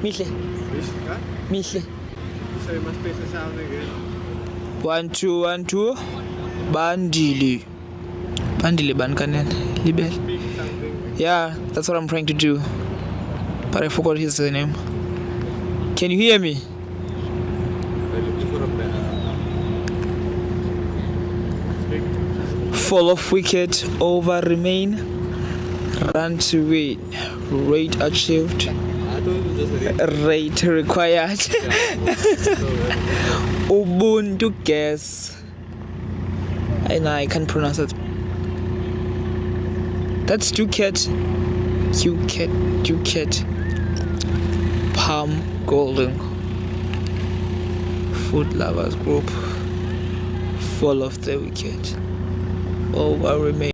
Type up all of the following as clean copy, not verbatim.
Mihle. Huh? Mihle. So you must place the sound again. 1 2 1 2. Bandile bankanene. Libel. Speak something. Yeah, that's what I'm trying to do. But I forgot his name. Can you hear me? I'm looking for a speak. Fall off wicket, over remain. Run to win. Rate achieved. I told you just Rate required. Ubuntu guess. I can't pronounce it. That's Ducat. Ducat. Palm Golden. Food Lovers Group. Fall off the wicket. Over remain.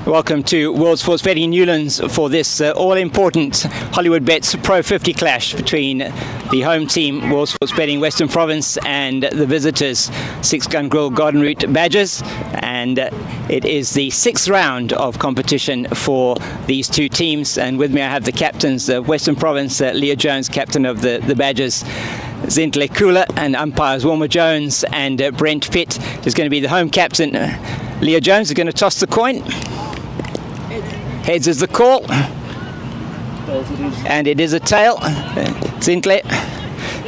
Welcome to World Sports Betting Newlands for this all-important Hollywoodbets Pro50 clash between the home team, World Sports Betting Western Province, and the visitors, Six Gun Grill Garden Route Badgers. And it is the sixth round of competition for these two teams. And with me I have the captains of Western Province, Leah Jones, captain of the Badgers, Zintle Kula, and umpires Wilma Jones and Brent Pitt is going to be the home captain. Leah Jones is going to toss the coin. Heads is the call, and it is a tail. Zintle,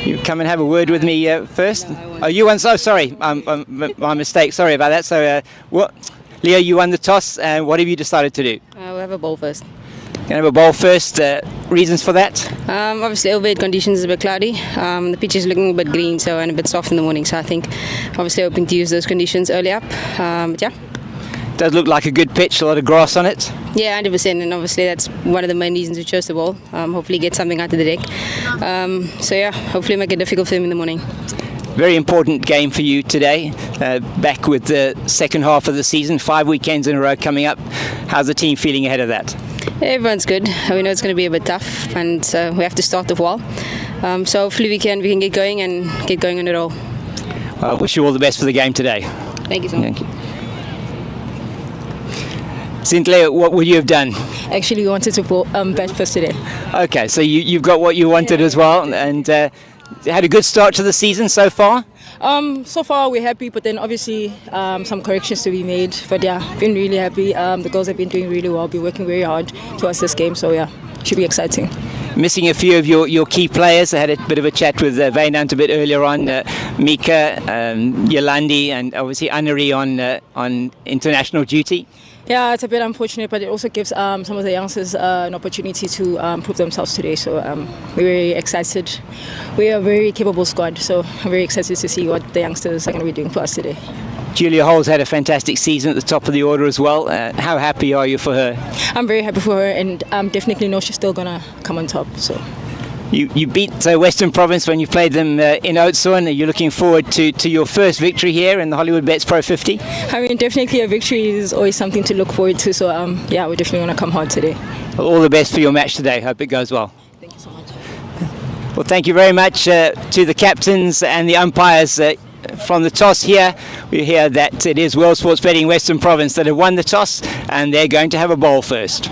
you come and have a word with me first. Oh, you won. So sorry, my mistake. Sorry about that. So, Leah, you won the toss. What have you decided to do? We'll have a ball first. Gonna have a ball first. Reasons for that? Obviously, overhead conditions is a bit cloudy. The pitch is looking a bit green, so and a bit soft in the morning. So I think, obviously, hoping to use those conditions early up. But yeah. Does look like a good pitch. A lot of grass on it. Yeah, 100%, and obviously that's one of the main reasons we chose the ball. Hopefully get something out of the deck. So yeah, hopefully make it difficult for him in the morning. Very important game for you today. Back with the second half of the season, 5 weekends in a row coming up. How's the team feeling ahead of that? Everyone's good. We know it's going to be a bit tough, and we have to start off well. So hopefully we can get going and get going on it all. I wish you all the best for the game today. Thank you so much. Thank you. Zintle, what would you have done? Actually, we wanted to bet first today. Okay, so you've got what you wanted as well, and had a good start to the season so far? So far, we're happy, but then obviously some corrections to be made. But yeah, been really happy. The girls have been doing really well, been working very hard towards this game, so yeah, should be exciting. Missing a few of your key players. I had a bit of a chat with Vainant a bit earlier on. Mika, Yolandi, and obviously Anari on international duty. Yeah, it's a bit unfortunate, but it also gives some of the youngsters an opportunity to prove themselves today. So we're very excited. We are a very capable squad, so I'm very excited to see what the youngsters are going to be doing for us today. Julia Hole's had a fantastic season at the top of the order as well. How happy are you for her? I'm very happy for her, and definitely know she's still going to come on top. So. You beat Western Province when you played them in Oudtshoorn. Are you looking forward to your first victory here in the Hollywoodbets Pro50? I mean, definitely a victory is always something to look forward to. So, yeah, we're definitely going to come hard today. Well, all the best for your match today. Hope it goes well. Thank you so much. Well, thank you very much to the captains and the umpires. From the toss here, we hear that it is World Sports Betting Western Province that have won the toss, and they're going to have a ball first.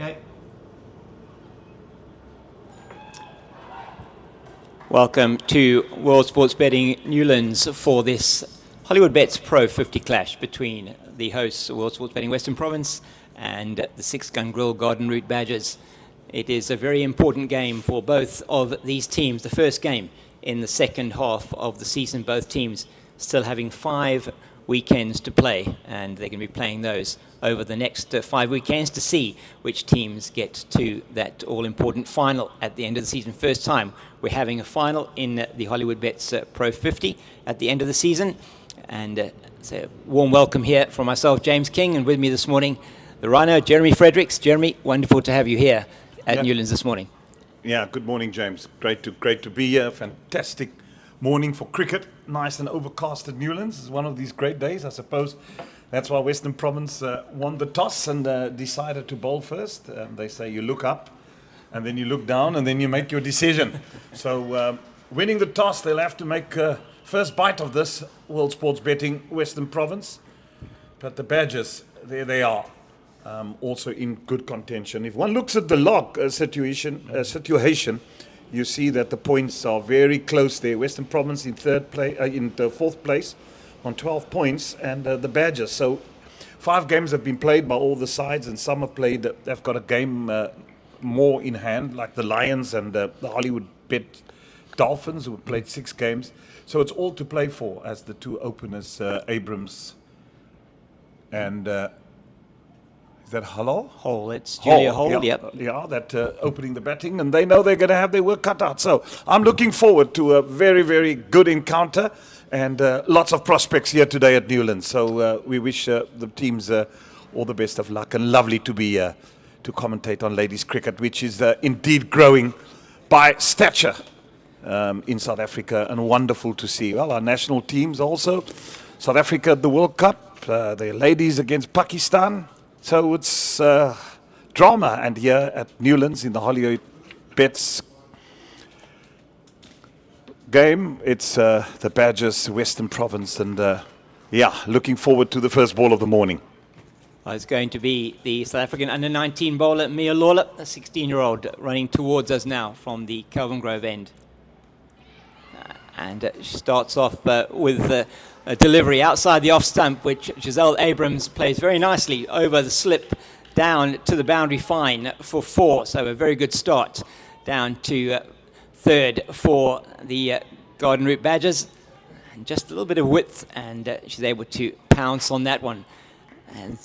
Okay. Welcome to World Sports Betting Newlands for this Hollywoodbets Pro 50 clash between the hosts of World Sports Betting Western Province and the Six Gun Grill Garden Route Badgers. It is a very important game for both of these teams. The first game in the second half of the season. Both teams still having 5 weekends to play, and they're going to be playing those over the next 5 weekends to see which teams get to that all-important final at the end of the season. First time we're having a final in the Hollywoodbets Pro 50 at the end of the season. And so a warm welcome here from myself, James King, and with me this morning, the Rhino, Jeremy Fredericks. Jeremy, wonderful to have you here at Newlands this morning. Yeah, good morning, James. Great to be here. Fantastic morning for cricket. Nice and overcast at Newlands. It's one of these great days, I suppose. That's why Western Province won the toss and decided to bowl first. They say you look up, and then you look down, and then you make your decision. So winning the toss, they'll have to make first bite of this World Sports Betting Western Province. But the Badgers, there they are. Also in good contention. If one looks at the log situation, you see that the points are very close there. Western Province in fourth place on 12 points, and the Badgers. So 5 games have been played by all the sides, and some have played. They've got a game more in hand, like the Lions and the Hollywoodbet Dolphins, who have played 6 games. So it's all to play for, as the 2 openers, Abrams and. Is that Hall, it's Julia Hall, yep. Yeah, that opening the batting, and they know they're going to have their work cut out. So I'm looking forward to a very, very good encounter, and lots of prospects here today at Newlands. So we wish the teams all the best of luck, and lovely to be to commentate on ladies cricket, which is indeed growing by stature in South Africa, and wonderful to see. Well, our national teams also, South Africa at the World Cup, the ladies against Pakistan. So it's drama, and here at Newlands in the Hollywoodbets game, it's the Badgers Western Province, and looking forward to the first ball of the morning. Well, it's going to be the South African under-19 bowler, Mia Lawler, a 16-year-old, running towards us now from the Kelvin Grove end. And she starts off with a delivery outside the off stump, which Giselle Abrams plays very nicely over the slip down to the boundary fine for 4. So a very good start down to third for the Garden Route Badgers. And just a little bit of width, and she's able to pounce on that one. And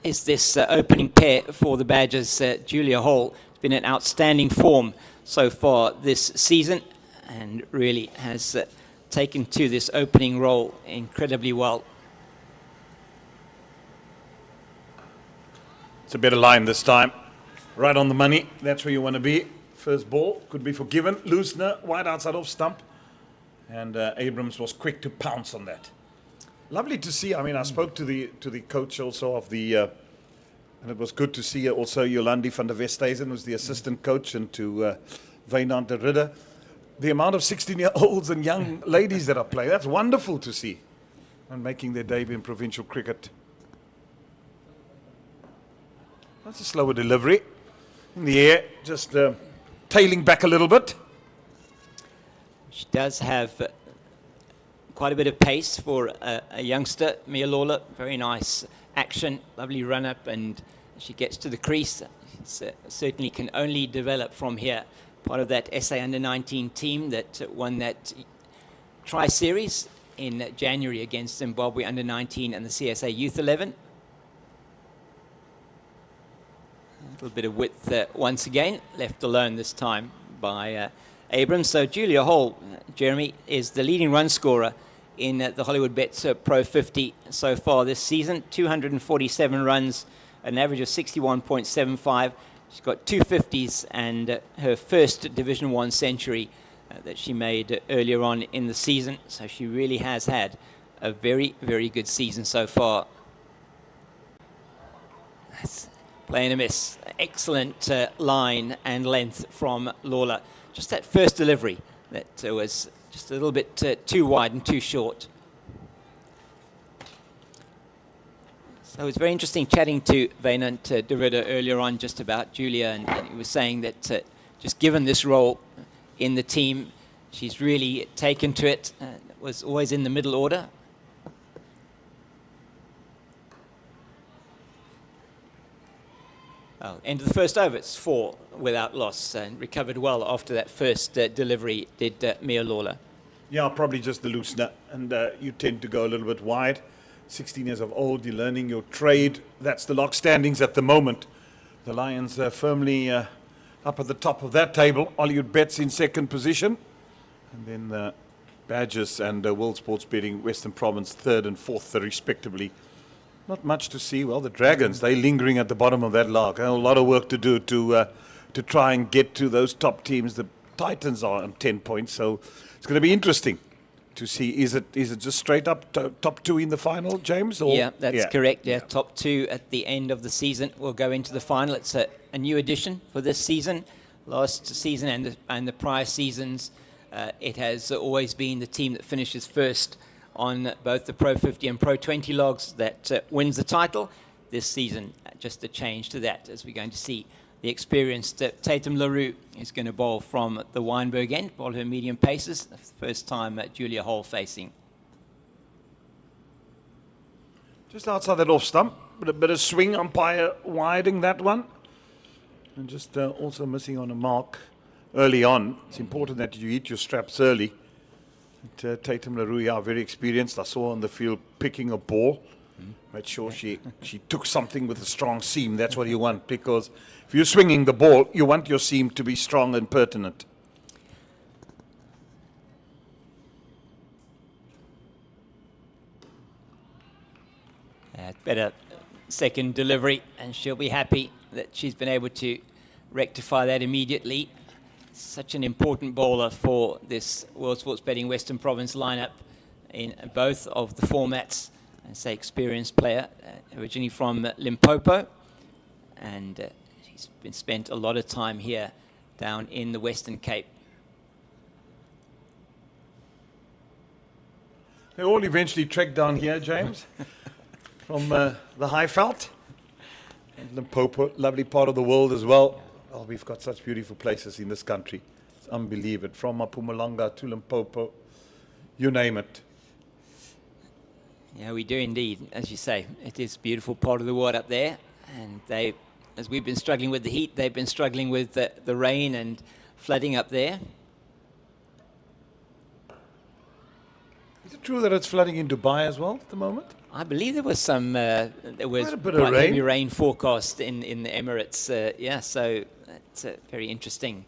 is this opening pair for the Badgers, Julia Hall, has been in outstanding form so far this season, and really has taken to this opening role incredibly well. It's a better line this time. Right on the money. That's where you want to be. First ball could be forgiven. Loosener, wide outside off stump. And Abrams was quick to pounce on that. Lovely to see. I mean, I spoke to the coach also of the... and it was good to see also Jolandi van der Westhuizen, who's the assistant coach, and to Wynand de Ridder. The amount of 16-year-olds and young ladies that are playing, that's wonderful to see. And making their debut in provincial cricket. That's a slower delivery. In the air, just tailing back a little bit. She does have quite a bit of pace for a youngster, Mia Lawler. Very nice action, lovely run-up, and she gets to the crease. Certainly can only develop from here. Part of that SA Under-19 team that won that tri-series in January against Zimbabwe Under-19 and the CSA Youth 11. A little bit of width once again, left alone this time by Abrams. So Julia Hall, Jeremy, is the leading run scorer in the Hollywoodbets Pro 50 so far this season. 247 runs, an average of 61.75. She's got 2 50s and her first Division 1 century that she made earlier on in the season. So she really has had a very, very good season so far. That's play and a miss. Excellent line and length from Lawler. Just that first delivery that was just a little bit too wide and too short. So it was very interesting chatting to Vainant de Ridder earlier on just about Julia, and he was saying that just given this role in the team, she's really taken to it, was always in the middle order. Oh, end of the first over, it's 4 without loss, and recovered well after that first delivery, did Mia Lawler. Yeah, probably just the loosener, and you tend to go a little bit wide. 16 years of old, you're learning your trade. That's the lock standings at the moment. The Lions are firmly up at the top of that table. Hollywoodbets in second position, and then the Badgers and World Sports Betting Western Province third and fourth, respectively. Not much to see. Well, the Dragons, they're lingering at the bottom of that log. A lot of work to do to try and get to those top teams. The Titans are on 10 points, so it's going to be interesting to see. Is it just straight up top 2 in the final, James? Or? Yeah, that's correct. Yeah, top 2 at the end of the season will go into the final. It's a new addition for this season. Last season and the prior seasons, it has always been the team that finishes first on both the Pro50 and Pro20 logs that wins the title. This season, just a change to that, as we're going to see the experienced Tatum LaRue is going to bowl from the Weinberg end, bowl her medium paces. First time Julia Hall facing. Just outside that off stump, but a bit of swing, umpire widening that one. And just also missing on a mark early on. It's important that you hit your straps early. Tatum LaRue are very experienced. I saw on the field picking a ball. Made sure she took something with a strong seam. That's what you want, because if you're swinging the ball, you want your seam to be strong and pertinent. Better second delivery, and she'll be happy that she's been able to rectify that immediately. Such an important bowler for this World Sports Betting Western Province lineup in both of the formats. I say experienced player, originally from Limpopo, and she's been spent a lot of time here down in the Western Cape. They all eventually trekked down here, James, from the Highveld. And Limpopo, lovely part of the world as well. Oh, we've got such beautiful places in this country. It's unbelievable. From Mpumalanga to Limpopo, you name it. Yeah, we do indeed. As you say, it is a beautiful part of the world up there. And they, as we've been struggling with the heat, they've been struggling with the rain and flooding up there. Is it true that it's flooding in Dubai as well at the moment? I believe there was some there was Quite a bit of quite rain. heavy rain forecast in the Emirates. Yeah, so it's very interesting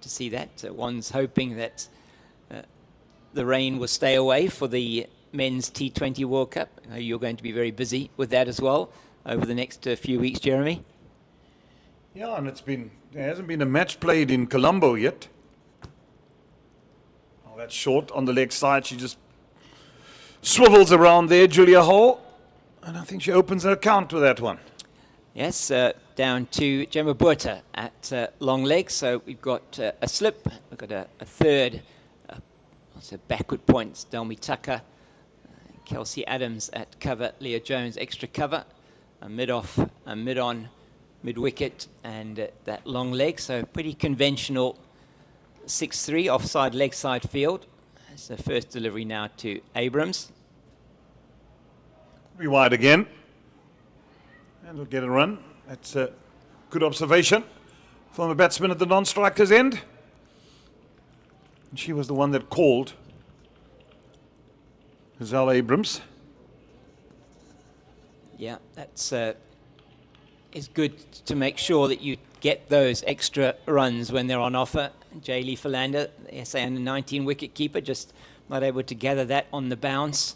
to see that. One's hoping that the rain will stay away for the men's T20 World Cup. I know you're going to be very busy with that as well over the next few weeks, Jeremy. Yeah, and there hasn't been a match played in Colombo yet. Oh, that's short on the leg side. She just swivels around there, Julia Hall. And I think she opens her account with that one. Yes, down to Gemma Buerta at long leg. So we've got a slip. We've got a third. Also backward points, Delmi Tucker. Kelsey Adams at cover, Leah Jones extra cover, a mid-off, a mid-on, mid-wicket, and that long leg. So pretty conventional 6-3 offside leg side field. It's the first delivery now to Abrams. Be wide again. And we'll get a run. That's a good observation from the batsman at the non-striker's end. And she was the one that called Zal Abrams. Yeah, that's it's good to make sure that you get those extra runs when they're on offer. Jaylee Philander, the SA under 19 wicket keeper, just not able to gather that on the bounce.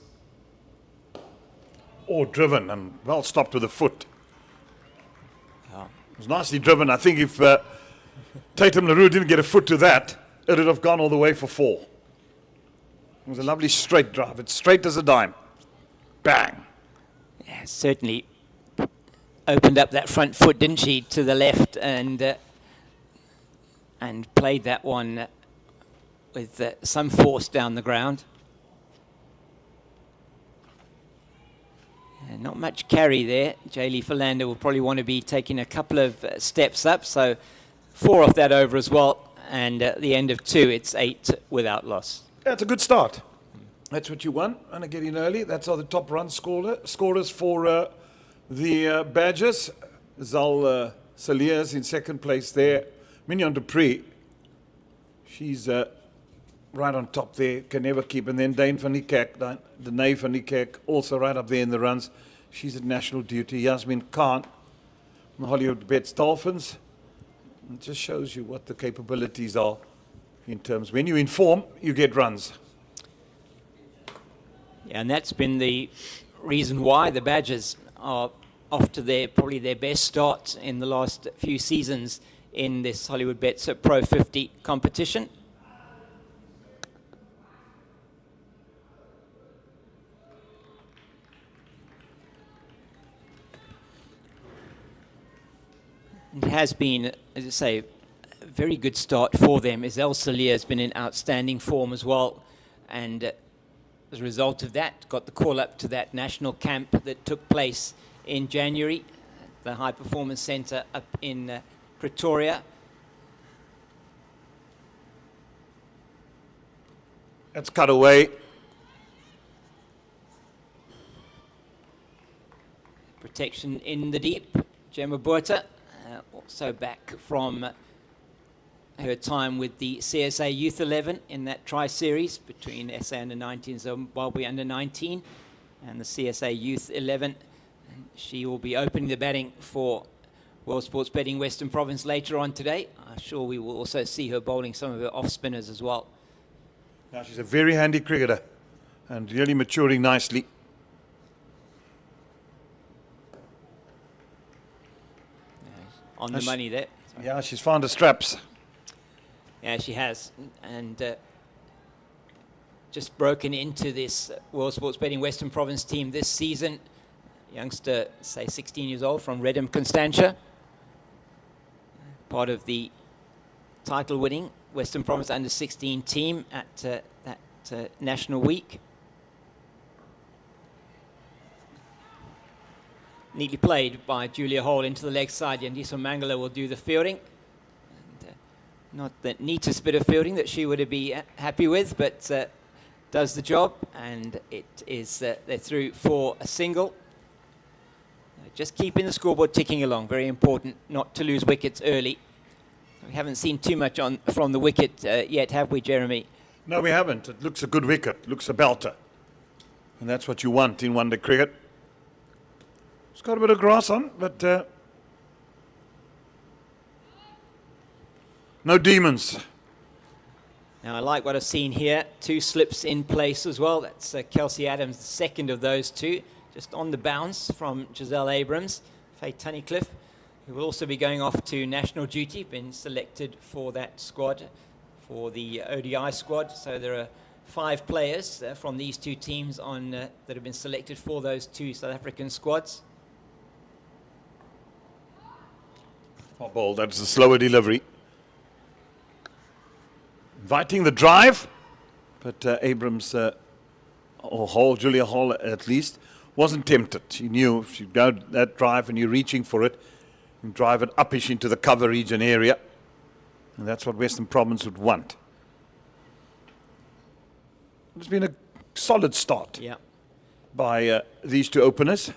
Or driven and well stopped with a foot. It was nicely driven. I think if Tatum LaRue didn't get a foot to that, it would have gone all the way for 4. It was a lovely straight drive. It's straight as a dime. Bang. Yeah, certainly opened up that front foot, didn't she, to the left, and played that one with some force down the ground. And not much carry there. Jaylee Philander will probably want to be taking a couple of steps up. So 4 off that over as well. And at the end of 2, it's 8 without loss. That's a good start. That's what you want. And to get in early. That's are the top run scorers for the Badgers. Zal Saliers in second place there. Mignon Dupree. She's right on top there. Can never keep. And then Dane van Niekerk, Danae van Niekerk, also right up there in the runs. She's at national duty. Yasmin Khan from the Hollywoodbets Dolphins. It just shows you what the capabilities are in terms. When you inform, you get runs. Yeah, and that's been the reason why the Badgers are off to probably their best start in the last few seasons in this Hollywoodbets Pro50 competition. It has been, as I say, a very good start for them. Isel Salia has been in outstanding form as well. And as a result of that, got the call up to that national camp that took place in January at the High Performance Centre up in Pretoria. That's cut away. Protection in the deep. Gemma Botha, also back from her time with the CSA Youth 11 in that tri-series between SA Under-19 and Zimbabwe Under-19 and the CSA Youth 11. And she will be opening the batting for World Sports Betting Western Province later on today. I'm sure we will also see her bowling some of her off-spinners as well. Now she's a very handy cricketer and really maturing nicely. On the money there. Yeah, she's found her straps. Yeah, she has. And just broken into this World Sports Betting Western Province team this season. Youngster, say 16 years old, from Redham, Constantia. Part of the title-winning Western Province Under-16 team at that National Week. Neatly played by Julia Hall into the leg side. Yandiso Mangala will do the fielding. And, not the neatest bit of fielding that she would be happy with, but does the job. And it is they're through for a single. Just keeping the scoreboard ticking along. Very important not to lose wickets early. We haven't seen too much from the wicket yet, have we, Jeremy? No, we haven't. It looks a good wicket. Looks a belter. And that's what you want in one-day cricket. It's got a bit of grass on, but no demons. Now, I like what I've seen here. 2 slips in place as well. That's Kelsey Adams, the second of those 2. Just on the bounce from Giselle Abrams. Faye Tunnicliffe, who will also be going off to national duty, been selected for that squad, for the ODI squad. So there are 5 players from these 2 teams on that have been selected for those 2 South African squads. Oh, ball, that's a slower delivery. Inviting the drive, but Abrams, or Hall, Julia Hall at least, wasn't tempted. She knew if you go that drive and you're reaching for it, and drive it uppish into the cover region area. And that's what Western Province would want. It's been a solid start by these 2 openers.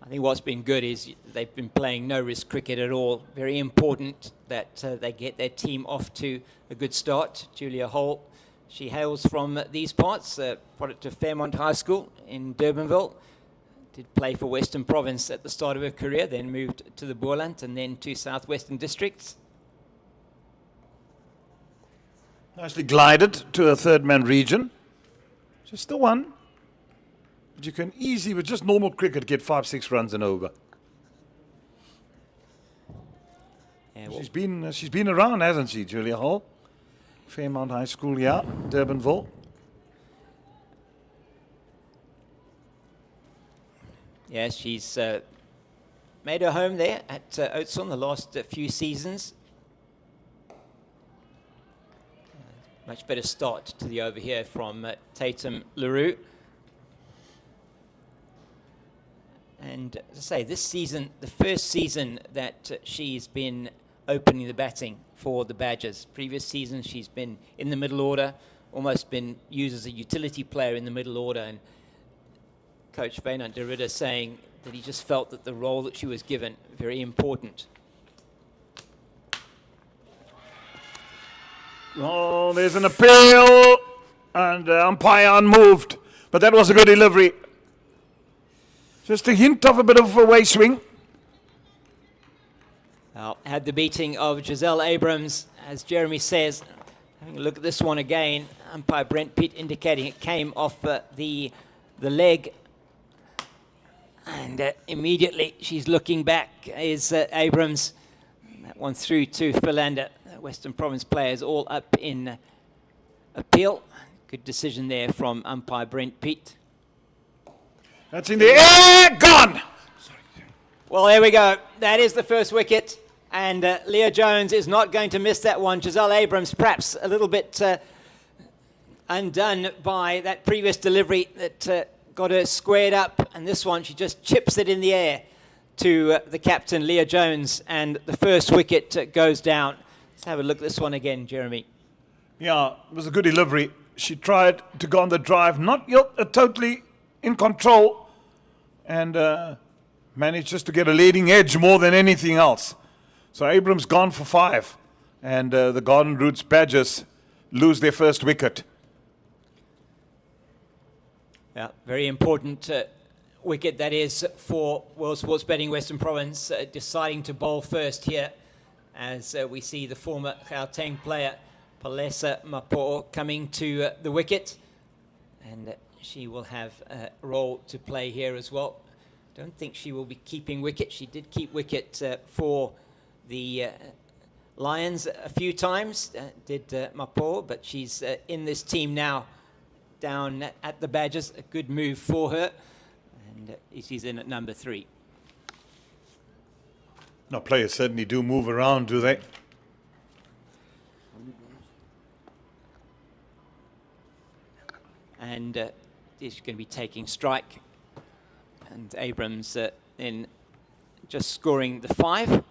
I think what's been good is they've been playing no-risk cricket at all. Very important that they get their team off to a good start. Julia Hall, she hails from these parts, product of Fairmont High School in Durbanville. Did play for Western Province at the start of her career, then moved to the Boerland and then to Southwestern Districts. Nicely glided to a 3rd-man region. Just the one. But you can easily, with just normal cricket, get 5-6 runs and over. Yeah, well, she's been around, hasn't she, Julia Hall? Fairmont High School, yeah, Durbanville. Yes, she's made her home there at Oudtshoorn the last few seasons. Much better start to the over here from Tatum LaRue. And as I say, this season, the first season that she's been opening the batting for the Badgers. Previous season, she's been in the middle order, almost been used as a utility player in the middle order. And Coach Wynand de Ridder saying that he just felt that the role that she was given, very important. Oh, there's an appeal, and umpire unmoved. But that was a good delivery. Just a hint of a bit of a way swing. Well, had the beating of Giselle Abrams, as Jeremy says. Having a look at this one again, umpire Brent Pitt indicating it came off the leg. And immediately she's looking back, is Abrams. That one through to Philander. Western Province players all up in appeal. Good decision there from umpire Brent Pitt. That's in the air, gone! Well, there we go. That is the first wicket. And Leah Jones is not going to miss that one. Giselle Abrams perhaps a little bit undone by that previous delivery that got her squared up. And this one, she just chips it in the air to the captain, Leah Jones. And the first wicket goes down. Let's have a look at this one again, Jeremy. Yeah, it was a good delivery. She tried to go on the drive, not totally in control, and managed just to get a leading edge more than anything else. So Abrams gone for 5, and the Garden Roots Badgers lose their first wicket. Yeah, very important wicket that is for World Sports Betting Western Province, deciding to bowl first here, as we see the former Gauteng player Palesa Mapo coming to the wicket, and she will have a role to play here as well. Don't think she will be keeping wicket. She did keep wicket for the Lions a few times, did Mapo, but she's in this team now down at the Badgers. A good move for her, and she's in at number 3. No, players certainly do move around, do they? And she's going to be taking strike. And Abrams in just scoring the 5.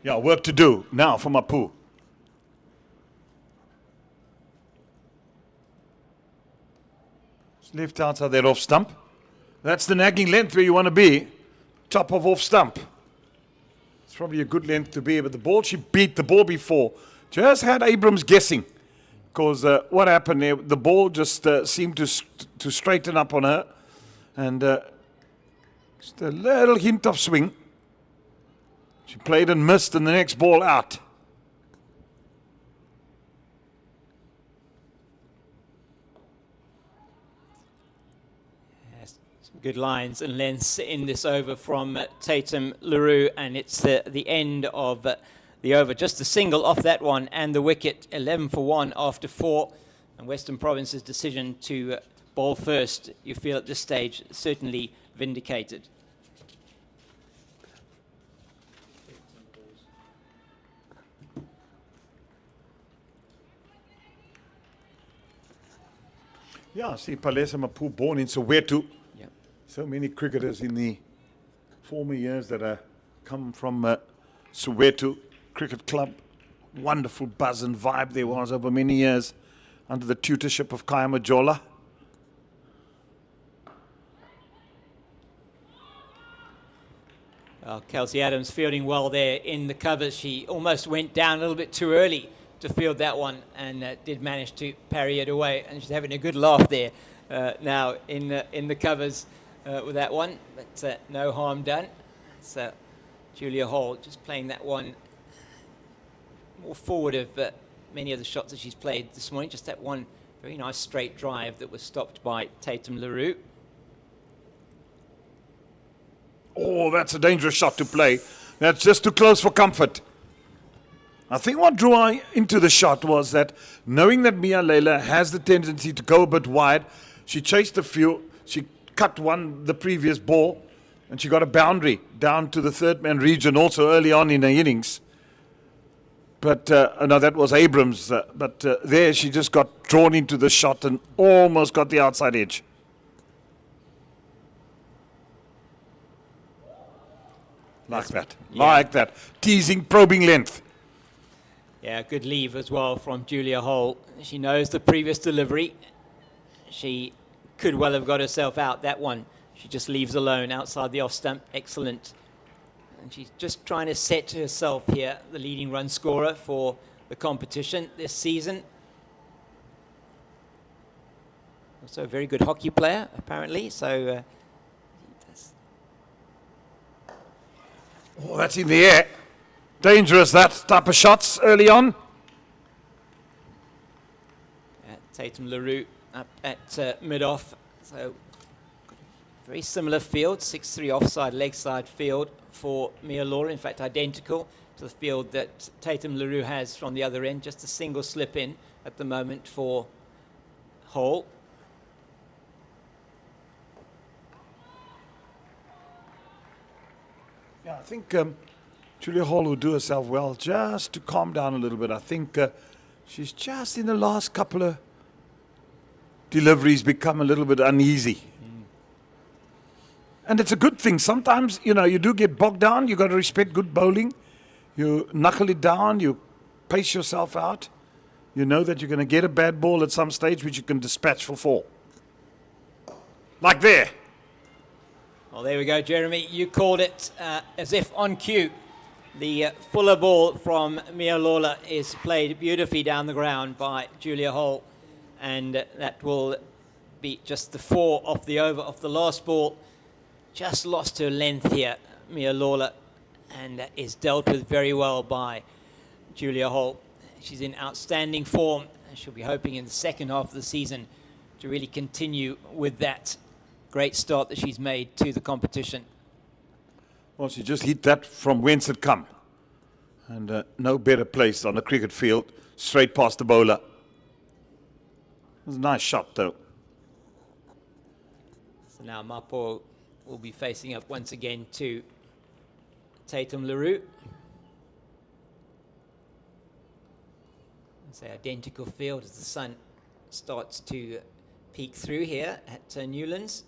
Yeah, work to do now for Mapu. It's left outside that off stump. That's the nagging length where you want to be. Top of off stump. It's probably a good length to be, but the ball, she beat the ball before. Just had Abrams guessing. Because what happened there, the ball just seemed to straighten up on her. And just a little hint of swing. She played and missed, and the next ball out. Yes, some good lines and lengths in this over from Tatum LaRue, and it's the end of the over. Just a single off that one, and the wicket, 11 for 1 after 4. And Western Province's decision to bowl first, you feel at this stage, certainly vindicated. Yeah, see Palesa Mapu born in Soweto. Yep. So many cricketers in the former years that come from Soweto Cricket Club. Wonderful buzz and vibe there was over many years under the tutorship of Kaya Majola. Well, Kelsey Adams fielding well there in the covers. She almost went down a little bit too early to field that one, and did manage to parry it away. And she's having a good laugh there now in the covers with that one, but no harm done. So Julia Hall just playing that one more forward of many of the shots that she's played this morning. Just that one very nice straight drive that was stopped by Tatum LaRue. Oh, that's a dangerous shot to play. That's just too close for comfort. I think what drew her into the shot was that knowing that Mia Leila has the tendency to go a bit wide, she chased a few, she cut the previous ball, and she got a boundary down to the third man region also early on in the innings. But, no, that was Abrams, but there she just got drawn into the shot and almost got the outside edge. Like that. Yeah. Like that. Teasing, probing length. Yeah, good leave as well from Julia Hole. She knows the previous delivery. She could well have got herself out that one. She just leaves alone outside the off stump. Excellent. And she's just trying to set herself here, the leading run scorer for the competition this season. Also a very good hockey player, apparently. So, Oh, that's in the air. Dangerous, that type of shots early on. Tatum LaRue up at mid-off. So, very similar field, 6-3 offside, leg side field for Mia Laura. In fact, identical to the field that Tatum LaRue has from the other end. Just a single slip in at the moment for Hole. Yeah, I think Julia Hall will do herself well just to calm down a little bit. I think she's just in the last couple of deliveries become a little bit uneasy. And it's a good thing. Sometimes, you know, you do get bogged down. You got to respect good bowling. You knuckle it down. You pace yourself out. You know that you're going to get a bad ball at some stage which you can dispatch for 4. Like there. Well, there we go, Jeremy. You called it as if on cue. The fuller ball from Mia Lawler is played beautifully down the ground by Julia Hole. And that will be just the 4 off the over of the last ball. Just lost her length here, Mia Lawler, and is dealt with very well by Julia Hole. She's in outstanding form, and she'll be hoping in the second half of the season to really continue with that great start that she's made to the competition. Well, she just hit that from whence it come. And no better place on the cricket field, straight past the bowler. It was a nice shot, though. So now Mapo will be facing up once again to Tatum LaRue. It's an identical field as the sun starts to peek through here at Newlands.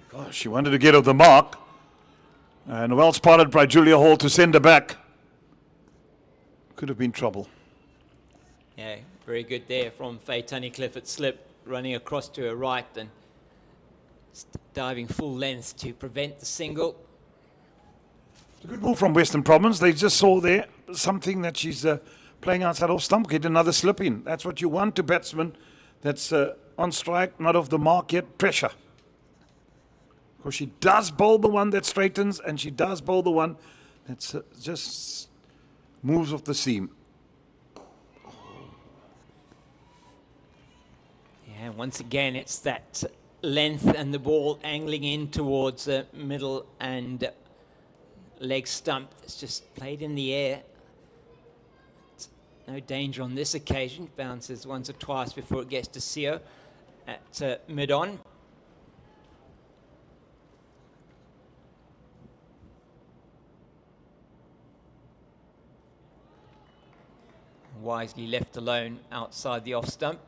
Gosh, she wanted to get off the mark. And well spotted by Julia Hall to send her back. Could have been trouble. Yeah, very good there from Faye Tunnicliffe at slip, running across to her right and diving full length to prevent the single. It's a good move from Western Province. They just saw there something that she's playing outside off stump, get another slip in. That's what you want to batsman that's on strike, not off the mark yet, pressure. Because she does bowl the one that straightens and she does bowl the one that's just moves off the seam. Yeah, once again, it's that length and the ball angling in towards the middle and leg stump. It's just played in the air. It's no danger on this occasion. Bounces once or twice before it gets to Seo at mid-on. Wisely left alone outside the off stump.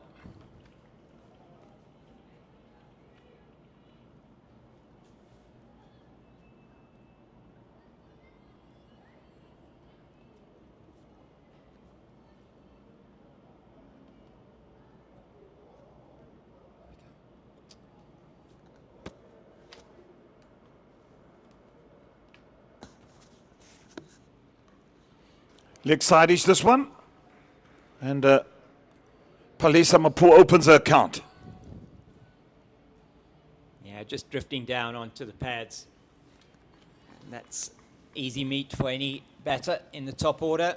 Leg side-ish this one. And Palesa Mapu opens her account. Yeah, just drifting down onto the pads. And that's easy meat for any batter in the top order.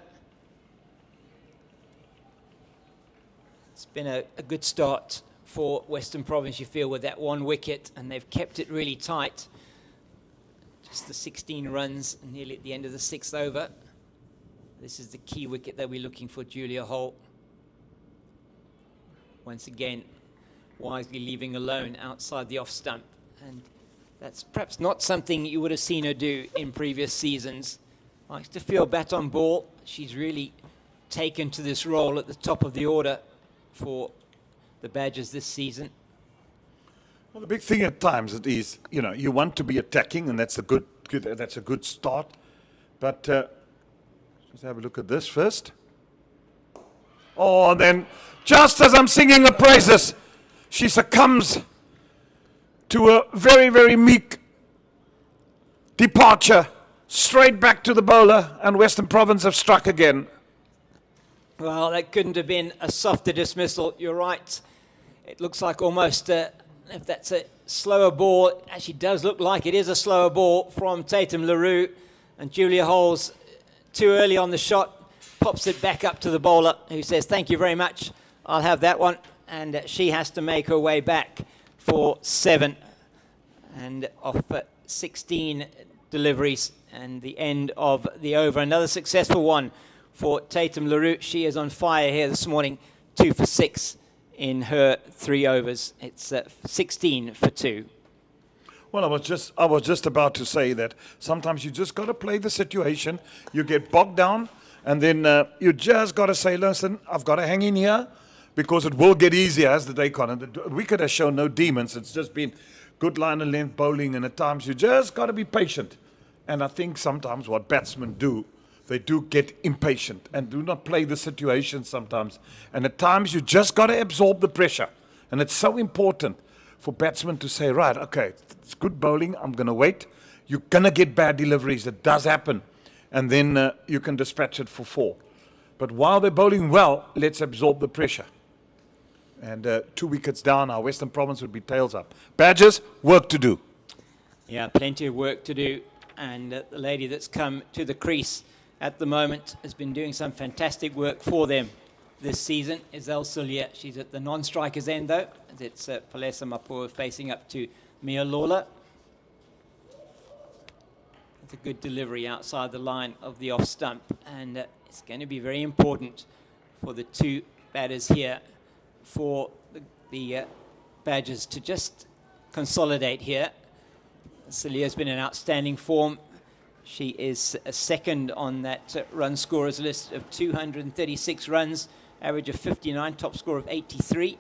It's been a good start for Western Province, you feel, with that 1 wicket, and they've kept it really tight. Just the 16 runs nearly at the end of the 6th over. This is the key wicket that we're looking for, Julia Hall. Once again, wisely leaving alone outside the off stump. And that's perhaps not something you would have seen her do in previous seasons. Likes to feel bat on ball. She's really taken to this role at the top of the order for the Badgers this season. Well, the big thing at times it is, you want to be attacking, and that's a good start. But let's have a look at this first. Oh, and then just as I'm singing the praises, she succumbs to a very, very meek departure, straight back to the bowler, and Western Province have struck again. Well, that couldn't have been a softer dismissal. You're right. It looks like almost, if that's a slower ball, it actually does look like it is a slower ball from Tatum LaRue. And Julia Holes, too early on the shot, pops it back up to the bowler, who says, thank you very much, I'll have that one. And she has to make her way back for 7. And off 16 deliveries and the end of the over. Another successful one for Tatum LaRue. She is on fire here this morning, 2 for 6 in her 3 overs. It's 16 for 2. Well, I was just about to say that sometimes you just got to play the situation. You get bogged down, and then you just got to say, listen, I've got to hang in here, because it will get easier as the day gone. And the wicket has shown no demons. It's just been good line and length bowling, and at times you just got to be patient. And I think sometimes what batsmen do, they do get impatient and do not play the situation sometimes. And at times you just got to absorb the pressure. And it's so important for batsmen to say, right, okay, it's good bowling, I'm going to wait. You're going to get bad deliveries. It does happen. And then you can dispatch it for 4. But while they're bowling well, let's absorb the pressure. And 2 wickets down, our Western Province would be tails up. Badgers, work to do. Yeah, plenty of work to do. And the lady that's come to the crease at the moment has been doing some fantastic work for them this season. Is El Sulia. She's at the non-strikers end, though. It's Palesa Mapua facing up to Mia Lawler. It's a good delivery outside the line of the off stump. And it's going to be very important for the 2 batters here, for the Badgers to just consolidate here. Celia's been in outstanding form. She is a second on that run scorers list of 236 runs, average of 59, top score of 83.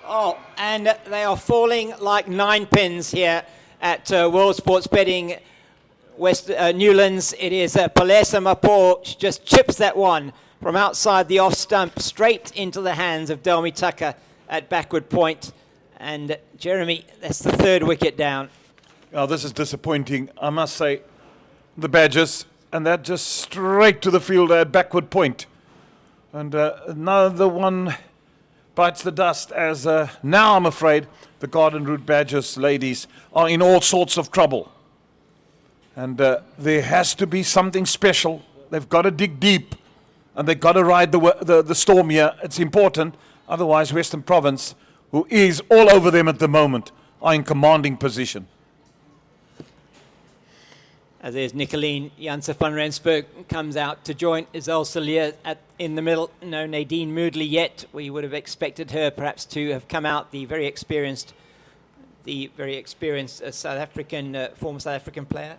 Oh, and they are falling like 9 pins here at World Sports Betting Newlands. It is Palesa Mapo. She just chips that one from outside the off stump straight into the hands of Delmi Tucker at backward point. And Jeremy, that's the 3rd wicket down. Oh, this is disappointing, I must say. The Badgers, and that just straight to the fielder at backward point. And another one bites the dust, as now I'm afraid the Garden Route Badgers ladies are in all sorts of trouble. And there has to be something special. They've got to dig deep, and they've got to ride the storm here. It's important. Otherwise, Western Province, who is all over them at the moment, are in commanding position. As there's Nicolene Janse van Rensburg comes out to join Isel Salia in the middle. No Nadine Moodley yet. We would have expected her perhaps to have come out, the very experienced South African, former South African player.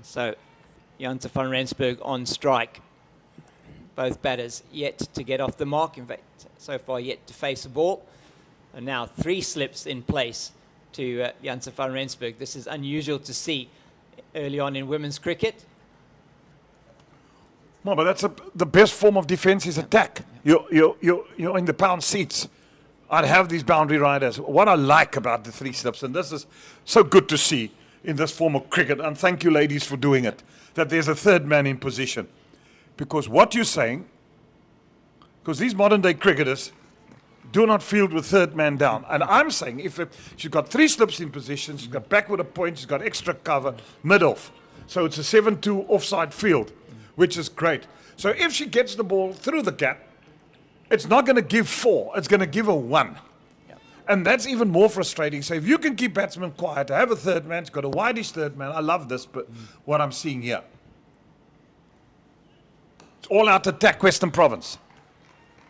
So Janse van Rensburg on strike. Both batters yet to get off the mark. In fact, so far yet to face a ball. And now 3 slips in place to Janse van Rensburg. This is unusual to see early on in women's cricket. No, but that's the best form of defense is attack. You're in the pound seats. I'd have these boundary riders. What I like about the 3 slips, and this is so good to see in this form of cricket, and thank you ladies for doing it, that there's a 3rd man in position. Because what you're saying, because these modern day cricketers do not field with 3rd man down. And I'm saying if she's got 3 slips in position, she's got backward a point, she's got extra cover, mid-off. So it's a 7-2 offside field, which is great. So if she gets the ball through the gap, it's not going to give 4, it's going to give her 1. And that's even more frustrating. So if you can keep batsmen quiet, to have a 3rd man, it's got a wideish 3rd man. I love this, but what I'm seeing here. It's all out attack, Western Province.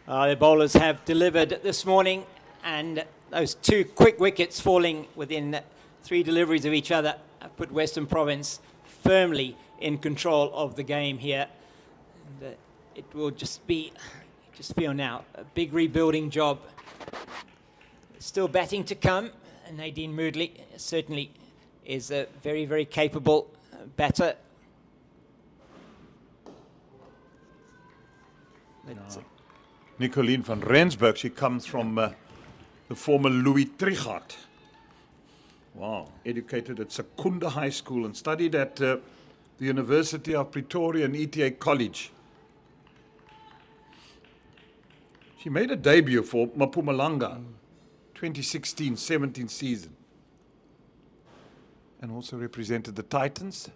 The bowlers have delivered this morning, and those 2 quick wickets falling within 3 deliveries of each other have put Western Province firmly in control of the game here. And it will just feel now, a big rebuilding job. Still batting to come, and Nadine Moodley certainly is a very, very capable batter. Nicoline van Rensburg, she comes from the former Louis Trichardt. Wow, educated at Secunda High School and studied at the University of Pretoria and ETA College. She made a debut for Mpumalanga, 2016-17 season. And also represented the Titans.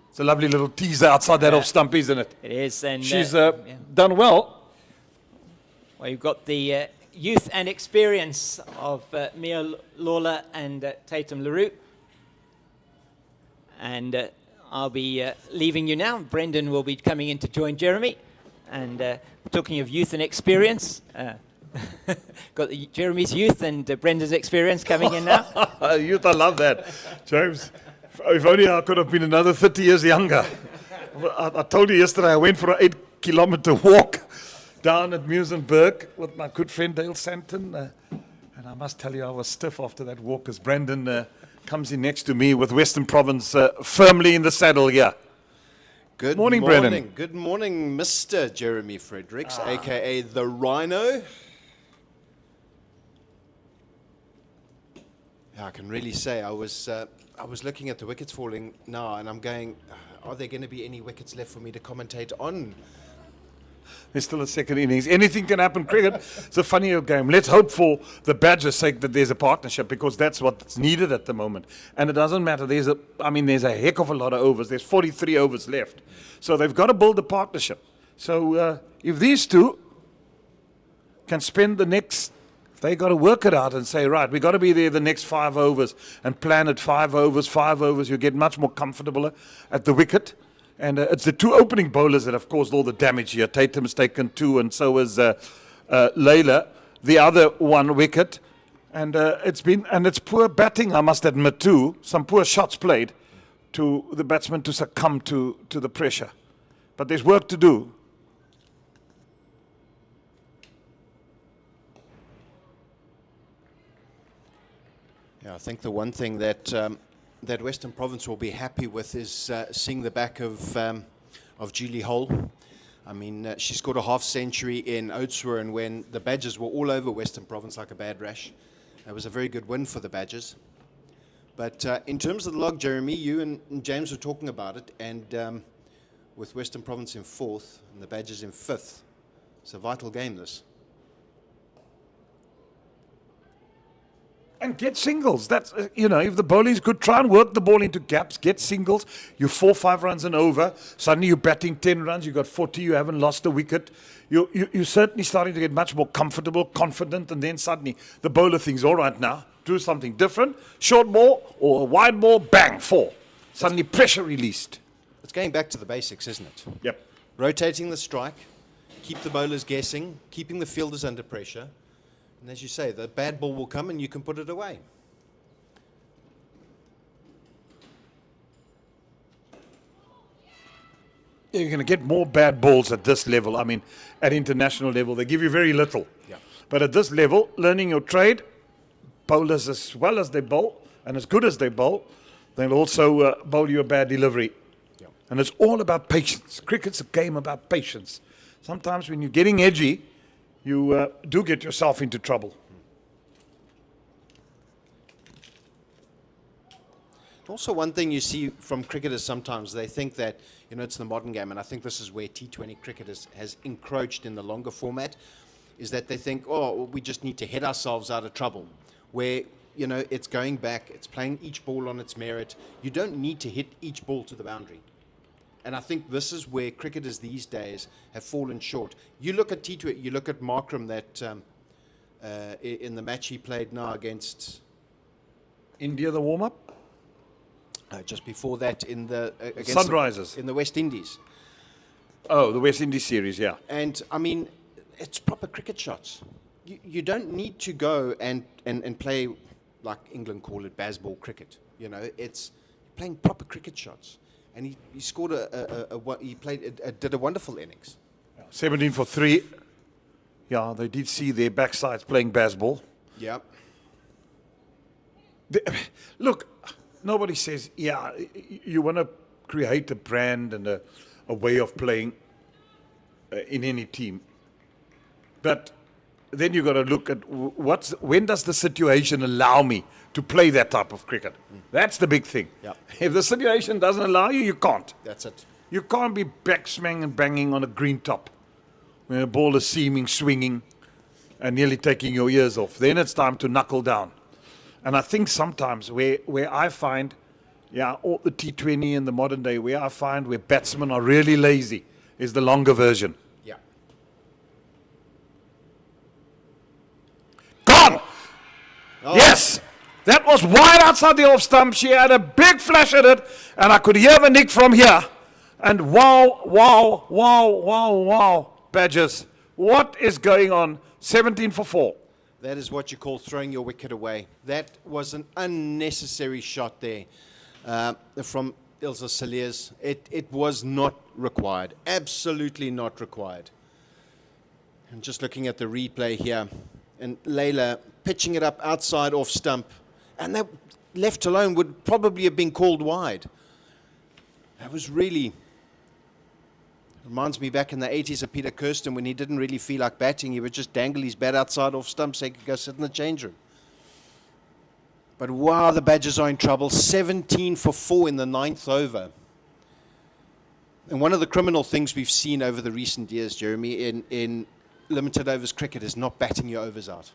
It's a lovely little teaser outside that off stump, isn't it? It is, and she's done well. Well, you've got the youth and experience of Mia Lawler and Tatum LaRue. And I'll be leaving you now. Brendan will be coming in to join Jeremy. And talking of youth and experience, got Jeremy's youth and Brendan's experience coming in now. Youth, I love that. James, if only I could have been another 30 years younger. I told you yesterday I went for an 8-kilometer walk down at Muizenberg with my good friend Dale Santon. And I must tell you, I was stiff after that walk as Brendan comes in next to me with Western Province firmly in the saddle here. Good morning, Brendan. Good morning, Mr. Jeremy Fredericks, a.k.a. The Rhino. Yeah, I can really say I was looking at the wickets falling now, and I'm going, are there going to be any wickets left for me to commentate on? There's still a second innings. Anything can happen. Cricket, it's a funny old game. Let's hope for the Badgers' sake that there's a partnership, because that's what's needed at the moment. And it doesn't matter. There's a heck of a lot of overs. There's 43 overs left. So they've got to build a partnership. So if these two can spend the next, they got to work it out and say, right, we got to be there the next 5 overs and plan it 5 overs. You get much more comfortable at the wicket. And it's the 2 opening bowlers that have caused all the damage here. Tatum's taken 2, and so is Layla, the other 1 wicket. And it's poor batting, I must admit, too. Some poor shots played to the batsmen to succumb to the pressure. But there's work to do. Yeah, I think the one thing that that Western Province will be happy with is seeing the back of Julie Hole. I mean, she scored a half century in Oudtshoorn when the Badgers were all over Western Province like a bad rash. It was a very good win for the Badgers. But in terms of the log, Jeremy, you and James were talking about it, and with Western Province in 4th and the Badgers in 5th, it's a vital game, this. And get singles. That's, if the bowling is good, try and work the ball into gaps, get singles. You're 4-5 runs and over. Suddenly you're batting 10 runs. You've got 40. You haven't lost a wicket. You're certainly starting to get much more comfortable, confident, and then suddenly the bowler thinks, all right, now, do something different. Short ball or a wide ball, bang, 4. Suddenly pressure released. It's going back to the basics, isn't it? Yep. Rotating the strike, keep the bowlers guessing, keeping the fielders under pressure. And as you say, the bad ball will come and you can put it away. You're going to get more bad balls at this level. I mean, at international level, they give you very little. Yeah. But at this level, learning your trade, bowlers as well as they bowl and as good as they bowl, they'll also bowl you a bad delivery. Yeah. And it's all about patience. Cricket's a game about patience. Sometimes when you're getting edgy, you do get yourself into trouble. Also, one thing you see from cricketers sometimes, they think that, it's the modern game, and I think this is where T20 cricket has encroached in the longer format, is that they think, we just need to hit ourselves out of trouble. Where, it's going back, it's playing each ball on its merit. You don't need to hit each ball to the boundary. And I think this is where cricketers these days have fallen short. You look at T20, you look at Markram that in the match he played now against India, the warm-up? Just before that against Sunrisers. in the West Indies. Oh, the West Indies series, yeah. And, I mean, it's proper cricket shots. You don't need to go and play, like England call it, baseball cricket. It's playing proper cricket shots. And he scored did a wonderful innings. 17 for 3. Yeah, they did see their backsides playing baseball. Yeah. Look, nobody says, yeah, you want to create a brand and a way of playing in any team. But then you got to look at when does the situation allow me to play that type of cricket? That's the big thing. Yep. If the situation doesn't allow you, you can't. That's it. You can't be backswinging and banging on a green top when the ball is seaming, swinging, and nearly taking your ears off. Then it's time to knuckle down. And I think sometimes where I find, all the T20 in the modern day, where I find where batsmen are really lazy is the longer version. Yeah. Gone! Oh. Yes! That was wide outside the off stump. She had a big flash at it, and I could hear the nick from here. And wow, Badgers. What is going on? 17 for 4. That is what you call throwing your wicket away. That was an unnecessary shot there from Ilse Cilliers. It was not required. Absolutely not required. And just looking at the replay here, and Layla pitching it up outside off stump. And that, left alone, would probably have been called wide. That was really... Reminds me back in the 80s of Peter Kirsten when he didn't really feel like batting. He would just dangle his bat outside off stump so he could go sit in the change room. But wow, the Badgers are in trouble. 17 for 4 in the 9th over. And one of the criminal things we've seen over the recent years, Jeremy, in limited overs cricket is not batting your overs out.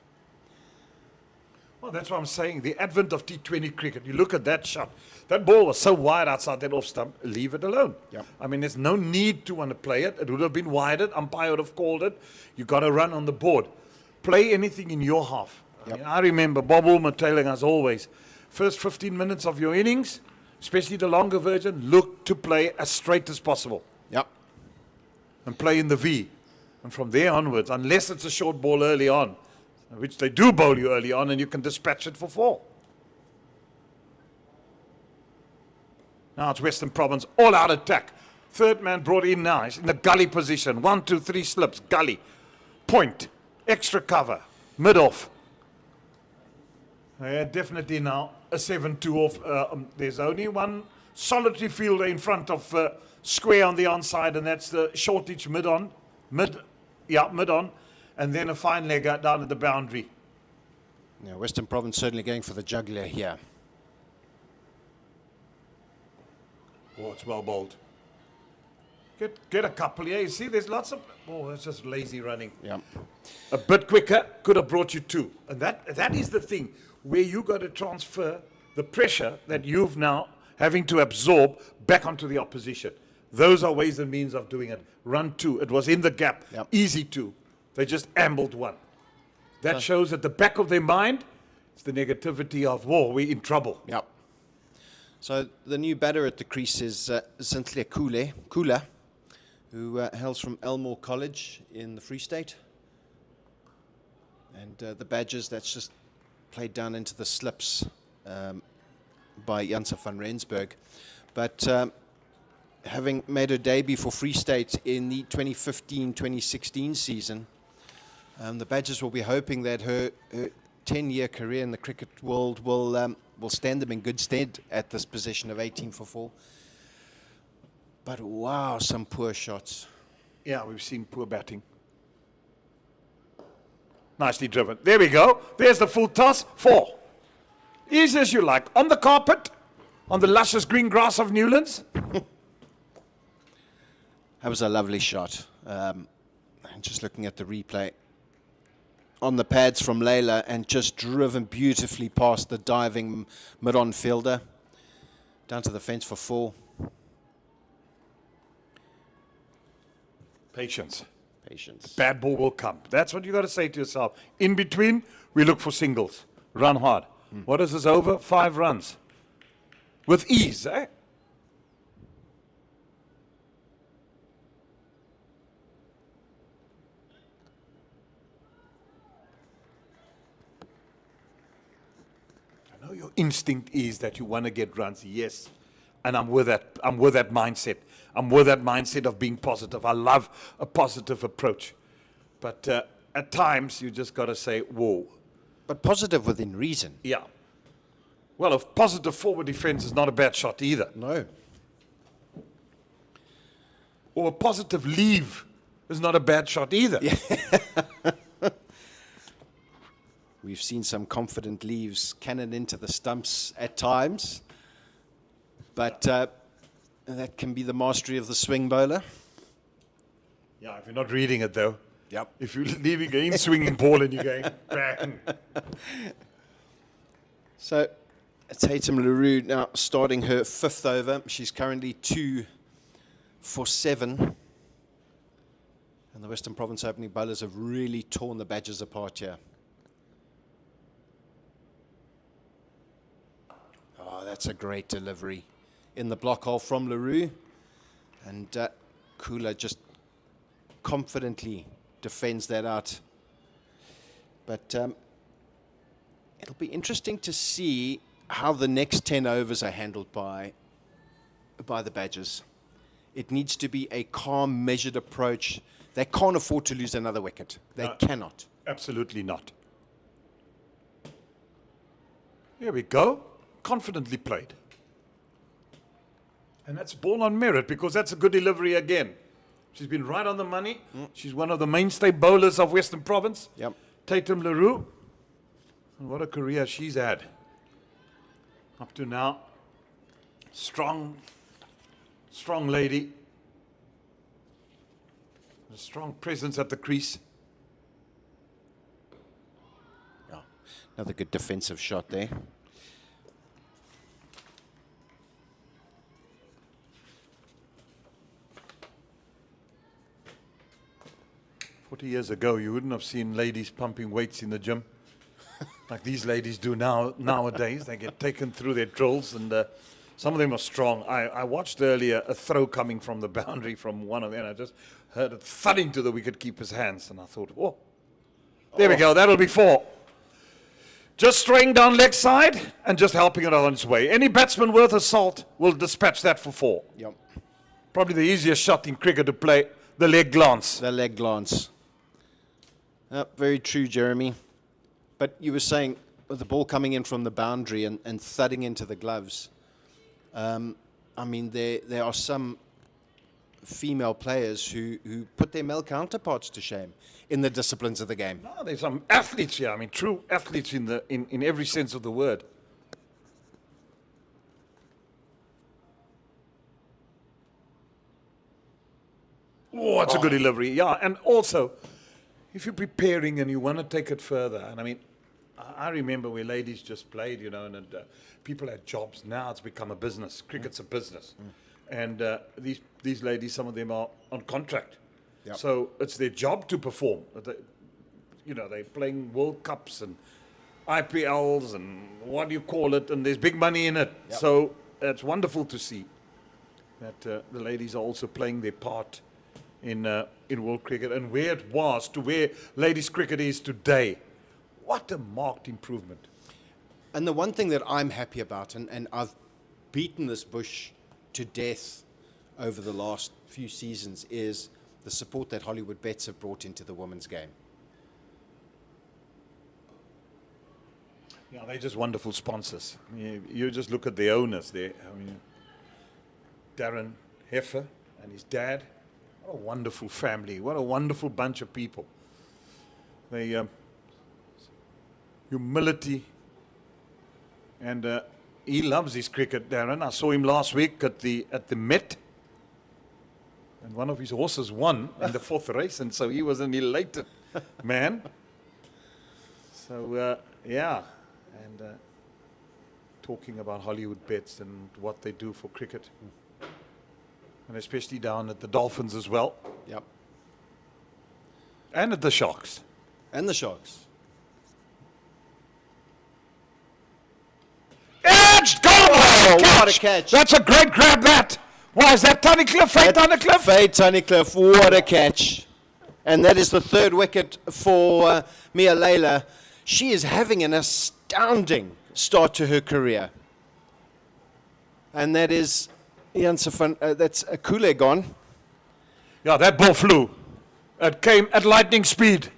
Well, that's what I'm saying. The advent of T20 cricket. You look at that shot. That ball was so wide outside that off stump. Leave it alone. Yep. I mean, there's no need to want to play it. It would have been wider. Umpire would have called it. You got to run on the board. Play anything in your half. Yep. I remember Bob Woolmer telling us always, first 15 minutes of your innings, especially the longer version, look to play as straight as possible. Yep. And play in the V. And from there onwards, unless it's a short ball early on, which they do bowl you early on, and you can dispatch it for 4. Now it's Western Province, all-out attack. Third man brought in now. He's in the gully position. 1, 2, 3 slips, gully. Point, extra cover, mid-off. Definitely now a 7-2 off. There's only one solitary fielder in front of square on the onside, and that's the shortage mid-on. Mid-on. And then a fine leg out down at the boundary. Yeah, Western Province certainly going for the juggler here. Oh, it's well bowled. Get a couple here. You see, there's lots of... Oh, that's just lazy running. Yeah. A bit quicker could have brought you 2. And that is the thing, where you got to transfer the pressure that you've now having to absorb back onto the opposition. Those are ways and means of doing it. Run 2. It was in the gap. Yep. Easy 2. They just ambled 1. That shows at the back of their mind, it's the negativity of, whoa, we're in trouble. Yep. So the new batter at the crease is Cynthia Kula, who hails from Elmore College in the Free State. And the Badgers, that's just played down into the slips by Janse van Rensburg. But having made her debut for Free State in the 2015-2016 season, the Badgers will be hoping that her 10-year career in the cricket world will stand them in good stead at this position of 18 for 4. But wow, some poor shots. Yeah, we've seen poor batting. Nicely driven. There we go. There's the full toss. 4. Easy as you like. On the carpet, on the luscious green grass of Newlands. That was a lovely shot. And just looking at the replay, on the pads from Layla and just driven beautifully past the diving mid-on fielder. Down to the fence for 4. Patience. Patience. Bad ball will come. That's what you got to say to yourself. In between, we look for singles. Run hard. What is this over? 5 runs. With ease, eh? I know your instinct is that you want to get runs. Yes. And I'm with that. I'm with that mindset. I'm with that mindset of being positive. I love a positive approach. But at times, you just got to say, whoa. But positive within reason. Yeah. Well, a positive forward defense is not a bad shot either. No. Or a positive leave is not a bad shot either. Yeah. We've seen some confident leaves cannon into the stumps at times. But that can be the mastery of the swing bowler. Yeah, if you're not reading it, though. Yep. If you're leaving an in-swinging ball and you're going, bang. So, Tatum LaRue now starting her 5th over. She's currently 2 for 7. And the Western Province opening bowlers have really torn the Badgers apart here. Oh, that's a great delivery in the block hole from LaRue. And Kula just confidently defends that out. But it'll be interesting to see how the next 10 overs are handled by the Badgers. It needs to be a calm, measured approach. They can't afford to lose another wicket. They cannot. Absolutely not. Here we go. Confidently played. And that's ball on merit, because that's a good delivery again. She's been right on the money. She's one of the mainstay bowlers of Western Province. Yep. Tatum LaRue. And what a career she's had. Up to now. Strong lady. A strong presence at the crease. Yeah. Another good defensive shot there. Years ago, you wouldn't have seen ladies pumping weights in the gym like these ladies do nowadays. They get taken through their drills, and some of them are strong. I watched earlier a throw coming from the boundary from one of them, and I just heard it thudding to the wicketkeeper's hands, and I thought, oh, there we go, that'll be 4. Just straying down leg side and just helping it on its way. Any batsman worth a salt will dispatch that for 4. Yep. Probably the easiest shot in cricket to play, the leg glance. The leg glance. Very true, Jeremy. But you were saying with the ball coming in from the boundary and thudding into the gloves. I mean, there are some female players who put their male counterparts to shame in the disciplines of the game. No, there's some athletes here. I mean, true athletes in every sense of the word. Oh, it's a good delivery. Yeah, and also, if you're preparing and you want to take it further, and I mean, I remember where ladies just played, you know, and people had jobs. Now it's become a business. Cricket's a business. And these ladies, some of them are on contract. Yep. So it's their job to perform. You know, they're playing World Cups and IPLs and what do you call it, and there's big money in it. Yep. So it's wonderful to see that the ladies are also playing their part in world cricket, and where it was to where ladies cricket is today. What a marked improvement. And the one thing that I'm happy about, and I've beaten this bush to death over the last few seasons, is the support that Hollywoodbets have brought into the women's game. Yeah, they're just wonderful sponsors. You just look at the owners there. I mean, Darren Heffer and his dad. What a wonderful family. What a wonderful bunch of people. They humility, and he loves his cricket, Darren. I saw him last week at the Met, and one of his horses won in the 4th race, and so he was an elated man. So yeah, and talking about Hollywoodbets and what they do for cricket. And especially down at the Dolphins as well. Yep. And at the Sharks. And the Sharks. Edged! Go! What a catch. That's a great grab, that! Why is that Tunnicliffe? Fade Tunnicliffe? Fade Tunnicliffe, what a catch. And that is the 3rd wicket for Mia Layla. She is having an astounding start to her career. And that is That's a Kule gone. Yeah, that ball flew. It came at lightning speed.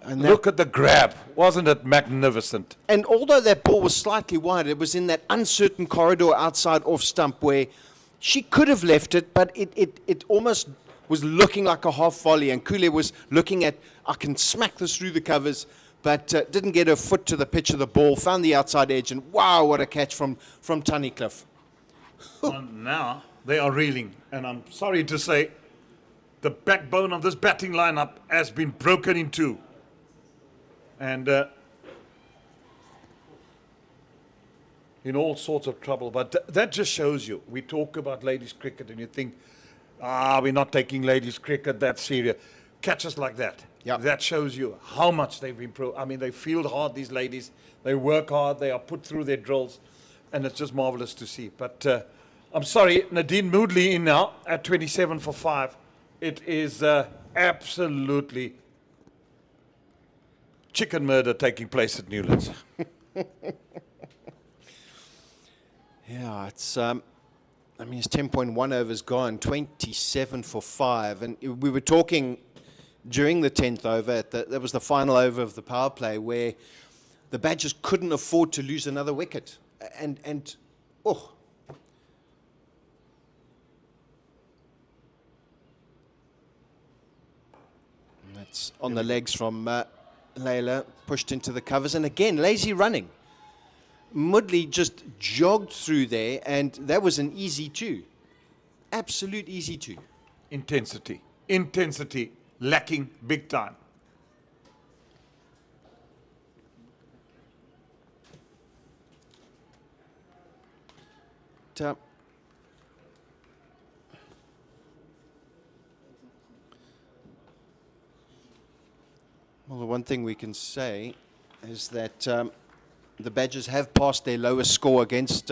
And Look at the grab. Wasn't it magnificent? And although that ball was slightly wide, it was in that uncertain corridor outside off stump where she could have left it, but it almost was looking like a half volley. And Kule was looking at, I can smack this through the covers, but didn't get her foot to the pitch of the ball, found the outside edge, and wow, what a catch from Tunnicliffe. And now they are reeling. And I'm sorry to say, the backbone of this batting lineup has been broken in two. And in all sorts of trouble. But that just shows you, we talk about ladies cricket and you think, we're not taking ladies cricket that serious. Catches like that. Yep. That shows you how much they've improved. I mean, they field hard, these ladies. They work hard. They are put through their drills. And it's just marvelous to see. But I'm sorry, Nadine Moodley in now at 27 for 5. It is absolutely chicken murder taking place at Newlands. Yeah, it's his 10.1 overs gone, 27 for 5. And we were talking during the 10th over, that was the final over of the power play, where the Badgers couldn't afford to lose another wicket. And that's on the legs from Layla, pushed into the covers. And again, lazy running. Moodley just jogged through there, and that was an easy two. Absolute easy two. Intensity, lacking big time. Well, the one thing we can say is that the Badgers have passed their lowest score against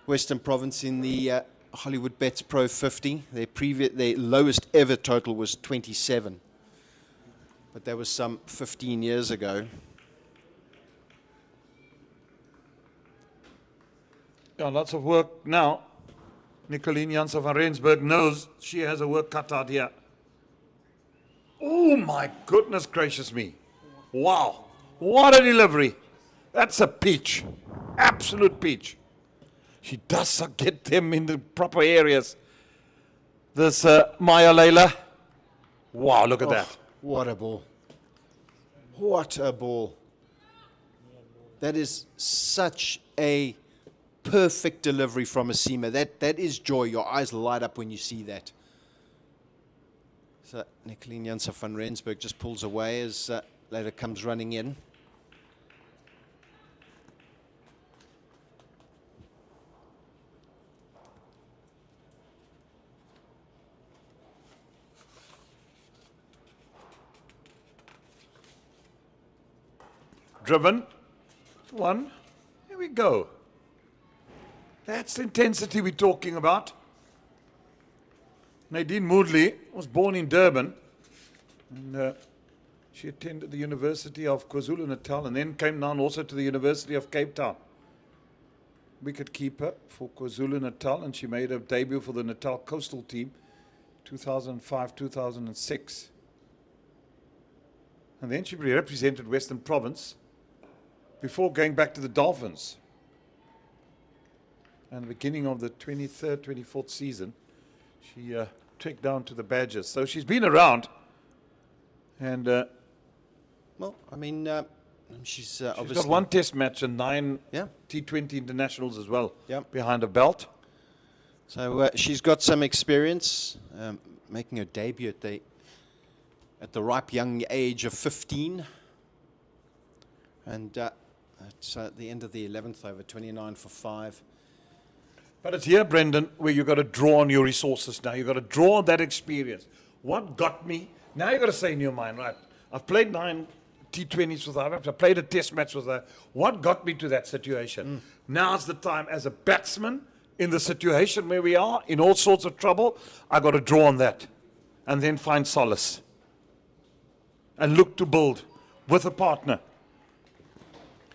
Western Province in the Hollywoodbets Pro50. Their lowest ever total was 27. But that was some 15 years ago. Yeah, lots of work now. Nicoline Janssen van Rensburg knows she has a work cut out here. Oh my goodness gracious me. Wow. What a delivery. That's a peach. Absolute peach. She does get them in the proper areas. This Maya Layla. Wow, look at that. What a ball. What a ball. That is such a perfect delivery from a seamer. That is joy. Your eyes light up when you see that. So Nicoline Janssen van Rensburg just pulls away as Layla comes running in. Driven. One. Here we go. That's the intensity we're talking about. Nadine Moodley was born in Durban. And she attended the University of KwaZulu-Natal and then came down also to the University of Cape Town. Wicket-keeper for KwaZulu-Natal, and she made her debut for the Natal Coastal team 2005-2006. And then she represented Western Province before going back to the Dolphins. And the beginning of the 23rd, 24th season, she trekked down to the Badgers. So she's been around. And well, I mean, she's obviously got one test match and 9 Yeah. T20 internationals as well Yep. behind her belt. So she's got some experience, making her debut at the ripe young age of 15. And it's at the end of the 11th over, 29 for 5. But it's here, Brendan, where you've got to draw on your resources now. You've got to draw on that experience. What got me? Now you've got to say in your mind, right, I've played 9 T20s with her. I've played a test match with her. What got me to that situation? Now's the time as a batsman in the situation where we are, in all sorts of trouble, I've got to draw on that and then find solace and look to build with a partner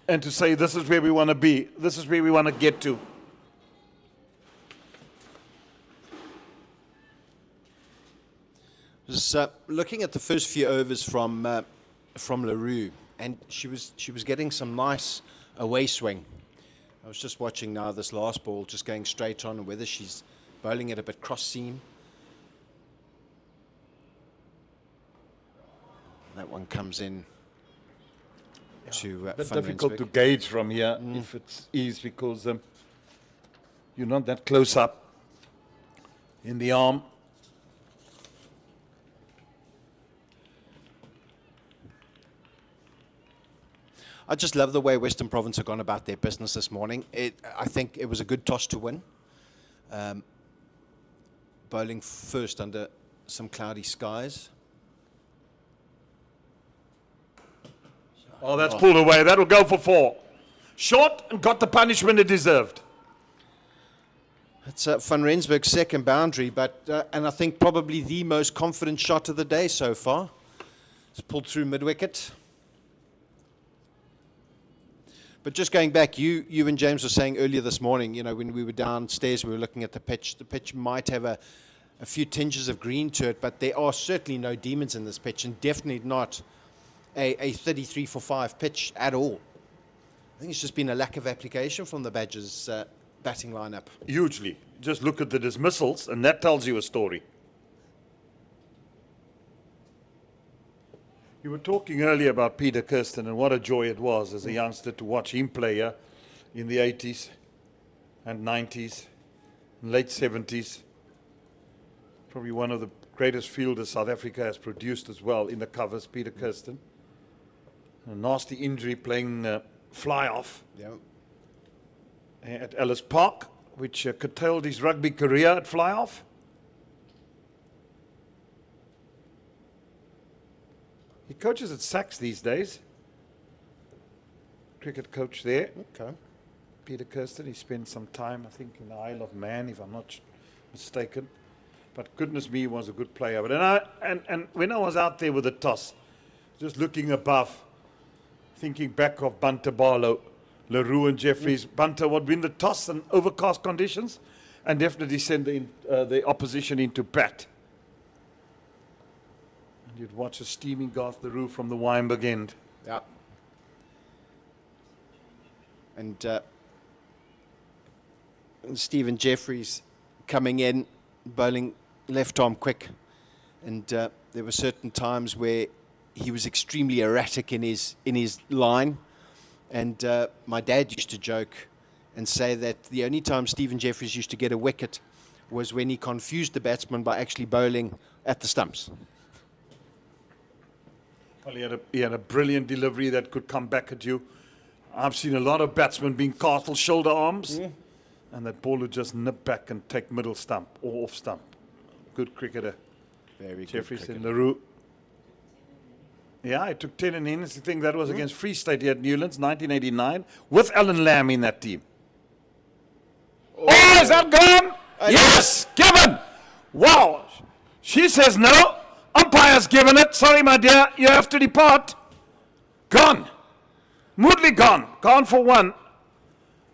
and to say this is where we want to be, this is where we want to get to. Was looking at the first few overs from LaRue, and she was getting some nice away swing. I was just watching now this last ball, just going straight on, and whether she's bowling it a bit cross seam. That one comes in to But Van difficult Rensburg. to gauge from here if it's ease because you're not that close up in the arm. I just love the way Western Province have gone about their business this morning. I think it was a good toss to win. Bowling first under some cloudy skies. Oh, that's pulled away. That'll go for 4. Short and got the punishment it deserved. It's Van Rensburg's second boundary, but and I think probably the most confident shot of the day so far. It's pulled through mid-wicket. But just going back, you and James were saying earlier this morning, you know, when we were downstairs, we were looking at the pitch. The pitch might have a few tinges of green to it, but there are certainly no demons in this pitch, and definitely not a 33 for 5 pitch at all. I think it's just been a lack of application from the Badgers' batting lineup. Hugely. Just look at the dismissals, and that tells you a story. You were talking earlier about Peter Kirsten and what a joy it was as a youngster to watch him play here in the 80s and 90s, and late 70s. Probably one of the greatest fielders South Africa has produced as well in the covers, Peter Kirsten. A nasty injury playing fly-off at Ellis Park, which curtailed his rugby career at fly-off. He coaches at Saks these days. Cricket coach there. Okay. Peter Kirsten. He spent some time, I think, in the Isle of Man, if I'm not mistaken. But goodness me, he was a good player. But and when I was out there with the toss, just looking above, thinking back of Bunter Barlow, LaRue and Jeffries. Bunter would win the toss in overcast conditions and definitely send the opposition into bat. And you'd watch a steaming Garth LaRue from the Wynberg end. Yeah. And Stephen Jeffries coming in, bowling left arm quick. And there were certain times where he was extremely erratic in his line. And my dad used to joke and say that the only time Stephen Jeffries used to get a wicket was when he confused the batsman by actually bowling at the stumps. Well, he had a brilliant delivery that could come back at you. I've seen a lot of batsmen being castle shoulder arms, and that ball would just nip back and take middle stump or off stump. Good cricketer. Very good Jeffries cricketer. and LaRue. Yeah, I took 10 in innings. I think that was against Free State here at Newlands, 1989, with Alan Lamb in that team. Oh, is that gone? Yes, given. Wow. She says no. Umpire's given it. Sorry, my dear, you have to depart. Gone. Moodley gone. Gone for 1.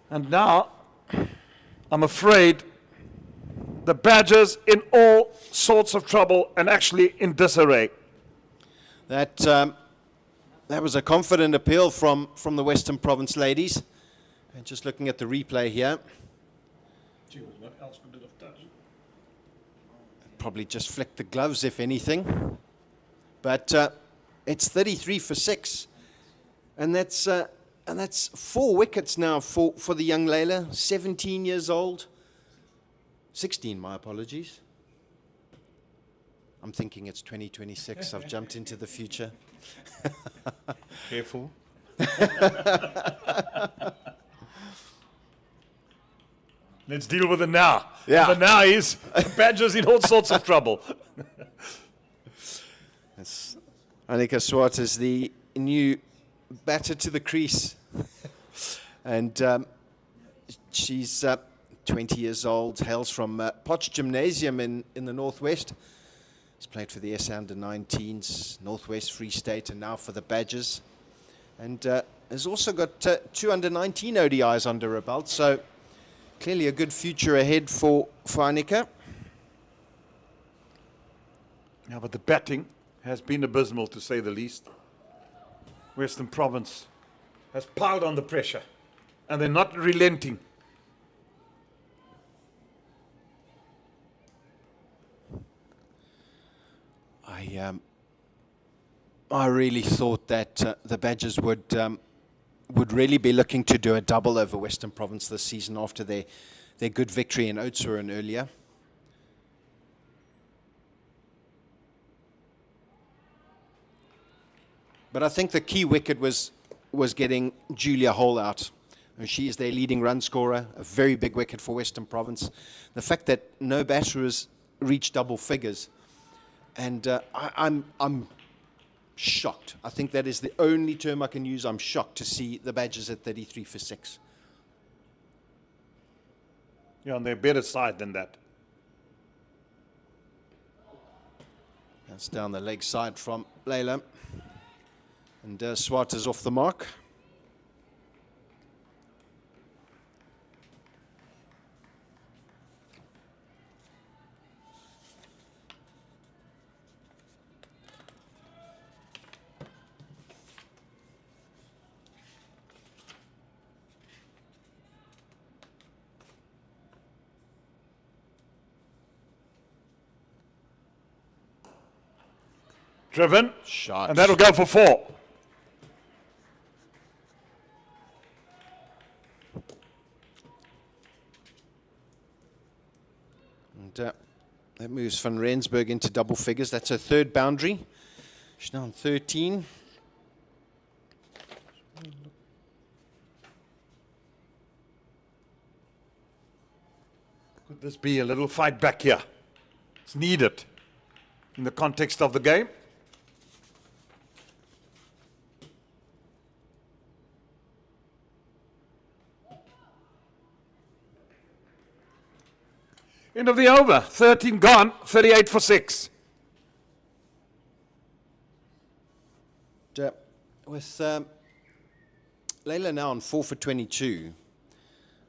And now, I'm afraid the Badgers in all sorts of trouble and actually in disarray. That was a confident appeal from the Western Province ladies. And just looking at the replay here, What else could it have done? probably just flicked the gloves, if anything. But it's 33 for 6. And that's 4 wickets now for the young Layla, 17 years old. 16, my apologies. I'm thinking it's 2026. I've jumped into the future. Careful. Let's deal with it now. Yeah. The now is the Badgers in all sorts of trouble. Yes. Annika Swart is the new batter to the crease. And she's 20 years old, hails from Potch Gymnasium in the Northwest. She's played for the SA Under-19s, Northwest Free State, and now for the Badgers. And has also got 2 Under-19 ODIs under her belt, so clearly a good future ahead for Annika. Yeah, but the batting has been abysmal, to say the least. Western Province has piled on the pressure, and they're not relenting. I really thought that the Badgers would really be looking to do a double over Western Province this season after their good victory in Oudtshoorn earlier. But I think the key wicket was getting Julia Hall out. And she is their leading run scorer, a very big wicket for Western Province. The fact that no batter has reached double figures, and I'm shocked. I think that is the only term I can use. I'm shocked to see the Badgers at 33 for 6. Yeah, on their better side than that. That's down the leg side from Layla. And Swart is off the mark. Driven, Shot. and that'll go for 4. And that moves Van Rensburg into double figures. That's her 3rd boundary. She's now on 13. Could this be a little fight back here? It's needed in the context of the game. End of the over, 13 gone, 38 for 6. With Layla now on 4 for 22,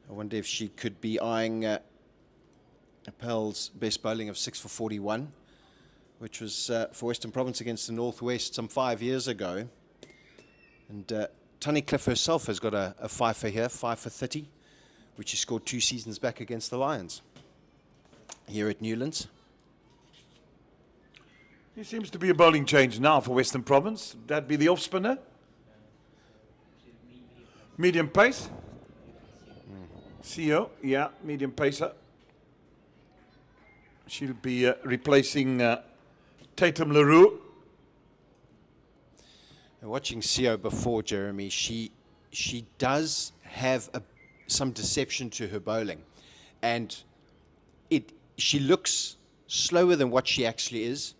I wonder if she could be eyeing Appel's best bowling of 6 for 41, which was for Western Province against the Northwest some 5 years ago. And Tunnicliffe herself has got a 5 for here, 5 for 30, which she scored 2 seasons back against the Lions here at Newlands. There seems to be a bowling change now for Western Province. Would that be the off-spinner? Medium pace? CEO, yeah, medium pacer. She'll be replacing Tatum LaRue. Watching CEO before, Jeremy, she does have some deception to her bowling. And she looks slower than what she actually is.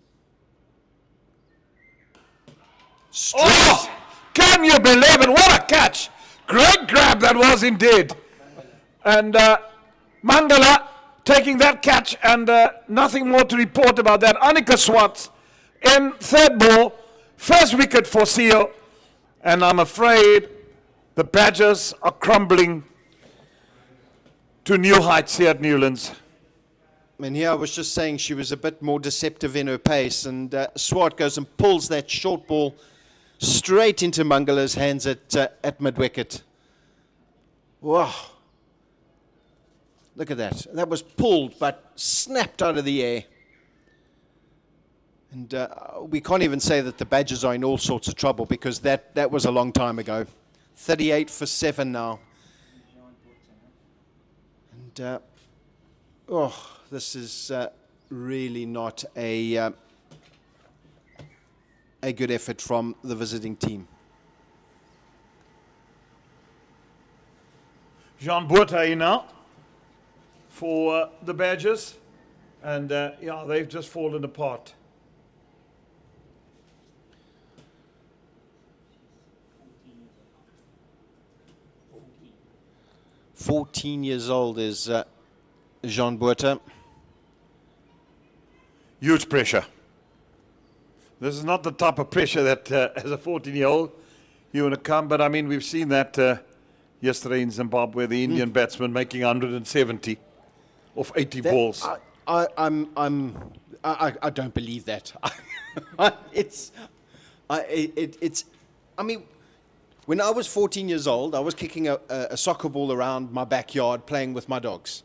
Oh! Can you believe it? What a catch! Great grab that was indeed. And Mangala taking that catch, and nothing more to report about that. Annika Swart in 3rd ball, 1st wicket for CEO. And I'm afraid the Badgers are crumbling to new heights here at Newlands. And here I was just saying she was a bit more deceptive in her pace, and Swart goes and pulls that short ball straight into Mangala's hands at mid-wicket. Wow. Look at that. That was pulled but snapped out of the air. And we can't even say that the Badgers are in all sorts of trouble, because that was a long time ago. 38 for 7 now. And this is really not a good effort from the visiting team. Jean Boertje now for the Badgers. And yeah, they've just fallen apart. "14 years old is Jean Boertje. Huge pressure. This is not the type of pressure that as a 14-year-old you want to come, but I mean, we've seen that yesterday in Zimbabwe, the Indian batsman making 170 off 80 balls. I don't believe that. I mean, when I was 14 years old, I was kicking a soccer ball around my backyard playing with my dogs,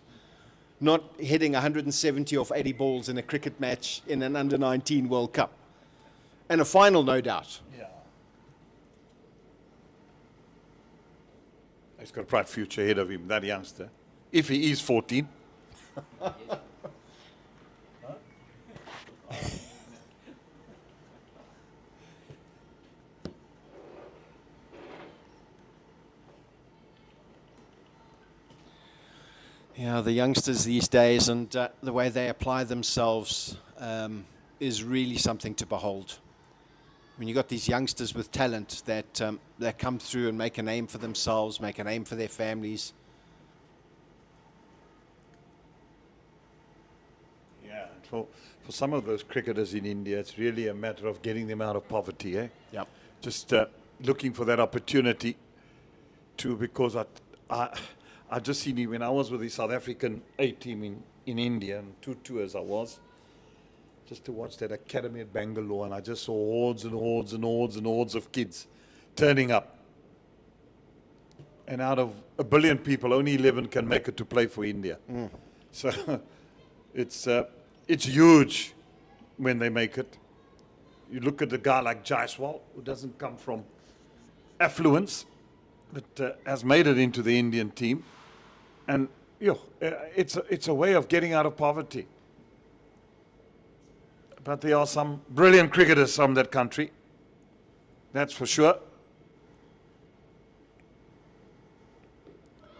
not hitting 170 off 80 balls in a cricket match in an under-19 World Cup. And a final, no doubt. Yeah. He's got a bright future ahead of him, that youngster. If he is 14. Yeah, the youngsters these days and the way they apply themselves is really something to behold. When you've got these youngsters with talent that come through and make a name for themselves, make a name for their families. Yeah, for some of those cricketers in India, it's really a matter of getting them out of poverty, eh? Yep. Just looking for that opportunity to, because I just seen him when I was with the South African A team in India, and 2 tours I was, just to watch that academy at Bangalore, and I just saw hordes and hordes and hordes and hordes of kids turning up. And out of 1 billion people, only 11 can make it to play for India. So it's huge when they make it. You look at a guy like Jaiswal, who doesn't come from affluence, but has made it into the Indian team. And it's a way of getting out of poverty. But there are some brilliant cricketers from that country, that's for sure.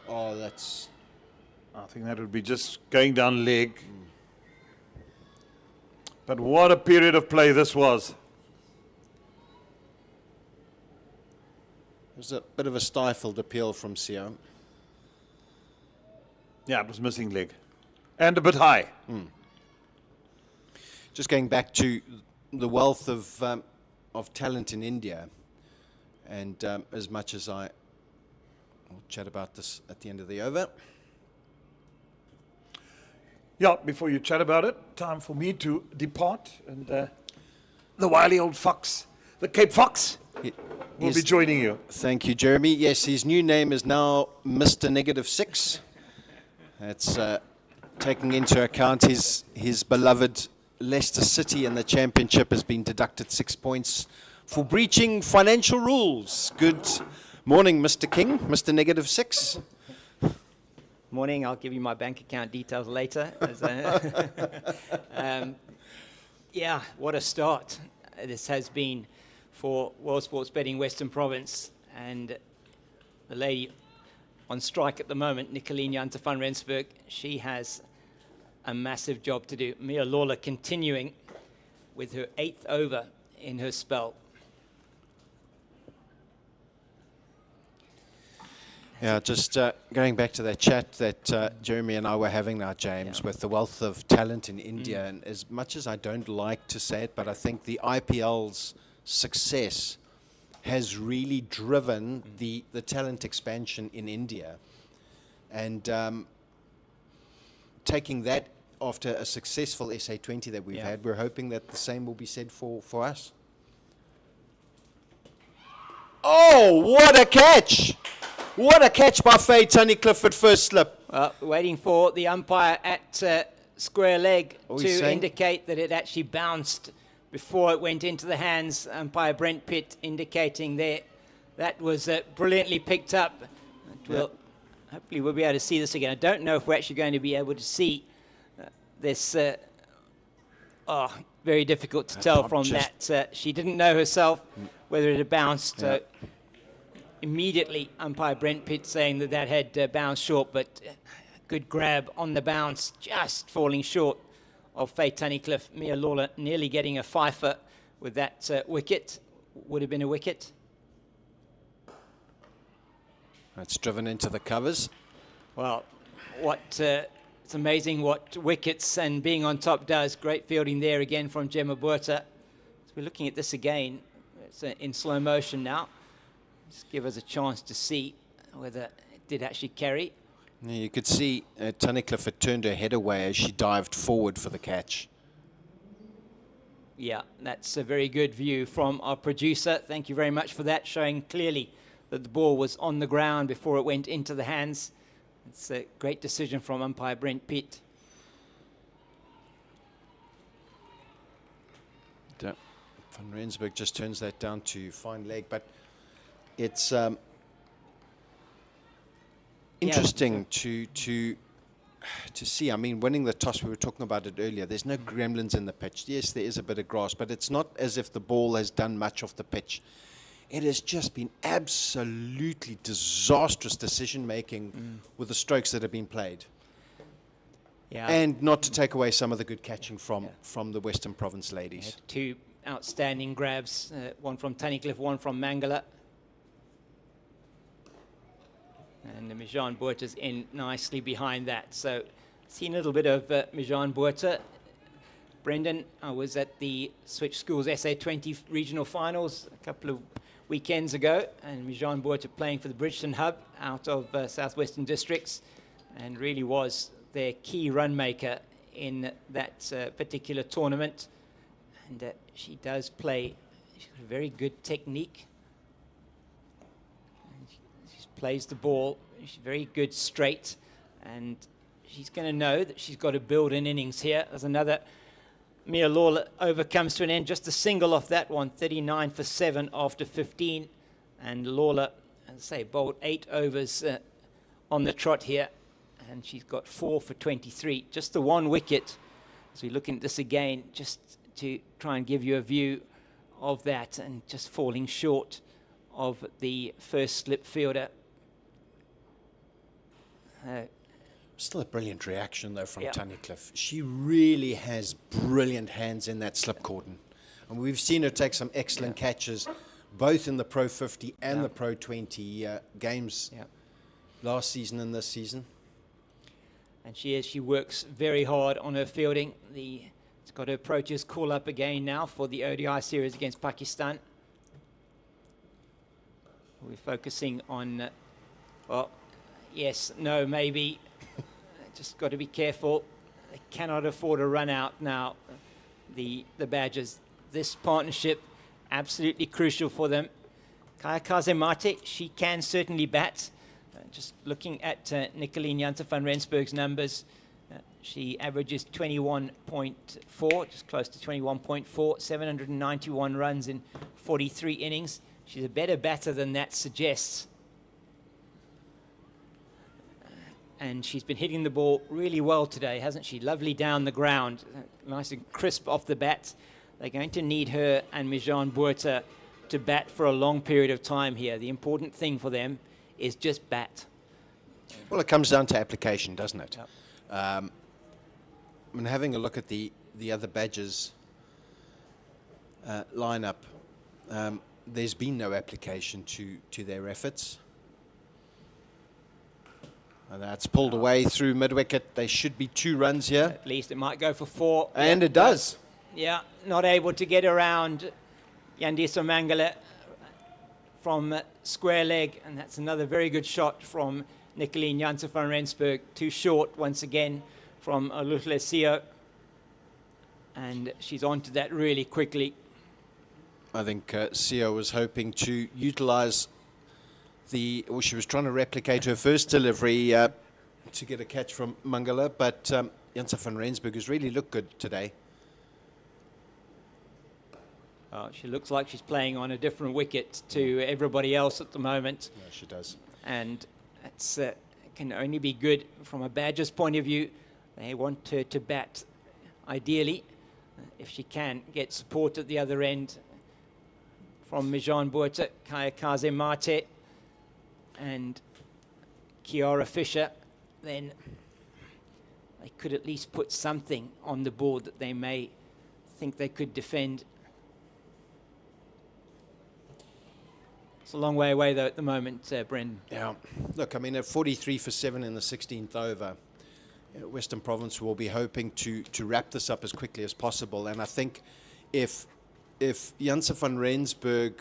Oh, I think that would be just going down leg. But what a period of play this was. it was a bit of a stifled appeal from Siam. Yeah, it was missing leg. And a bit high. Just going back to the wealth of talent in India, and as much as I'll chat about this at the end of the over. Yeah, before you chat about it, time for me to depart. And the wily old fox, the Cape Fox, will be joining you. Thank you, Jeremy. Yes, his new name is now Mr. -6. That's taking into account his beloved Leicester City in the championship has been deducted 6 points for breaching financial rules. Good morning, Mr. King, Mr. -6. Morning, I'll give you my bank account details later. Yeah, what a start this has been for World Sports Betting Western Province. And the lady on strike at the moment, Nicoline Jante van Rensburg, she has a massive job to do. Mia Lawler continuing with her 8th over in her spell. Yeah, just going back to that chat that Jeremy and I were having now, James, with the wealth of talent in India, and as much as I don't like to say it, but I think the IPL's success has really driven the talent expansion in India. And taking that after a successful SA20 that we've had, we're hoping that the same will be said for us. Oh, what a catch! What a catch by Faye Tunnicliffe at first slip. Waiting for the umpire at square leg to saying? indicate that it actually bounced before it went into the hands. Umpire Brent Pitt indicating there that was brilliantly picked up. Hopefully we'll be able to see this again. I don't know if we're actually going to be able to see this. Very difficult to tell from that. She didn't know herself whether it had bounced. Immediately, umpire Brent Pitt saying that had bounced short, but good grab on the bounce, just falling short of Faye Tunnicliffe. Mia Lawler nearly getting a fifer with that wicket. Would have been a wicket. It's driven into the covers. Well, it's amazing what wickets and being on top does. Great fielding there again from Gemma Buerta. So we're looking at this again. It's in slow motion now. Just give us a chance to see whether it did actually carry. Yeah, you could see Tunnicliffe had turned her head away as she dived forward for the catch. Yeah, that's a very good view from our producer. Thank you very much for that, showing clearly that the ball was on the ground before it went into the hands. It's a great decision from umpire Brent Pitt. Van Rensburg just turns that down to fine leg, but it's interesting to see. I mean, winning the toss, we were talking about it earlier. There's no gremlins in the pitch. Yes, there is a bit of grass, but it's not as if the ball has done much off the pitch. It has just been absolutely disastrous decision-making with the strokes that have been played. Yeah. And not to take away some of the good catching from the Western Province ladies. Two outstanding grabs, one from Tunnicliffe, one from Mangala. And Mijan Botha's in nicely behind that. So, seen a little bit of Mijan Botha. Brendan, I was at the Switch Schools SA20 regional finals a couple of weekends ago, and Mijan Botha playing for the Bridgeton Hub out of Southwestern Districts, and really was their key run maker in that particular tournament. And she does play, she's got a very good technique. She plays the ball, she's very good straight, and she's going to know that she's got to build an innings here. There's another Mia Lawler over comes to an end, just a single off that one, 39 for 7 after 15. And Lawler, as I say, bowled 8 overs on the trot here, and she's got 4 for 23. Just the one wicket. So we're looking at this again, just to try and give you a view of that, and just falling short of the first slip fielder. Still a brilliant reaction, though, from Tunnicliffe. She really has brilliant hands in that slip cordon. And we've seen her take some excellent catches, both in the Pro50 and the Pro20 games last season and this season. And she works very hard on her fielding. It's got her approaches call up again now for the ODI series against Pakistan. We're focusing on, well, yes, no, maybe. Just got to be careful. They cannot afford a run out now, the Badgers. This partnership, absolutely crucial for them. Kaya Kazemate, she can certainly bat. Just looking at Nicoline Janse van Rensburg's numbers, she averages 21.4, just close to 21.4, 791 runs in 43 innings. She's a better batter than that suggests. And she's been hitting the ball really well today, hasn't she? Lovely down the ground, nice and crisp off the bat. They're going to need her and Mijan Botha to bat for a long period of time here. The important thing for them is just bat. Well, it comes down to application, doesn't it? Yep. I mean, having a look at the other Badgers lineup, there's been no application to their efforts. And that's pulled away through mid-wicket. They should be 2 runs here. At least it might go for 4. And it does. Yeah, not able to get around Yandisa Mangala from square leg. And that's another very good shot from Nicoline Janse van Rensburg. Too short once again from Oluhle Sio. And she's onto that really quickly. I think Sio was hoping to utilize she was trying to replicate her first delivery to get a catch from Mangala, but Janse van Rensburg has really looked good today. She looks like she's playing on a different wicket to everybody else at the moment. Yeah, she does. And it's can only be good from a Badgers point of view. They want her to bat, ideally, if she can, get support at the other end from Mijan Botha, Kaya Kazemate, and Kiara Fisher. Then they could at least put something on the board that they may think they could defend. It's a long way away, though, at the moment, Brendan. Yeah. Look, I mean, at 43 for 7 in the 16th over, Western Province will be hoping to wrap this up as quickly as possible. And I think if Janse van Rensburg,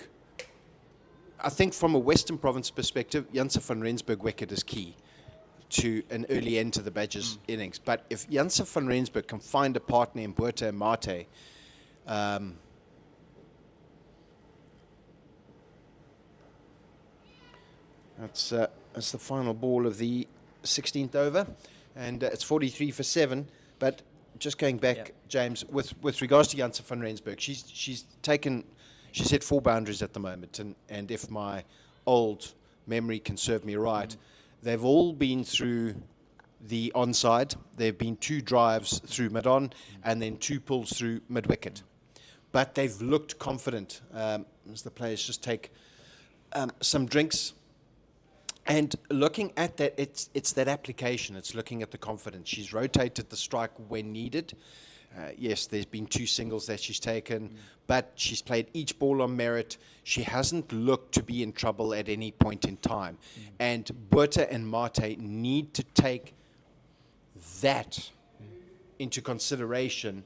I think from a Western Province perspective, Janse van Rensburg wicket is key to an early end to the Badgers innings. But if Janse van Rensburg can find a partner in Botha and Mate, That's the final ball of the 16th over, and it's 43 for 7. But just going back, James, with regards to Janse van Rensburg, she's hit 4 boundaries at the moment, and if my old memory can serve me right, they've all been through the onside. There have been 2 drives through mid-on, and then 2 pulls through mid-wicket. But they've looked confident as the players just take some drinks. And looking at that, it's that application. It's looking at the confidence. She's rotated the strike when needed. Yes, there's been 2 singles that she's taken, but she's played each ball on merit. She hasn't looked to be in trouble at any point in time. And Botha and Mate need to take that into consideration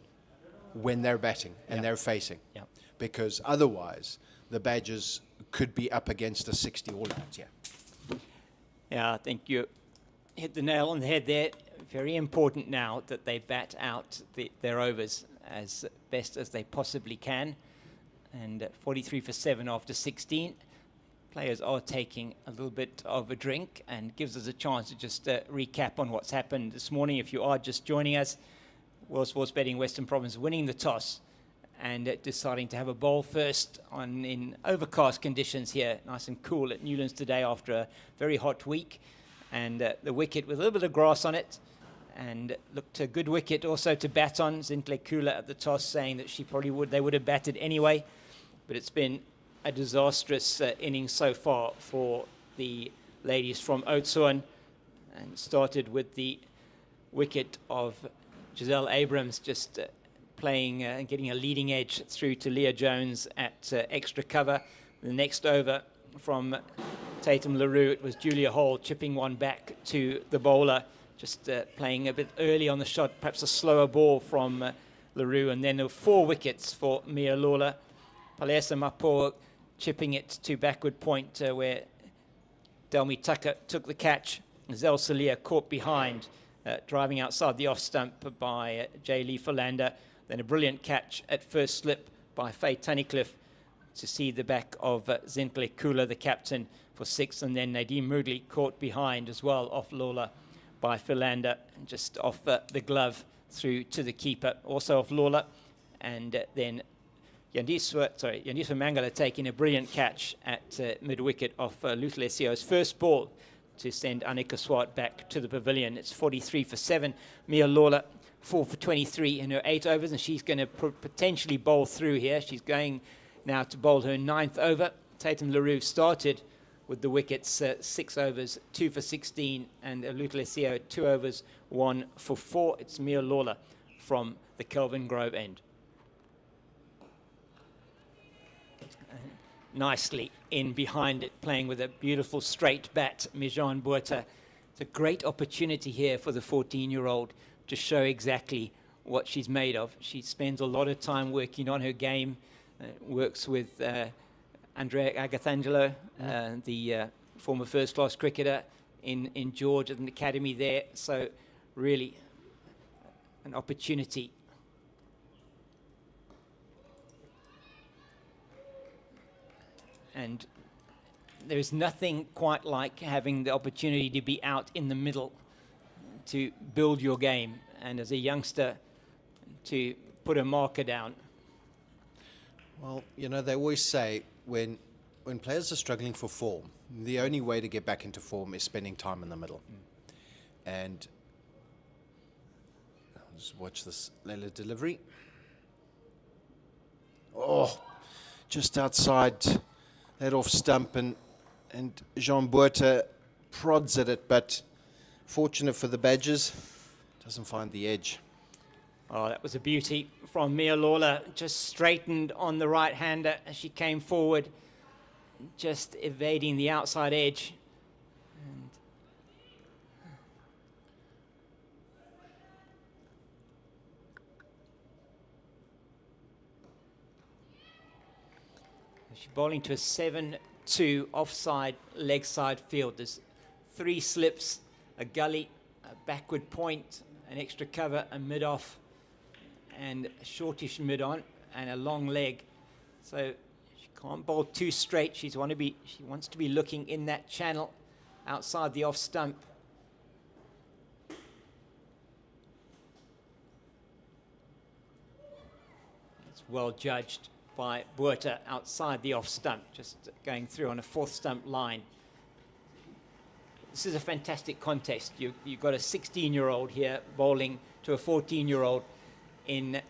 when they're batting and they're facing. Because otherwise, the Badgers could be up against a 60 all-out. Yeah, I think you hit the nail on the head there. Very important now that they bat out their overs as best as they possibly can. And 43 for 7 after 16. Players are taking a little bit of a drink, and gives us a chance to just recap on what's happened this morning. If you are just joining us, World Sports Betting Western Province winning the toss and deciding to have a bowl first in overcast conditions here. Nice and cool at Newlands today after a very hot week. And the wicket with a little bit of grass on it. And looked a good wicket also to bat on. Zintle Kula at the toss saying that they would have batted anyway. But it's been a disastrous innings so far for the ladies from Oudtshoorn. And started with the wicket of Giselle Abrams just playing and getting a leading edge through to Leah Jones at extra cover. The next over from Tatum LaRue, it was Julia Hall chipping one back to the bowler, just playing a bit early on the shot, perhaps a slower ball from LaRue. And then there were 4 wickets for Mia Lawler. Palesa Mapo chipping it to backward point where Delmi Tucker took the catch. Zell Salia caught behind, driving outside the off stump by J. Lee Philander. Then a brilliant catch at first slip by Faye Tunnicliffe to see the back of Zintle Kula, the captain, for 6. And then Nadine Moodley caught behind as well off Lawler by Philander, just off the glove through to the keeper, also off Lawler. And then Yandiswa Mangala taking a brilliant catch at mid-wicket off Lutlesio's first ball to send Annika Swart back to the pavilion. It's 43 for 7. Mia Lawler 4 for 23 in her 8 overs, and she's going to potentially bowl through here. She's going now to bowl her 9th over. Tatum LaRue started with the wickets 6 overs, 2 for 16, and Lutlesio 2 overs, 1 for 4. It's Mia Lawler from the Kelvin Grove end. Nicely in behind it, playing with a beautiful straight bat, Mijan Botha. It's a great opportunity here for the 14-year-old to show exactly what she's made of. She spends a lot of time working on her game, works with Andrea Agathangelo, the former first-class cricketer in George at an academy there. So really an opportunity. And there's nothing quite like having the opportunity to be out in the middle to build your game, and as a youngster to put a marker down. Well, you know, they always say when players are struggling for form, the only way to get back into form is spending time in the middle. And just watch this Leila delivery. Oh, just outside that off stump, and Jean Botha prods at it, but fortunate for the Badgers, doesn't find the edge. Oh, that was a beauty from Mia Lawler, just straightened on the right-hander as she came forward, just evading the outside edge. And she's bowling to a 7-2 offside leg side field. There's 3 slips, a gully, a backward point, an extra cover, a mid-off, and a shortish mid-on. and a long leg. So she can't bowl too straight. She wants to be looking in that channel outside the off stump. It's well judged by Buerta outside the off stump, just going through on a fourth stump line. This is a fantastic contest. You've got a 16-year-old here bowling to a 14-year-old and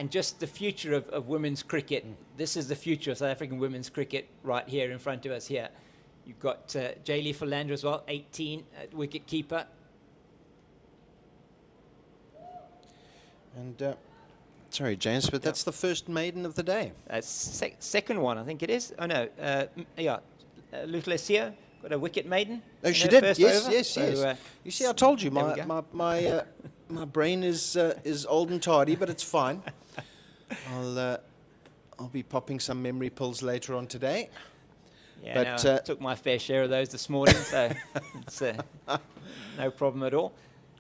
just the future of women's cricket. This is the future of South African women's cricket right here in front of us here. You've got Jaylee Philander as well, 18 at wicket keeper. And sorry, James, but that's the first maiden of the day. That's second one, I think it is. Oh no, Lutlesio got a wicket maiden. Oh, she in her did. first Yes, over. yes, So, yes. You see, I told you, there we go. my brain is old and tardy, but it's fine. I'll be popping some memory pills later on today. Yeah, But, no, I took my fair share of those this morning, so it's no problem at all.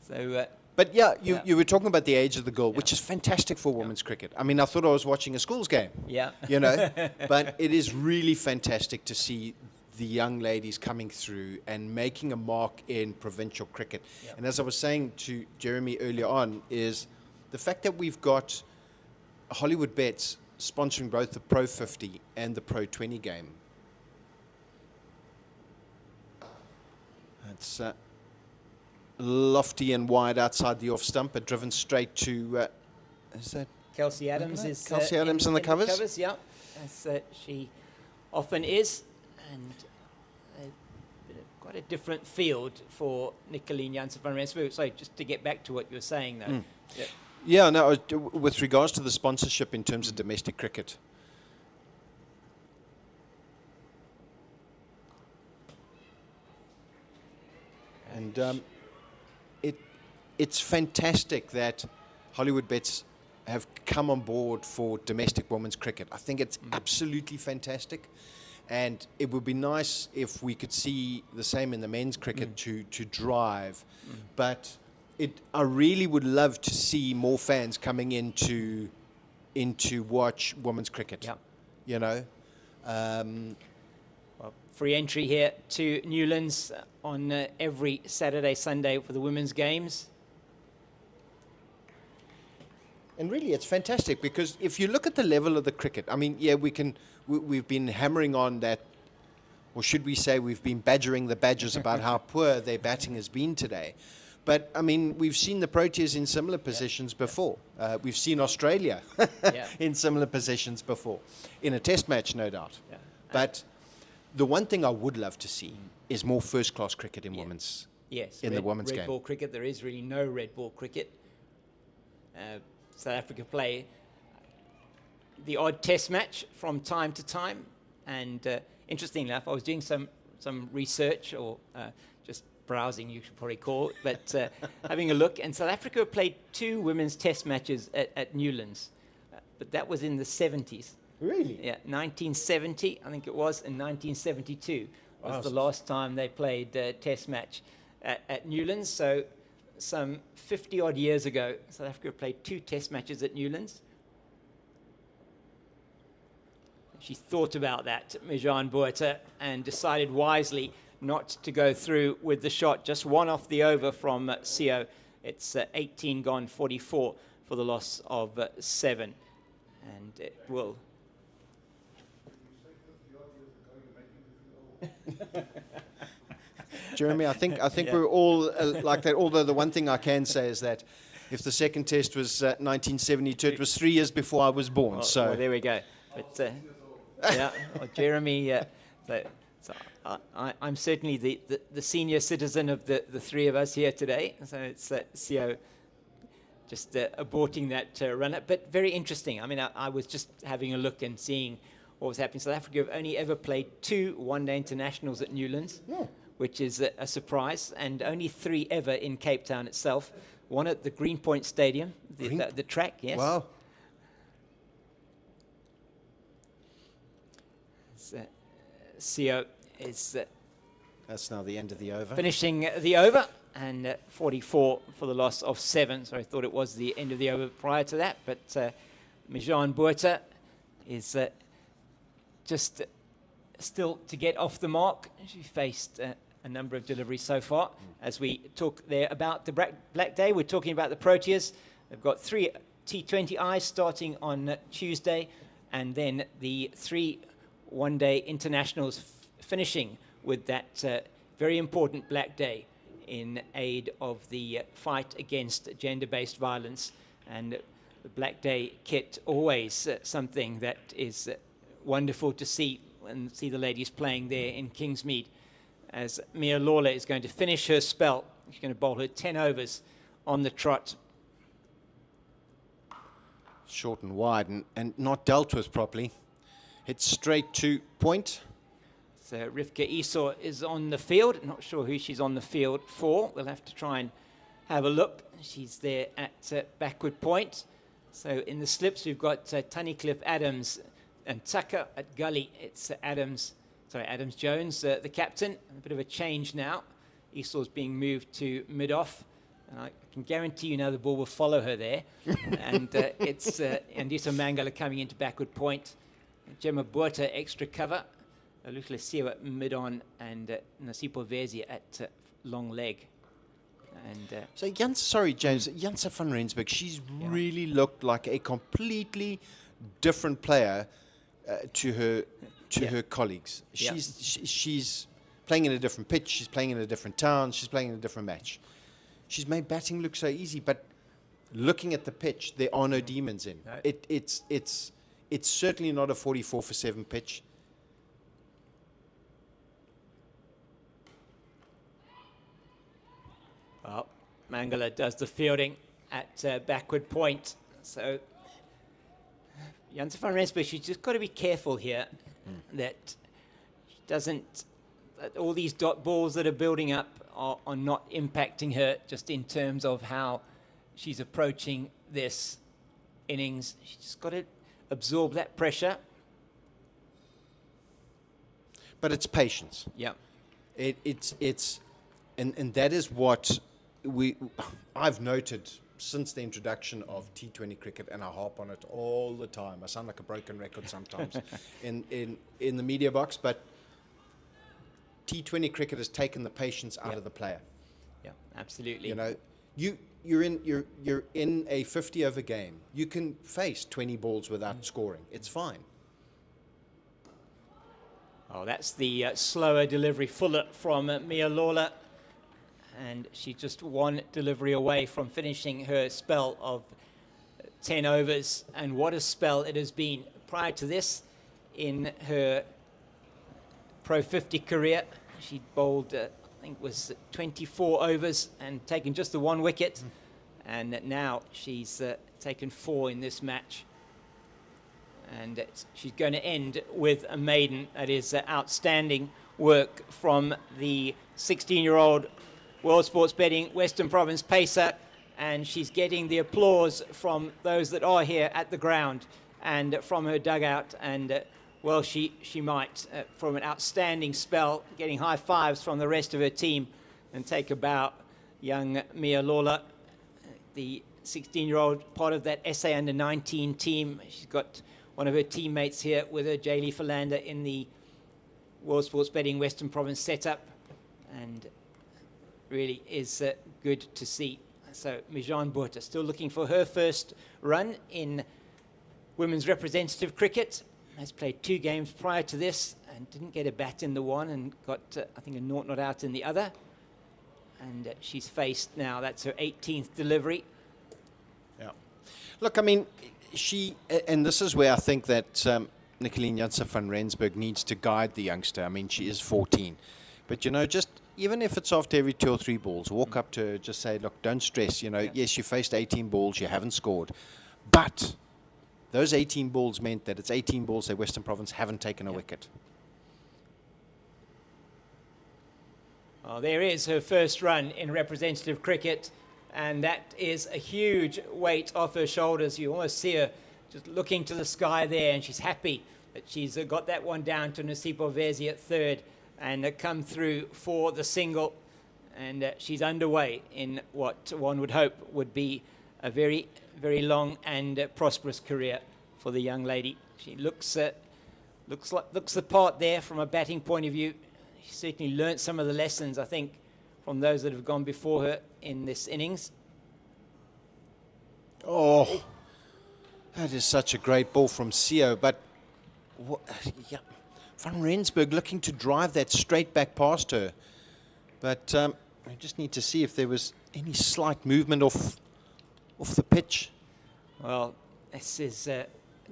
So, But yeah, you were talking about the age of the girl, which is fantastic for women's cricket. I mean, I thought I was watching a schools game. yeah. You know, but it is really fantastic to see the young ladies coming through and making a mark in provincial cricket. Yep. And as I was saying to Jeremy earlier on, is the fact that we've got Hollywoodbets sponsoring both the Pro50 and the Pro20 game. It's lofty and wide outside the off stump, but driven straight to. Is that Kelsey Adams is Kelsey Adams on the covers? Yeah, as she often is, and quite a different field for Nicoline Janssen van Rensburg. So just to get back to what you were saying, though. Yeah. Yeah, no, with regards to the sponsorship in terms of domestic cricket. And it's fantastic that Hollywoodbets have come on board for domestic women's cricket. I think it's absolutely fantastic. And it would be nice if we could see the same in the men's cricket to drive. But I really would love to see more fans coming in to watch women's cricket. Yeah. You know? Well, free entry here to Newlands on every Saturday, Sunday for the women's games. And really, it's fantastic because if you look at the level of the cricket, I mean, yeah, we've been hammering on that, or should we say we've been badgering the Badgers about how poor their batting has been today. But, I mean, we've seen the Proteas in similar positions before. We've seen Australia in similar positions before, in a test match, no doubt. Yeah. But the one thing I would love to see is more first-class cricket in women's. Yes, in the women's red game. ball cricket. There is really no red ball cricket. South Africa play the odd test match from time to time. And interestingly enough, I was doing some research or just browsing, you should probably call it, but having a look. And South Africa played 2 women's test matches at Newlands, but that was in the 70s. Really? Yeah, 1970, I think it was, and 1972 was Wow. the last time they played a test match at Newlands. So some 50-odd years ago, South Africa played 2 test matches at Newlands. She thought about that, Mejan Buerta, and decided wisely not to go through with the shot. Just one off the over from Sio. It's 18 gone, 44 for the loss of 7. And it will... Jeremy, I think we're all like that. Although the one thing I can say is that if the second test was 1972, it was 3 years before I was born. Well, there we go. But yeah, well, Jeremy. So I'm certainly the senior citizen of the 3 of us here today. So it's Sio just aborting that run-up. But very interesting. I mean, I was just having a look and seeing what was happening. South Africa have only ever played 2 one-day internationals at Newlands, which is a surprise, and only 3 ever in Cape Town itself. One at the Greenpoint Stadium, the track, yes. Wow. Sio is That's now the end of the over. finishing the over, and 44 for the loss of 7. So I thought it was the end of the over prior to that, but Mijan Buerta is just still to get off the mark. She faced a number of deliveries so far. As we talk there about the Black Day, we're talking about the Proteas. They've got 3 T20Is starting on Tuesday, and then the 3 one-day internationals finishing with that very important Black Day in aid of the fight against gender-based violence. And the Black Day kit, always something that is wonderful to see, and see the ladies playing there in Kingsmead, as Mia Lawler is going to finish her spell. She's going to bowl her 10 overs on the trot. Short and wide and not dealt with properly. Hit straight to point. So Rivka Esau is on the field. Not sure who she's on the field for. We'll have to try and have a look. She's there at backward point. So in the slips, we've got Tunnicliffe Adams and Tucker at gully. It's Adams Jones, the captain. A bit of a change now. Esau's being moved to mid-off. And I can guarantee you now the ball will follow her there. And it's Andisa Mangala coming into backward point. Gemma Buerta extra cover. Lukla Siwa mid-on, and Nasipo Verzi at long leg. And So James, Janse van Rensburg, she's really looked like a completely different player to her colleagues. She's playing in a different pitch, she's playing in a different town, she's playing in a different match. She's made batting look so easy, but looking at the pitch, there are no demons in. No. It's certainly not a 44 for 7 pitch. Well, Mangala does the fielding at backward point. So Janse van Rensburg, she's just got to be careful here that she doesn't, that all these dot balls that are building up are not impacting her, just in terms of how she's approaching this innings. She's just got to absorb that pressure. But it's patience. Yeah. And that is what I've noted since the introduction of T20 cricket, and I harp on it all the time. I sound like a broken record sometimes in the media box, but T20 cricket has taken the patience out of the player. Yeah, absolutely. You know, you're in a 50 over game. You can face 20 balls without scoring. It's fine. Oh, that's the slower delivery, fuller from Mia Lawler. And she's just one delivery away from finishing her spell of 10 overs. And what a spell it has been. Prior to this, in her Pro50 career, she bowled, I think it was 24 overs and taken just the 1 wicket. And now she's taken 4 in this match. And she's going to end with a maiden. That is outstanding work from the 16-year-old World Sports Betting Western Province pacer, and she's getting the applause from those that are here at the ground and from her dugout. And well, she might, from an outstanding spell, getting high fives from the rest of her team, and take a bow. Young Mia Lawler, the 16-year-old, part of that SA under-19 team. She's got one of her teammates here with her, Jaylee Philander, in the World Sports Betting Western Province setup, and really is good to see. So Mijan Buerta still looking for her first run in women's representative cricket. Has played 2 games prior to this and didn't get a bat in the one, and got I think a naught not out in the other. And she's faced now, that's her 18th delivery. Yeah. Look, I mean, and this is where I think that Nicoline Janse van Rensburg needs to guide the youngster. I mean, she is 14. But, you know, just even if it's after every 2 or 3 balls, walk up to her, just say, look, don't stress. You know, yes, you faced 18 balls, you haven't scored. But those 18 balls meant that it's 18 balls that Western Province haven't taken a wicket. Well, there is her first run in representative cricket, and that is a huge weight off her shoulders. You almost see her just looking to the sky there, and she's happy that she's got that one down to Nasipo Verzi at 3rd, and come through for the single. And she's underway in what one would hope would be a very, very long and prosperous career for the young lady. She looks the part there from a batting point of view. She certainly learnt some of the lessons, I think, from those that have gone before her in this innings. Oh, that is such a great ball from Sio, but yeah, Van Rensburg looking to drive that straight back past her. But I just need to see if there was any slight movement off the pitch. Well, this is a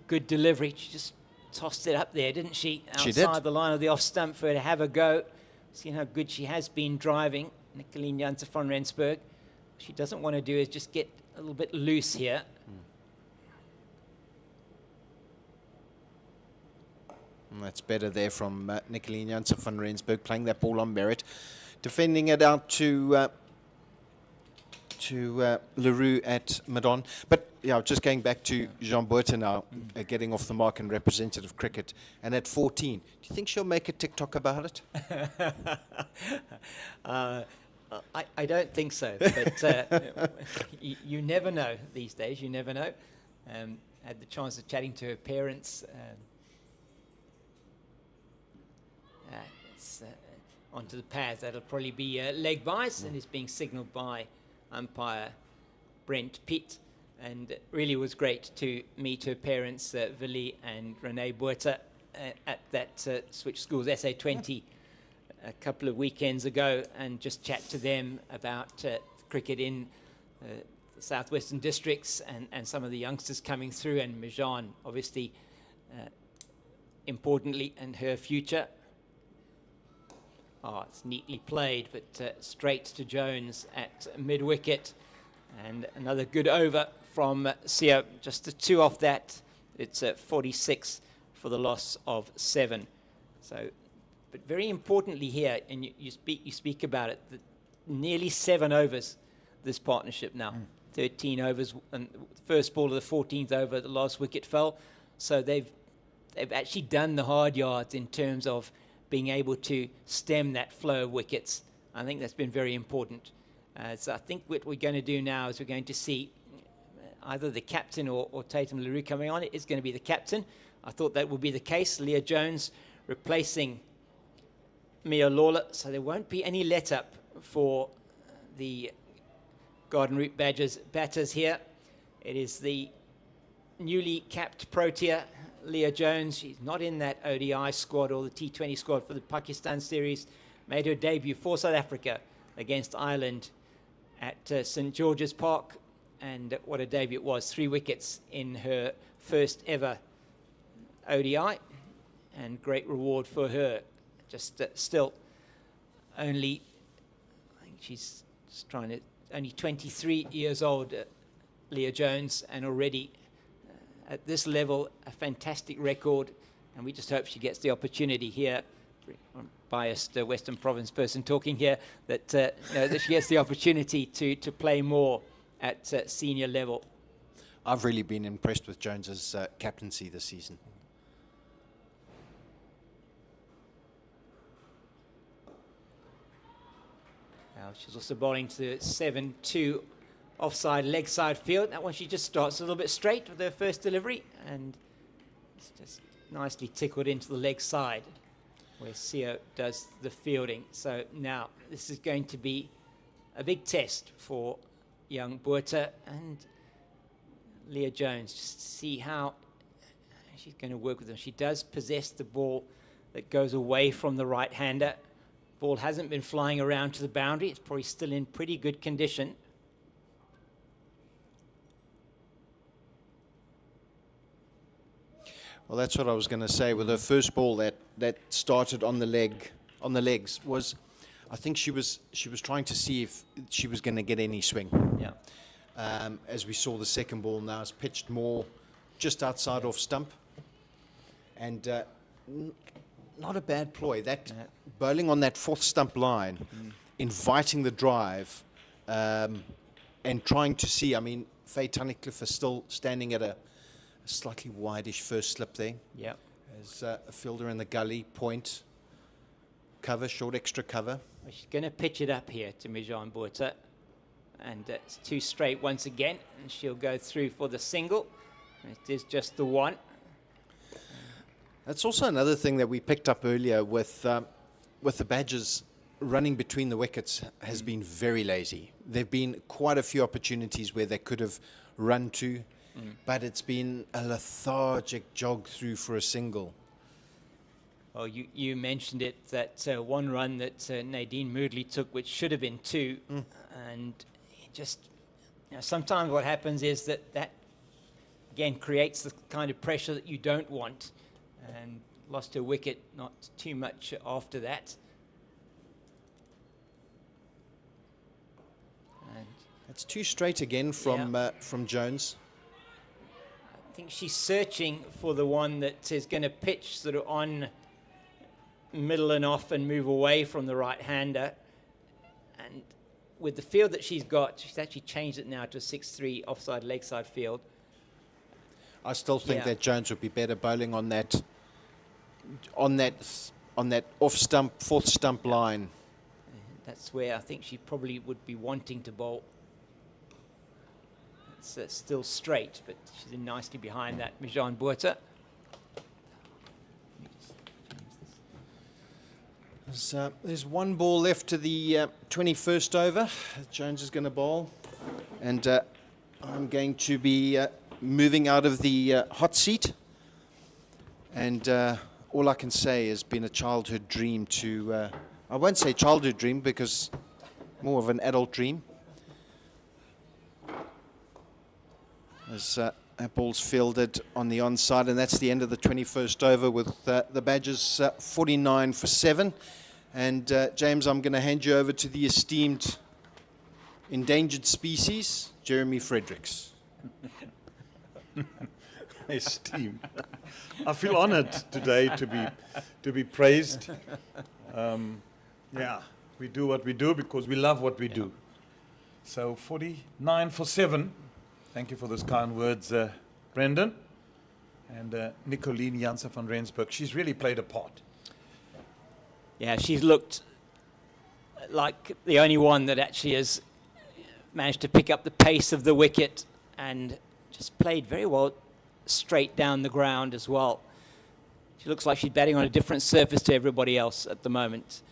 good delivery. She just tossed it up there, didn't she? She did. Outside the line of the off stump for her to have a go. Seeing how good she has been driving, Nicoline Janse van Rensburg. What she doesn't want to do is just get a little bit loose here. And that's better there from Nicoline Janse van Rensburg, playing that ball on merit, defending it out to Leroux at Madon. But yeah, just going back to Jean Botha now, getting off the mark in representative cricket, and at 14, do you think she'll make a TikTok about it? I don't think so, but you never know these days. You never know. Had the chance of chatting to her parents. It's onto the pads. That'll probably be leg byes, and is being signalled by umpire Brent Pitt. And it really was great to meet her parents, Vili and Renee Botha, at that Switch Schools SA20 a couple of weekends ago, and just chat to them about cricket in the southwestern districts and some of the youngsters coming through, and Mijan, obviously, importantly, and her future. Oh, it's neatly played, but straight to Jones at mid-wicket. And another good over from Sio. Just the 2 off that. It's 46 for the loss of 7. So, but very importantly here, and you speak about it, nearly 7 overs, this partnership now. 13 overs, and first ball of the 14th over, the last wicket fell. So they've actually done the hard yards in terms of being able to stem that flow of wickets. I think that's been very important. So I think what we're going to do now is we're going to see either the captain or Tatum Leroux coming on. It is going to be the captain. I thought that would be the case. Leah Jones replacing Mia Lawler. So there won't be any let-up for the Garden Route Badgers batters here. It is the newly capped Protea, Leah Jones. She's not in that ODI squad or the T20 squad for the Pakistan series. Made her debut for South Africa against Ireland at St George's Park, and what a debut it was. 3 wickets in her first ever ODI, and great reward for her. Just still only, I think she's just trying to, only 23 years old, Leah Jones, and already at this level, a fantastic record, and we just hope she gets the opportunity here. Biased Western Province person talking here, that, that she gets the opportunity to play more at senior level. I've really been impressed with Jones's captaincy this season. Now she's also bowling to the 7-2 offside leg side field. That one she just starts a little bit straight with her first delivery, and it's just nicely tickled into the leg side where Sio does the fielding. So now this is going to be a big test for young Botha and Leah Jones, just to see how she's going to work with them. She does possess the ball that goes away from the right-hander. Ball hasn't been flying around to the boundary. It's probably still in pretty good condition. Well, that's what I was going to say. With her first ball that started on the legs was, I think she was trying to see if she was going to get any swing. Yeah. As we saw, the second ball now is pitched more just outside off stump, and not a bad ploy. That bowling on that 4th stump line, inviting the drive, and trying to see. I mean, Faye Tunnicliffe is still standing at a slightly wideish first slip there. Yeah. As a fielder in the gully, point, cover, short extra cover. Well, she's going to pitch it up here to Mijan Botha, and it's 2 straight once again, and she'll go through for the single. It is just the one. That's also another thing that we picked up earlier with the Badgers running between the wickets has been very lazy. There have been quite a few opportunities where they could have run to, but it's been a lethargic jog through for a single. Well, you mentioned it, that one run that Nadine Moodley took, which should have been two, and it just, sometimes what happens is that again creates the kind of pressure that you don't want, and lost her wicket not too much after that. And It's two straight again from Jones. I think she's searching for the one that is going to pitch sort of on middle and off and move away from the right-hander. And with the field that she's got, she's actually changed it now to a 6-3 offside leg side field. I still think that Jones would be better bowling on that off stump, fourth stump line. That's where I think she probably would be wanting to bowl. It's still straight, but she's in nicely behind that Mijan Botha. There's one ball left to the 21st over. Jones is going to bowl, and I'm going to be moving out of the hot seat. And all I can say has been a childhood dream to, I won't say childhood dream because more of an adult dream. As that ball's fielded on the onside, and that's the end of the 21st over with the Badgers 49 for 7. And James, I'm going to hand you over to the esteemed endangered species, Jeremy Fredericks. Esteemed. I feel honoured today to be praised. Yeah, we do what we do because we love what we do. So 49 for 7. Thank you for those kind words, Brendan. And Nicoline Janssen van Rensburg. She's really played a part. Yeah, she's looked like the only one that actually has managed to pick up the pace of the wicket and just played very well straight down the ground as well. She looks like she's batting on a different surface to everybody else at the moment,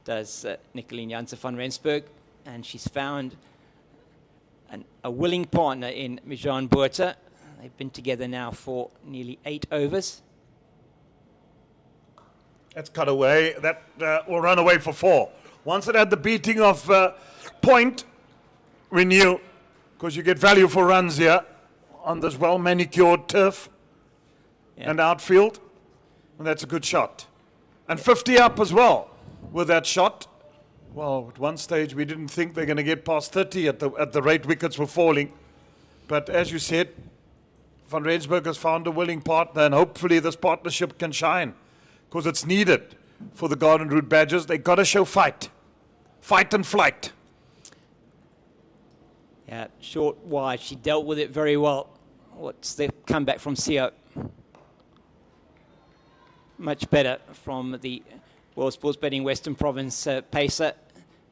does Nicoline Janssen van Rensburg. And she's found a willing partner in Mijan Botha. They've been together now for nearly 8 overs. That's cut away. That will run away for 4. Once it had the beating of point, renew, because you get value for runs here on this well-manicured turf and outfield. And that's a good shot. And 50 up as well with that shot. Well, at one stage we didn't think they're going to get past 30 at the rate wickets were falling. But as you said, Van Rensburg has found a willing partner, and hopefully this partnership can shine, because it's needed for the Garden Route Badgers. They've got to show fight. Fight and flight. Yeah, short wide. She dealt with it very well. What's the comeback from Sio? Much better from the World Sports Betting Western Province pacer.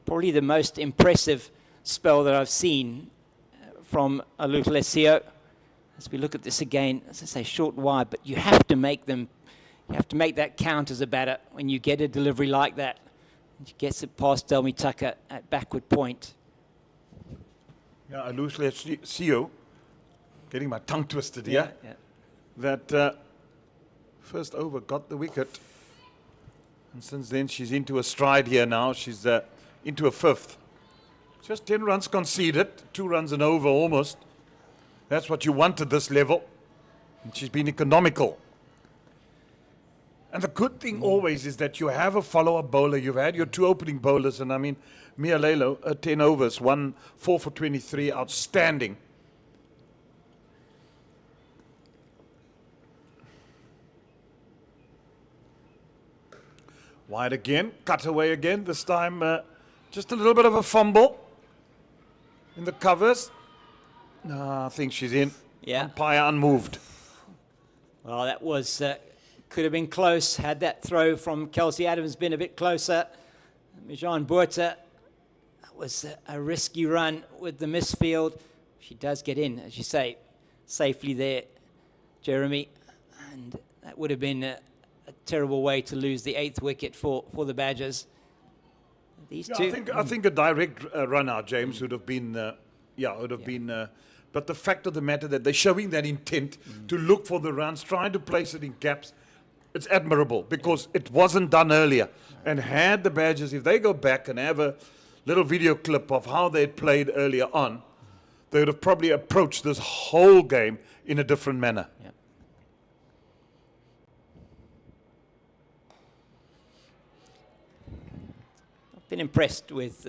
Probably the most impressive spell that I've seen from Aluthle Sio. As we look at this again, as I say, short wide, but you have to make them. You have to make that count as a batter when you get a delivery like that. She gets it past Delmi Tucker at backward point. Yeah, Aluthle Sio, getting my tongue twisted here. Yeah. That first over got the wicket. And since then, she's into a stride here now. She's into a 5th. Just 10 runs conceded, 2 runs and over almost. That's what you want at this level. And she's been economical. And the good thing always is that you have a follow-up bowler. You've had your 2 opening bowlers. And I mean, Mia Lelo, 10 overs, 4 for 23, outstanding. Wide again, cut away again. This time, just a little bit of a fumble in the covers. No, I think she's in. Yeah. Umpire unmoved. Well, that was could have been close. Had that throw from Kelsey Adams been a bit closer. Mijan Botha, that was a risky run with the misfield. She does get in, as you say, safely there. Jeremy, and that would have been a terrible way to lose the 8th wicket for the Badgers. These two. I think a direct run out, James, would have been, been. But the fact of the matter that they're showing that intent to look for the runs, trying to place it in gaps, it's admirable because it wasn't done earlier. And had the Badgers, if they go back and have a little video clip of how they had played earlier on, they would have probably approached this whole game in a different manner. Yeah. I've been impressed with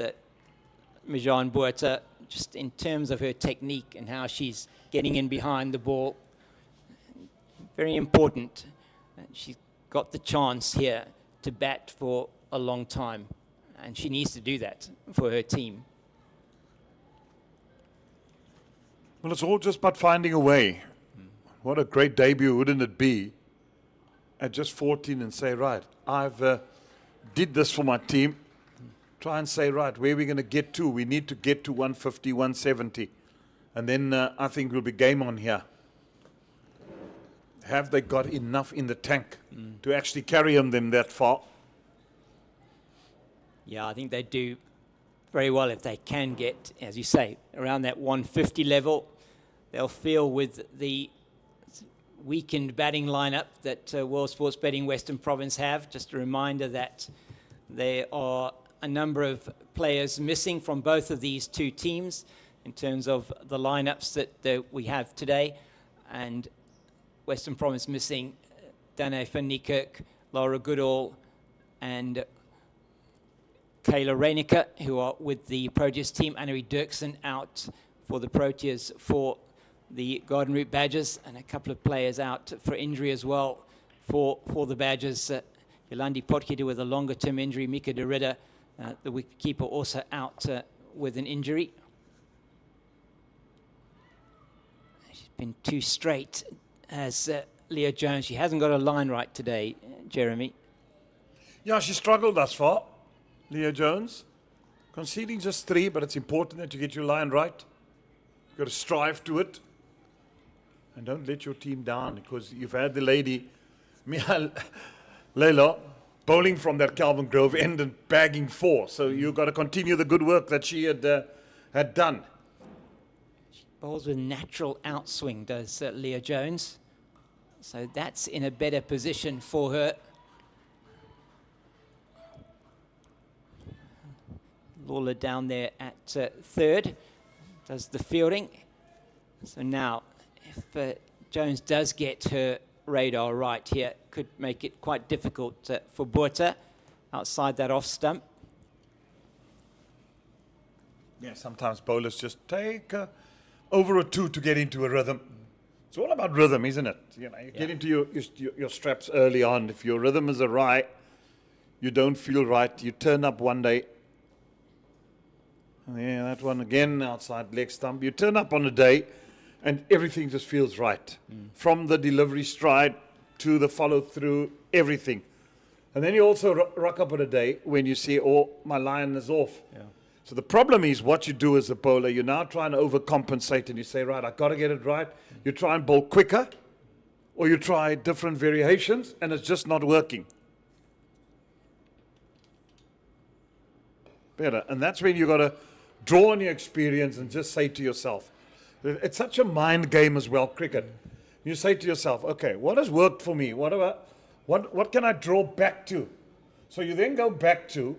Mijan Botha, just in terms of her technique and how she's getting in behind the ball. Very important. She's got the chance here to bat for a long time, and she needs to do that for her team. Well, it's all just about finding a way. What a great debut, wouldn't it be, at just 14 and say, right, I've did this for my team. Try and say, right, where are we going to get to? We need to get to 150, 170. And then I think we'll be game on here. Have they got enough in the tank to actually carry them that far? Yeah, I think they do very well if they can get, as you say, around that 150 level. They'll feel with the weakened batting lineup that World Sports Betting Western Province have. Just a reminder that there are a number of players missing from both of these two teams in terms of the lineups that we have today. And Western Province missing Dane van Niekerk, Laura Goodall, and Kayla Reinecker, who are with the Proteas team. Annery Dirksen out for the Proteas for the Garden Route Badgers, and a couple of players out for injury as well for the Badgers. Yolandi Potgieter with a longer-term injury. Mika de Ridder, the wicketkeeper, also out with an injury. She's been too straight as Leah Jones. She hasn't got a line right today, Jeremy. Yeah, she struggled thus far, Leah Jones. Conceding just 3, but it's important that you get your line right. You've got to strive to it. And don't let your team down, because you've had the lady, Mia Leila, bowling from that Calvin Grove end and bagging 4. So you've got to continue the good work that she had done. She bowls with natural outswing, does Leah Jones. So that's in a better position for her. Lawler down there at 3rd, does the fielding. So now, if Jones does get her radar right here, could make it quite difficult for Botha outside that off stump. Yeah, sometimes bowlers just take over a 2 to get into a rhythm. It's all about rhythm, isn't it? You know, you get into your straps early on. If your rhythm is awry, you don't feel right. You turn up one day. Yeah, that one again, outside leg stump. You turn up on a day, and everything just feels right. From the delivery stride to the follow-through, everything. And then you also rock up on a day when you see, oh, my line is off. Yeah. So the problem is what you do as a bowler, you're now trying to overcompensate, and you say, right, I've got to get it right. You try and bowl quicker, or you try different variations, and it's just not working. Better. And that's when you've got to draw on your experience and just say to yourself, it's such a mind game as well, cricket. You say to yourself, okay, what has worked for me? What can I draw back to? So you then go back to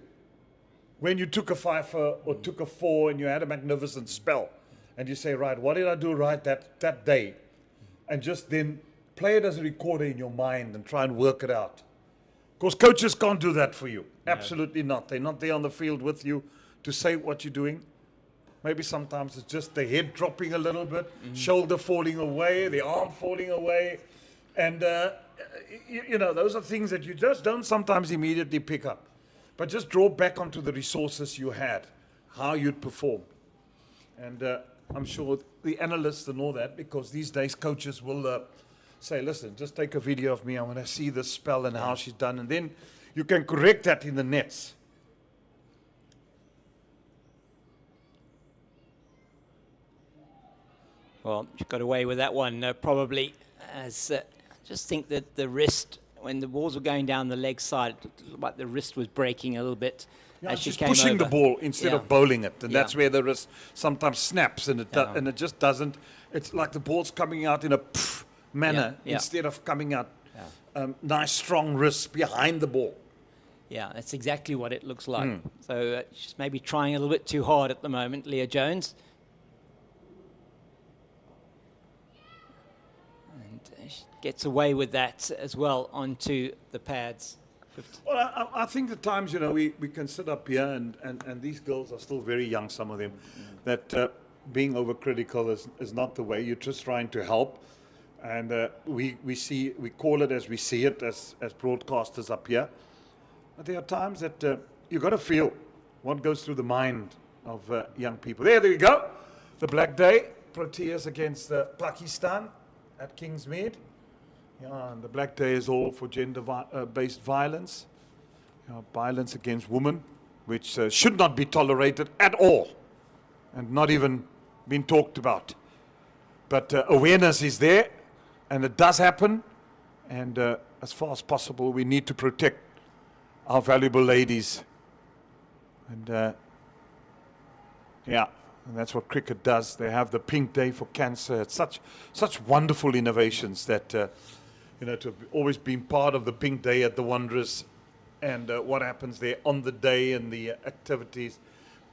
when you took a 5 or took a 4 and you had a magnificent spell. And you say, right, what did I do right that day? And just then play it as a recorder in your mind and try and work it out. Because coaches can't do that for you. No. Absolutely not. They're not there on the field with you to say what you're doing. Maybe sometimes it's just the head dropping a little bit, shoulder falling away, the arm falling away. And, you know, those are things that you just don't sometimes immediately pick up. But just draw back onto the resources you had, how you'd perform. And I'm sure the analysts and all that, because these days coaches will say, listen, just take a video of me. I want to see this spell and how she's done. And then you can correct that in the nets. Well, she got away with that one, probably. as I just think that the wrist, when the balls were going down the leg side, it looked like the wrist was breaking a little bit Yeah, as she just came pushing over. the ball instead Yeah. of bowling it, and that's Yeah. where the wrist sometimes snaps, and and it just doesn't. It's like the ball's coming out in a manner Yeah. instead of coming out nice strong wrists behind the ball. Yeah, that's exactly what it looks like. So she's maybe trying a little bit too hard at the moment, Leah Jones. And she gets away with that as well onto the pads. Well, I think at times, we can sit up here, and these girls are still very young, some of them, that being overcritical is not the way. You're just trying to help. And we call it as we see it as broadcasters up here. But there are times that you've got to feel what goes through the mind of young people. There we go. The Black Day, Proteas against Pakistan at Kingsmead. Yeah, and the Black Day is all for gender-based violence, violence against women, which should not be tolerated at all, and not even been talked about. But awareness is there, and it does happen, and as far as possible, we need to protect our valuable ladies. And and that's what cricket does. They have the Pink Day for Cancer. It's such wonderful innovations that to have always been part of the Pink Day at the Wanderers, and what happens there on the day and the activities.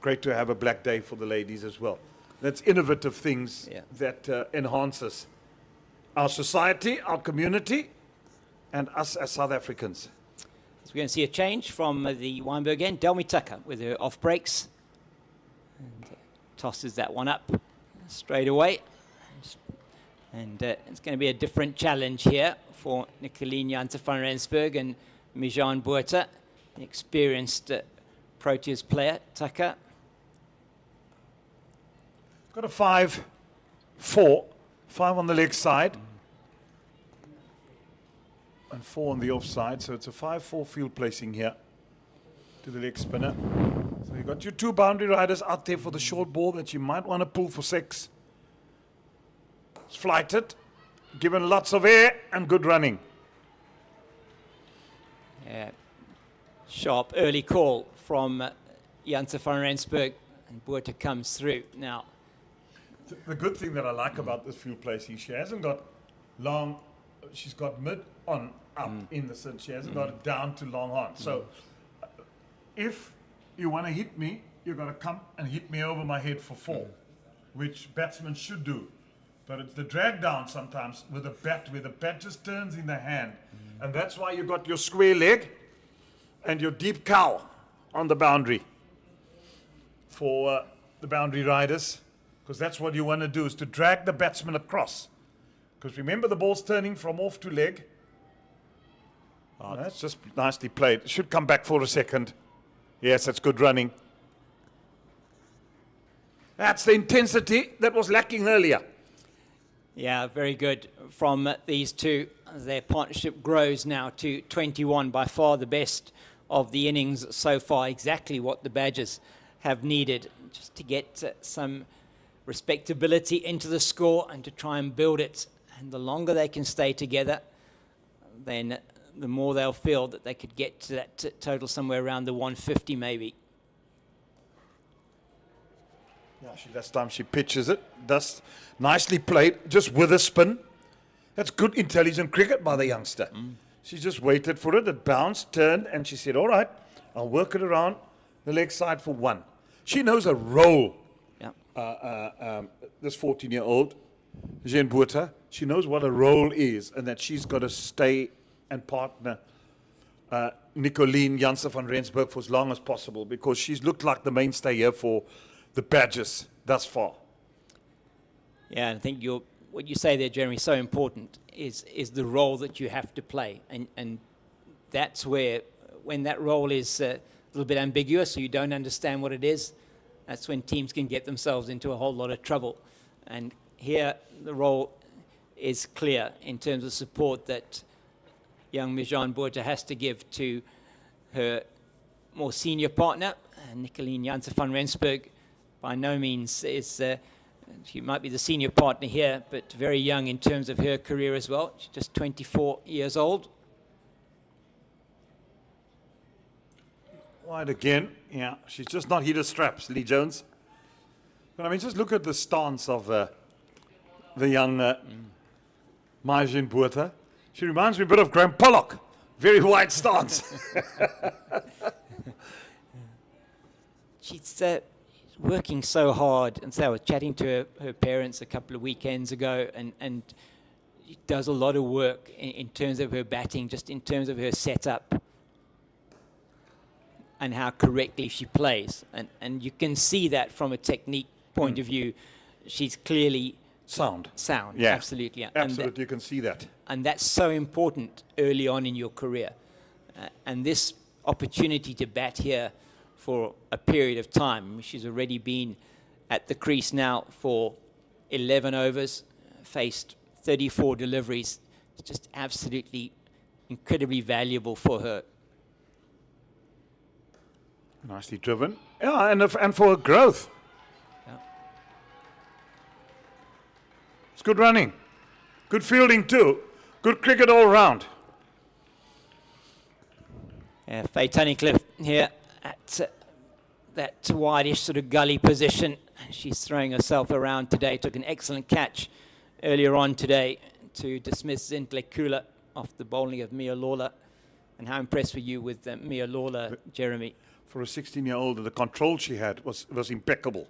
Great to have a Black Day for the ladies as well. That's innovative things that enhances our society, our community, and us as South Africans. So we're going to see a change from the Weinberg end. Delmi Tucker with her off breaks. And tosses that one up straight away. And it's going to be a different challenge here for Nicoline Janse van Rensburg and Mijan Botha, an experienced Proteas player. Tucker. Got a 5-4, 5 on the leg side, and 4 on the offside. So it's a 5-4 field placing here to the leg spinner. So you've got your 2 boundary riders out there for the short ball that you might want to pull for 6. It's flighted, given lots of air and good running. Yeah. Sharp early call from Janse van Rensburg, and Botha comes through. Now, The good thing that I like about this field placing, she hasn't got long, she's got mid on up in the sense. She hasn't got it down to long on. So if you want to hit me, you've got to come and hit me over my head for 4, which batsmen should do. But it's the drag down sometimes with the bat, where the bat just turns in the hand. And that's why you got your square leg and your deep cow on the boundary for the boundary riders. Because that's what you want to do, is to drag the batsman across. Because remember, the ball's turning from off to leg. That's just nicely played. It should come back for a second. Yes, that's good running. That's the intensity that was lacking earlier. yeah, very good from these two. Their partnership grows now to 21, by far the best of the innings so far. Exactly what the Badgers have needed, just to get some respectability into the score and to try and build it. And the longer they can stay together, then the more they'll feel that they could get to that total somewhere around the 150 maybe. Yeah, last time she pitches it. That's nicely played, just with a spin. That's good, intelligent cricket by the youngster. She just waited for it. It bounced, turned, and she said, all right, I'll work it around the leg side for 1. She knows a role. This 14-year-old, Jean Botha, she knows what a role is, and that she's got to stay and partner Nicoline Janse van Rensburg for as long as possible, because she's looked like the mainstay here for the Badgers thus far. Yeah, and I think what you say there, Jeremy, so important is the role that you have to play, and that's where, when that role is a little bit ambiguous, or you don't understand what it is, that's when teams can get themselves into a whole lot of trouble. And here the role is clear in terms of support that young Mijan Botha has to give to her more senior partner, Nicoline Janse van Rensburg. By no means is She might be the senior partner here, but very young in terms of her career as well. She's just 24 years old. Wide again. Yeah, she's just not hit her straps, Lee Jones. But I mean, just look at the stance of the young Maijin Botha. She reminds me a bit of Graham Pollock. Very wide stance. She's working so hard. And so I was chatting to her parents a couple of weekends ago, and she does a lot of work in terms of her batting, just in terms of her setup and how correctly she plays. And you can see that from a technique point of view. She's clearly sound. Yeah. Absolutely. Absolutely, you can see that. And that's so important early on in your career. And this opportunity to bat here for a period of time. She's already been at the crease now for 11 overs, faced 34 deliveries. It's just absolutely incredibly valuable for her. Nicely driven. Yeah, and for her growth. Yeah. It's good running. Good fielding too. Good cricket all round. Faye Tunnicliffe here at that wideish sort of gully position. She's throwing herself around today. Took an excellent catch earlier on today to dismiss Zintle Kula off the bowling of Mia Lawler. And how impressed were you with Mia Lawler, Jeremy? For a 16-year-old, the control she had was impeccable.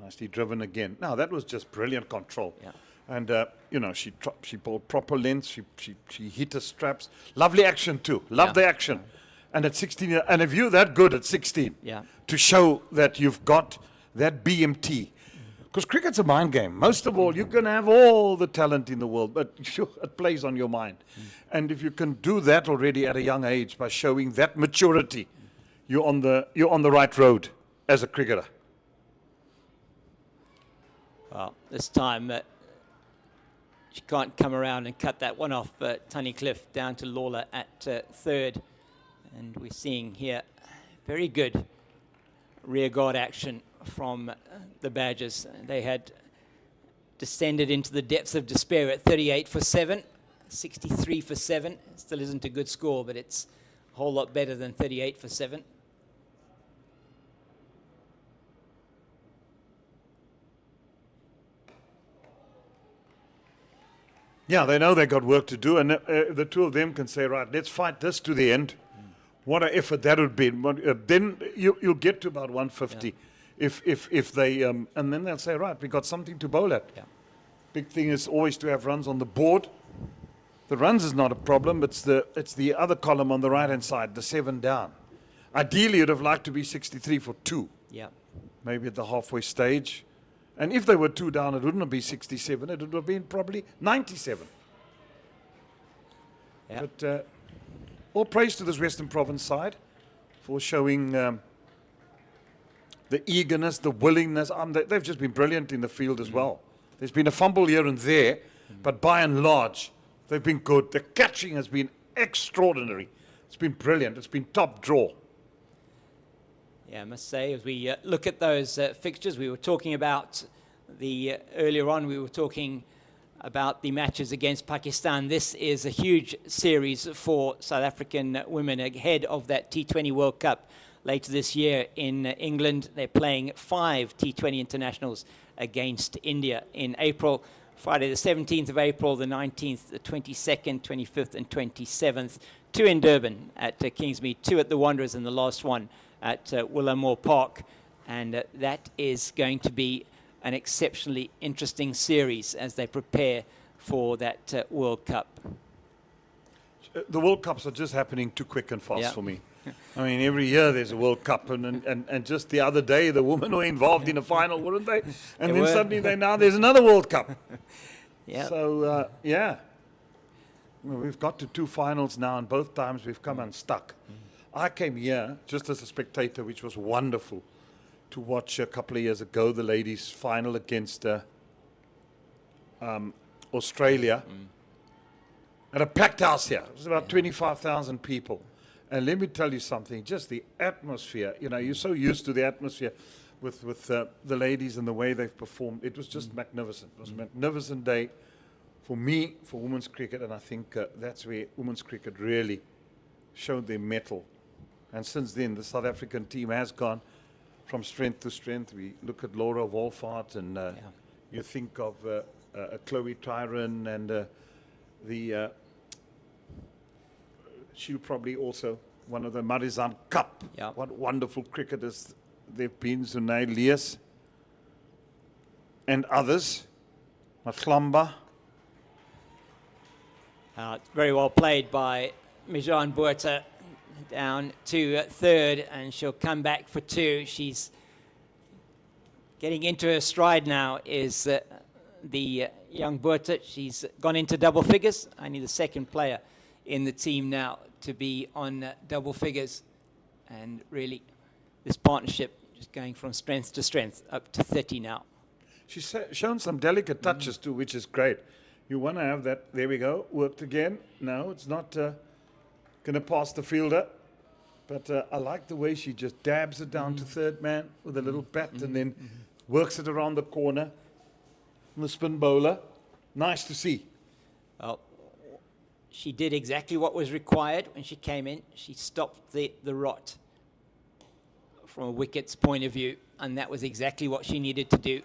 Nicely driven again. Now, that was just brilliant control. Yeah. And, you know, she bowled proper length. She hit her straps. Lovely action, too. Love the action. And at 16, and if you're that good at 16, to show that you've got that BMT. Because cricket's a mind game. Most of all, you can have all the talent in the world, but sure, it plays on your mind. And if you can do that already at a young age by showing that maturity, you're on the right road as a cricketer. Well, this time she can't come around and cut that one off. Tunnicliffe down to Lawler at third. And we're seeing here very good rear guard action from the Badgers. They had descended into the depths of despair at 38 for 7, 63 for 7. Still isn't a good score, but it's a whole lot better than 38 for 7. Yeah, they know they've got work to do, and the two of them can say, right, let's fight this to the end. What an effort that would be. Then you'll get to about 150 if they, and then they'll say, right, we got something to bowl at. Yeah. Big thing is always to have runs on the board. The runs is not a problem. It's the other column on the right-hand side, the 7 down. Ideally, you'd have liked to be 63 for 2. Yeah. Maybe at the halfway stage. And if they were 2 down, it wouldn't have been 67. It would have been probably 97. Yeah. But all praise to this Western Province side for showing the eagerness, the willingness. They've just been brilliant in the field as well. There's been a fumble here and there, but by and large, they've been good. The catching has been extraordinary. It's been brilliant. It's been top draw. Yeah, I must say, as we look at those fixtures, we were talking about earlier on, we were talking about the matches against Pakistan. This is a huge series for South African women ahead of that T20 World Cup later this year in England. They're playing 5 T20 internationals against India in April. Friday the 17th of April, the 19th, the 22nd, 25th and 27th. 2 in Durban at Kingsmead, 2 at the Wanderers, and the last one at Willamore Park. And that is going to be an exceptionally interesting series as they prepare for that World Cup. The World Cups are just happening too quick and fast for me. I mean, every year there's a World Cup, and just the other day the women were involved in a final, weren't they? And then suddenly there's another World Cup. Yeah. So, well, we've got to 2 finals now, and both times we've come unstuck. I came here just as a spectator, which was wonderful to watch a couple of years ago, the ladies' final against Australia at a packed house here. It was about 25,000 people. And let me tell you something, just the atmosphere, you know, you're so used to the atmosphere with the ladies and the way they've performed. It was just magnificent. It was a magnificent day for me, for women's cricket, and I think that's where women's cricket really showed their mettle. And since then, the South African team has gone from strength to strength. We look at Laura Wolfhard, and you think of Chloe Tyron, and she'll probably also one of the Marizan Cup. Yeah. What wonderful cricketers they've been, Zunay Lias and others, Matlamba. Very well played by Mijan Buerta, down to third, and she'll come back for two. She's getting into her stride now, is the young Buerta. She's gone into double figures, only the second player in the team now to be on double figures, and really this partnership just going from strength to strength, up to 30 now. She's shown some delicate touches too, which is great. You want to have that. There we go. Worked again. No, it's not going to pass the fielder. But I like the way she just dabs it down to third man with a little bat, and then works it around the corner. And the spin bowler. Nice to see. Well, she did exactly what was required when she came in. She stopped the rot from a wicket's point of view, and that was exactly what she needed to do.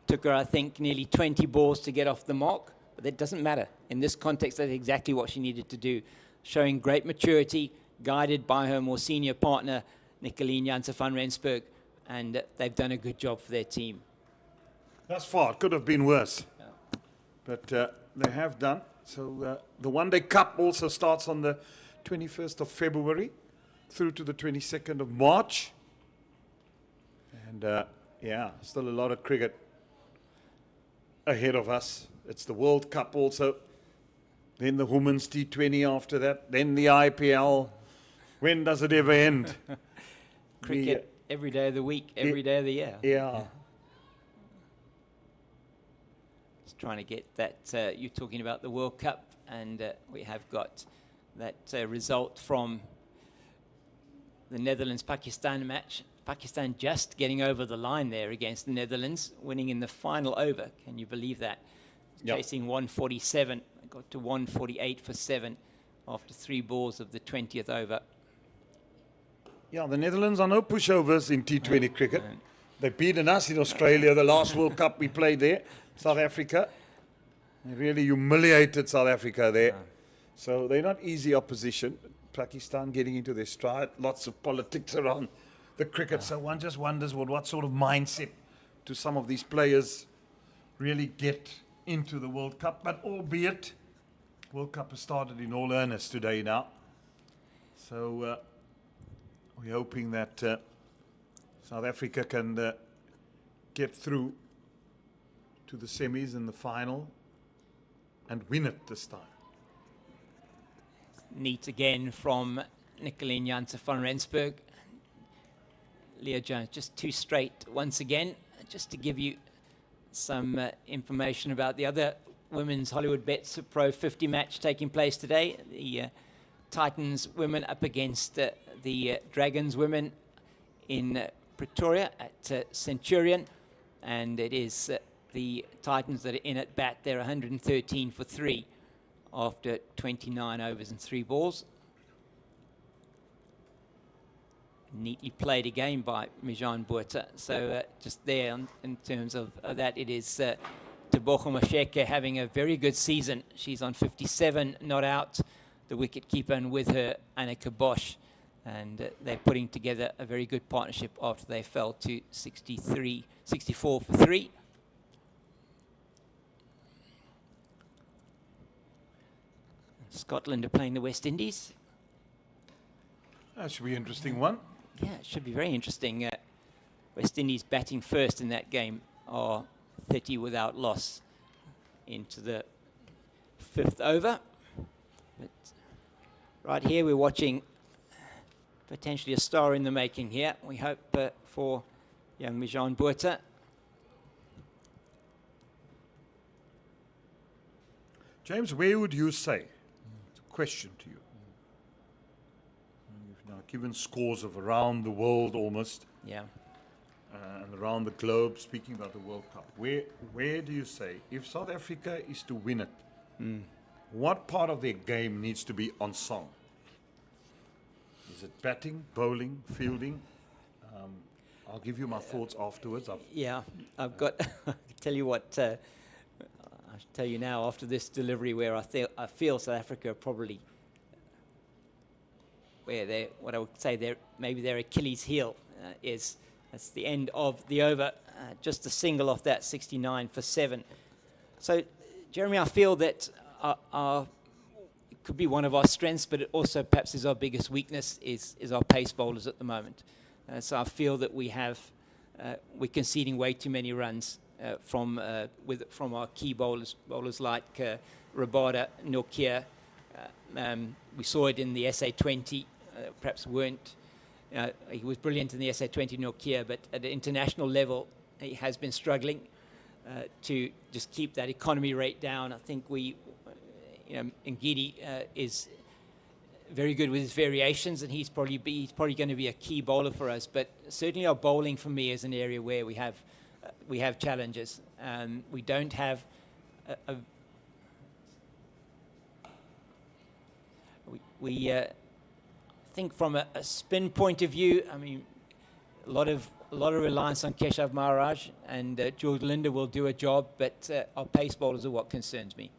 Took her, I think, nearly 20 balls to get off the mark, but that doesn't matter. In this context, that's exactly what she needed to do. Showing great maturity, guided by her more senior partner, Nicoline Janse van Rensburg, and they've done a good job for their team. Thus far, it could have been worse. But they have done. So the One-Day Cup also starts on the 21st of February through to the 22nd of March. And yeah, still a lot of cricket ahead of us. It's the World Cup also. Then the Women's T20 after that. Then the IPL. When does it ever end? Cricket every day of the week, every day of the year. Yeah. Just trying to get that. You're talking about the World Cup, and we have got that result from the Netherlands-Pakistan match. Pakistan just getting over the line there against the Netherlands, winning in the final over. Can you believe that? Yep. Chasing 147, got to 148 for 7 after 3 balls of the 20th over. Yeah, the Netherlands are no pushovers in T20 cricket. They've beaten us in Australia, the last World Cup we played there. South Africa. They really humiliated South Africa there. So they're not easy opposition. Pakistan getting into their stride. Lots of politics around the cricket. So one just wonders what sort of mindset do some of these players really get into the World Cup. But albeit, World Cup has started in all earnest today now. So we're hoping that South Africa can get through to the semis and the final and win it this time. Neat again from Nicoline Janse van Rensburg. Leah Jones just 2 straight once again. Just to give you some information about the other women's Hollywoodbets Pro50 match taking place today. The Titans women up against the Dragons women in Pretoria at Centurion, and it is the Titans that are in at bat. They're 113 for 3 after 29 overs and 3 balls. Neatly played again by Mijan Buerta. So just there in terms of that, it is Tebogo Masheke having a very good season. She's on 57, not out. The wicketkeeper, and with her, Annika Bosch. And they're putting together a very good partnership after they fell to 64 for 3. Scotland are playing the West Indies. That should be an interesting one. Yeah, it should be very interesting. West Indies batting first in that game are 30 without loss into the 5th over. But right here we're watching potentially a star in the making here. We hope for young Mijan Buerta. James, where would you say? It's a question to you. You've now given scores of around the world almost. Yeah. and around the globe, speaking about the World Cup, where do you say, if South Africa is to win it, what part of their game needs to be on song? Is it batting, bowling, fielding? I'll give you my thoughts afterwards. I've got. I tell you what. I should tell you now after this delivery, where I feel South Africa are probably where they, what I would say, maybe their Achilles heel is. That's the end of the over. Just a single off that, 69 for 7. So, Jeremy, I feel that it could be one of our strengths, but it also perhaps is our biggest weakness is our pace bowlers at the moment. So I feel that we're conceding way too many runs from our key bowlers like Rabada, Nokia. We saw it in the SA20. Perhaps weren't. He was brilliant in the SA20 Nokia, but at the international level, he has been struggling to just keep that economy rate down. I think Ngidi is very good with his variations, and he's probably going to be a key bowler for us. But certainly, our bowling for me is an area where we have challenges. We don't have I think from a spin point of view, I mean, a lot of reliance on Keshav Maharaj, and George Linder will do a job, but our pace bowlers are what concerns me.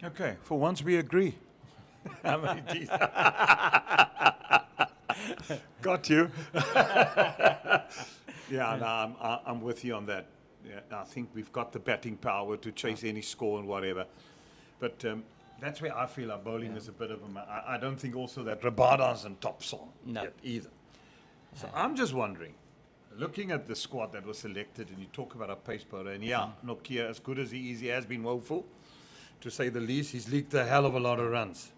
Okay, for once we agree. How many Ds? Got you. Yeah, no, I'm with you on that. Yeah, I think we've got the batting power to chase any score and whatever. But that's where I feel our bowling is a bit of a... I don't think also that Rabada's in top song yet either. So I'm just wondering, looking at the squad that was selected, and you talk about our pace bowler, and Nokia, as good as he is, he has been woeful, to say the least. He's leaked a hell of a lot of runs.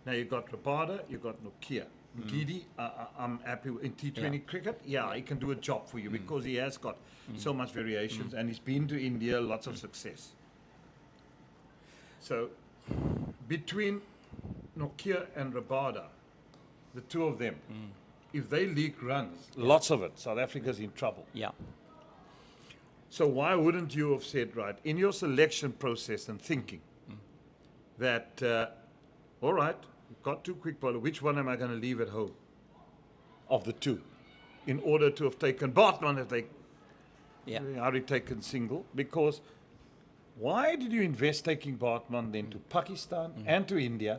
Now you've got Rabada, you've got Nokia. Ngidi, I'm happy in T20 cricket. Yeah, he can do a job for you because he has got so much variations, and he's been to India, lots of success. So between Nokia and Rabada, the two of them, if they leak runs, lots of it, South Africa's in trouble. Yeah. So why wouldn't you have said, right, in your selection process and thinking that, all right, we've got two quick bowlers, which one am I going to leave at home of the two in order to have taken Bartman if they already taken single? Because why did you invest taking Bartman then to Pakistan and to India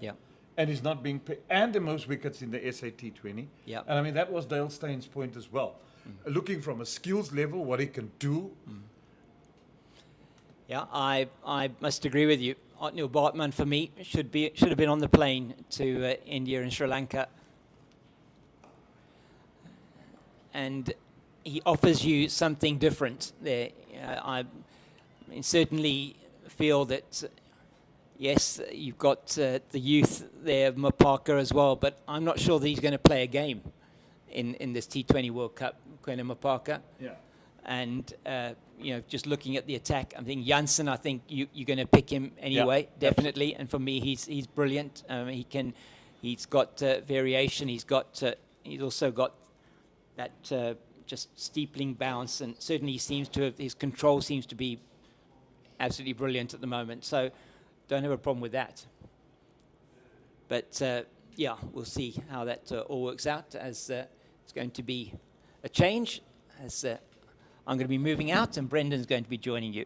and he's not being paid, and the most wickets in the SAT20? And I mean, that was Dale Stein's point as well. Looking from a skills level, what he can do. Yeah, I must agree with you. Otnil Bartman, for me, should have been on the plane to India and Sri Lanka. And he offers you something different there. I mean, certainly feel that, yes, you've got the youth there, Mapaka as well, but I'm not sure that he's going to play a game in this T20 World Cup, Kwena Mapaka. Yeah. And, just looking at the attack, I think Janssen, I think you're going to pick him anyway, definitely. And for me, he's brilliant. He's got variation. He's also got that just steepling bounce, and certainly his control seems to be absolutely brilliant at the moment. So don't have a problem with that. But we'll see how that all works out, as it's going to be a change, as I'm going to be moving out and Brendan's going to be joining you.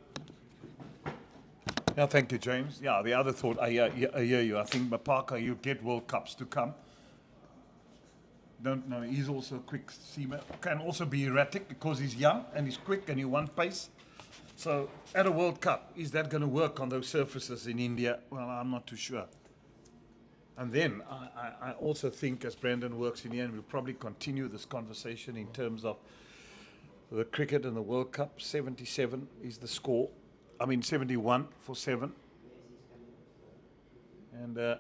Yeah, thank you, James. Yeah, the other thought, I hear you. I think Mapaka, you get World Cups to come. Don't know, he's also a quick seamer. Can also be erratic because he's young and he's quick and he wants pace. So at a World Cup, is that going to work on those surfaces in India? Well, I'm not too sure. And then I also think, as Brendan works in here, and we'll probably continue this conversation in terms of the cricket and the World Cup, 77 is the score. I mean, 71 for 7. And been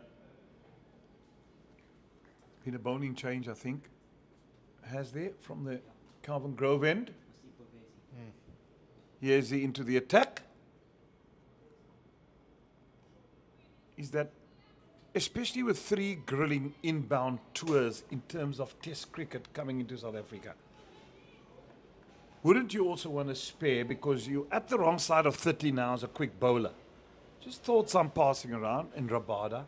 a bowling change, I think, has there from the Calvin Grove end. Here's he into the attack. Is that especially with 3 grilling inbound tours in terms of Test cricket coming into South Africa, wouldn't you also want to spare, because you're at the wrong side of 30 now as a quick bowler? Just thoughts I'm passing around in Rabada.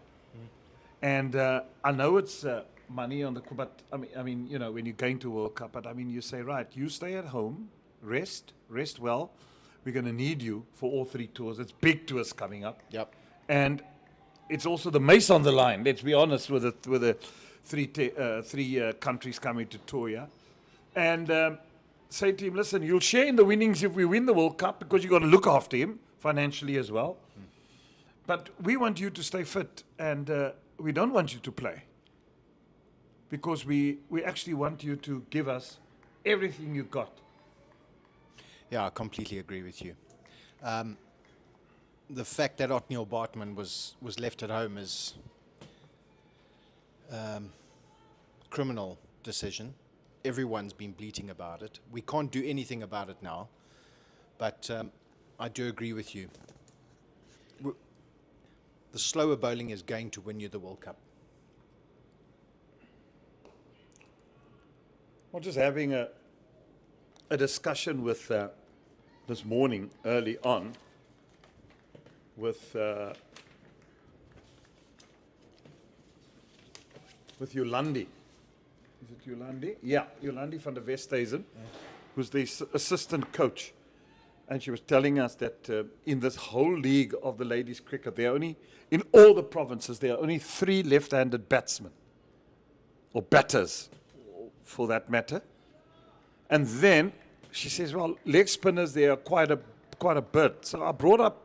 And I know it's money on the, but I mean, you know, when you're going to World Cup, but I mean, you say, right, you stay at home, rest well. We're going to need you for all 3 tours. It's big tours coming up. Yep. And it's also the mace on the line. Let's be honest with the 3 countries coming to tour, yeah? And say to him, listen, you'll share in the winnings if we win the World Cup, because you've got to look after him financially as well. But we want you to stay fit, and we don't want you to play, because we actually want you to give us everything you got. Yeah, I completely agree with you. The fact that Otniel Bartman was left at home is criminal decision. Everyone's been bleating about it. We can't do anything about it now, but I do agree with you. The slower bowling is going to win you the World Cup. Well, just having a discussion with this morning early on with Yolandi. Is it Yolandi? Yeah, Yolandi van der Westhuizen, who's the assistant coach. And she was telling us that in this whole league of the ladies' cricket, there are only, in all the provinces, there are only 3 left-handed batsmen, or batters, for that matter. And then she says, well, leg spinners, there are quite a bit. So I brought up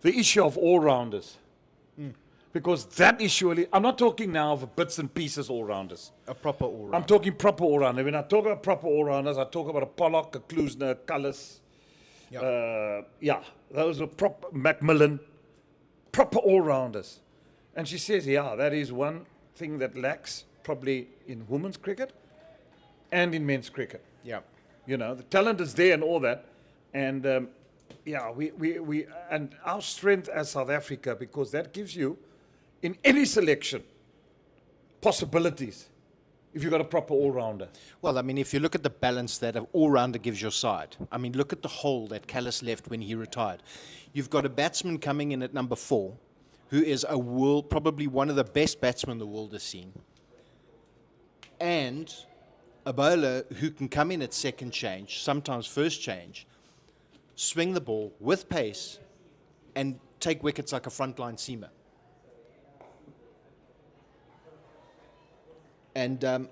the issue of all-rounders. Because that issue, I'm not talking now of bits and pieces all-rounders. A proper all-rounder. I'm talking proper all-rounder. When I talk about proper all-rounders, I talk about a Pollock, a Kloosner, a Cullis. Yeah, those are proper, Macmillan, proper all-rounders. And she says, yeah, that is one thing that lacks probably in women's cricket and in men's cricket. Yeah. You know, the talent is there and all that. And yeah, we and our strength as South Africa, because that gives you, in any selection, possibilities if you've got a proper all-rounder. Well, I mean, if you look at the balance that an all-rounder gives your side, I mean, look at the hole that Callis left when he retired. You've got a batsman coming in at number 4, who is probably one of the best batsmen the world has seen, and a bowler who can come in at second change, sometimes first change, swing the ball with pace, and take wickets like a frontline seamer. And and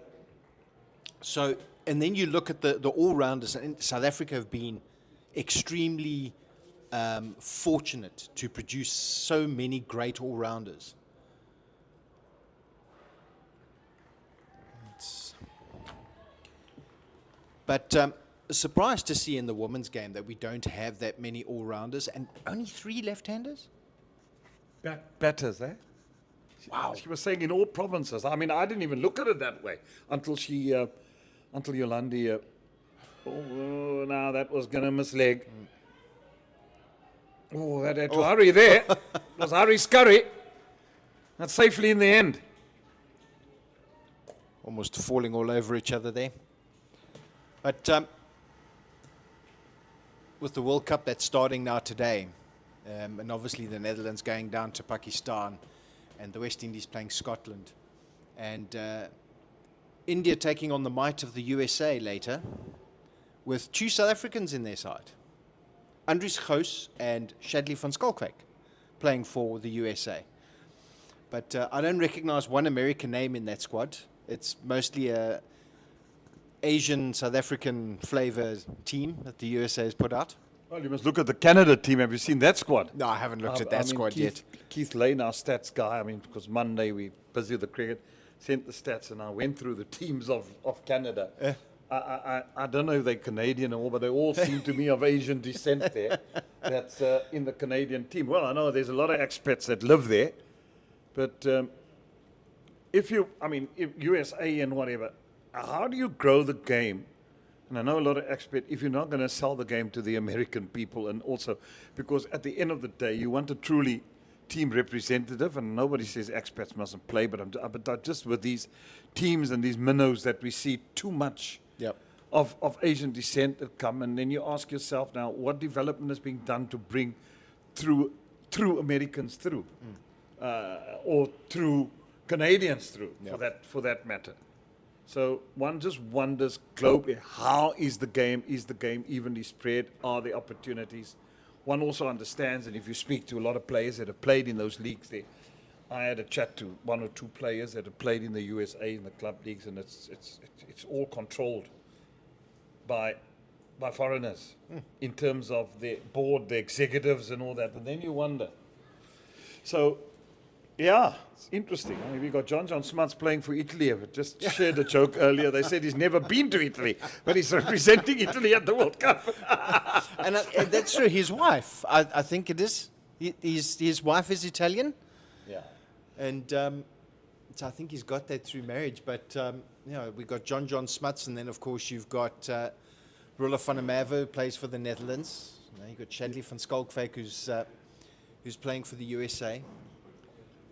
then you look at the all-rounders, and South Africa have been extremely fortunate to produce so many great all-rounders. But surprised to see in the women's game that we don't have that many all-rounders and only 3 left-handers? Batters, eh? Wow. She was saying in all provinces. I mean, I didn't even look at it that way until until Yolandi, oh, now that was going to miss leg. Oh, that had to hurry there. It was hurry scurry. That's safely in the end. Almost falling all over each other there. But with the World Cup that's starting now today, and obviously the Netherlands going down to Pakistan, and the West Indies playing Scotland, and India taking on the might of the USA later, with 2 South Africans in their side, Andries Gous and Shadley van Schalkwyk, playing for the USA. But I don't recognize one American name in that squad. It's mostly a Asian, South African flavor team that the USA has put out. Well, you must look at the Canada team. Have you seen that squad? No, I haven't looked at that squad yet. Keith Lane, our stats guy, I mean, because Monday we busy with the cricket, sent the stats, and I went through the teams of Canada. I don't know if they're Canadian or all, but they all seem to me of Asian descent there. That's in the Canadian team. Well, I know there's a lot of expats that live there, but if USA and whatever, how do you grow the game? And I know a lot of experts, if you're not going to sell the game to the American people, and also because at the end of the day, you want to truly team representative, and nobody says expats mustn't play, but just with these teams and these minnows that we see too much Yep. of Asian descent that come, and then you ask yourself now, what development is being done to bring through Americans through, or through Canadians through, for that matter. So one just wonders globally, how is the game evenly spread? Are there opportunities? One also understands, and if you speak to a lot of players that have played in those leagues there, I had a chat to one or two players that have played in the USA in the club leagues, and it's all controlled by foreigners in terms of the board, the executives, and all that. And then you wonder. So, yeah, it's interesting. I mean, we got John Smuts playing for Italy. I just shared a joke earlier. They said he's never been to Italy, but he's representing Italy at the World Cup. And that's true. His wife, I think it is. His wife is Italian. Yeah. And so I think he's got that through marriage. But, we've got John Smuts, and then, of course, you've got Roelof van der Merwe, who plays for the Netherlands. You've got Shadley van Skalkwyk, who's playing for the USA.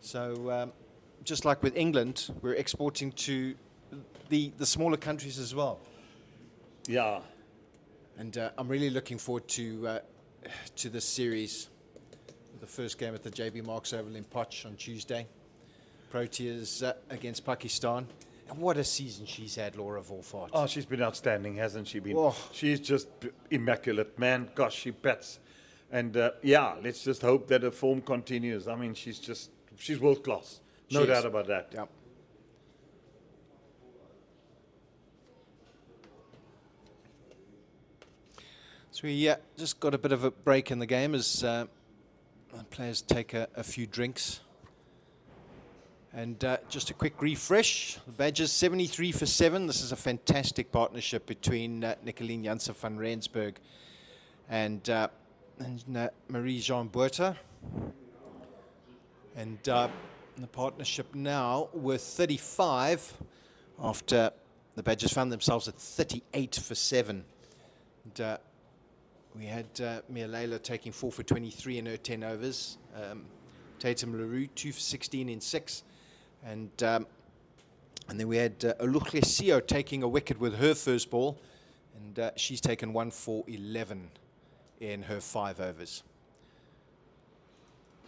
So just like with England, we're exporting to the smaller countries as well. Yeah. And I'm really looking forward to this series. The first game at the JB Marks Oval in Poch on Tuesday. Proteas against Pakistan. And what a season she's had, Laura Volfart. Oh, she's been outstanding, hasn't she been? Oh. She's just immaculate, man. Gosh, she bats. And let's just hope that her form continues. I mean, she's world class. No doubt about that. Yep. So we just got a bit of a break in the game as players take a few drinks. And just a quick refresh. The Badgers 73 for 7. This is a fantastic partnership between Nicoline Janssen van Rensburg and Marie-Jean Botha. And the partnership now with 35 after the Badgers found themselves at 38 for 7. And, we had Mia Leila taking 4 for 23 in her 10 overs. Tatum LaRue 2 for 16 in 6. And then we had Oluhlesio taking a wicket with her first ball. And she's taken 1 for 11 in her 5 overs.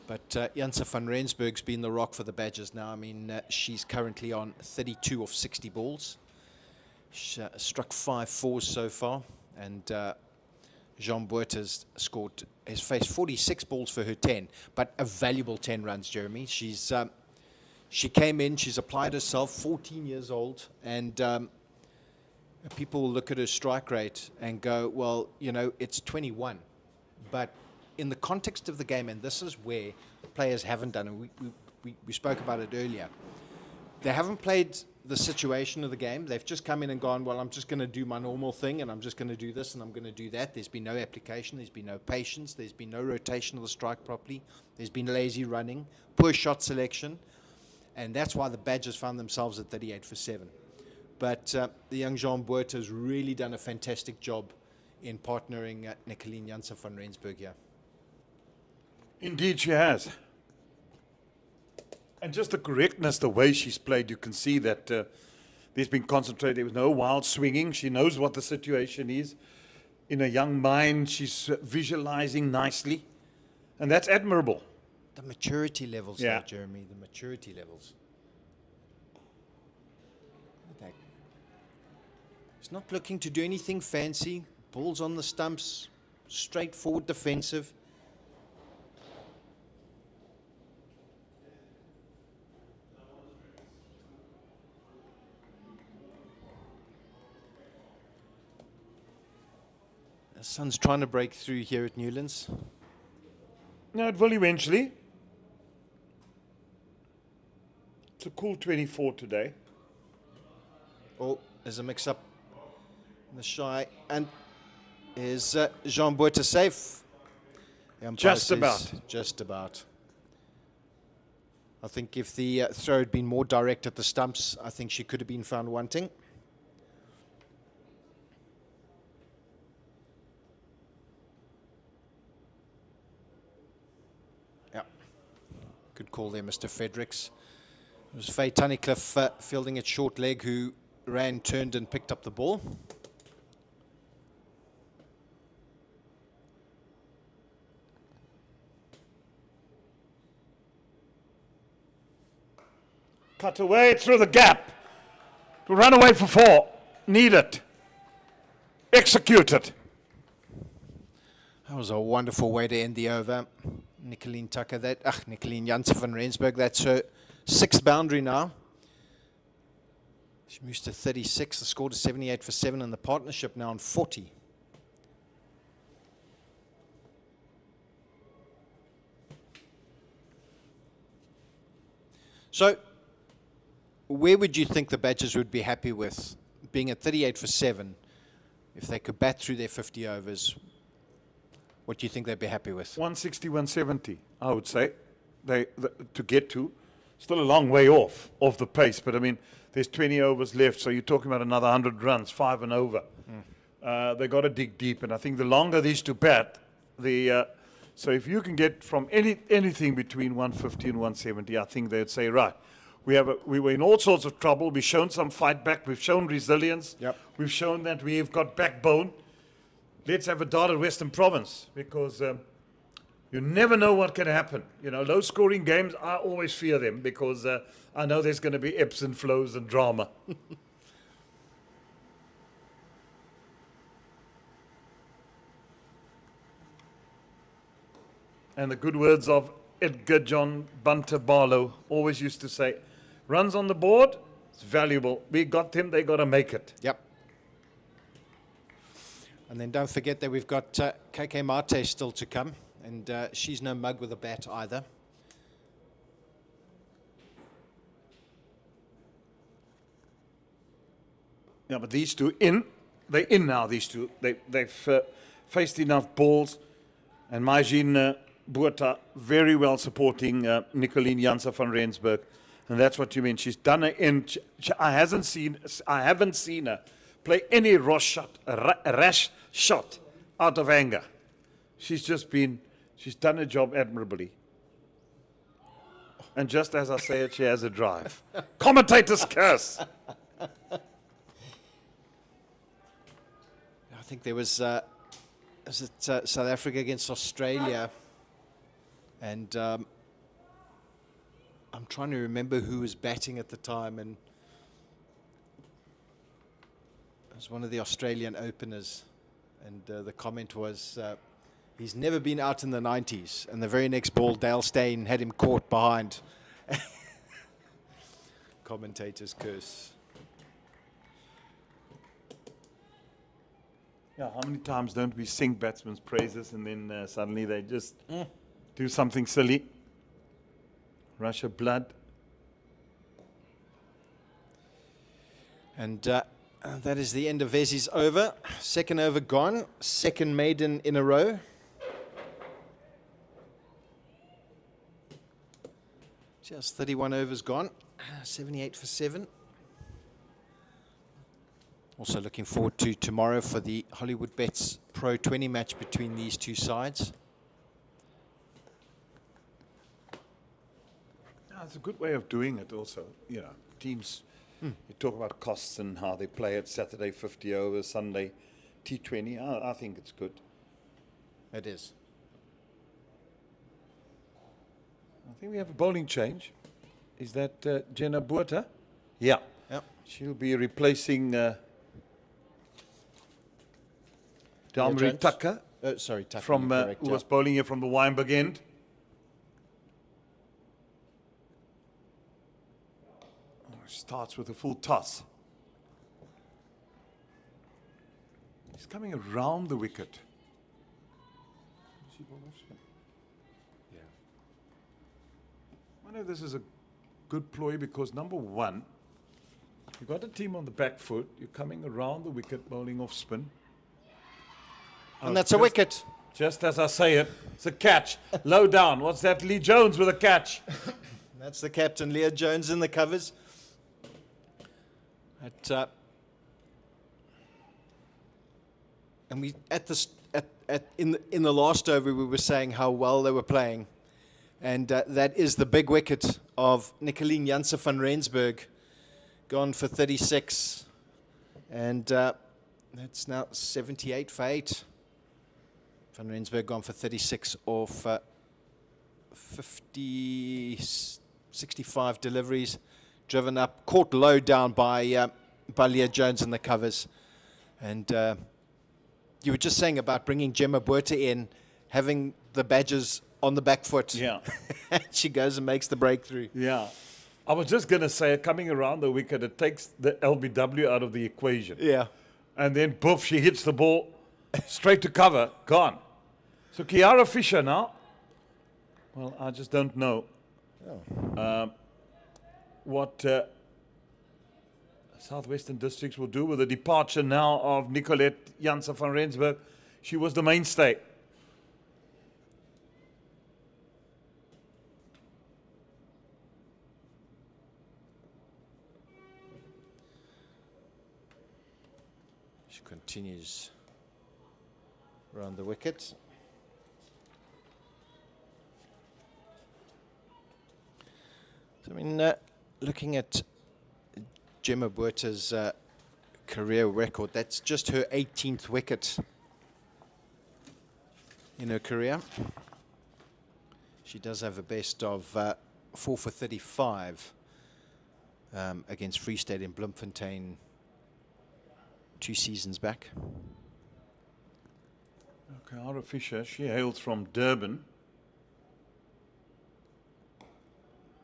But Janssen van Rensburg's been the rock for the Badgers now. I mean, she's currently on 32 of 60 balls. She struck 5 fours so far. And Jean Botha's has faced 46 balls for her 10, but a valuable 10 runs, Jeremy. She came in, she's applied herself, 14 years old, and people will look at her strike rate and go, well, it's 21. But in the context of the game, and this is where players haven't done, and we spoke about it earlier, they haven't played the situation of the game. They've just come in and gone, well, I'm just going to do my normal thing, and I'm just going to do this, and I'm going to do that. There's been no application. There's been no patience. There's been no rotation of the strike properly. There's been lazy running, poor shot selection, and that's why the Badgers found themselves at 38 for 7. But the young Jean Botha has really done a fantastic job in partnering Nicoline Janssen van Rensburg here. Indeed, she has. And just the correctness, the way she's played, you can see that there's been concentrated. There was no wild swinging. She knows what the situation is. In a young mind, she's visualizing nicely. And that's admirable. The maturity levels, though, Jeremy, the maturity levels. He's not looking to do anything fancy. Balls on the stumps, straightforward defensive. The sun's trying to break through here at Newlands. No, it will eventually. It's a cool 24 today. Oh, there's a mix-up in the shy. And is Jean Botha safe? Just about. Just about. I think if the throw had been more direct at the stumps, I think she could have been found wanting. Good call there, Mr. Fredericks. It was Faye Tunnicliffe fielding at short leg who ran, turned and picked up the ball. Cut away through the gap. To run away for 4. Need it. Execute it. That was a wonderful way to end the over. Nicoline Tucker, Nicoline Janssen van Rensburg, that's her 6th boundary now. She moves to 36, the score to 78 for 7, and the partnership now on 40. So, where would you think the Badgers would be happy with being at 38 for 7 if they could bat through their 50 overs? What do you think they'd be happy with? 160, 170, I would say, to get to. Still a long way off the pace, but I mean, there's 20 overs left, so you're talking about another 100 runs, 5 and over. They got to dig deep, and I think the longer these two bat, so if you can get from anything between 150 and 170, I think they'd say, right, we were in all sorts of trouble. We've shown some fight back. We've shown resilience. Yep. We've shown that we've got backbone. Let's have a dart at Western Province, because you never know what can happen. You know, low-scoring games, I always fear them, because I know there's going to be ebbs and flows and drama. And the good words of Edgar John Bunter Barlow always used to say, runs on the board, it's valuable. We got them, they got to make it. Yep. And then don't forget that we've got KK Mate still to come, and she's no mug with a bat either. Yeah, but these two they're in now, these two. They've faced enough balls, and Majin Botha very well supporting Nicoline Janssen van Rensburg. And that's what you mean. She's done it in. I haven't seen her play any rash shot out of anger. She's done her job admirably. And just as I say it, she has a drive. Commentator's curse. I think there was South Africa against Australia, and I'm trying to remember who was batting at the time, and it was one of the Australian openers, and the comment was, he's never been out in the 90s, and the very next ball, Dale Steyn had him caught behind. Commentator's curse. Yeah, how many times don't we sing batsmen's praises and then suddenly they just do something silly? Rush of blood. And that is the end of Vezi's over. Second over gone. Second maiden in a row. Just 31 overs gone. 78 for 7. Also looking forward to tomorrow for the Hollywoodbets Pro20 match between these two sides. Yeah, it's a good way of doing it also. You know, teams, you talk about costs and how they play it. Saturday 50 overs, Sunday T20. I think it's good. It is. I think we have a bowling change. Is that Jenna Botha? Yeah. Yep. She'll be replacing Damri Jones? Tucker, Sorry, Tucker. from you're correct, who yeah. was bowling here from the Wynberg end. Starts with a full toss. He's coming around the wicket. Yeah. I know this is a good ploy because number one, you've got a team on the back foot. You're coming around the wicket, bowling off spin. And that's a wicket. Just as I say it, it's a catch. Low down. What's that? Lee Jones with a catch. That's the captain, Leah Jones, in the covers. And we in the last over we were saying how well they were playing, And that is the big wicket of Nicoline Janse van Rensburg, gone for 36. And that's now 78 for 8. Van Rensburg gone for 36 off 65 deliveries, driven up, caught low down by Leah Jones in the covers. And you were just saying about bringing Gemma Buerta in, having the Badgers on the back foot. Yeah. She goes and makes the breakthrough. Yeah. I was just going to say, coming around the wicket, it takes the LBW out of the equation. Yeah. And then, poof, she hits the ball straight to cover, gone. So Kiara Fisher now, well, I just don't know what Southwestern Districts will do with the departure now of Nicolette Janse van Rensburg. She was the mainstay. She continues around the wicket. So, I mean, looking at Gemma Buerta's career record, that's just her 18th wicket in her career. She does have a best of 4 for 35 against Free State in Bloemfontein 2 seasons back. Okay, Kiara Fisher, she hails from Durban.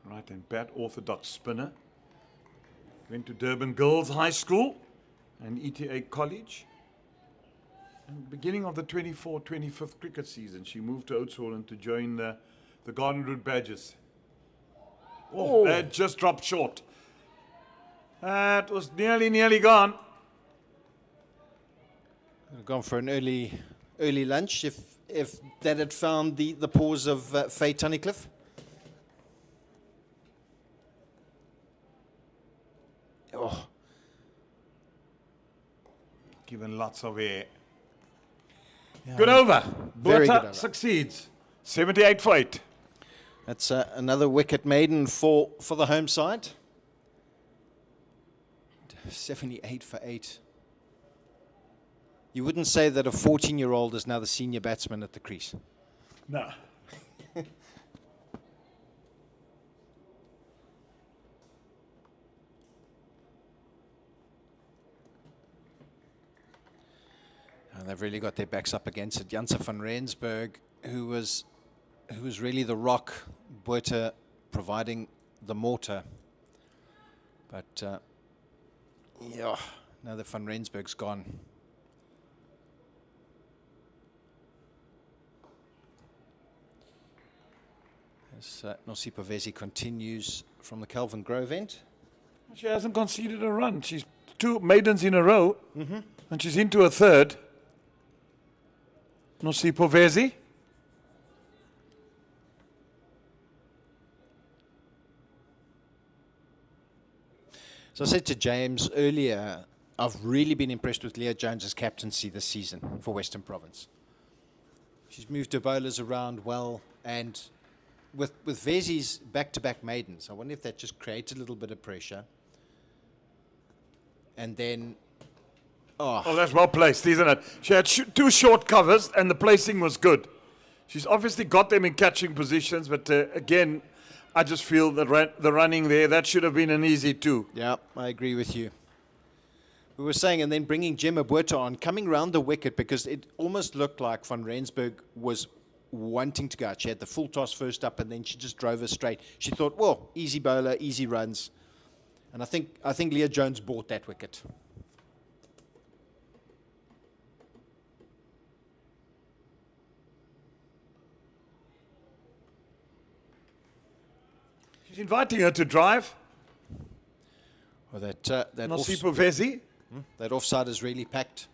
Right and bat, orthodox spinner. Went to Durban Girls High School and ETA College. And beginning of the 24-25 cricket season, she moved to Oudtshoorn to join the Garden Route Badgers. Oh, that just dropped short. That was nearly gone. Gone for an early lunch if that had found the paws of Faye Tunnicliffe. Oh. Given lots of air. Yeah, Good over. Very good Buerta over. succeeds. 78 for 8. That's another wicket maiden for the home side. 78 for 8. You wouldn't say that a 14-year-old is now the senior batsman at the crease. No. And they've really got their backs up against it. Janse van Rensburg, who was really the rock, Buerta providing the mortar. But yeah, now that van Rensburg's gone. As Nosipho Vezi continues from the Kelvin Grove end. She hasn't conceded a run. She's 2 maidens in a row, and she's into a third. Nosipho Vezi. So I said to James earlier, I've really been impressed with Leah Jones's captaincy this season for Western Province. She's moved her bowlers around well, and with Vezi's back-to-back maidens, I wonder if that just creates a little bit of pressure. And then, Oh, that's well placed, isn't it? She had 2 short covers, and the placing was good. She's obviously got them in catching positions, but again, I just feel that the running there, that should have been an easy 2. yeah, I agree with you. We were saying, and then bringing Gemma Buerta on, coming round the wicket, because it almost looked like van Rensburg was wanting to go out. She had the full toss first up, and then she just drove her straight. She thought, well, easy bowler, easy runs. And I think Leah Jones bought that wicket. She's inviting her to drive. Well, that Nosipho Vezi. that offside is really packed.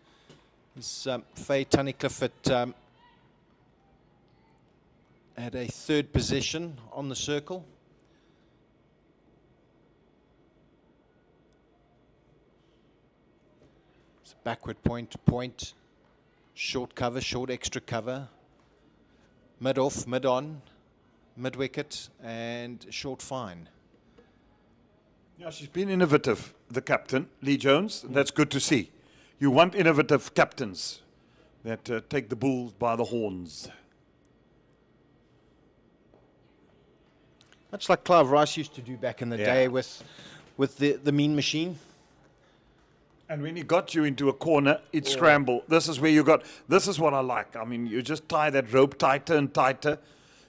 It's Faye Tunnicliffe at a 3rd position on the circle. It's a backward point to point. Short cover, short extra cover. Mid off, mid on. mid-wicket, and short fine. Yeah, she's been innovative, the captain, Lee Jones. That's good to see. You want innovative captains that take the bulls by the horns. Much like Clive Rice used to do back in the day with the mean machine. And when he got you into a corner, it scrambled. This is where you got, this is what I like. I mean, you just tie that rope tighter and tighter.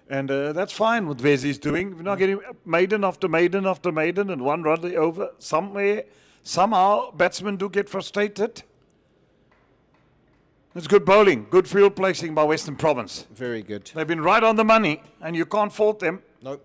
And that's fine what Vezi's doing. We're not getting maiden after maiden after maiden and one run over. Somehow, batsmen do get frustrated. It's good bowling, good field placing by Western Province. Very good. They've been right on the money, and you can't fault them. Nope.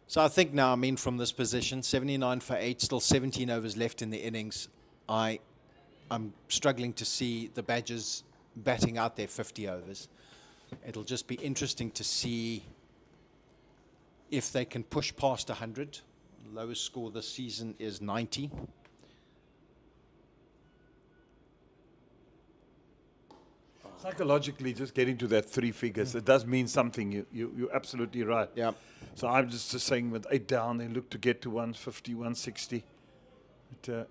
So I think now, I mean, from this position, 79 for 8, still 17 overs left in the innings. I'm struggling to see the Badgers batting out their 50 overs. It'll just be interesting to see if they can push past 100. Lowest score this season is 90. Psychologically, just getting to that three figures, it does mean something. You're absolutely right. Yeah. So I'm just saying with 8 down, they look to get to 150, 160. But,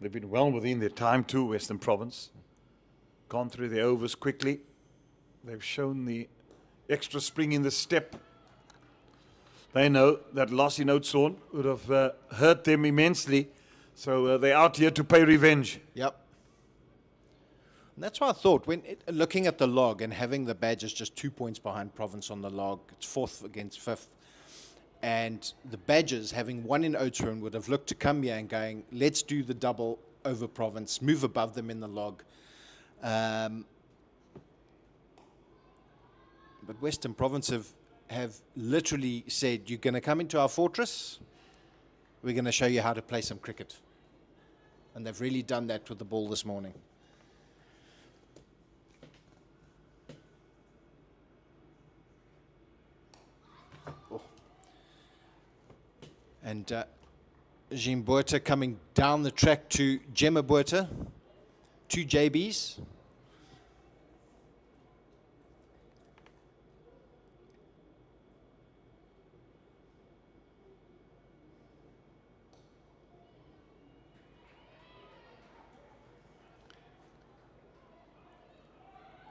they've been well within their time too, Western Province. Gone through their overs quickly. They've shown the extra spring in the step. They know that loss in Oudtshoorn would have hurt them immensely. So they're out here to pay revenge. Yep. And that's why I thought, when looking at the log and having the Badgers just 2 points behind Province on the log, it's 4th against 5th. And the Badgers, having won in Oudtshoorn, would have looked to come here and going, let's do the double over Province, move above them in the log. But Western Province have literally said, you're going to come into our fortress, we're going to show you how to play some cricket. And they've really done that with the ball this morning. And Jean Botha coming down the track to Gemma Botha, 2 JBs.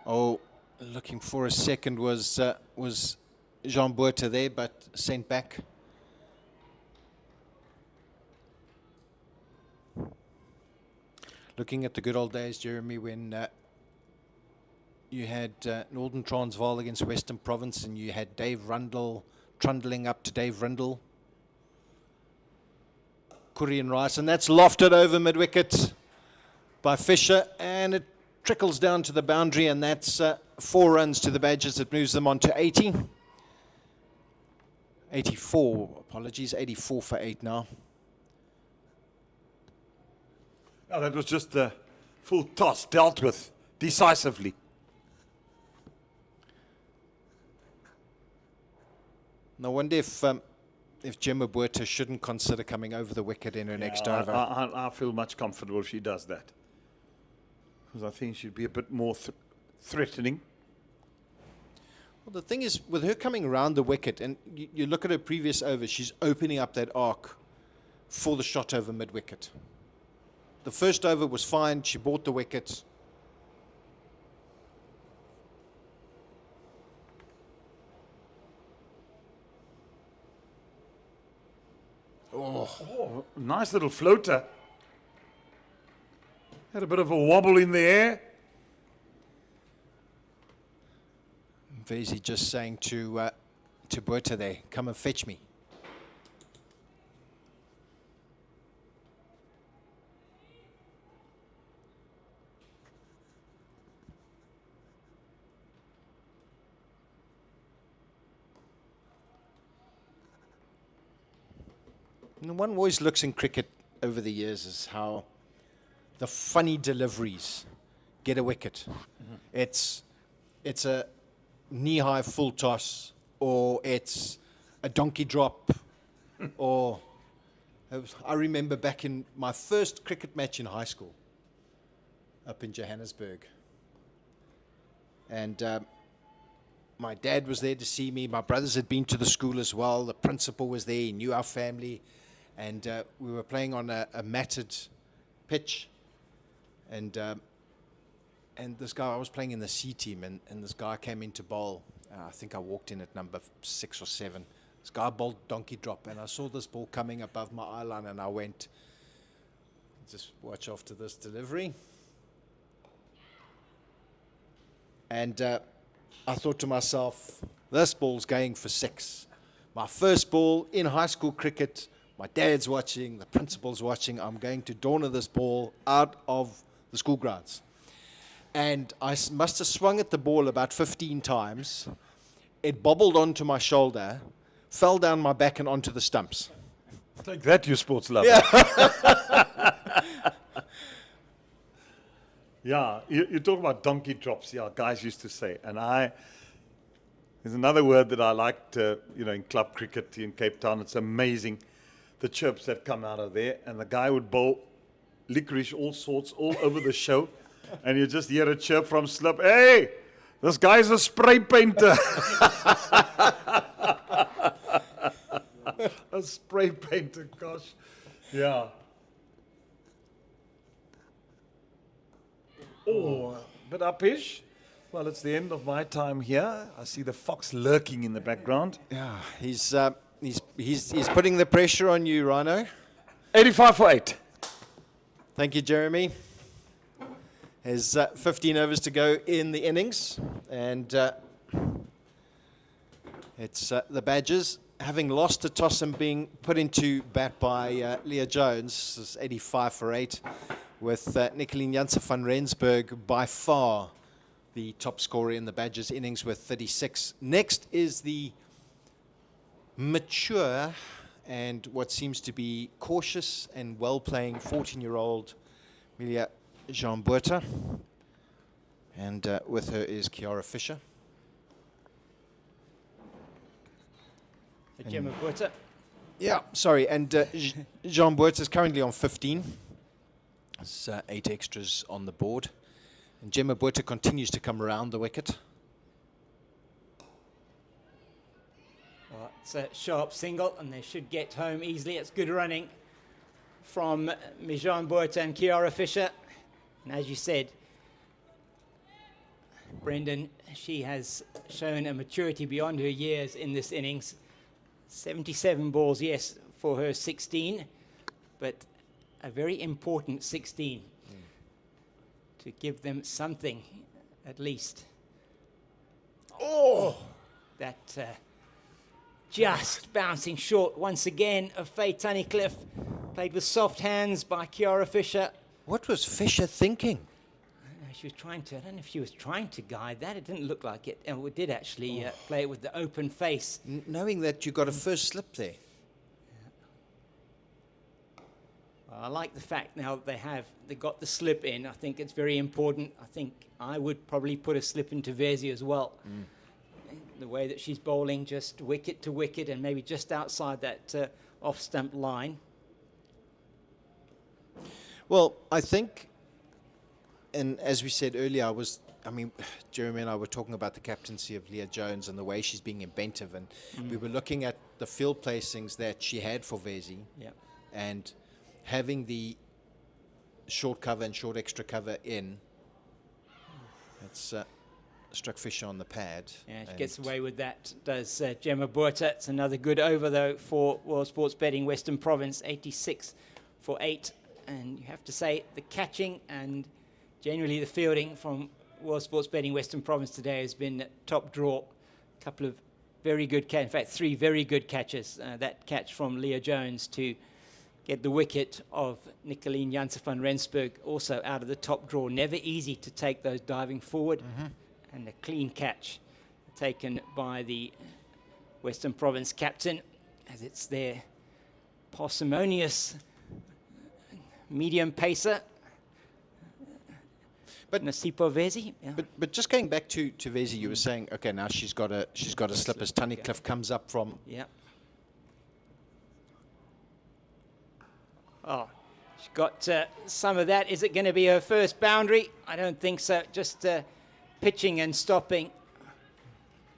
Oh, looking for a second was Jean Botha there, but sent back. Looking at the good old days, Jeremy, when you had Northern Transvaal against Western Province, and you had Dave Rundle trundling up to Dave Rundle. Curry and Rice, and that's lofted over mid-wicket by Fisher, and it trickles down to the boundary, and that's 4 runs to the Badgers. That moves them on to 80. 84, apologies, 84 for 8 now. Oh, that was just the full toss, dealt with decisively. No wonder if Gemma Botha shouldn't consider coming over the wicket in her next over. I feel much comfortable if she does that. Because I think she'd be a bit more threatening. Well, the thing is, with her coming around the wicket, and you look at her previous over, she's opening up that arc for the shot over mid-wicket. The first over was fine. She bought the wicket. Oh, nice little floater. Had a bit of a wobble in the air. Vezi just saying to Botha there, come and fetch me. And one always looks in cricket over the years is how the funny deliveries get a wicket. Mm-hmm. It's a knee-high full toss, or it's a donkey drop, or I remember back in my first cricket match in high school up in Johannesburg. And my dad was there to see me. My brothers had been to the school as well. The principal was there. He knew our family. And we were playing on a matted pitch. And this guy, I was playing in the C team, and this guy came in to bowl. I think I walked in at number 6 or 7. This guy bowled donkey drop, and I saw this ball coming above my eye line, and I went, just watch after this delivery. And I thought to myself, this ball's going for 6. My first ball in high school cricket. My dad's watching, the principal's watching. I'm going to corner this ball out of the school grounds. And I must have swung at the ball about 15 times. It bobbled onto my shoulder, fell down my back and onto the stumps. Take that, you sports lover. Yeah, you talk about donkey drops. Yeah, guys used to say. And there's another word that I liked, in club cricket in Cape Town. It's amazing, the chirps that come out of there. And the guy would bowl licorice, all sorts, all over the show. And you just hear a chirp from slip. Hey, this guy's a spray painter. A spray painter, gosh. Yeah. Oh, but upish. Well, it's the end of my time here. I see the fox lurking in the background. Yeah, he's putting the pressure on you, Rhino. 85 for 8. Thank you, Jeremy. There's 15 overs to go in the innings, and it's the Badgers having lost the toss and being put into bat by Leah Jones. This is 85 for 8, with Nicoline Janse van Rensburg by far the top scorer in the Badgers innings with 36. Next is the mature and what seems to be cautious and well-playing 14-year-old Milia Jean Botha, and with her is Kiara Fisher. Gemma Botha. Yeah, sorry, and Jean Botha is currently on 15. There's 8 extras on the board. And Gemma Botha continues to come around the wicket. Well, it's a sharp single, and they should get home easily. It's good running from Mijan Botha and Kiara Fisher. And as you said, Brendan, she has shown a maturity beyond her years in this innings. 77 balls, yes, for her 16, but a very important 16 to give them something, at least. Oh! That just bouncing short once again of Faye Tunnicliffe, played with soft hands by Kiara Fisher. What was Fisher thinking? She was trying to, I don't know if she was trying to guide that. It didn't look like it. And we did actually play it with the open face. Knowing that you got a first slip there. Well, I like the fact now they got the slip in. I think it's very important. I think I would probably put a slip into Vezi as well. The way that she's bowling, just wicket to wicket and maybe just outside that off-stump line. Well, I think, and as we said earlier, Jeremy and I were talking about the captaincy of Leah Jones and the way she's being inventive, and we were looking at the field placings that she had for Vezi, and having the short cover and short extra cover in. It's struck Fisher on the pad. Yeah, she gets away with that, does Gemma Botha. It's another good over, though, for World Sports Betting Western Province, 86 for 8. And you have to say the catching and generally the fielding from World Sports Betting Western Province today has been top draw. A couple of very good catches, in fact 3 very good catches. That catch from Leah Jones to get the wicket of Nicoline Janse van Rensburg also out of the top draw. Never easy to take those diving forward. And a clean catch taken by the Western Province captain, as it's their parsimonious medium pacer. But- Nasipo Vezi. Yeah. But just going back to Vezi, you were saying, okay, now she's got a slip as Tunnicliffe comes up from. Yeah. Oh, she's got some of that. Is it going to be her first boundary? I don't think so. Just pitching and stopping.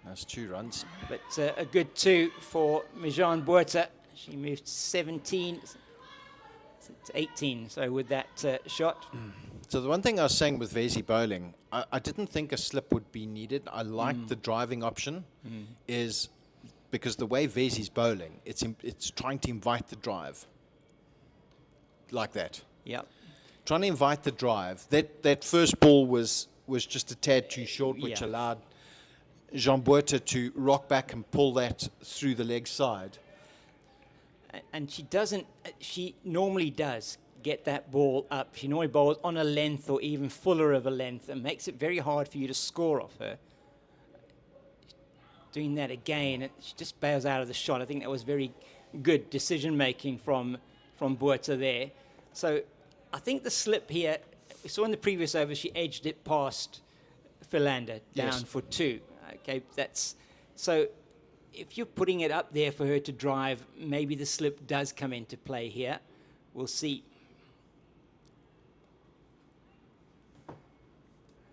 That's 2 runs. But a good 2 for Mijan Buerta. She moved 17 to 18, so with that shot. So the one thing I was saying with Vezi bowling, I didn't think a slip would be needed. I liked the driving option, is because the way Vezi's bowling, it's trying to invite the drive. Like that. Yep. Trying to invite the drive. That first ball was just a tad too short, which Yeah. allowed Jean Buerta to rock back and pull that through the leg side. And she normally does get that ball up. She normally bowls on a length or even fuller of a length and makes it very hard for you to score off her. Doing that again, she just bails out of the shot. I think that was very good decision making from Buerta there. So I think the slip here, we saw in the previous over, she edged it past Philander down Yes. for 2. Okay, so if you're putting it up there for her to drive, maybe the slip does come into play here. We'll see.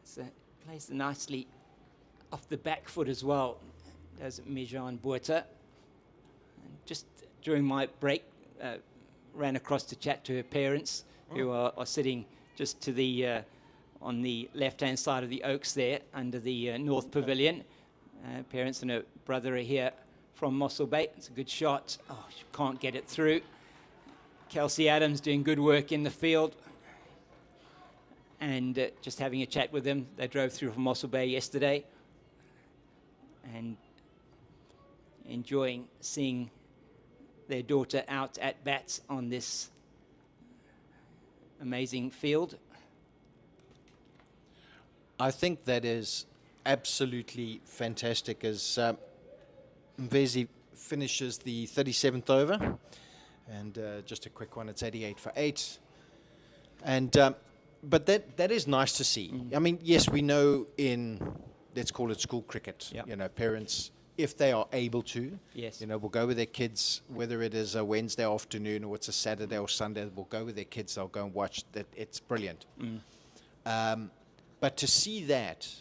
So plays nicely off the back foot as well, does Mijan Buerta. And just during my break, ran across to chat to her parents, who are sitting just to the on the left-hand side of the Oaks there, under the North Pavilion. Parents and her brother are here from Mossel Bay. It's a good shot. Oh, she can't get it through. Kelsey Adams doing good work in the field. And just having a chat with them. They drove through from Mossel Bay yesterday. And enjoying seeing their daughter out at bats on this amazing field. I think that is absolutely fantastic as Mvezi finishes the 37th over. And just a quick one, it's 88 for 8. And but that is nice to see. I mean, yes, we know in, let's call it school cricket, Yep. you know, parents, if they are able to, Yes. you know, will go with their kids, whether it is a Wednesday afternoon or it's a Saturday or Sunday, will go with their kids, they'll go and watch that. It's brilliant. But to see that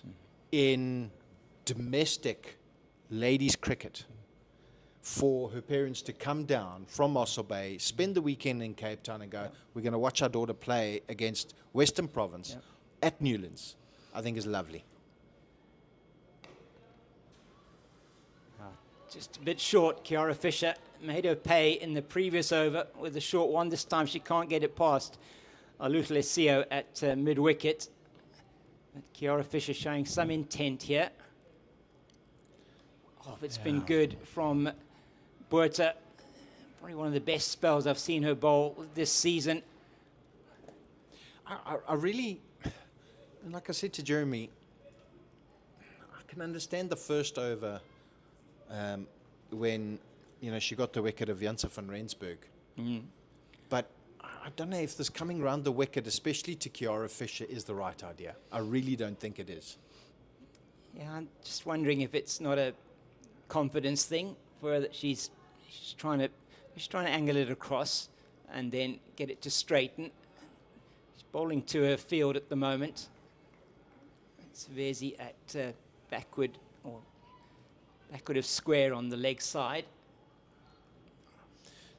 in domestic ladies cricket, for her parents to come down from Mossel Bay, spend the weekend in Cape Town and go, we're going to watch our daughter play against Western Province at Newlands, I think is lovely. Just a bit short. Kiara Fisher made her pay in the previous over with a short one. This time she can't get it past Alutlesio at mid-wicket. But Kiara Fisher showing some intent here. Oh, it's been good from Buerta. Probably one of the best spells I've seen her bowl this season. I really, and like I said to Jeremy, I can understand the first over when, you know, she got the wicket of Janse van Rensburg. But I don't know if this coming round the wicket, especially to Kiara Fisher, is the right idea. I really don't think it is. Yeah, I'm just wondering if it's not a confidence thing for her, that she's trying to angle it across and then get it to straighten. She's bowling to her field at the moment. It's Vezi at backward of square on the leg side.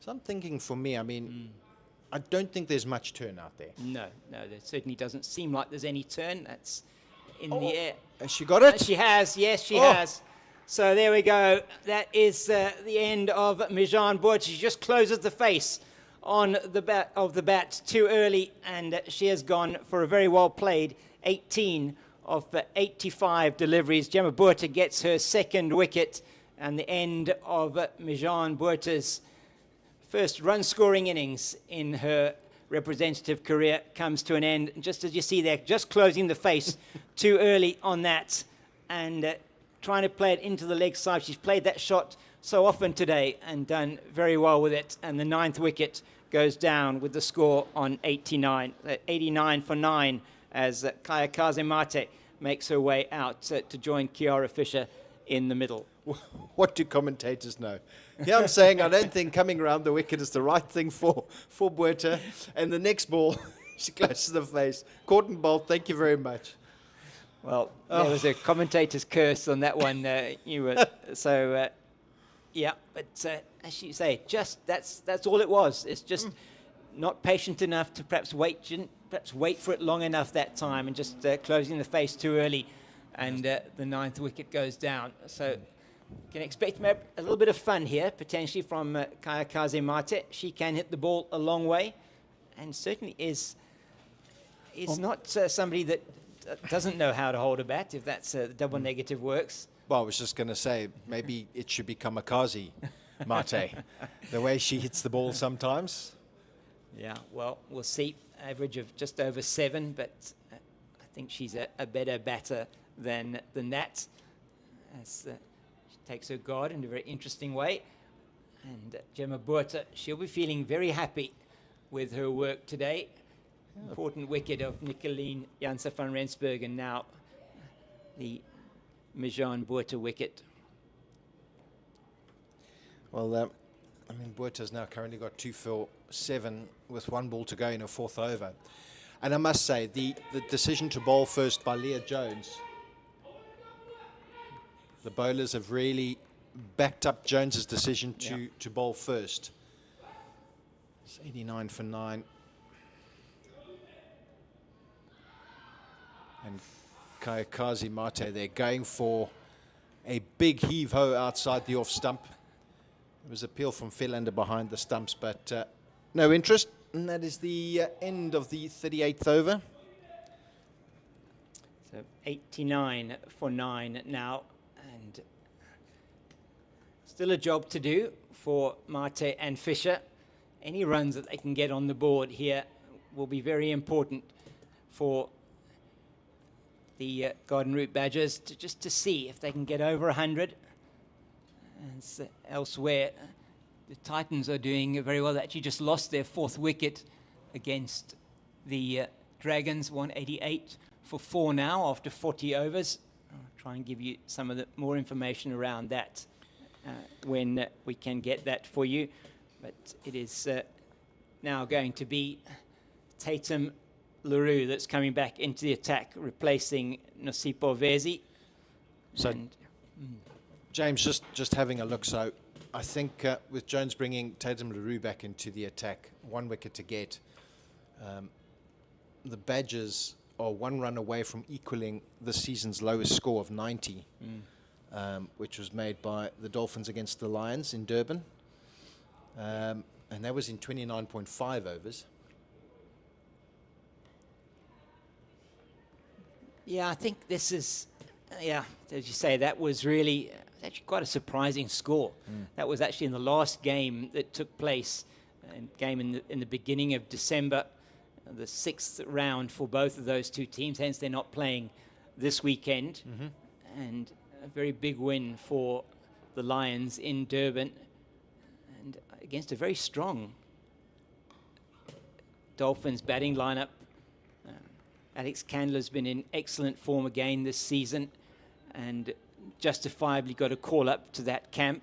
So I'm thinking for me, I mean, I don't think there's much turn out there. No, there certainly doesn't seem like there's any turn. That's in the air. Has she got it? She has, yes, she has. So there we go. That is the end of Mijan Buerta. She just closes the face on the bat too early, and she has gone for a very well played 18 of 85 deliveries. Gemma Buerta gets her second wicket, and the end of Mijan Buerta's first run-scoring innings in her representative career comes to an end. Just as you see there, just closing the face too early on that, and trying to play it into the leg side. She's played that shot so often today and done very well with it. And the 9th wicket goes down with the score on 89 for 9 as Kaya Kazemate makes her way out to join Kiara Fisher in the middle. What do commentators know? Here I'm saying I don't think coming around the wicket is the right thing for Botha. And the next ball, she closes the face. Caught and bowled, thank you very much. Well, there was a commentator's curse on that one. Yeah, but as you say, just that's all it was. It's just not patient enough to perhaps wait for it long enough that time, and just closing the face too early, and the ninth wicket goes down. So you can expect a little bit of fun here, potentially from Kaya Kazemate. She can hit the ball a long way, and certainly is not somebody that doesn't know how to hold a bat, if that's the double negative works. Well, I was just going to say, maybe it should be Kamikaze Mate, the way she hits the ball sometimes. Yeah, well, we'll see. Average of just over 7, but I think she's a better batter than that. As she takes her guard in a very interesting way. And Gemma Botha, she'll be feeling very happy with her work today. Important wicket of Nicoline Janse van Rensburg, now the Mijan Botha wicket. Well, Botha's now currently got 2 for 7 with 1 ball to go in her 4th over. And I must say, the decision to bowl first by Leah Jones, the bowlers have really backed up Jones's decision to bowl first. It's 89 for 9. And Kaya Kazemate, they're going for a big heave-ho outside the off stump. There was appeal from Philander behind the stumps, but no interest. And that is the end of the 38th over. So 89 for 9 now, and still a job to do for Mate and Fisher. Any runs that they can get on the board here will be very important for the Garden Route Badgers, just to see if they can get over 100. And so elsewhere, the Titans are doing very well. They actually just lost their 4th wicket against the Dragons, 188 for 4 now after 40 overs. I'll try and give you some of the more information around that when we can get that for you. But it is now going to be Tatum LaRue that's coming back into the attack, replacing Nosipo Vezi. So, James, just having a look. So, I think with Jones bringing Tatum LaRue back into the attack, 1 wicket to get, the Badgers are 1 run away from equaling this season's lowest score of 90, which was made by the Dolphins against the Lions in Durban. And that was in 29.5 overs. Yeah, I think this is, as you say, that was really actually quite a surprising score. That was actually in the last game that took place, in the beginning of December, the 6th round for both of those 2 teams. Hence, they're not playing this weekend. And a very big win for the Lions in Durban, and against a very strong Dolphins batting lineup. Alex Candler's been in excellent form again this season, and justifiably got a call up to that camp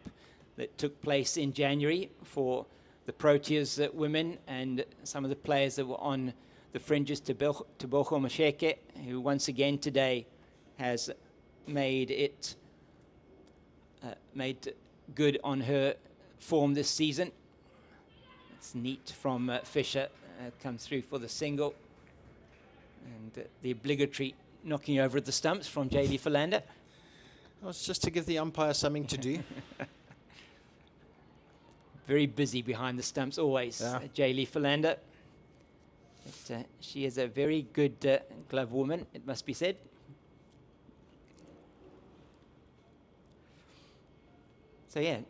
that took place in January for the Proteas women and some of the players that were on the fringes. Teboho Masheke, who once again today has made good on her form this season. It's neat from Fisher, comes through for the single. And the obligatory knocking over at the stumps from J.D. Philander. Well, it's just to give the umpire something to do. Very busy behind the stumps always, J.D. Philander. But, she is a very good glove woman, it must be said.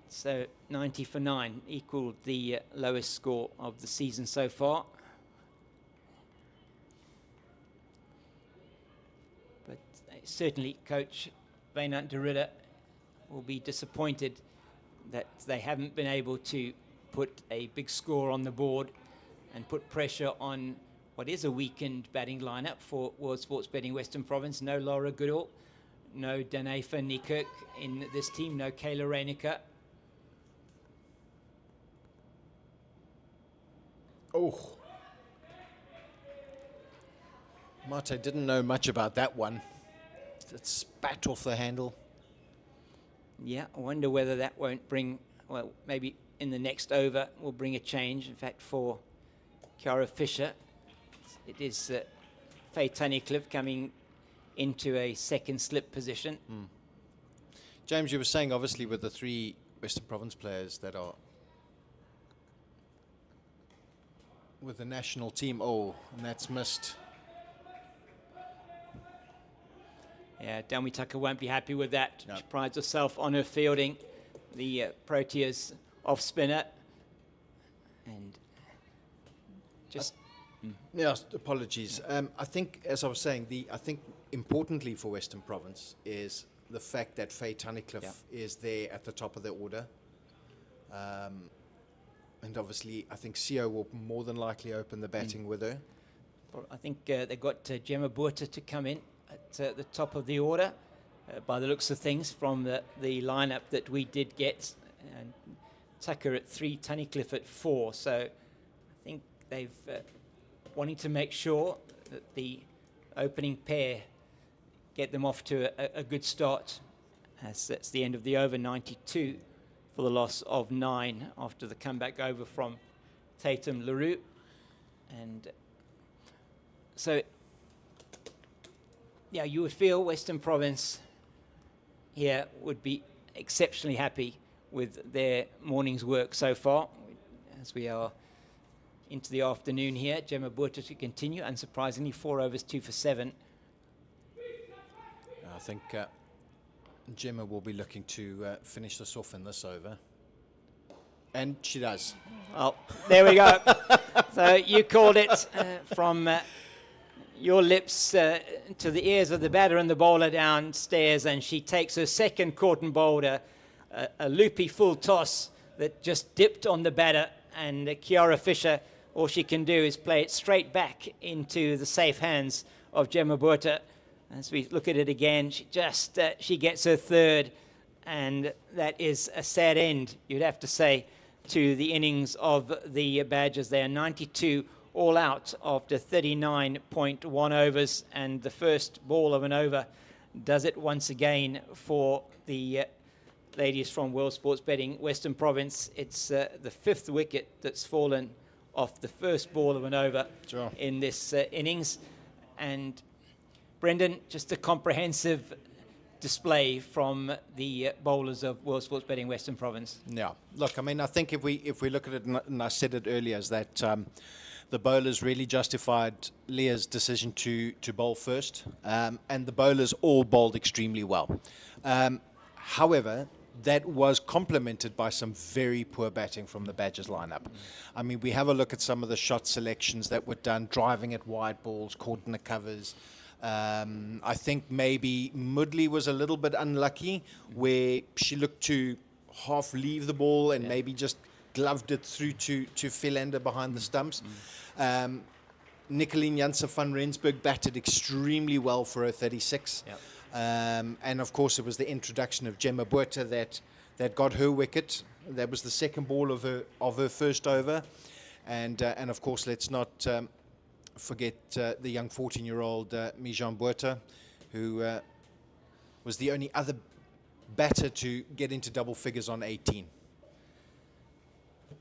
So 90 for 9 equaled the lowest score of the season so far. But certainly Coach Wynand de Ridder will be disappointed that they haven't been able to put a big score on the board and put pressure on what is a weakened batting lineup for World Sports Betting Western Province. No Laura Goodall, no Danefa Nikirk in this team, no Kayla Reinecker. Oh. Mate didn't know much about that one. It spat off the handle. Yeah, I wonder whether that won't bring, well, maybe in the next over will bring a change. In fact, for Kiara Fisher, it is Faye Tunnicliffe coming into a second slip position. James, you were saying obviously with the 3 Western Province players that are with the national team, and that's missed. Yeah, Dami Tucker won't be happy with that. No. She prides herself on her fielding. The Proteas off spinner. And just... Yes, apologies. I think, as I was saying, I think importantly for Western Province is the fact that Faye Tunnicliffe is there at the top of the order. And obviously, I think Sio will more than likely open the batting with her. Well, I think they got Gemma Buerta to come in at the top of the order, by the looks of things, from the lineup that we did get. And Tucker at 3, Tunnicliffe at 4. So I think they've wanting to make sure that the opening pair get them off to a good start, as that's the end of the over, 92 for the loss of 9 after the comeback over from Tatum LaRue. And so, yeah, you would feel Western Province here would be exceptionally happy with their morning's work so far, as we are into the afternoon here. Gemma Buerta to continue, unsurprisingly, 4 overs, 2 for 7. I think Gemma will be looking to finish this off in this over. And she does. Oh, there we go. So you called it from your lips to the ears of the batter and the bowler downstairs, and she takes her second caught and bowled, a loopy full toss that just dipped on the batter, and Kiara Fisher, all she can do is play it straight back into the safe hands of Gemma Buerta. As we look at it again, she just she gets her third, and that is a sad end, you'd have to say, to the innings of the Badgers. They are 92 all out after 39.1 overs, and the first ball of an over does it once again for the ladies from World Sports Betting Western Province. It's the 5th wicket that's fallen off the first ball of an over in this innings. And Brendan, just a comprehensive display from the bowlers of World Sports Betting Western Province. Yeah, look, I mean, I think if we look at it, and I said it earlier, is that the bowlers really justified Leah's decision to bowl first, and the bowlers all bowled extremely well. However, that was complemented by some very poor batting from the Badgers lineup. I mean, we have a look at some of the shot selections that were done, driving at wide balls, caught in the covers. I think maybe Mudley was a little bit unlucky, where she looked to half leave the ball and maybe just gloved it through to Philander behind the stumps. Nicoline Janse van Rensburg batted extremely well for her 36. And of course, it was the introduction of Gemma Buerta that got her wicket. That was the second ball of her first over. And of course, let's not forget the young 14-year-old Mijan Buerta, who was the only other batter to get into double figures on 18.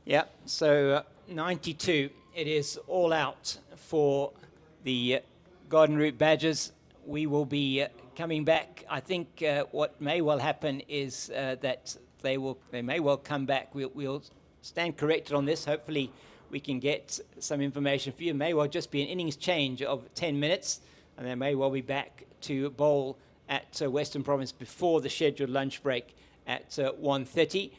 Yeah, so 92, it is all out for the Garden Route Badgers. We will be coming back. I think what may well happen is that they may well come back. We'll stand corrected on this. Hopefully we can get some information for you. It may well just be an innings change of 10 minutes, and they may well be back to bowl at Western Province before the scheduled lunch break at 1:30.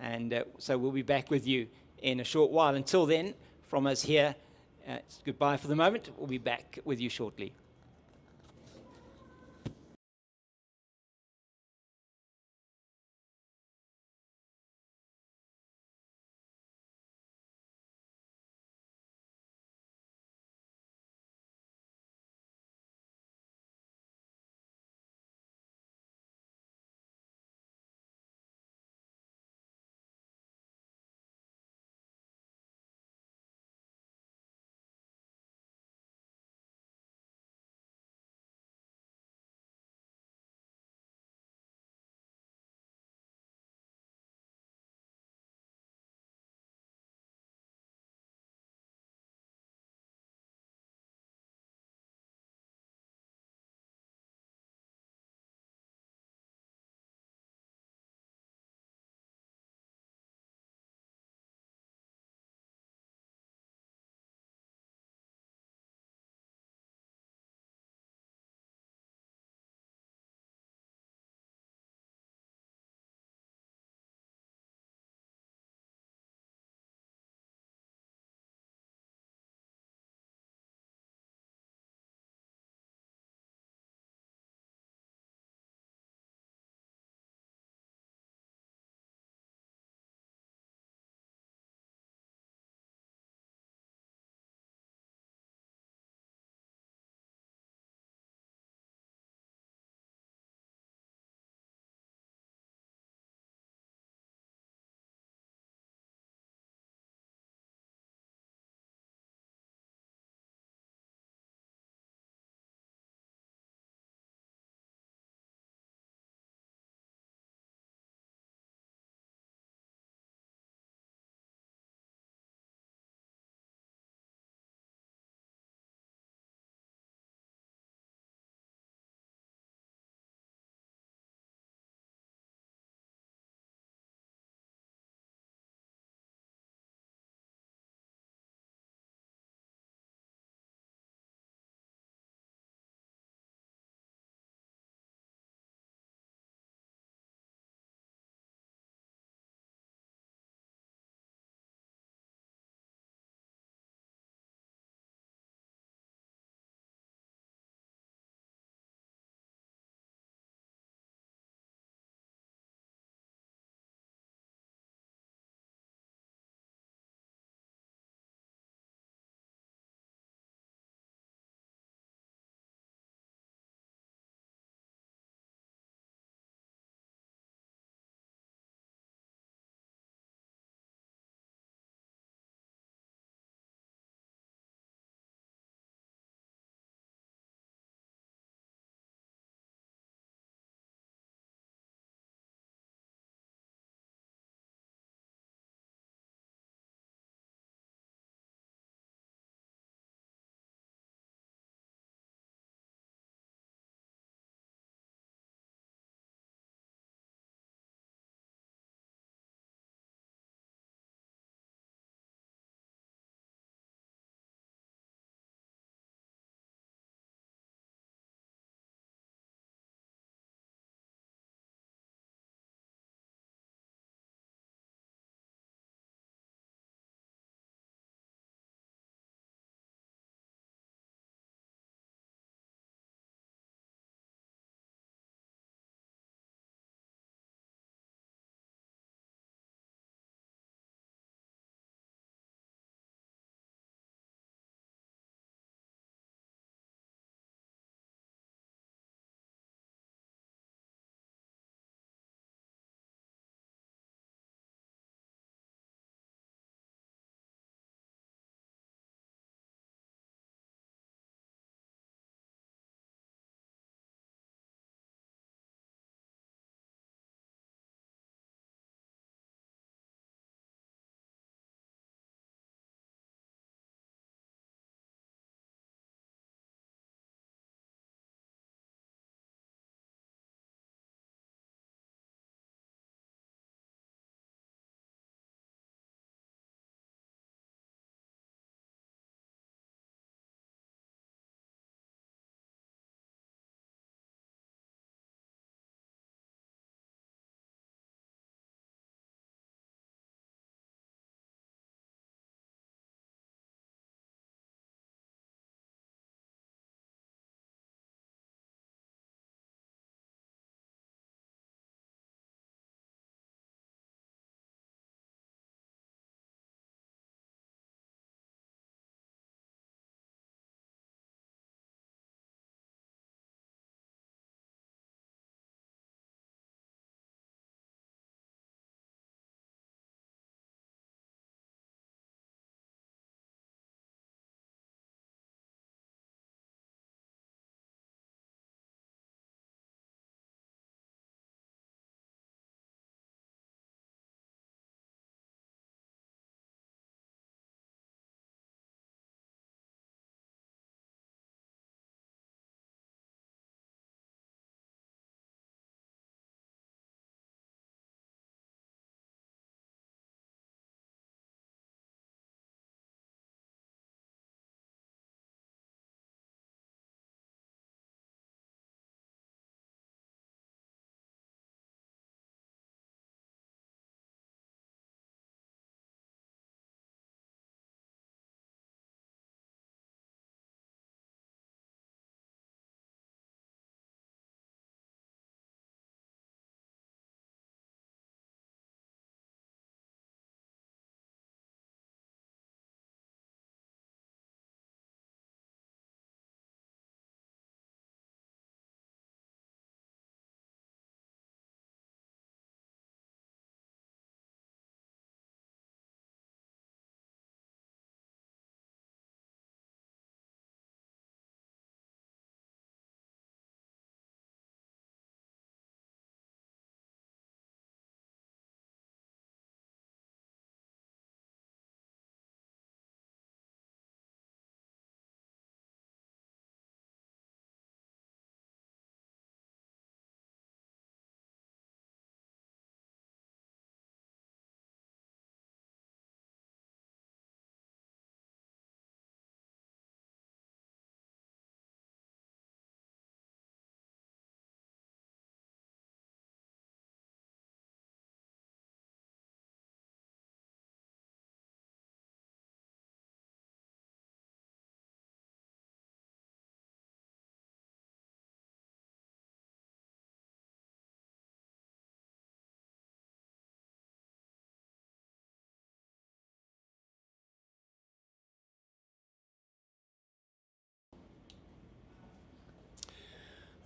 And so we'll be back with you in a short while. Until then, from us here, it's goodbye for the moment. We'll be back with you shortly.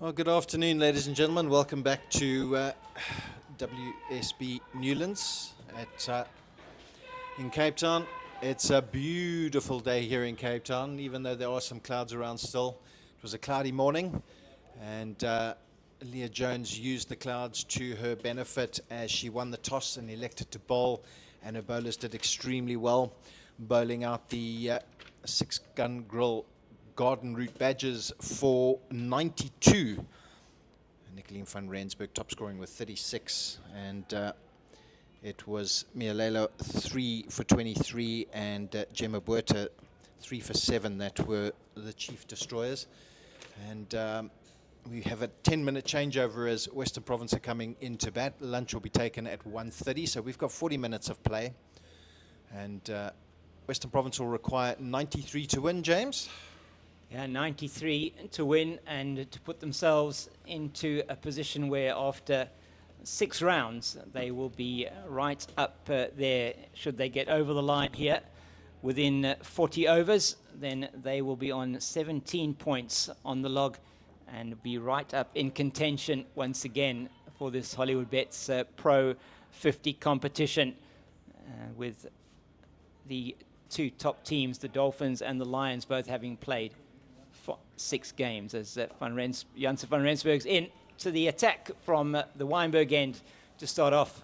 Well, good afternoon, ladies and gentlemen. Welcome back to WSB Newlands in Cape Town. It's a beautiful day here in Cape Town, even though there are some clouds around still. It was a cloudy morning, and Leah Jones used the clouds to her benefit as she won the toss and elected to bowl, and her bowlers did extremely well, bowling out the 6-gun grill Garden Route Badgers for 92. Nicoline van Rensburg top scoring with 36, and it was Mialelo 3 for 23 and Gemma Buerta 3 for 7 that were the chief destroyers. And we have a 10-minute changeover as Western Province are coming into bat. Lunch will be taken at 1:30, so we've got 40 minutes of play. And Western Province will require 93 to win, James. Yeah, 93 to win and to put themselves into a position where after 6 rounds they will be right up there. Should they get over the line here within 40 overs, then they will be on 17 points on the log and be right up in contention once again for this Hollywoodbets Pro 50 competition, with the 2 top teams, the Dolphins and the Lions, both having played 6 games, as Janse van Rensburg's in to the attack from the Wynberg end to start off,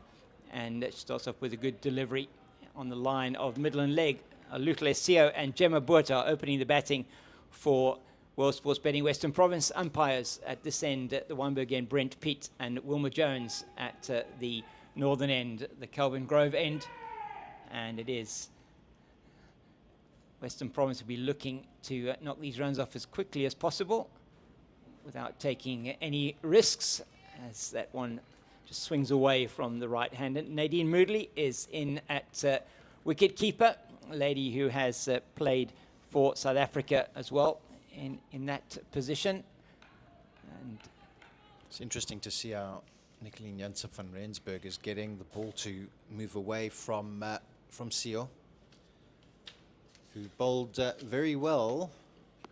and it starts off with a good delivery on the line of middle and leg. Luke Lesio and Gemma Buerta are opening the batting for World Sports Betting Western Province. Umpires at this end, at the Wynberg end, Brent Pitt and Wilma Jones. At the northern end, the Kelvin Grove end, and it is Western Province will be looking to knock these runs off as quickly as possible without taking any risks, as that one just swings away from the right hand. Nadine Moodley is in at wicket keeper, a lady who has played for South Africa as well in that position. And it's interesting to see how Nicoline Janse van Rensburg is getting the ball to move away from Sio, who bowled very well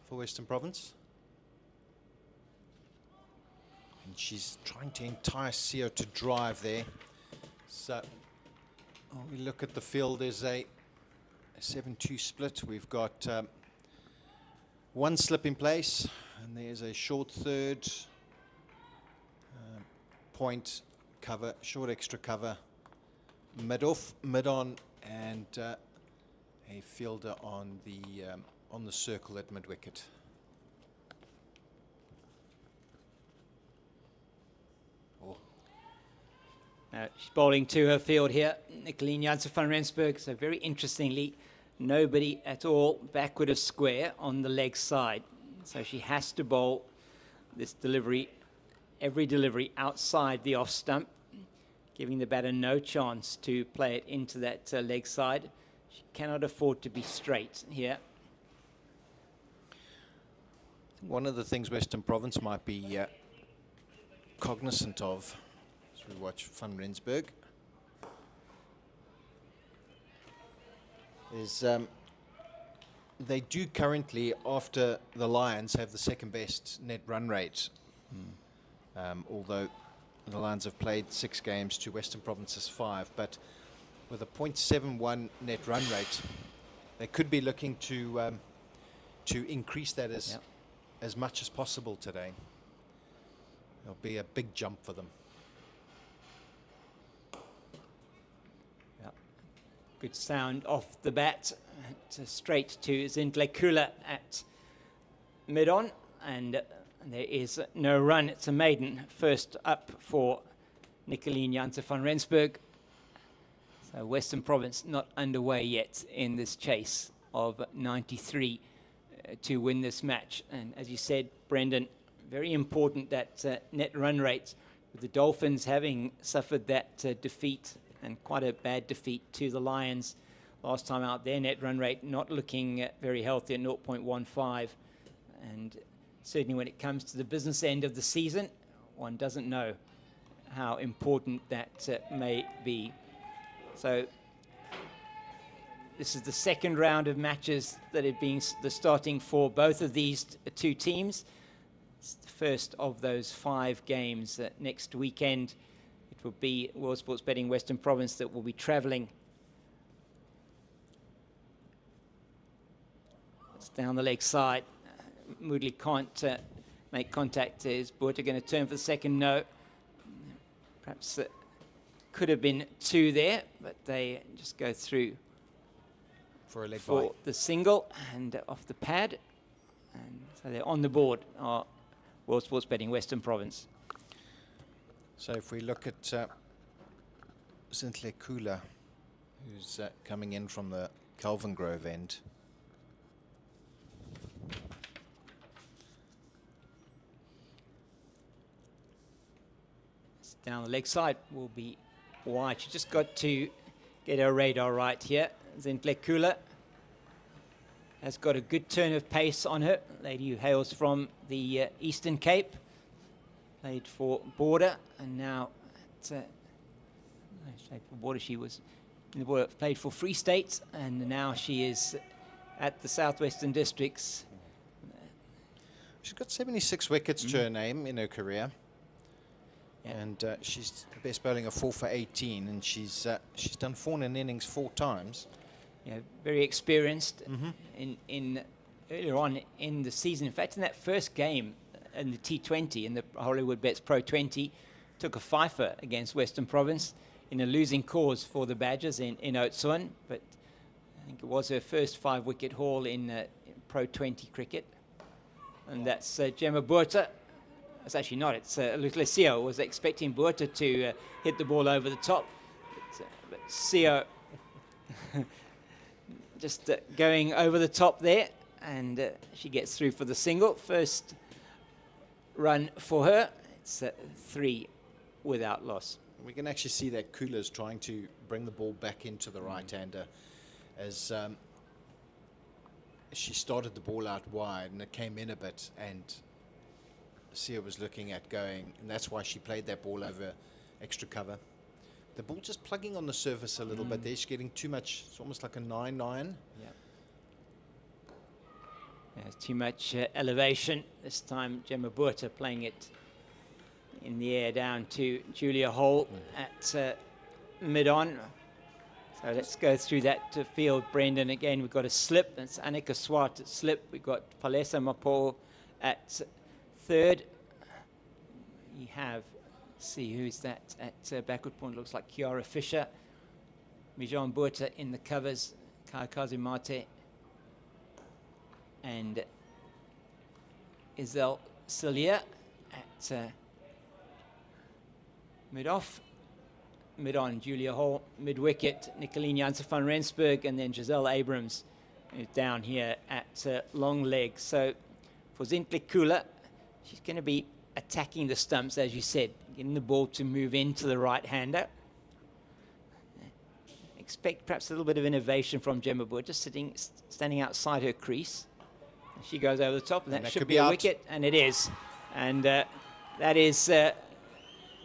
for Western Province. And she's trying to entice Sio to drive there. So we look at the field, there's a 7-2 split. We've got 1 slip in place, and there's a short third, point cover, short extra cover, mid off, mid on, and a fielder on the circle at mid wicket. she's bowling to her field here, Nicoline Janse van Rensburg. So very interestingly, nobody at all backward of square on the leg side. So she has to bowl this delivery, every delivery outside the off stump, giving the batter no chance to play it into that leg side. She cannot afford to be straight here. One of the things Western Province might be cognizant of as we watch Van Rensburg is they do currently, after the Lions, have the second best net run rate. Although the Lions have played 6 games to Western Province's 5, but with a .71 net run rate, they could be looking to increase that as much as possible today. It'll be a big jump for them. Yeah. Good sound off the bat, straight to Zintle Kula at mid-on, and there is no run. It's a maiden first up for Nicoline Janse van Rensburg. So Western Province not underway yet in this chase of 93 to win this match. And as you said, Brendan, very important that net run rate, with the Dolphins having suffered that defeat, and quite a bad defeat to the Lions last time out. Their net run rate not looking very healthy at 0.15, and certainly when it comes to the business end of the season, one doesn't know how important that may be. So this is the second round of matches that have been the starting for both of these 2 teams. It's the first of those 5 games. Next weekend, it will be World Sports Betting Western Province that will be travelling. It's down the leg side. Moodley can't make contact. Is Botha going to turn for the second? No. Perhaps could have been 2 there, but they just go through For a leg for bye. the single and off the pad. And so they're on the board, are World Sports Betting Western Province. So if we look at Zintle Kula, who's coming in from the Kelvin Grove end. Down the leg side will be wide. She just got to get her radar right here. Zintle Kula has got a good turn of pace on her. Lady who hails from the Eastern Cape. Played for Border and now at, played for Border. She was in the Border, played for Free State, and now she is at the Southwestern Districts. She's got 76 wickets to her name in her career. And she's the best bowling of 4 for 18, and she's done 4 in innings 4 times. Yeah, very experienced in earlier on in the season. In fact, in that first game in the T20 in the Hollywoodbets Pro50, took a fifer against Western Province in a losing cause for the Badgers in Oudtshoorn. But I think it was her first 5-wicket haul in Pro20 cricket, and that's Gemma Botha. It's actually not. It's Lucio was expecting Botha to hit the ball over the top, but Sio just going over the top there, and she gets through for the single. First run for her. It's 3 without loss. We can actually see that Kula's trying to bring the ball back into the right-hander as she started the ball out wide and it came in a bit, and Sia was looking at going, and that's why she played that ball over extra cover. The ball just plugging on the surface a little bit there. She's getting too much. It's almost like a 9-9. Yeah. There's too much elevation. This time Gemma Botha playing it in the air down to Julia Hall at mid-on. So let's go through that field, Brendan. Again, we've got a slip. That's Annika Swart at slip. We've got Palesa Mapo at third. You have, see who's that at backward point, looks like Kiara Fisher. Mijan Botha in the covers, Kaikazi Mate and Isel Cilia at mid-off. Mid-on, Julia Hall, mid-wicket, Nicoline Janssen van Rensburg, and then Giselle Abrams down here at long leg. So for Zintle Kula, she's going to be attacking the stumps, as you said, getting the ball to move into the right-hander. Expect perhaps a little bit of innovation from Gemma Botha, just standing outside her crease. She goes over the top, and that should be a wicket, and it is. And that is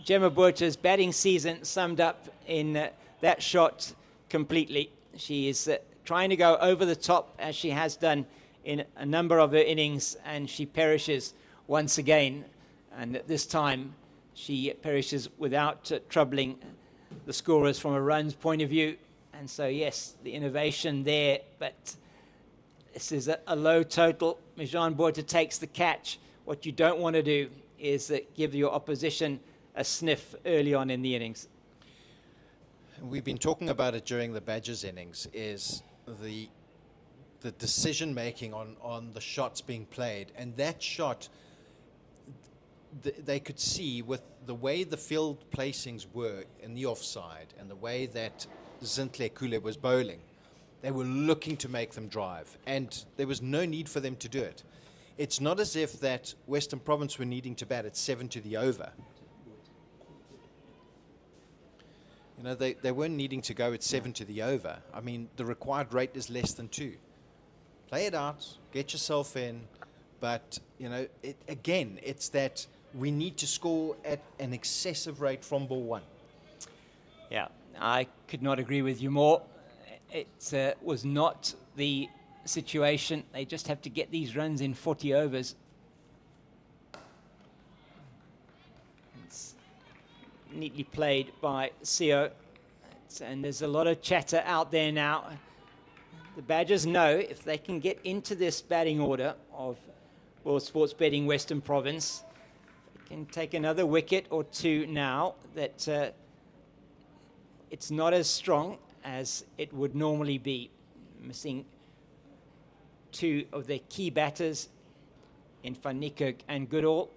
Gemma Botha's batting season summed up in that shot completely. She is trying to go over the top, as she has done in a number of her innings, and she perishes once again. And this time, she perishes without troubling the scorers from a runs point of view. And so, yes, the innovation there, but this is a low total. Mijan Botha takes the catch. What you don't want to do is give your opposition a sniff early on in the innings. We've been talking about it during the Badgers innings, is the decision making on the shots being played. And that shot, they could see with the way the field placings were in the offside and the way that Zintle Kula was bowling, they were looking to make them drive, and there was no need for them to do it. It's not as if that Western Province were needing to bat at 7 to the over. You know, they weren't needing to go at 7 to the over. I mean, the required rate is less than 2. Play it out, get yourself in, but, you know, again, it's that we need to score at an excessive rate from ball 1. Yeah, I could not agree with you more. It was not the situation. They just have to get these runs in 40 overs. neatly played by Seo. And there's a lot of chatter out there now. The Badgers know if they can get into this batting order of World Sports Betting Western Province, they can take another wicket or two now, that it's not as strong as it would normally be, missing two of their key batters in Van Niekerk and Goodall.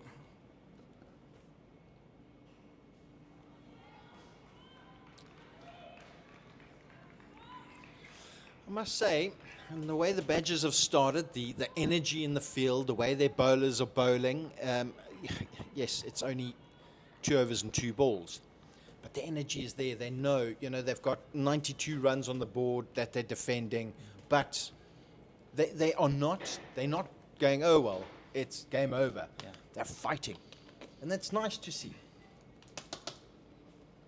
I must say, and the way the Badgers have started, the energy in the field, the way their bowlers are bowling, yes, it's only 2 overs and 2 balls. But the energy is there. They know, they've got 92 runs on the board that they're defending, but they're not going, oh, well, it's game over. Yeah. They're fighting. And that's nice to see.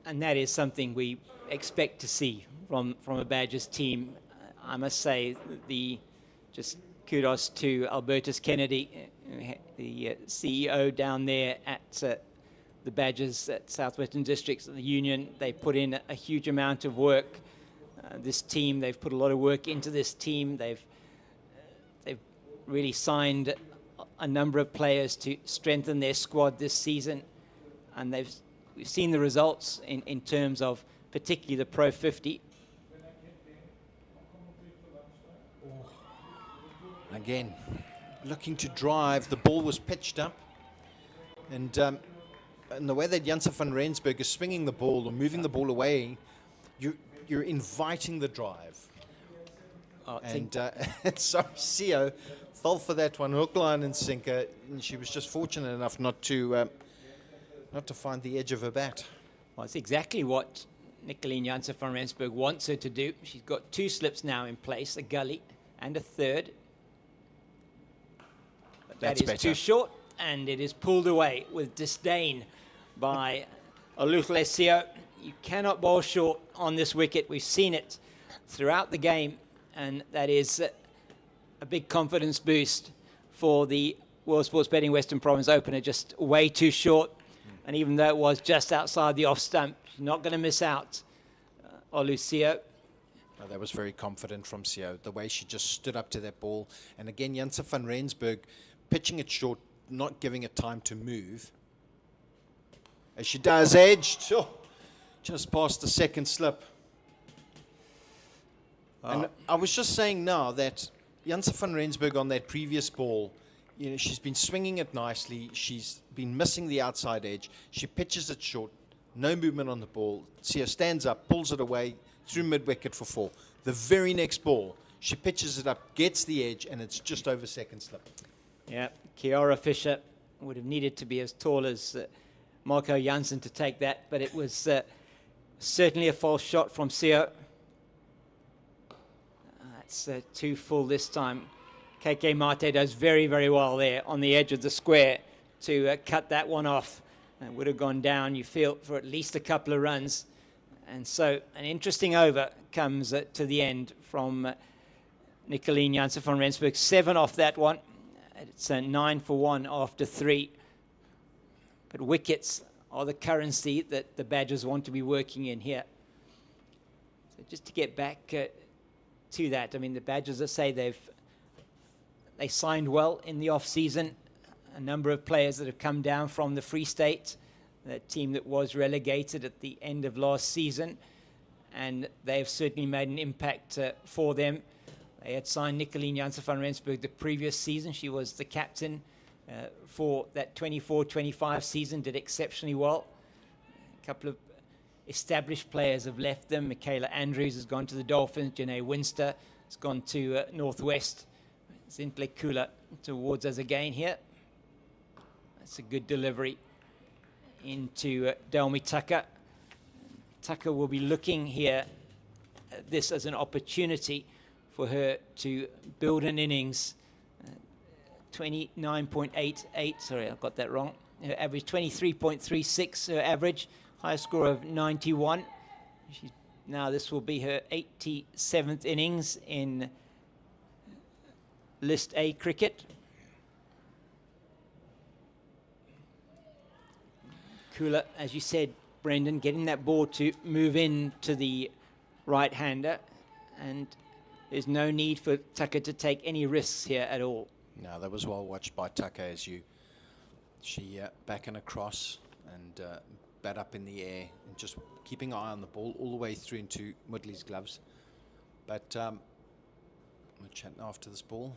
And that is something we expect to see from a Badgers team. I must say, just kudos to Albertus Kennedy, the CEO down there at the Badgers at Southwestern Districts of the Union. They put in a huge amount of work. This team, they've put a lot of work into this team. They've really signed a number of players to strengthen their squad this season, and we've seen the results in terms of particularly the Pro50. Again, looking to drive. The ball was pitched up. And the way that Janse van Rensburg is swinging the ball or moving the ball away, you're inviting the drive. And sorry, Seo fell for that one, hook, line, and sinker. And she was just fortunate enough not to find the edge of her bat. Well, it's exactly what Nicoline Janse van Rensburg wants her to do. She's got 2 slips now in place, a gully and a third. But that is too short, and it is pulled away with disdain by Oluhle Seo. You cannot bowl short on this wicket. We've seen it throughout the game, and that is a big confidence boost for the World Sports Betting Western Province opener. Just way too short, and even though it was just outside the off stump, she's not going to miss out. Olu Seo. Oh, that was very confident from Seo, the way she just stood up to that ball. And again, Janse van Rensburg pitching it short, not giving it time to move. As she does, edged, just past the second slip. And I was just saying now that Janse van Rensburg on that previous ball, she's been swinging it nicely. She's been missing the outside edge. She pitches it short, no movement on the ball. Seo stands up, pulls it away through mid-wicket for 4. The very next ball, she pitches it up, gets the edge, and it's just over second slip. Yeah, Kiara Fisher would have needed to be as tall as Marco Jansen to take that, but it was certainly a false shot from Seo. It's 2 full this time. KK Mate does very, very well there on the edge of the square to cut that one off. It would have gone down, you feel, for at least a couple of runs. And so an interesting over comes to the end from Nicoline Janse van Rensburg. 7 off that one. It's 9 for 1 after 3. But wickets are the currency that the Badgers want to be working in here. So just to get back to that, I mean, the Badgers, as I say, they signed well in the off-season. A number of players that have come down from the Free State, the team that was relegated at the end of last season, and they have certainly made an impact for them. They had signed Nicoline Janse van Rensburg the previous season. She was the captain for that 24-25 season, did exceptionally well. A couple of established players have left them. Michaela Andrews has gone to the Dolphins. Janae Winster has gone to Northwest. Zintle Kula towards us again here. That's a good delivery into Delmi Tucker. Tucker will be looking here at this as an opportunity for her to build an innings. 29.88, sorry, I got that wrong. Her average 23.36, her average, highest score of 91. Now this will be her 87th innings in List A cricket. Kula, as you said, Brendan, getting that ball to move in to the right-hander, and there's no need for Tucker to take any risks here at all. No, that was well watched by Tucker as she back and across and bat up in the air and just keeping an eye on the ball all the way through into Mudley's gloves. But I'm going to chat after this ball.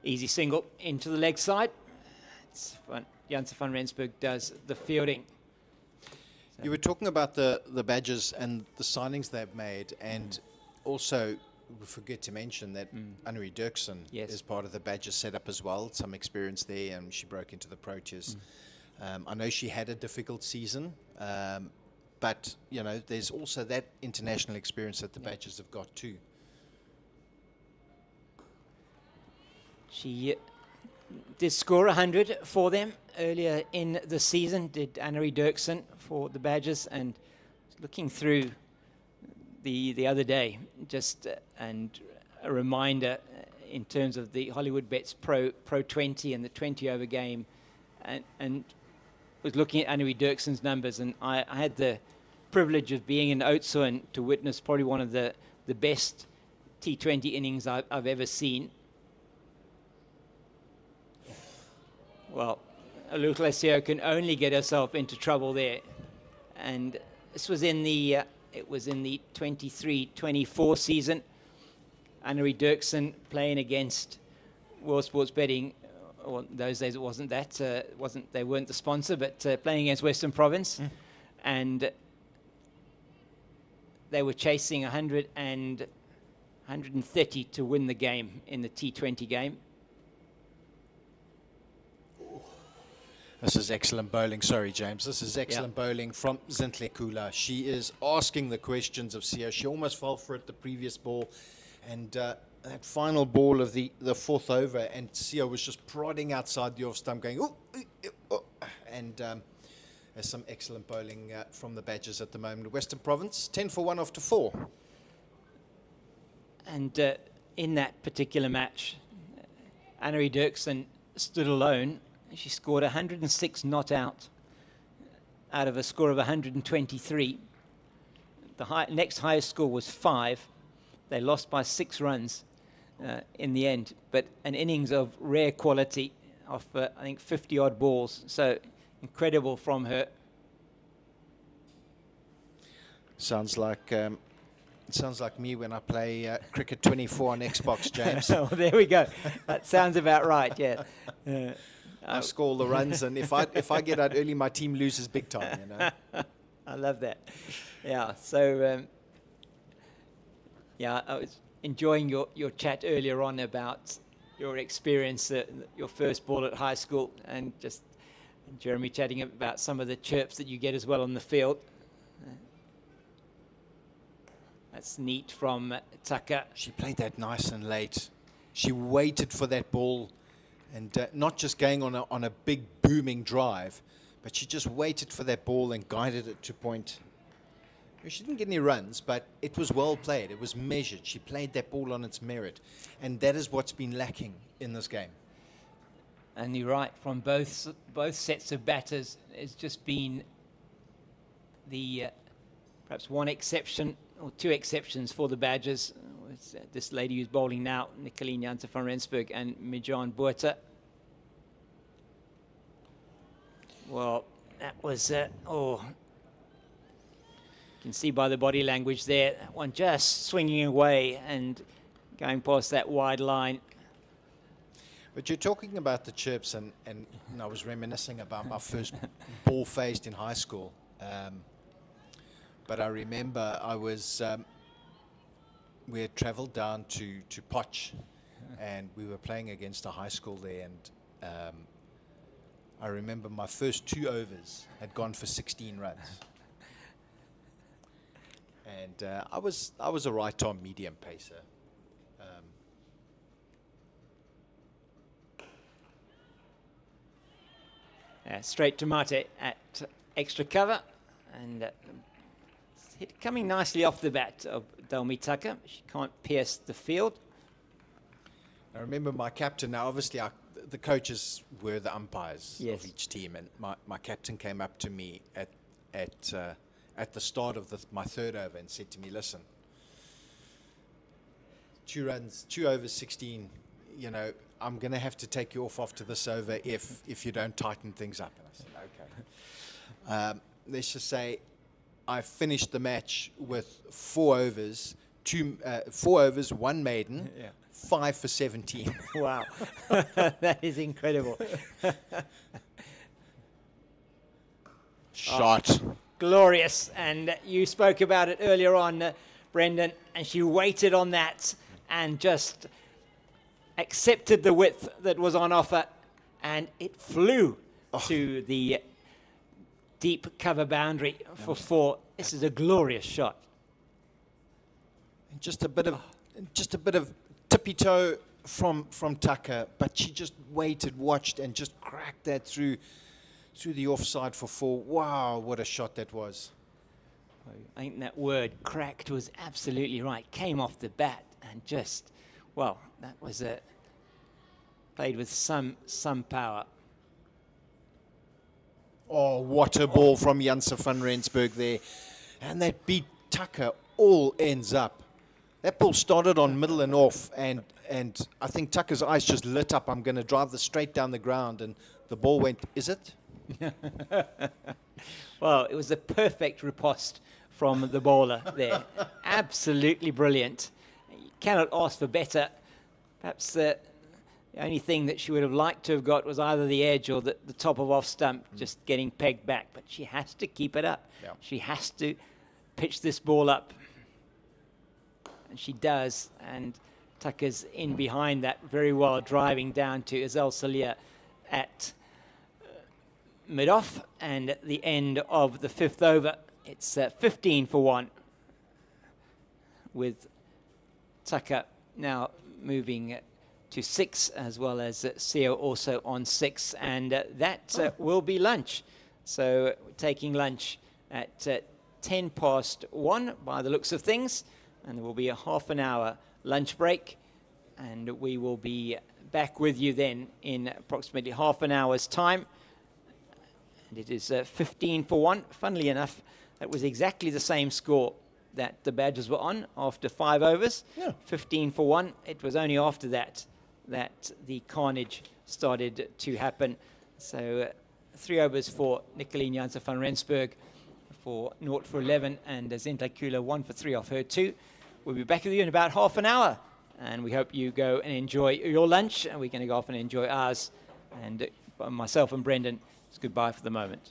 Easy single into the leg side. It's fun. Janse van Rensburg does the fielding. So You were talking about the Badgers and the signings they've made, and also we forget to mention that Annerie Dirksen Yes. is part of the Badgers setup as well. Some experience there, and she broke into the Proteas. I know she had a difficult season, but you know there's also that international experience that the Badgers have got too. she did score 100 for them earlier in the season, did Annerie Dirksen for the Badgers, and looking through the other day, just and a reminder in terms of the Hollywoodbets Pro50 and the 20-over game, and was looking at Annerie Dirksen's numbers, and I had the privilege of being in Oudtshoorn to witness probably one of the best T20 innings I've ever seen. Well, Luclesio can only get herself into trouble there, and this was in the it was in the 23-24 season. Annerie Dirksen playing against World Sports Betting. Well, those days it wasn't that. They weren't the sponsor, but playing against Western Province, and they were chasing 100 and 130 to win the game in the T20 game. This is excellent bowling. Sorry, James. This is excellent bowling from Zintle Kula. She is asking the questions of Sia. She almost fell for it the previous ball. And that final ball of the fourth over, and Sia was just prodding outside the off stump going, oh, oh. And there's some excellent bowling from the Badgers at the moment. Western Province, 10 for 1 after 4. And in that particular match, Annerie Dirksen stood alone. She scored 106 not out of a score of 123. The next highest score was 5. They lost by 6 runs in the end, but an innings of rare quality of, I think, 50-odd balls. So incredible from her. Sounds like me when I play Cricket 24 on Xbox, James. Oh, there we go. That sounds about right, yeah. I score all the runs, and if I get out early, my team loses big time. You know. I love that. Yeah. So I was enjoying your chat earlier on about your experience, your first ball at high school, and just Jeremy chatting about some of the chirps that you get as well on the field. That's neat from Tucker. She played that nice and late. She waited for that ball. And not just going on a big booming drive, but she just waited for that ball and guided it to point. She didn't get any runs, but it was well played. It was measured. She played that ball on its merit. And that is what's been lacking in this game. And you're right, from both sets of batters, it's just been the perhaps one exception or 2 exceptions for the Badgers. This lady who's bowling now, Nicoline Janse van Rensburg and Mijan Botha. Well, that was, you can see by the body language there, that one just swinging away and going past that wide line. But you're talking about the chirps, and I was reminiscing about my first ball faced in high school. But I remember I was... we had travelled down to Potch, and we were playing against a high school there, and I remember my first 2 overs had gone for 16 runs. And I was a right-arm medium pacer. Straight to Mate at extra cover, and hit coming nicely off the bat of Delmi Tucker. She can't pierce the field. I remember my captain. Now, obviously, the coaches were the umpires Yes. of each team, and my captain came up to me at the start of my third over and said to me, "Listen, 2 runs, 2 overs, 16. You know, I'm going to have to take you off after this over if you don't tighten things up." And I said, "Okay." Let's just say I finished the match with 4 overs, 1 maiden, 5 for 17. Wow. That is incredible. Shot. Glorious. And you spoke about it earlier on, Brendan, and she waited on that and just accepted the width that was on offer, and it flew to the deep cover boundary for 4. This is a glorious shot. And just a bit of tippy toe from Tucker, but she just waited, watched, and just cracked that through the offside for 4. Wow, what a shot that was! I think that word "cracked" was absolutely right. Came off the bat and just, well, that was played with some power. Oh, what a ball from Janse van Rensburg there, and that beat Tucker all ends up. That ball started on middle and off, and I think Tucker's eyes just lit up. I'm going to drive this straight down the ground, and the ball went, is it? Well, it was a perfect riposte from the bowler there. Absolutely brilliant. You cannot ask for better. Perhaps the only thing that she would have liked to have got was either the edge or the top of off stump, just getting pegged back. But she has to keep it up. Yeah. She has to pitch this ball up. And she does. And Tucker's in behind that very well, driving down to Azal Salia at mid-off. And at the end of the 5th over, it's 15 for 1, with Tucker now moving to 6, as well as Seo also on 6, and that will be lunch. So taking lunch at 10 past 1 by the looks of things, and there will be a half an hour lunch break, and we will be back with you then in approximately half an hour's time. And it is 15 for 1. Funnily enough, that was exactly the same score that the Badgers were on after 5 overs. Yeah. 15 for 1. It was only after that the carnage started to happen. So 3 overs for Nicoline Janse van Rensburg for 0 for 11, and Zinta Kula 1 for 3 off her 2. We'll be back with you in about half an hour, and we hope you go and enjoy your lunch, and we're going to go off and enjoy ours. And myself and Brendan, it's goodbye for the moment.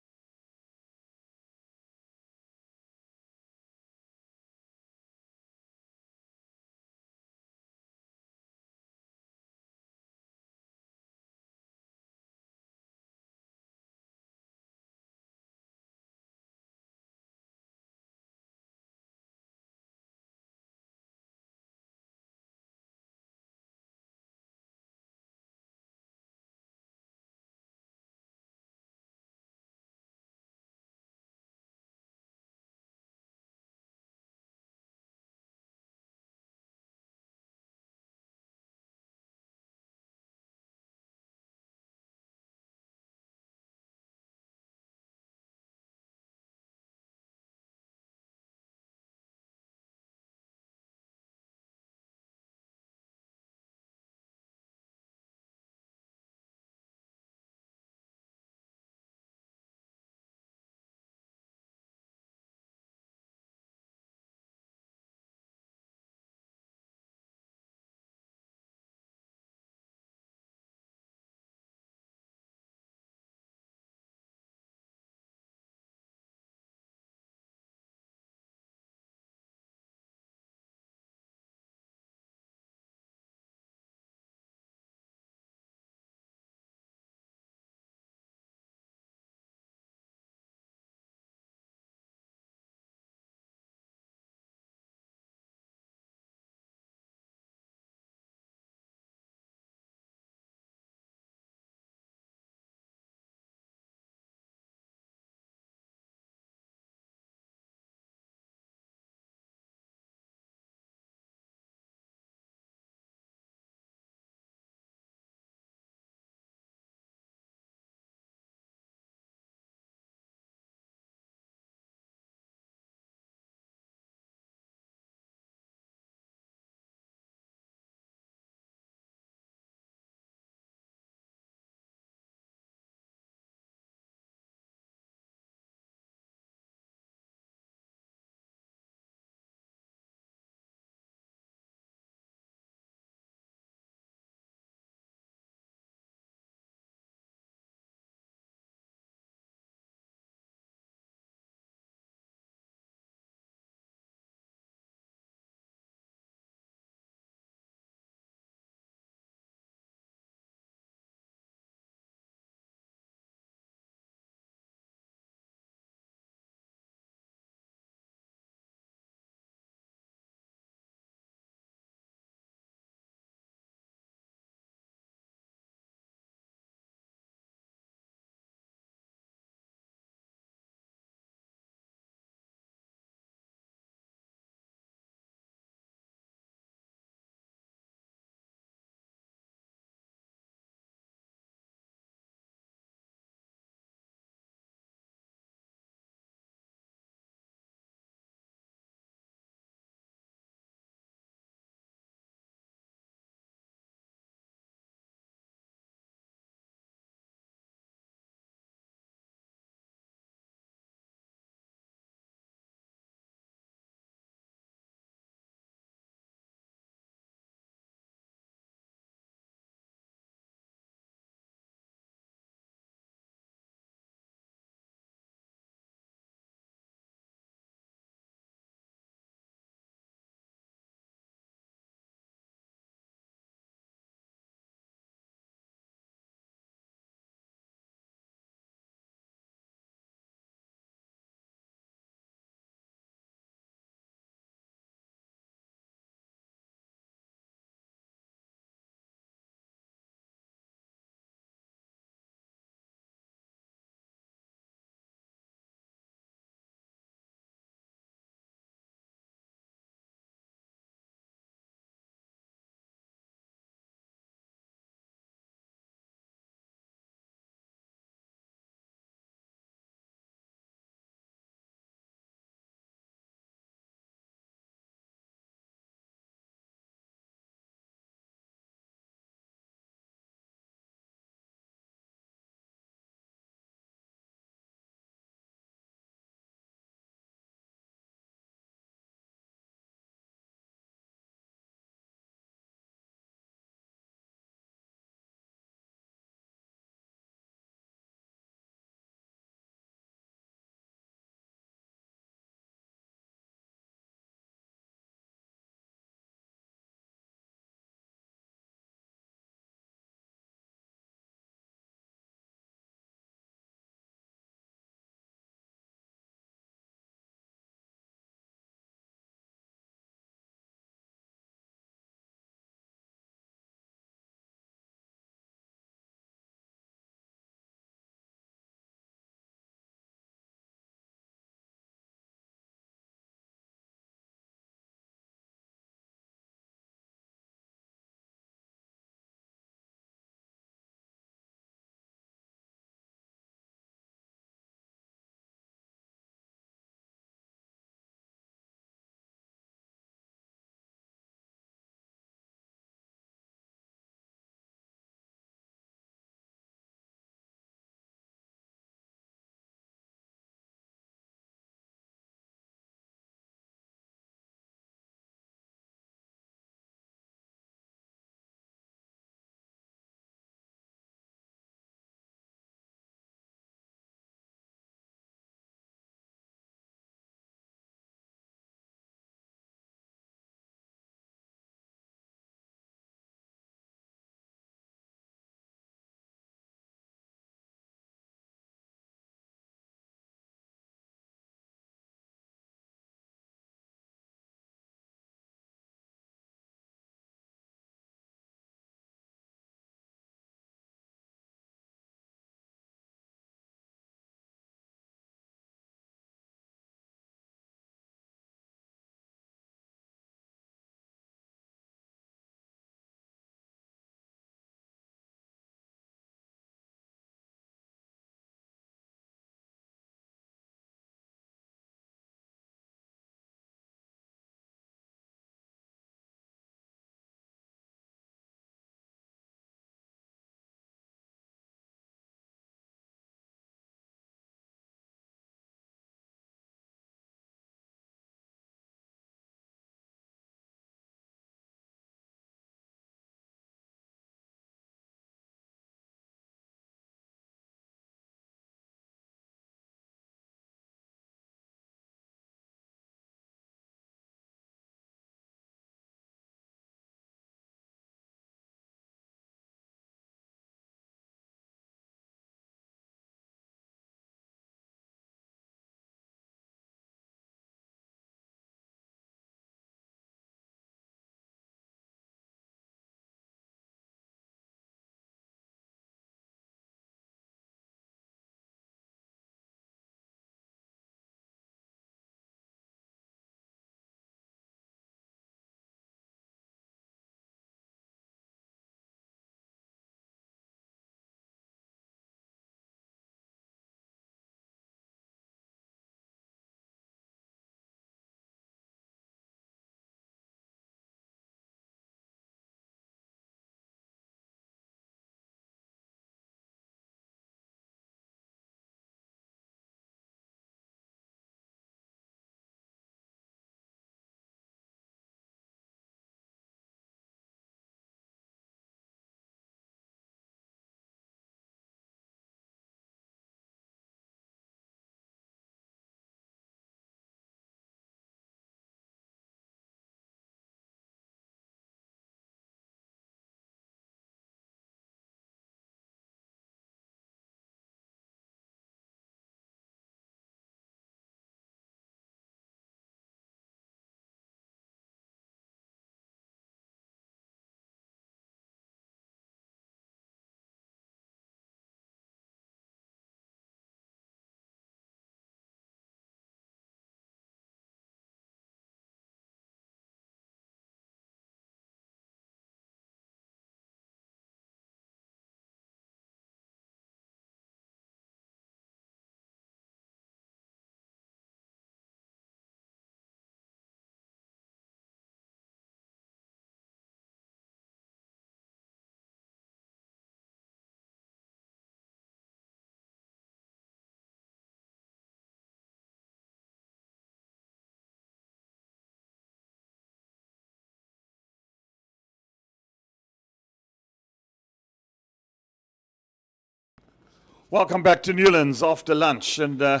Welcome back to Newlands after lunch. And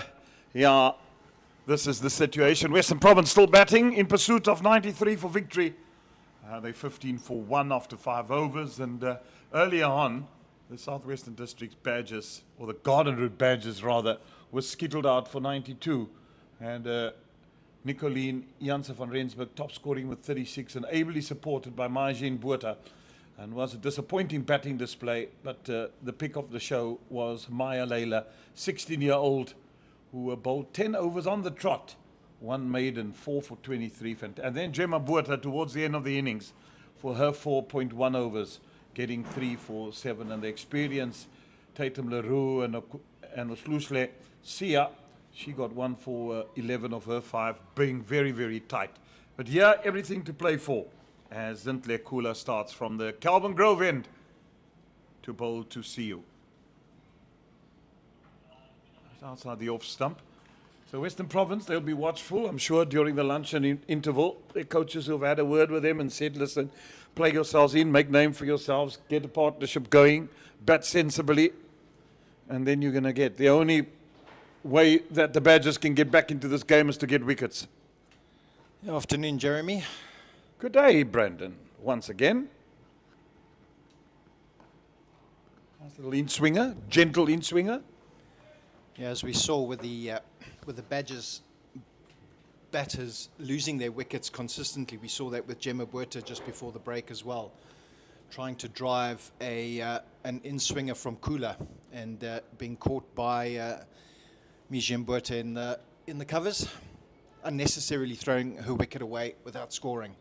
yeah, this is the situation. Western Province still batting in pursuit of 93 for victory. They're 15 for 1 after 5 overs. And earlier on, the Southwestern District's badges, or the Garden Route badges rather, was skittled out for 92. And Nicolene Janse van Rensburg top scoring with 36 and ably supported by Majin Botha. And was a disappointing batting display, but the pick of the show was Maya Leila, 16-year-old, who bowled 10 overs on the trot, 1 maiden, 4 for 23. And then Gemma Botha towards the end of the innings for her 4.1 overs, getting 3 for 7. And the experience, Tatum Leroux and Oslusle Sia, she got 1 for 11 of her 5, being very, very tight. But here, everything to play for, as Zintle Kula starts from the Calvin Grove end to bowl to Siu. Outside the off stump. So Western Province, they'll be watchful, I'm sure, during the lunch and interval. Their coaches who have had a word with them and said, listen, play yourselves in, make name for yourselves, get a partnership going, bat sensibly, and then you're going to get. The only way that the Badgers can get back into this game is to get wickets. Good afternoon, Jeremy. Good day, Brandon, once again. Nice little in-swinger, gentle in-swinger. Yeah, as we saw with the Badgers batters losing their wickets consistently, we saw that with Gemma Botha just before the break as well, trying to drive an in-swinger from Kula and being caught by Majin Botha in the covers, unnecessarily throwing her wicket away without scoring.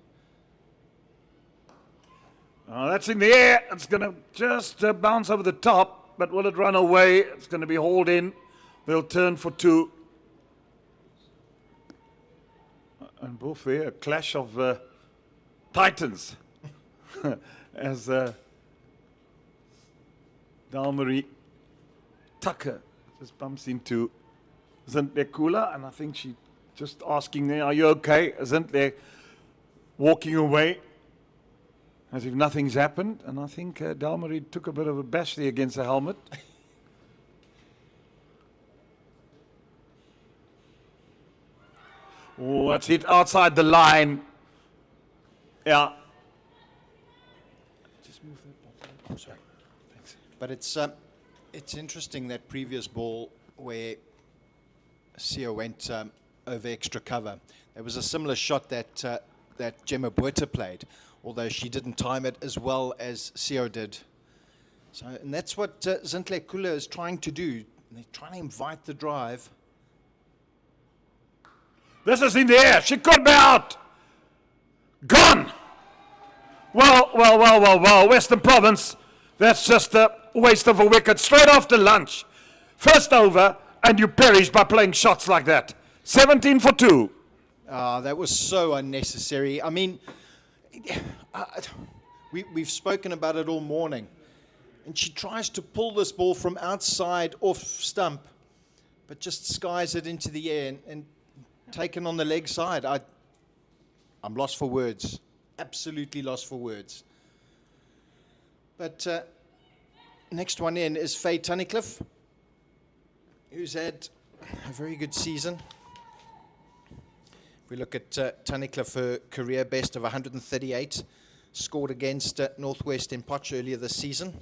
Oh, that's in the air. It's going to just bounce over the top, but will it run away? It's going to be hauled in. They'll turn for 2. And both there, a clash of titans as Dalmarie Tucker just bumps into Zintle Kula, and I think she just asking there, are you okay? Zintle walking away as if nothing's happened, and I think Dalmarie took a bit of a bash there against the helmet. Oh, that's hit outside the line. Yeah. Just move that ball. Sorry. Thanks. But it's interesting, that previous ball where Sia went over extra cover. There was a similar shot that Gemma Botha played, although she didn't time it as well as Sia did. So, and that's what Zintle Kula is trying to do. They're trying to invite the drive. This is in the air. She could be out. Gone. Well. Western Province, that's just a waste of a wicket. Straight after lunch. First over, and you perish by playing shots like that. 17 for 2. That was so unnecessary. I mean, we've spoken about it all morning. And she tries to pull this ball from outside off stump, but just skies it into the air and taken on the leg side. I'm lost for words. Absolutely lost for words. But next one in is Faye Tunnicliffe, who's had a very good season. If we look at Tunnicliffe, her career best of 138, scored against Northwest in Potch earlier this season.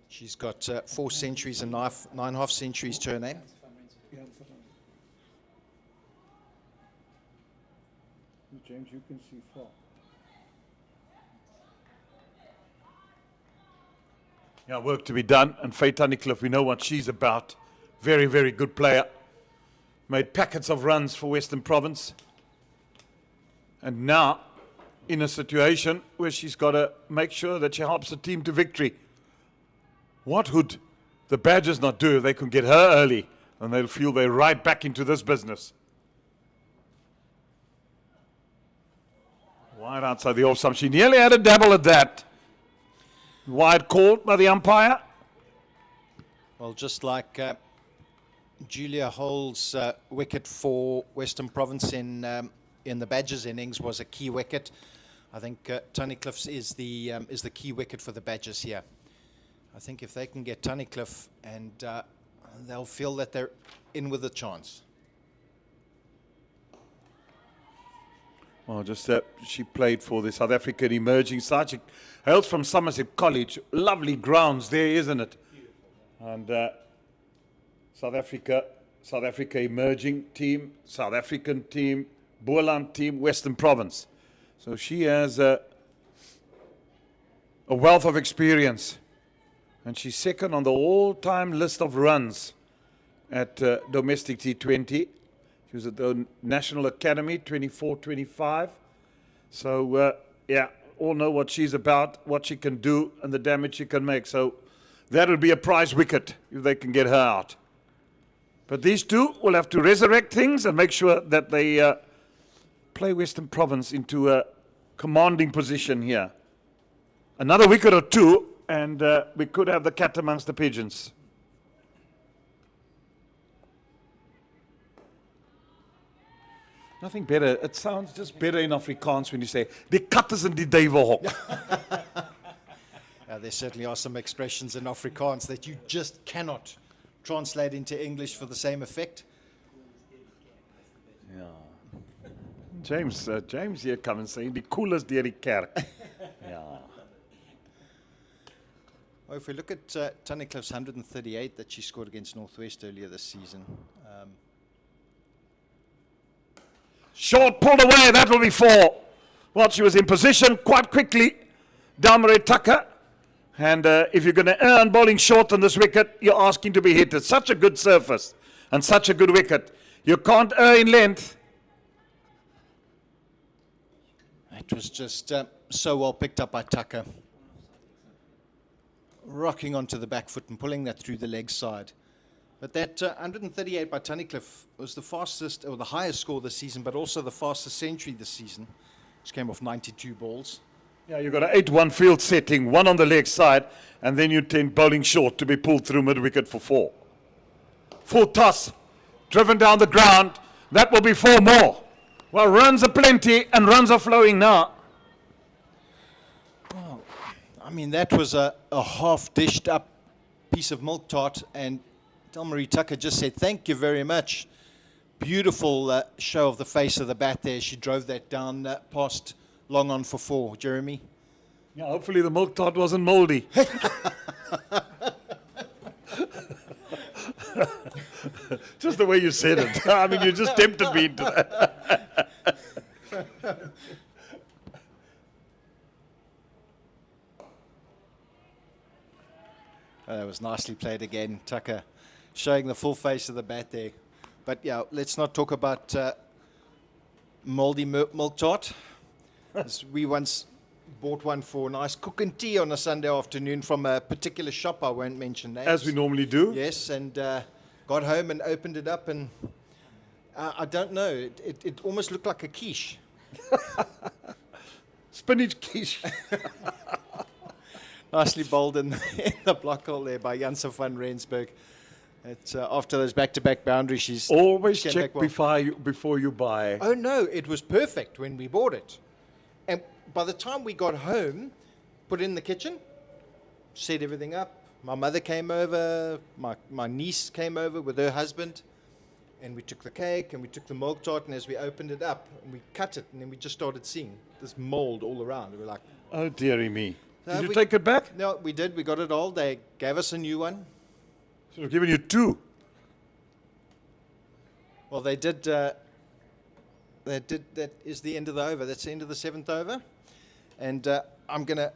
She's got 4 centuries and 9.5 centuries to her name. James, you can see 4. Yeah, work to be done. And Faye Tunnicliffe, we know what she's about. Very, very good player. Made packets of runs for Western Province. And now, in a situation where she's got to make sure that she helps the team to victory. What would the Badgers not do if they can get her early? And they'll feel they're right back into this business. Wide outside the off stump. She nearly had a dabble at that. Wide called by the umpire. Well, just like Julia Hole's wicket for Western Province in the Badgers innings was a key wicket, I think Tunnicliffe's is the key wicket for the Badgers here. I think if they can get Tunnicliffe, and they'll feel that they're in with a chance. Well, just she played for the South African emerging side. She hails from Somerset College. Lovely grounds there, isn't it? And South Africa emerging team, South African team, Boland team, Western Province. So she has a wealth of experience. And she's second on the all-time list of runs at domestic T20. She was at the National Academy, 24-25. So, yeah, all know what she's about, what she can do, and the damage she can make. So that would be a prize wicket if they can get her out. But these two will have to resurrect things and make sure that they play Western Province into a commanding position here. Another wicket or two, and we could have the cat amongst the pigeons. Nothing better. It sounds just better in Afrikaans when you say, die kat is in die duivelhok. There certainly are some expressions in Afrikaans that you just cannot translate into English for the same effect. Yeah. James here come and say, die koel is deur die kerk. Yeah. Well, if we look at Tunnicliffe's 138 that she scored against Northwest earlier this season, Short pulled away, that will be 4. Well, she was in position quite quickly. Dalmarie Tucker. And if you're going to earn bowling short on this wicket, you're asking to be hit. It's such a good surface and such a good wicket. You can't err in length. it was just so well picked up by Tucker. Rocking onto the back foot and pulling that through the leg side. But that 138 by Tunnicliffe was the fastest, or the highest score this season, but also the fastest century this season, which came off 92 balls. Yeah, you've got an 8-1 field setting, 1 on the leg side, and then you tend bowling short to be pulled through mid-wicket for 4. Full toss, driven down the ground. That will be 4 more. Well, runs are plenty, and runs are flowing now. Well, I mean, that was a half-dished up piece of milk tart, and Dalmarie Tucker just said, thank you very much. Beautiful show of the face of the bat there. She drove that down past long on for 4. Jeremy? Yeah, hopefully the milk tart wasn't moldy. Just the way you said it. I mean, you just tempted me into that. That was nicely played again. Tucker showing the full face of the bat there. But yeah, let's not talk about moldy milk tart. We once bought one for nice cook and tea on a Sunday afternoon from a particular shop. I won't mention names. As we normally do. Yes, and got home and opened it up, and I don't know, it almost looked like a quiche. Spinach quiche. Nicely bowled in the block hole there by Janse van Rensburg. After those back-to-back boundaries, she's Always came check back well. before you buy. Oh no, it was perfect when we bought it. And by the time we got home, put it in the kitchen, set everything up. My mother came over, my niece came over with her husband, and we took the cake and we took the milk tart, and as we opened it up, and we cut it, and then we just started seeing this mold all around. We were like, Oh, dearie me. No, Did you take it back? no, we did. We got it all. They gave us a new one. Should have given you 2. Well, they did. That is the end of the over. That's the end of the 7th over. And I'm going to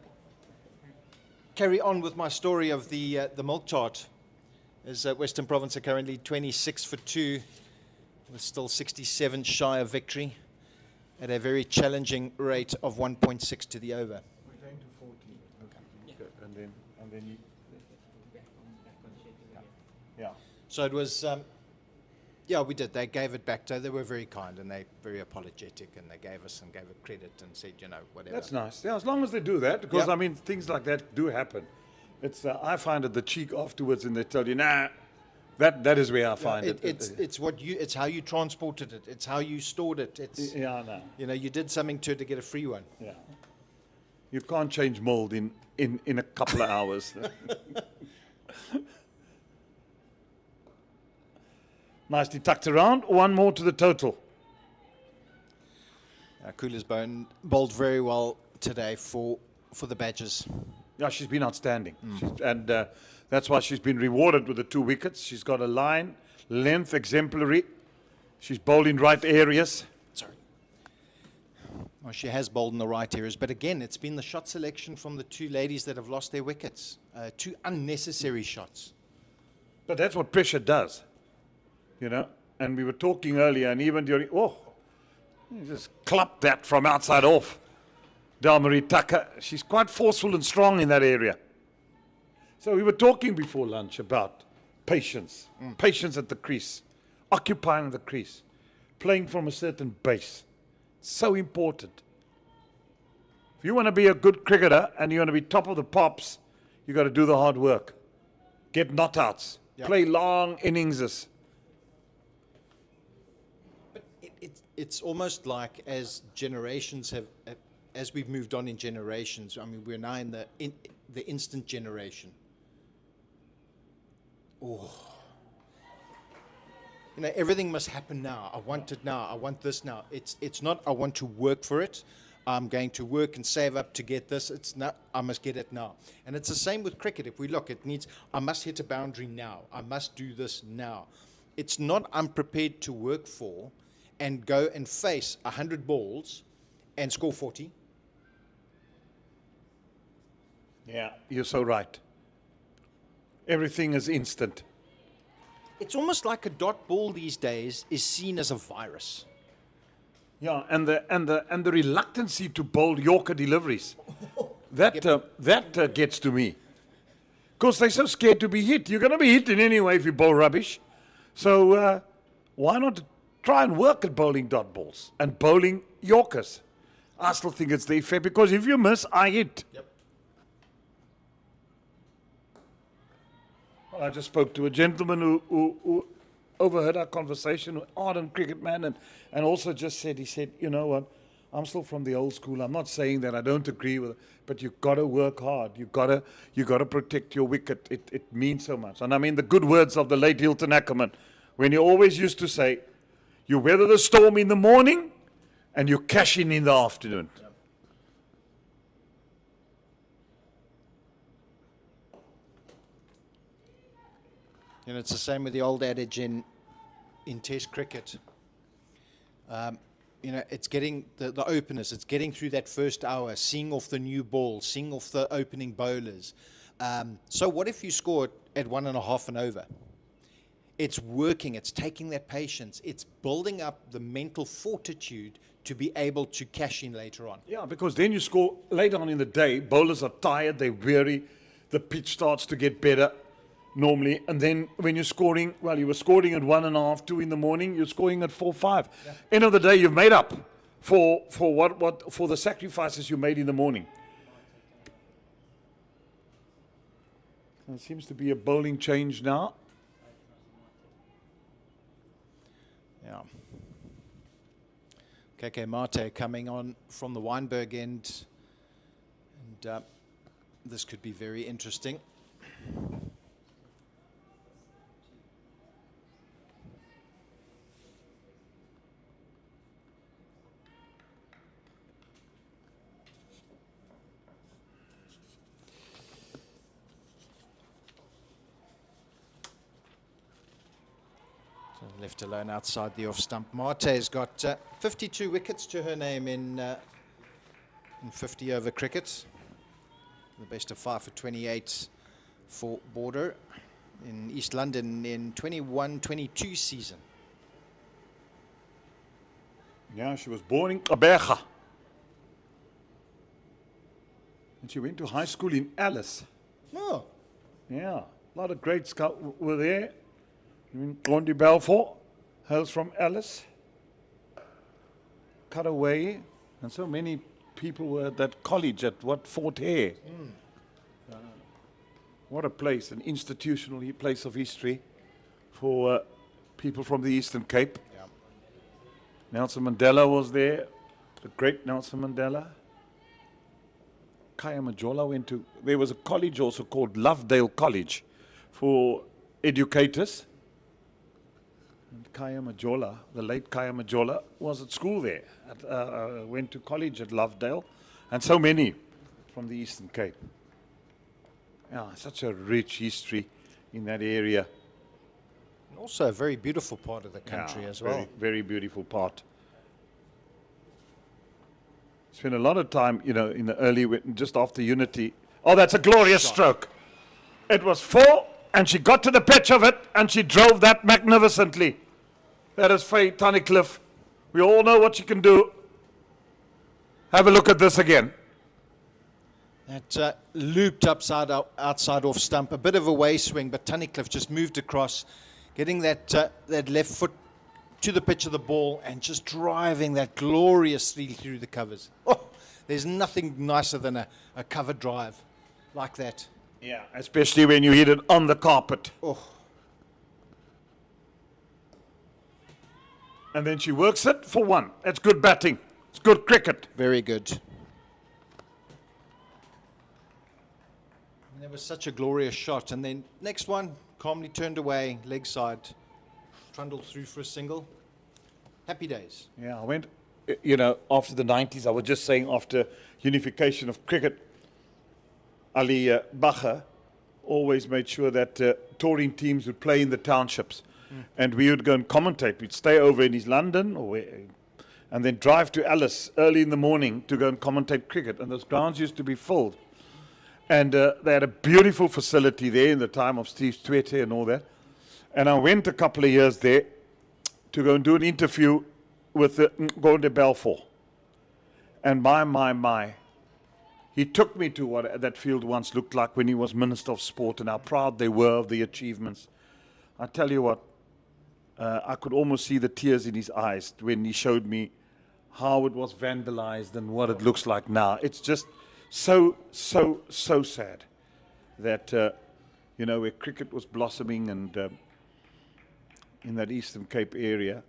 carry on with my story of the milk tart. As Western Province are currently 26 for 2, with still 67 shy of victory, at a very challenging rate of 1.6 to the over. We're going to 14. Okay. And then you. Yeah. So it was. Yeah, we did. They gave it back to. They were very kind and they very apologetic, and they gave us and gave it credit and said, whatever. That's nice. Yeah, as long as they do that, because Yep. I mean, things like that do happen. It's I find it the cheek afterwards, and they tell you, nah, that is where I find it. It's how you transported it. It's how you stored it. It's Yeah, no. you did something to it to get a free one. Yeah. You can't change mold in a couple of hours. Nicely tucked around. One more to the total. Coolers bowled very well today for the Badgers. Yeah, she's been outstanding. And that's why she's been rewarded with the 2 wickets. She's got a line, length, exemplary. She's bowled in right areas. Sorry. Well, she has bowled in the right areas. But again, it's been the shot selection from the 2 ladies that have lost their wickets. 2 unnecessary shots. But that's what pressure does, you know. And we were talking earlier, and even during, you just clapped that from outside off. Dalmarie Tucker, she's quite forceful and strong in that area. So we were talking before lunch about patience, patience at the crease, occupying the crease, playing from a certain base. So important. If you want to be a good cricketer and you want to be top of the pops, you got to do the hard work. Get not outs. Yep. Play long innings. But it's almost like as generations have, as we've moved on in generations, I mean, we're now in the instant generation. Oh. You know, everything must happen now. I want it now. I want this now. It's not I want to work for it. I'm going to work and save up to get this. It's not I must get it now. And it's the same with cricket. If we look, it needs I must hit a boundary now. I must do this now. It's not I'm prepared to work for and go and face 100 balls and score 40. Yeah, you're so right. Everything is instant. It's almost like a dot ball these days is seen as a virus. Yeah, and the reluctancy to bowl Yorker deliveries, that gets to me. Because they're so scared to be hit. You're going to be hit in any way if you bowl rubbish. So why not try and work at bowling dot balls and bowling Yorkers? I still think it's the effect, because if you miss, I hit. Yep. I just spoke to a gentleman who overheard our conversation, an ardent cricket man, and also just said, he said, you know what, I'm still from the old school. I'm not saying that I don't agree with it, but you've got to work hard. You've got to protect your wicket. It means so much. And I mean the good words of the late Hilton Ackerman, when he always used to say, you weather the storm in the morning and you cash in the afternoon. Yep. You know, it's the same with the old adage in Test cricket. You know, it's getting the openers, it's getting through that first hour, seeing off the new ball, seeing off the opening bowlers. So what if you score at 1.5 and over? It's working, it's taking that patience, it's building up the mental fortitude to be able to cash in later on. Yeah, because then you score later on in the day, bowlers are tired, they're weary, the pitch starts to get better. Normally, and then when you're scoring, well, you were scoring at 1.5, 2 in the morning, you're scoring at 4, 5. Yeah. End of the day, you've made up for the sacrifices you made in the morning. There seems to be a bowling change now. Yeah. KK Mate coming on from the Weinberg end, and this could be very interesting. Left alone outside the off stump. Marte's got 52 wickets to her name in 50 over cricket. The best of 5 for 28 for Border in East London in 21-22 season. Yeah, she was born in Kabeja. And she went to high school in Alice. Oh. Yeah, a lot of great scouts were there. Gondi Balfour hails from Alice. Cutaway, and so many people were at that college at Fort Hare. What a place, an institutional place of history for people from the Eastern Cape. Yeah. Nelson Mandela was there, the great Nelson Mandela. Kaya Majola went to, there was a college also called Lovedale College for educators. And Kaya Majola, the late Kaya Majola, was at school there. Went to college at Lovedale, and so many from the Eastern Cape. Yeah, such a rich history in that area. And also a very beautiful part of the country as well. Very, very beautiful part. Spent a lot of time, you know, in the early, just after Unity. Oh, that's a glorious stroke. It was 4, and she got to the pitch of it, and she drove that magnificently. That is Faye Tunnicliffe. We all know what she can do. Have a look at this again. That looped outside off stump, a bit of a way swing, but Tunnicliffe just moved across, getting that left foot to the pitch of the ball and just driving that gloriously through the covers. Oh, there's nothing nicer than a cover drive like that. Yeah, especially when you hit it on the carpet. Oh. And then she works it for 1. That's good batting. It's good cricket. Very good. And that was such a glorious shot. And then next one, calmly turned away, leg side, trundled through for a single. Happy days. Yeah, I went, you know, after the 90s, I was just saying after unification of cricket, Ali Bacher always made sure that touring teams would play in the townships. And we would go and commentate. We'd stay over in East London and then drive to Alice early in the morning to go and commentate cricket. And those grounds used to be filled. And they had a beautiful facility there in the time of Steve Twete and all that. And I went a couple of years there to go and do an interview with Gonde Balfour. And my. He took me to what that field once looked like when he was Minister of Sport and how proud they were of the achievements. I tell you what, I could almost see the tears in his eyes when he showed me how it was vandalized and what it looks like now. It's just so sad that, you know, where cricket was blossoming and in that Eastern Cape area,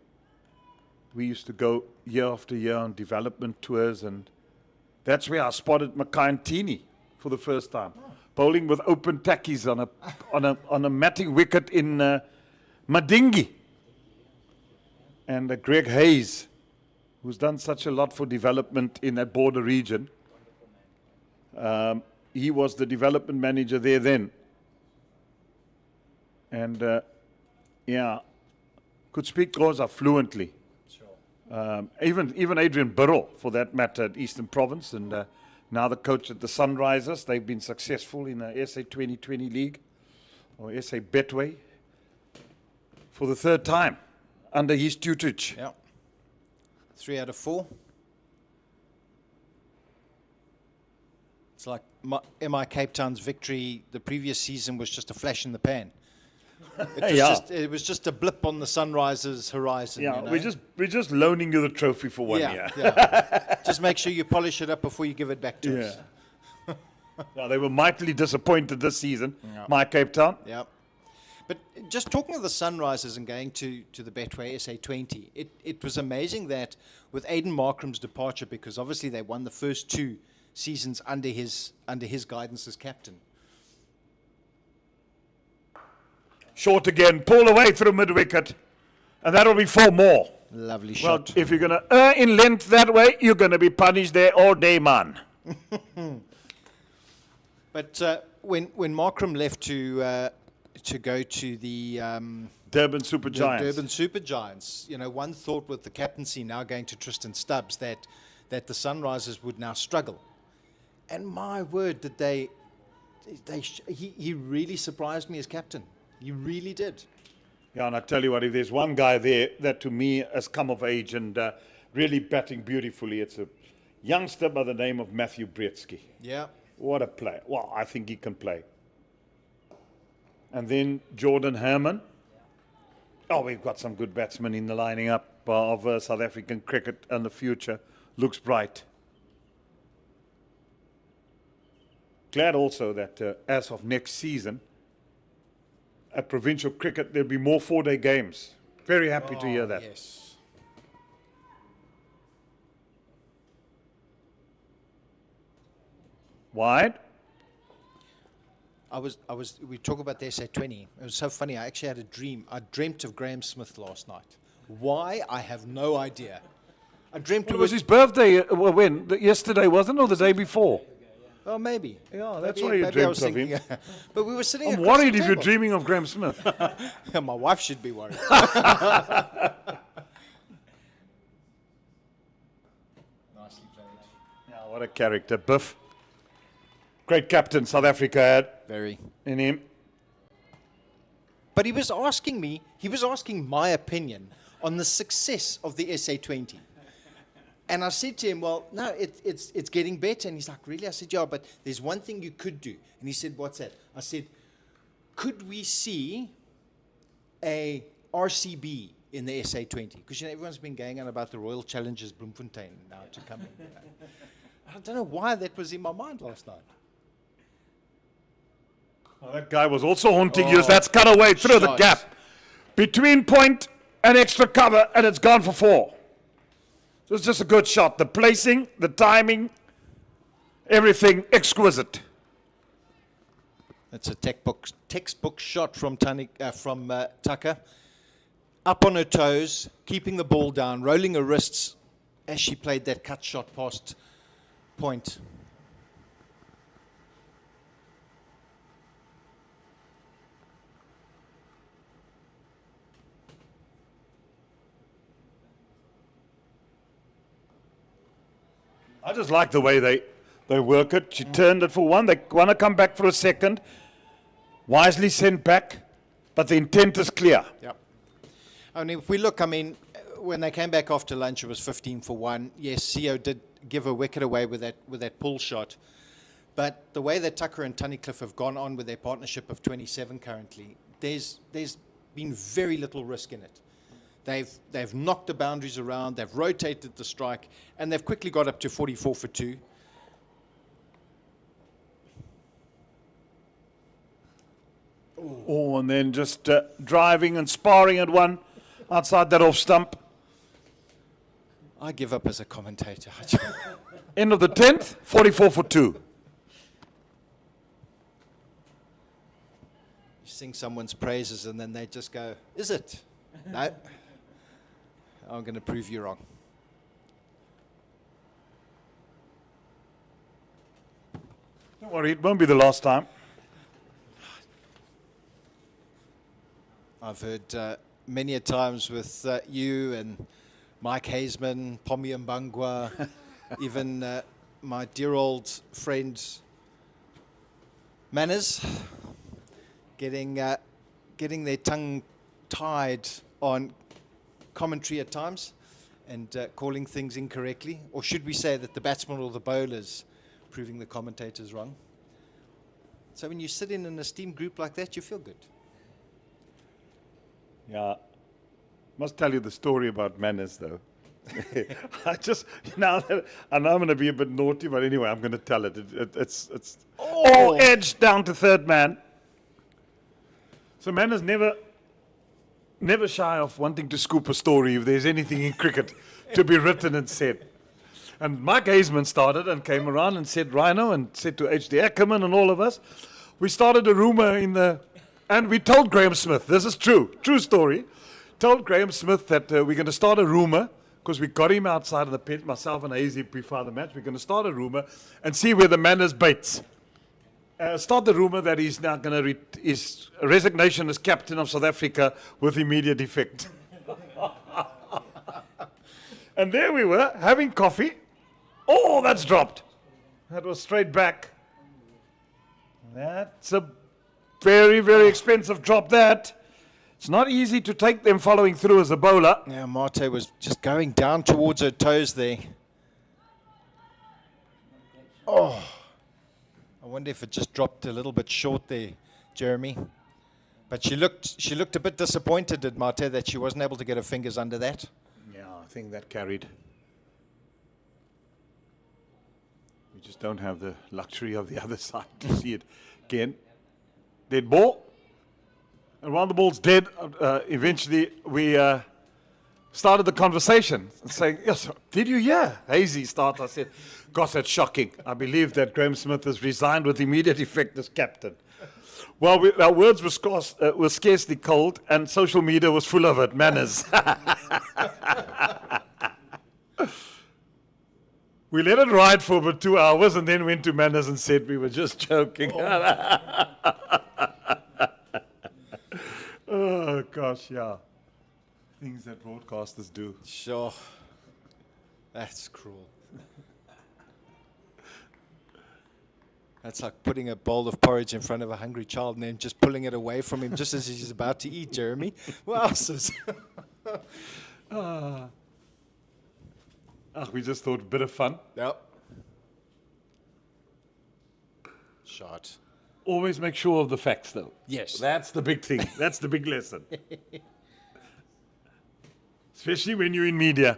we used to go year after year on development tours, and that's where I spotted Makayantini for the first time, bowling with open tackies on a matting wicket in Madingi. And Greg Hayes, who's done such a lot for development in that border region, he was the development manager there then. And yeah, could speak Xhosa fluently. Even Adrian Burrell, for that matter, at Eastern Province, and now the coach at the Sunrisers. They've been successful in the SA 2020 League, or SA Betway, for the 3rd time under his tutelage. Yeah. 3 out of 4. It's like MI Cape Town's victory the previous season was just a flash in the pan. It was just a blip on the Sunrisers' horizon. Yeah, you know? we're just loaning you the trophy for 1 year. Yeah. Just make sure you polish it up before you give it back to us. Yeah, they were mightily disappointed this season, my Cape Town. Yeah. But just talking of the Sunrisers and going to the Betway SA 20, it was amazing that with Aidan Markram's departure, because obviously they won the first 2 seasons under his guidance as captain. Short again, pulled away through mid-wicket, and that'll be 4 more. Lovely shot. Well, if you're going to err in length that way, you're going to be punished there all day, man. But when Markram left to go to the Durban Super Giants. Durban Super Giants, you know, one thought with the captaincy now going to Tristan Stubbs that the Sunrisers would now struggle. And my word, did he really surprised me as captain. He really did. Yeah, and I tell you what, if there's one guy there that to me has come of age and really batting beautifully, it's a youngster by the name of Matthew Bretsky. Yeah. What a player. Well, I think he can play. And then Jordan Herman. Oh, we've got some good batsmen in the lining up of South African cricket, and the future looks bright. Glad also that as of next season, at provincial cricket, there'll be more 4-day games. Very happy to hear that. Yes. Wide. We talk about the SA20. It was so funny. I actually had a dream. I dreamt of Graham Smith last night. Why? I have no idea. I dreamt It was his birthday. When? Yesterday, wasn't it? Or the day before? Oh, maybe. Yeah, that's Maybe- why you maybe I was dreamt of thinking- him. But we were sitting. I'm across worried the if you're table. dreaming of Graham Smith. My wife should be worried. Nicely played. Yeah, what a character. Biff. Great captain South Africa had Very. in him. But he was asking me. He was asking my opinion on the success of the SA20. And I said to him, well, no, it's getting better. And he's like, really? I said, yeah, but there's one thing you could do. And he said, what's that? I said, could we see a RCB in the SA20? Because, everyone's been going on about the Royal Challengers Bloemfontein now to come in. I don't know why that was in my mind last night. Well, that guy was also haunting you as that's cut away through the Shots. gap. Between point and extra cover, and it's gone for 4. It was just a good shot. The placing, the timing, everything exquisite. That's a textbook shot from Tucker. Up on her toes, keeping the ball down, rolling her wrists as she played that cut shot past point. I just like the way they work it. She turned it for one. They want to come back for a second. Wisely sent back, but the intent is clear. Yep. I mean, if we look, when they came back after lunch, it was 15 for 1. Yes, CEO did give a wicket away with that pull shot. But the way that Tucker and Tunnicliffe have gone on with their partnership of 27 currently, there's been very little risk in it. They've knocked the boundaries around, they've rotated the strike, and they've quickly got up to 44 for 2. Oh, and then just driving and sparring at one outside that off stump. I give up as a commentator. End of the 10th, 44 for 2. You sing someone's praises and then they just go, is it? No. I'm going to prove you wrong. Don't worry, it won't be the last time. I've heard many a times with you and Mike Hazeman, Pommy Mbangwa, even my dear old friend Manners, getting their tongue tied on commentary at times and calling things incorrectly. Or should we say that the batsman or the bowlers proving the commentators wrong? So when you sit in an esteemed group like that, you feel good. Yeah. Must tell you the story about manners, though. I just, now that, I know I'm going to be a bit naughty, but anyway, I'm going to tell it. It's all edge down to third man. So manners never shy of wanting to scoop a story if there's anything in cricket to be written and said. And Mike Hazeman started and came around and said, Rhino, and said to H.D. Ackerman and all of us, we started a rumor and we told Graham Smith, this is true story, told Graham Smith that we're going to start a rumor, because we got him outside of the pit, myself and Hazy before the match, we're going to start a rumor and see where the manners baits. Start the rumor that he's now going to his resignation as captain of South Africa with immediate effect. And there we were, having coffee. Oh, that's dropped. That was straight back. That's a very, very expensive drop, that. It's not easy to take them following through as a bowler. Yeah, Marte was just going down towards her toes there. Oh, I wonder if it just dropped a little bit short there, Jeremy. But she looked a bit disappointed, did Marte, that she wasn't able to get her fingers under that. Yeah, I think that carried. We just don't have the luxury of the other side to see it again. Dead ball. And while the ball's dead, eventually we started the conversation, saying, yes, did you hear? Hazy start. I said, gosh, that's shocking. I believe that Graham Smith has resigned with immediate effect as captain. Well, our words were scarcely cold, and social media was full of it, manners. We let it ride for about 2 hours and then went to manners and said we were just joking. Oh, gosh, yeah. Things that broadcasters do. Sure. That's cruel. That's like putting a bowl of porridge in front of a hungry child and then just pulling it away from him just as he's about to eat, Jeremy. What else is... We just thought a bit of fun. Yep. Shot. Always make sure of the facts, though. Yes. That's the big thing. That's the big lesson. Especially when you're in media.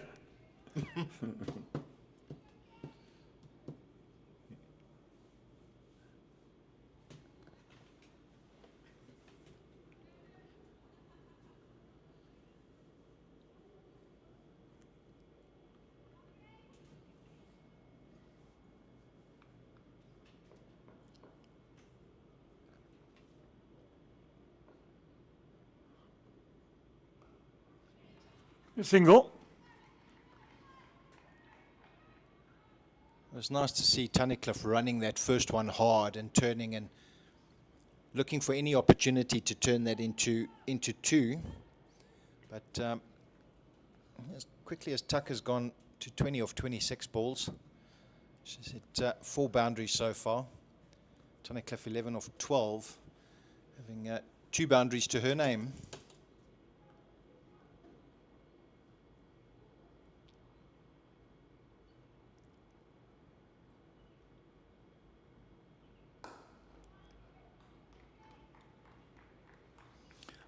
Single. It was nice to see Tunnicliffe running that first one hard and turning and looking for any opportunity to turn that into two. But as quickly as Tuck has gone to 20 of 26 balls, she's hit 4 boundaries so far. Tunnicliffe 11 of 12, having 2 boundaries to her name.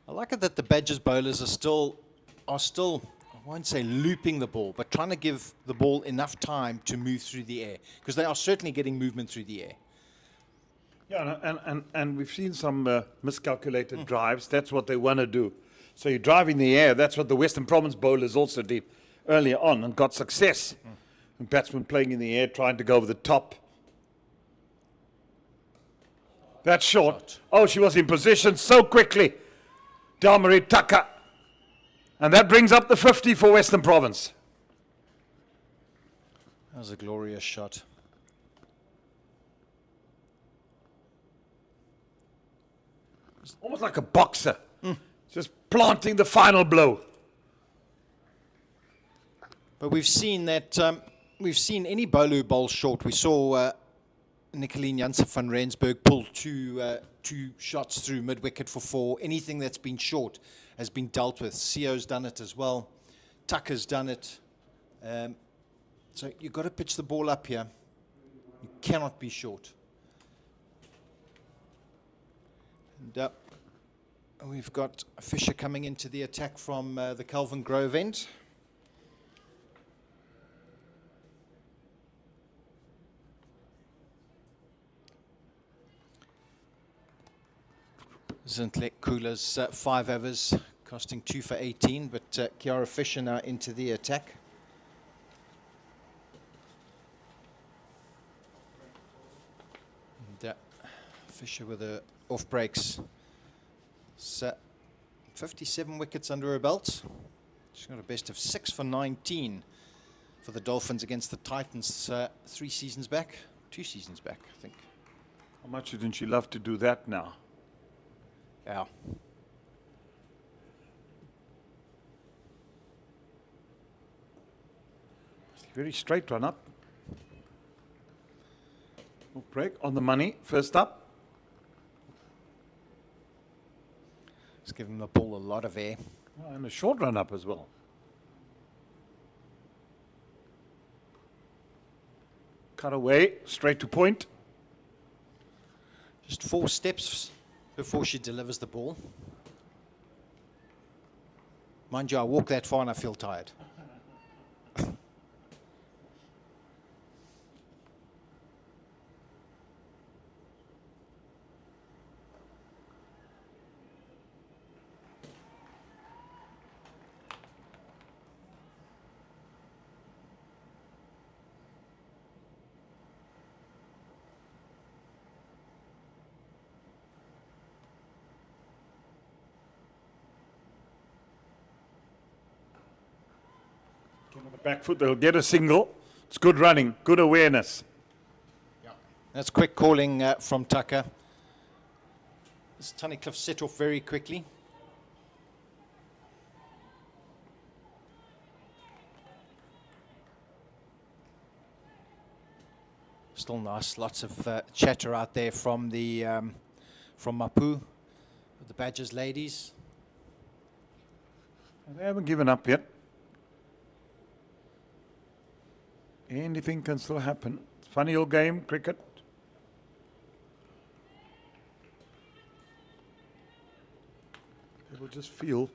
I like it that the Badgers bowlers are still, I won't say looping the ball, but trying to give the ball enough time to move through the air, because they are certainly getting movement through the air. Yeah, and we've seen some miscalculated drives. That's what they want to do. So you drive in the air. That's what the Western Province bowlers also did earlier on and got success. And batsmen playing in the air, trying to go over the top. That's short. Oh, she was in position so quickly. Dalmarie Tucker. And that brings up the 50 for Western Province. That was a glorious shot. It's almost like a boxer. Just planting the final blow. But we've seen that, we've seen any bowler who bowls short. We saw Nicoline Janssen van Rensburg pull two shots through mid-wicket for 4. Anything that's been short has been dealt with. Sio's done it as well. Tucker's done it. So you've got to pitch the ball up here. You cannot be short. And we've got Fisher coming into the attack from the Kelvin Grove end. Zintlek Kula's 5 overs, costing 2 for 18, but Kiara Fisher now into the attack. And, Fisher with the off breaks. So 57 wickets under her belt. She's got a best of 6 for 19 for the Dolphins against the Titans 2 seasons back, I think. How much wouldn't she love to do that now? Yeah. Very straight run up. Break on the money, first up. It's giving the ball a lot of air. And a short run up as well. Cut away, straight to point. Just 4 steps before she delivers the ball. Mind you, I walk that far and I feel tired. On the back foot, they'll get a single. It's good running, good awareness. That's quick calling from Tucker. This Tunnicliffe set off very quickly. Still nice, lots of chatter out there from the from Mapu, the Badgers ladies. They haven't given up yet. Anything can still happen. It's a funny old game, cricket. People just feel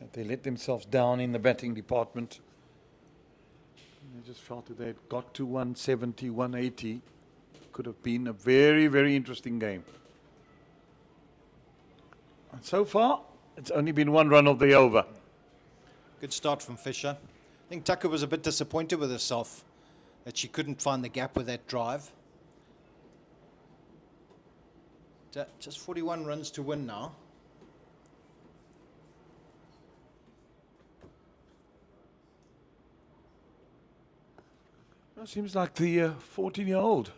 that they let themselves down in the batting department. They just felt that they had got to 170, 180. Could have been a very, very interesting game. And so far, it's only been one run of the over. Good start from Fisher. I think Tucker was a bit disappointed with herself that she couldn't find the gap with that drive. Just 41 runs to win now. Well, seems like the 14-year-old.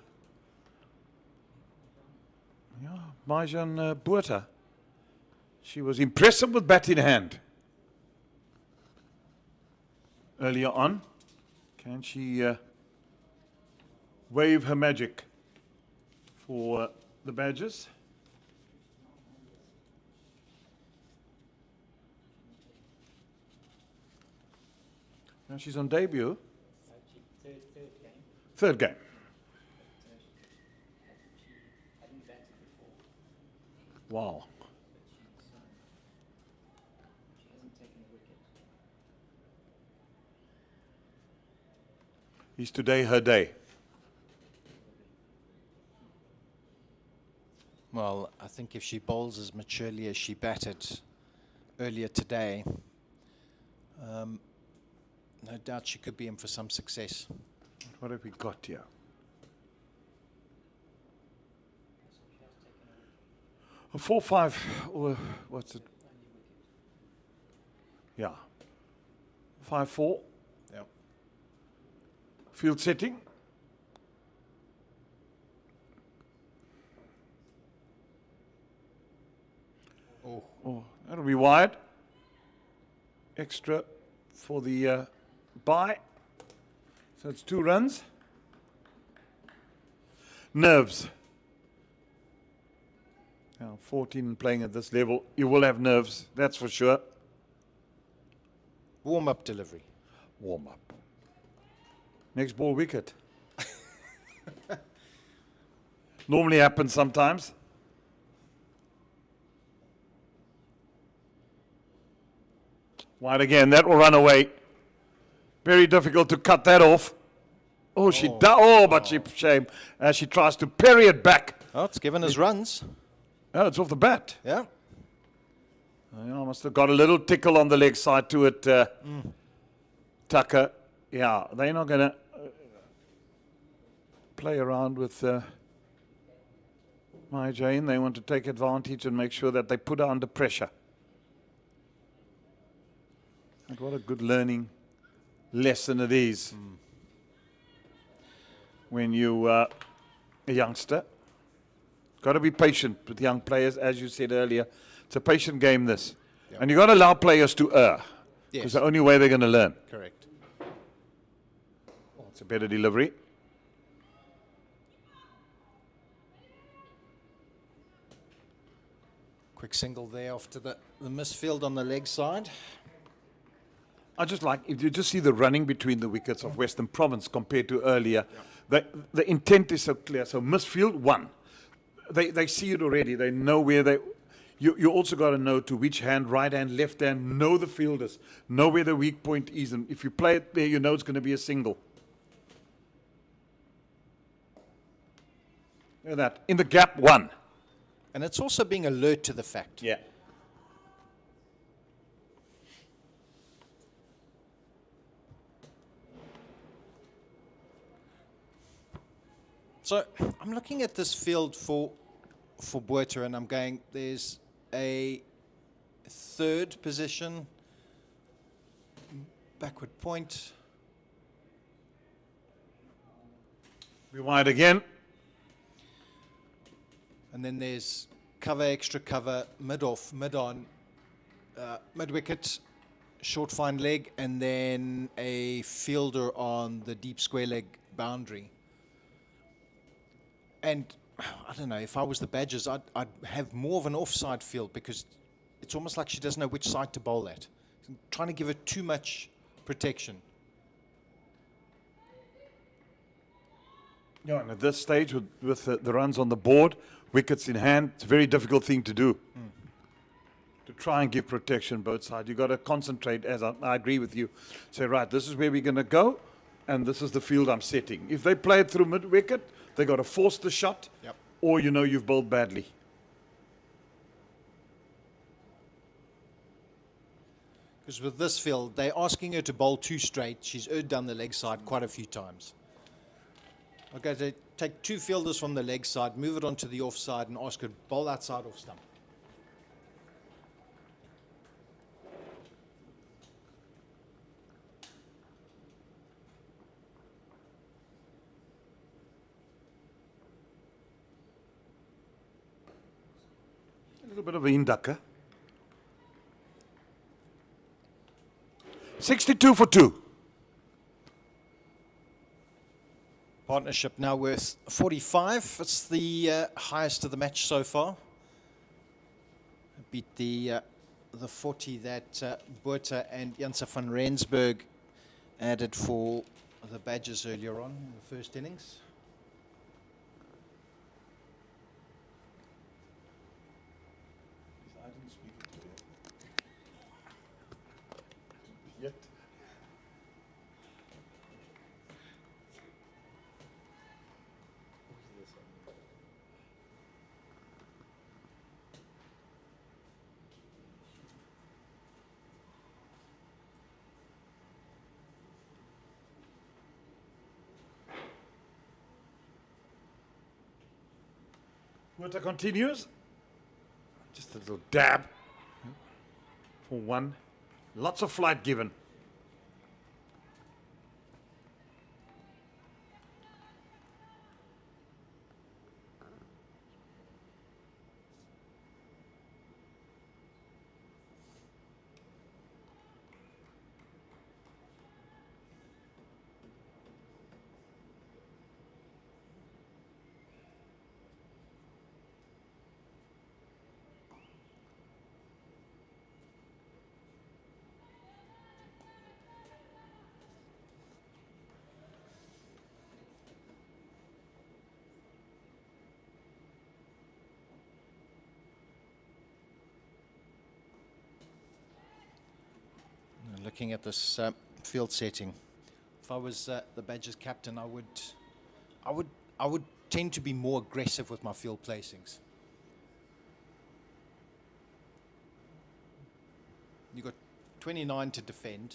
Yeah, Marjan Botha. She was impressive with bat in hand. Earlier on, can she wave her magic for the Badgers? Now she's on debut. Third game. Wow. Is today her day? Well, I think if she bowls as maturely as she batted earlier today, no doubt she could be in for some success. What have we got here? A 4-5, or what's it? Yeah. 5-4. Yep. Field setting. Oh, that'll be wide. Extra for the bye. So it's 2 runs. Nerves. Now, 14 playing at this level, you will have nerves, that's for sure. Warm-up delivery. Warm up. Next ball, wicket. Normally happens sometimes. Wide again, that will run away. Very difficult to cut that off. Oh, she does. Oh, but shame. She tries to parry it back. Oh, it's given us runs. Oh, it's off the bat. Yeah. I must have got a little tickle on the leg side to it, Tucker. Yeah, they're not going to play around with my Jane. They want to take advantage and make sure that they put her under pressure. And what a good learning lesson it is when you a youngster. Got to be patient with young players, as you said earlier. It's a patient game, this. Yep. And you've got to allow players to err. Because it's the only way they're going to learn. Correct. Oh, it's a better delivery. Quick single there after the misfield on the leg side. I just like, if you just see the running between the wickets of Western Province compared to earlier, the intent is so clear. So misfield, 1. They see it already. They know where they... You also got to know to which hand, right hand, left hand, know the fielders, know where the weak point is. And if you play it there, you know it's going to be a single. Look at that. In the gap, 1. And it's also being alert to the fact. Yeah. So I'm looking at this field for Botha, and I'm going, there's a 3rd position, backward point. We wide again. And then there's cover, extra cover, mid off, mid on, mid wicket, short fine leg, and then a fielder on the deep square leg boundary. And I don't know, if I was the Badgers, I'd have more of an offside field because it's almost like she doesn't know which side to bowl at. Trying to give her too much protection. Yeah, and at this stage, with the runs on the board, wickets in hand, it's a very difficult thing to do. To try and give protection both sides. You've got to concentrate, as I agree with you. Say, right, this is where we're going to go, and this is the field I'm setting. If they play it through mid-wicket, they've got to force the shot, or you know you've bowled badly. Because with this field, they're asking her to bowl too straight. She's erred down the leg side quite a few times. Okay, they take two fielders from the leg side, move it onto the offside, and ask her to bowl outside off stump. A little bit of an inducker. 62 for 2. Partnership now worth 45. It's the highest of the match so far. Beat the 40 that Botha and Janse van Rensburg added for the Badgers earlier on in the first innings. Botha continues. Just a little dab for 1. Lots of flight given. Looking at this field setting, if I was the Badgers captain, I would tend to be more aggressive with my field placings. You've got 29 to defend.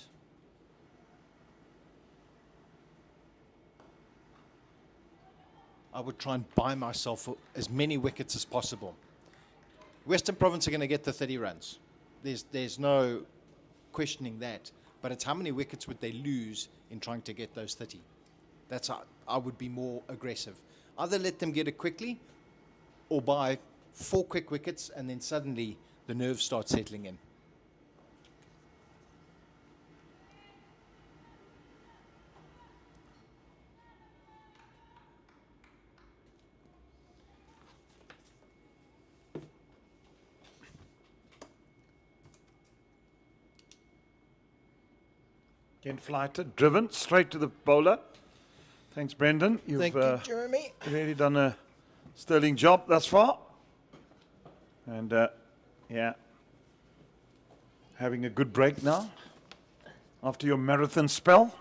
I would try and buy myself as many wickets as possible. Western Province are going to get the 30 runs. There's no questioning that, but it's how many wickets would they lose in trying to get those 30. That's how I would be more aggressive. Either let them get it quickly or buy 4 quick wickets and then suddenly the nerves start settling in. Ken Flighter, driven straight to the bowler. Thanks, Brendan. Thank you, Jeremy. Really done a sterling job thus far. And, yeah, having a good break now after your marathon spell.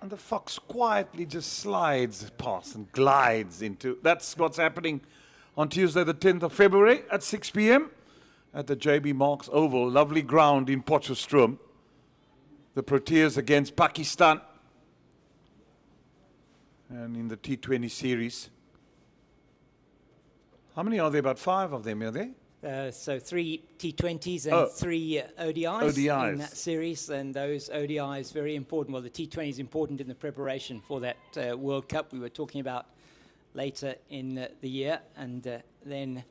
And the fox quietly just slides past and glides into. That's what's happening on Tuesday, the 10th of February at 6 p.m. at the JB Marks Oval. Lovely ground in Potchefstroom. The Proteas against Pakistan. And in the T20 series. How many are there? About 5 of them, are there? So 3 T20s and 3 ODIs in ODIs. that series, and those ODIs very important. Well, the T20 is important in the preparation for that World Cup we were talking about later in the year, and then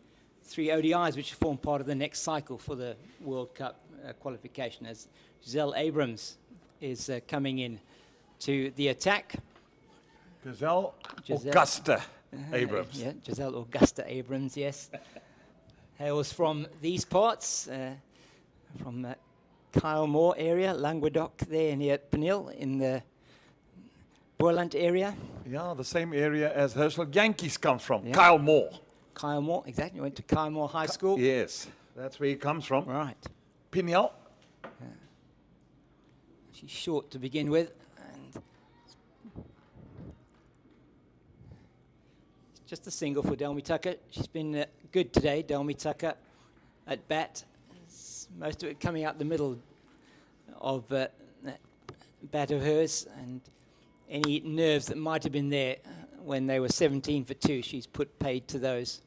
3 ODIs which form part of the next cycle for the World Cup qualification, as Giselle Abrams is coming in to the attack. Giselle Augusta Abrams. Yeah, Giselle Augusta Abrams, yes. Hails from these parts, from Kyle Moore area, Languedoc there near Peniel in the Boerland area. Yeah, the same area as Herschel Yankees comes from, Yeah. Kyle Moore. Kyle Moore, exactly. Went to Kyle Moore High School. Yes, that's where he comes from. Right. Peniel. She's short to begin with. And it's just a single for Delmy Tucker. She's been good today, Delmy Tucker, at bat. Most of it coming out the middle of that bat of hers. And any nerves that might have been there when they were 17 for 2, she's put paid to those.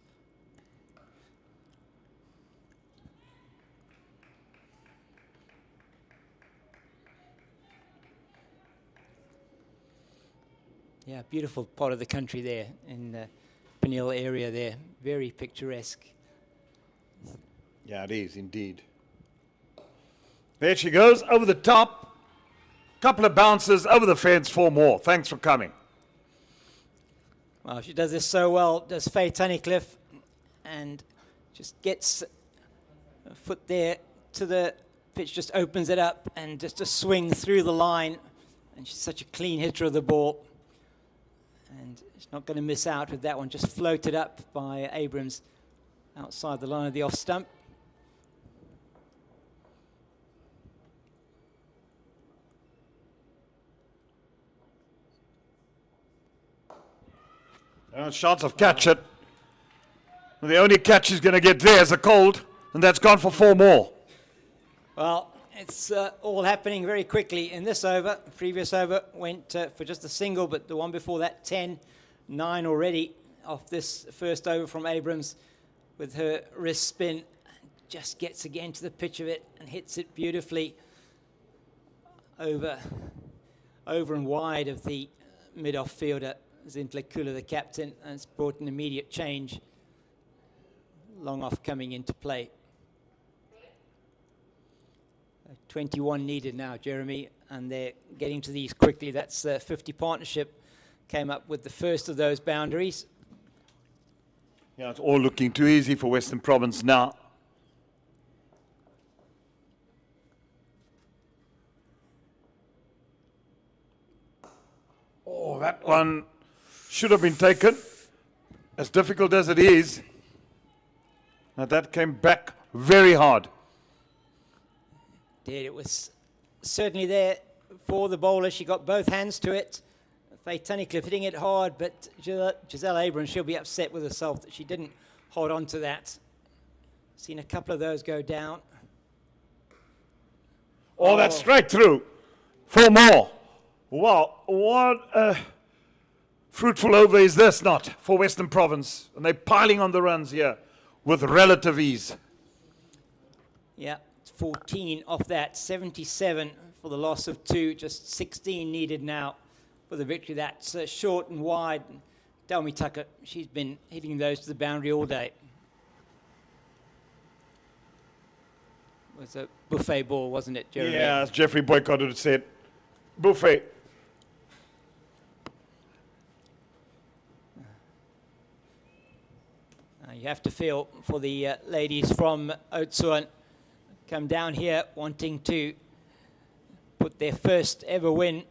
Yeah, beautiful part of the country there in the Peniel area there. Very picturesque. Yeah, it is indeed. There she goes, over the top. Couple of bounces, over the fence, 4 more. Thanks for coming. Well, she does this so well, does Faye Tunnicliffe, and just gets a foot there to the pitch, just opens it up, and just a swing through the line. And she's such a clean hitter of the ball. And she's not going to miss out with that one, just floated up by Abrams outside the line of the off stump. Shots of catch it. The only catch she's going to get there is a cold, and that's gone for 4 more. Well, it's all happening very quickly in this over. The previous over went for just a single, but the one before that, 10-9 already off this first over from Abrams with her wrist spin. Just gets again to the pitch of it and hits it beautifully over and wide of the mid-off fielder, Zintle Kula, the captain, and it's brought an immediate change. Long off coming into play. 21 needed now, Jeremy, and they're getting to these quickly. That's 50 partnership came up with the first of those boundaries. Yeah, it's all looking too easy for Western Province now. Oh, that one should have been taken, as difficult as it is. Now that came back very hard. It was certainly there for the bowler. She got both hands to it. Faye Tunnicliffe hitting it hard, but Giselle Abrams, she'll be upset with herself that she didn't hold on to that. Seen a couple of those go down. Oh, that's straight through. 4 more. Wow, what a fruitful over is this not for Western Province? And they're piling on the runs here with relative ease. Yeah, 14 off that, 77 for the loss of 2, just 16 needed now for the victory. That's short and wide. Delmy Tucker, she's been hitting those to the boundary all day. It was a buffet ball, wasn't it, Jeremy? Yeah, as Jeffrey Boycott had said, buffet. You have to feel for the ladies from Oudtshoorn come down here wanting to put their first ever win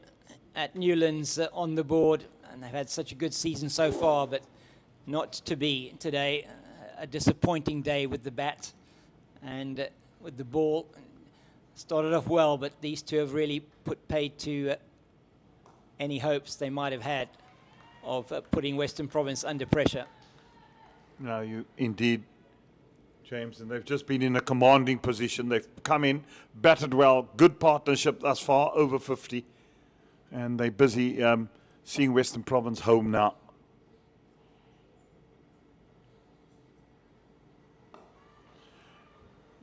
at Newlands on the board, and they've had such a good season so far, but not to be today. A disappointing day with the bat and with the ball. Started off well, but these two have really put paid to any hopes they might have had of putting Western Province under pressure. No, you indeed, James, and they've just been in a commanding position. They've come in, batted well, good partnership thus far, over 50, and they're busy seeing Western Province home now.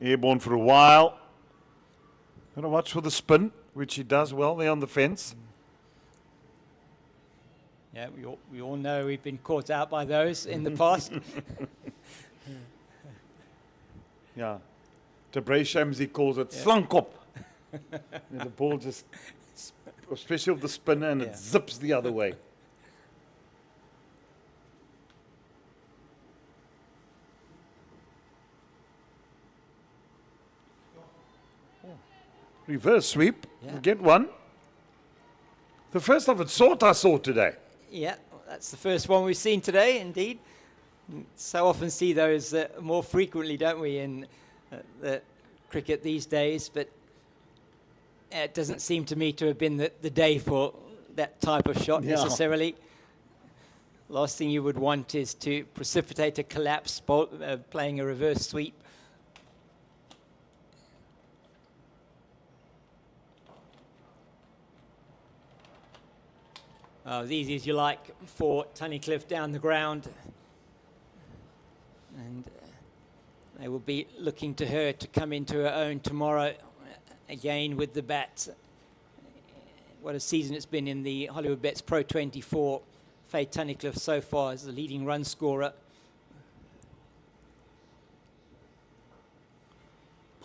Airborne for a while. Got to watch for the spin, which he does well there on the fence. Yeah, we all know we've been caught out by those in the past. Yeah. Debray Shams, he calls it slankop. And the ball just, especially with the spinner, and it zips the other way. Reverse sweep. Yeah. We'll get one. The first of its sort I saw today. Yeah, that's the first one we've seen today, indeed. So often see those more frequently, don't we, in the cricket these days, but it doesn't seem to me to have been the day for that type of shot necessarily. Last thing you would want is to precipitate a collapse playing a reverse sweep. As easy as you like for Tunnicliffe down the ground. And they will be looking to her to come into her own tomorrow again with the bat. What a season it's been in the Hollywoodbets Pro50 for Faye Tunnicliffe so far as the leading run scorer.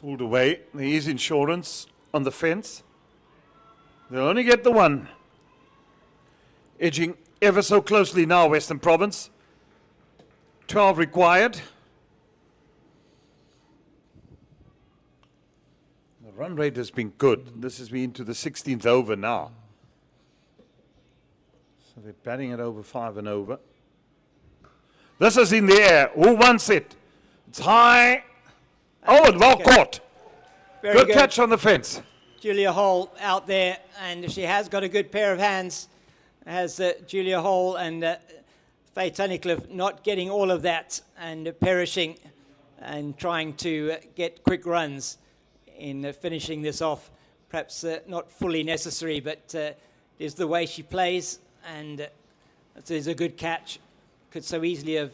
Pulled away. There is insurance on the fence. They'll only get the one. Edging ever so closely now, Western Province. 12 required. The run rate has been good. This has been to the 16th over now. So they're batting it over 5 and over. This is in the air. Who wants it? It's high. Oh, and well caught. Very Good catch on the fence. Julia Hall out there, and she has got a good pair of hands. Has Julia Hall and Faye Tunnicliffe not getting all of that and perishing and trying to get quick runs in finishing this off. Perhaps not fully necessary, but is the way she plays, and it is a good catch. Could so easily have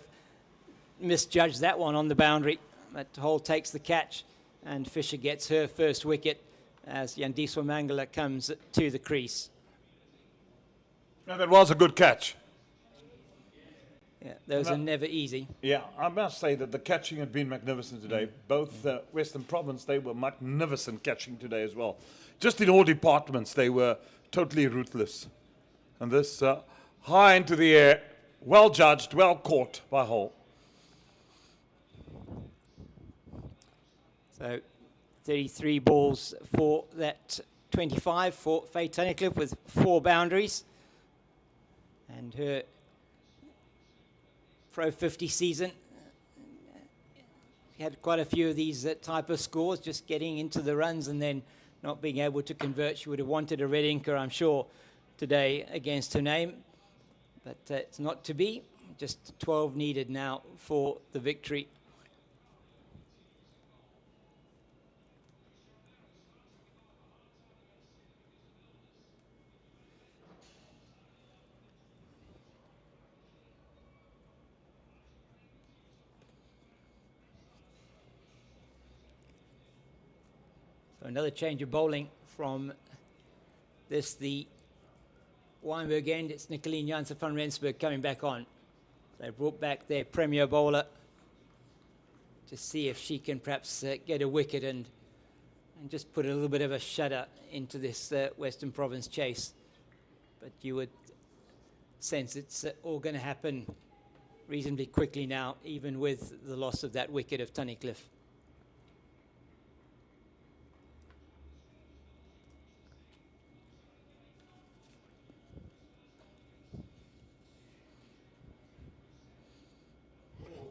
misjudged that one on the boundary, but Hall takes the catch, and Fisher gets her first wicket as Yandiswa Mangala comes to the crease. No, that was a good catch. Yeah, those are never easy. Yeah, I must say that the catching had been magnificent today. Both Western Province, they were magnificent catching today as well. Just in all departments, they were totally ruthless. And this high into the air, well judged, well caught by Hall. So 33 balls for that 25 for Faye Tunnicliffe with 4 boundaries. And her Pro50 season, she had quite a few of these type of scores, just getting into the runs and then not being able to convert. She would have wanted a red inker, I'm sure, today against her name. But it's not to be. Just 12 needed now for the victory. Another change of bowling from this, the Wynberg end. It's Nicoline Janssen van Rensburg coming back on. They brought back their premier bowler to see if she can perhaps get a wicket and just put a little bit of a shudder into this Western Province chase. But you would sense it's all going to happen reasonably quickly now, even with the loss of that wicket of Tunnicliffe.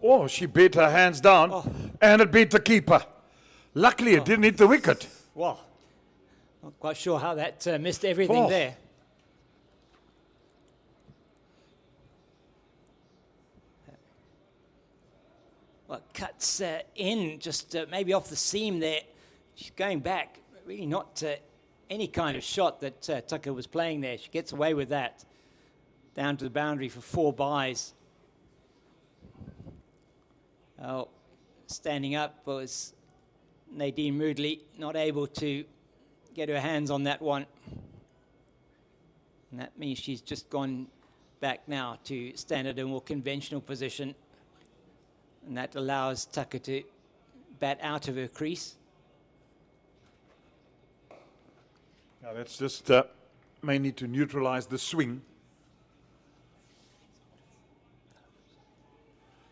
Oh, she beat her hands down, and it beat the keeper. Luckily, it didn't hit the wicket. Well, not quite sure how that missed everything there. Well, cuts in, just maybe off the seam there. She's going back. Really not any kind of shot that Tucker was playing there. She gets away with that. Down to the boundary for 4 byes. Oh, standing up was Nadine Moodley not able to get her hands on that one. And that means she's just gone back now to standard and more conventional position. And that allows Tucker to bat out of her crease. Now that's just mainly to neutralize the swing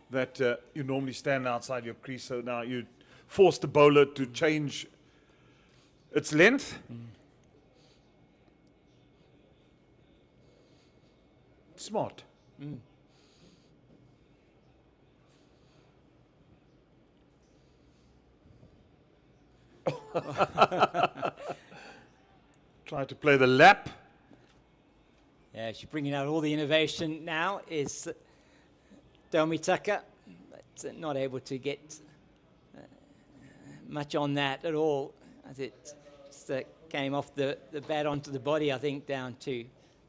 that you normally stand outside your crease. So now you force the bowler to change its length. Smart. Try to play the lap. Yeah, she's bringing out all the innovation now is Delmi Tucker, but not able to get much on that at all, as it just came off the bat onto the body, I think, down to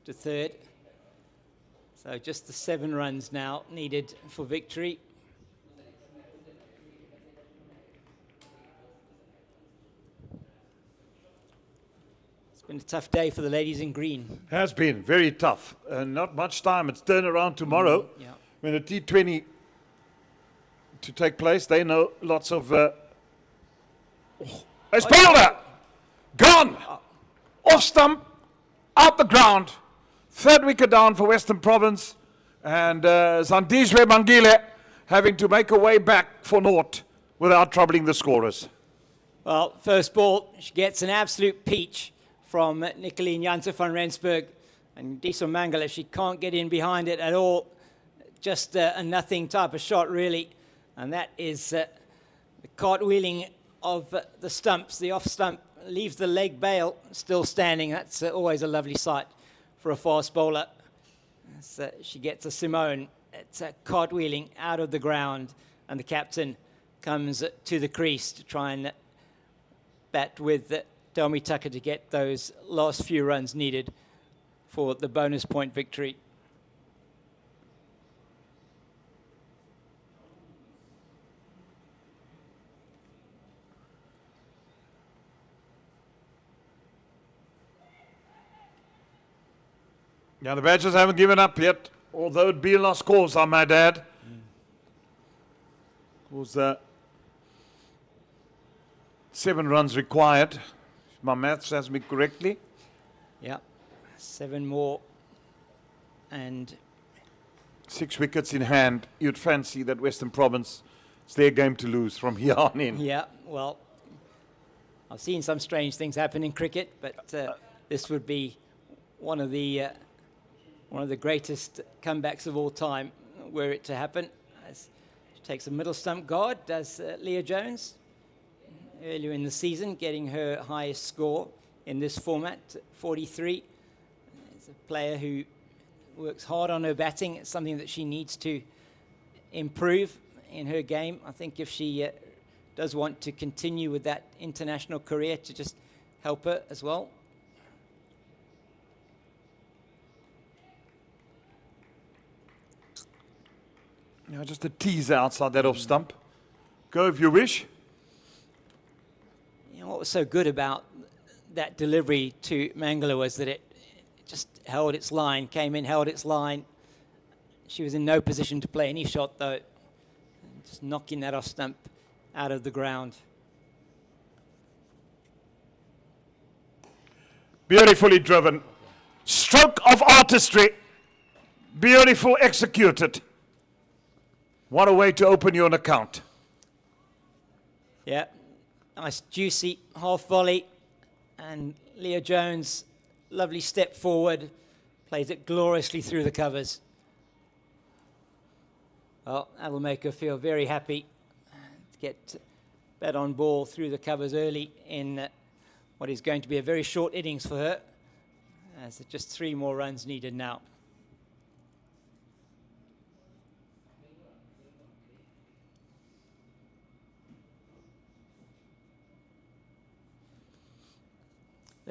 third. So just the 7 runs now needed for victory. It's been a tough day for the ladies in green. Has been very tough. Not much time. It's turnaround tomorrow. Yeah. When the T20 to take place, they know lots of. It's bowler! Gone! Off stump, out the ground. 3rd wicket down for Western Province. And Zandizwe Mangile having to make a way back for naught without troubling the scorers. Well, first ball, she gets an absolute peach from Nicoline Janssen van Rensburg. And Diso Mangala, she can't get in behind it at all. Just a nothing type of shot, really. And that is the cartwheeling of the stumps. The off stump leaves the leg bail still standing. That's always a lovely sight for a fast bowler. So she gets a Simone. It's a cartwheeling out of the ground. And the captain comes to the crease to try and bat with Delmi Tucker to get those last few runs needed for the bonus point victory. Yeah, the Badgers haven't given up yet, although it'd be a lost cause, I might add. Because 7 runs required, if my maths has me correctly. Yeah, 7 more. And 6 wickets in hand. You'd fancy that Western Province, it's their game to lose from here on in. yeah, well, I've seen some strange things happen in cricket, but this would be one of the greatest comebacks of all time were it to happen. As she takes a middle stump guard, does Leah Jones earlier in the season, getting her highest score in this format, 43. It's a player who works hard on her batting. It's something that she needs to improve in her game. I think if she does want to continue with that international career, to just help her as well. Yeah, just a teaser outside that off stump. Go if you wish. You know, what was so good about that delivery to Mangala was that it just held its line, came in, held its line. She was in no position to play any shot, though. Just knocking that off stump out of the ground. Beautifully driven. Stroke of artistry. Beautiful executed. What a way to open your account. Yeah, nice juicy half volley. And Leah Jones, lovely step forward, plays it gloriously through the covers. Well, that'll make her feel very happy to get bat on ball through the covers early in what is going to be a very short innings for her. As there's just 3 more runs needed now.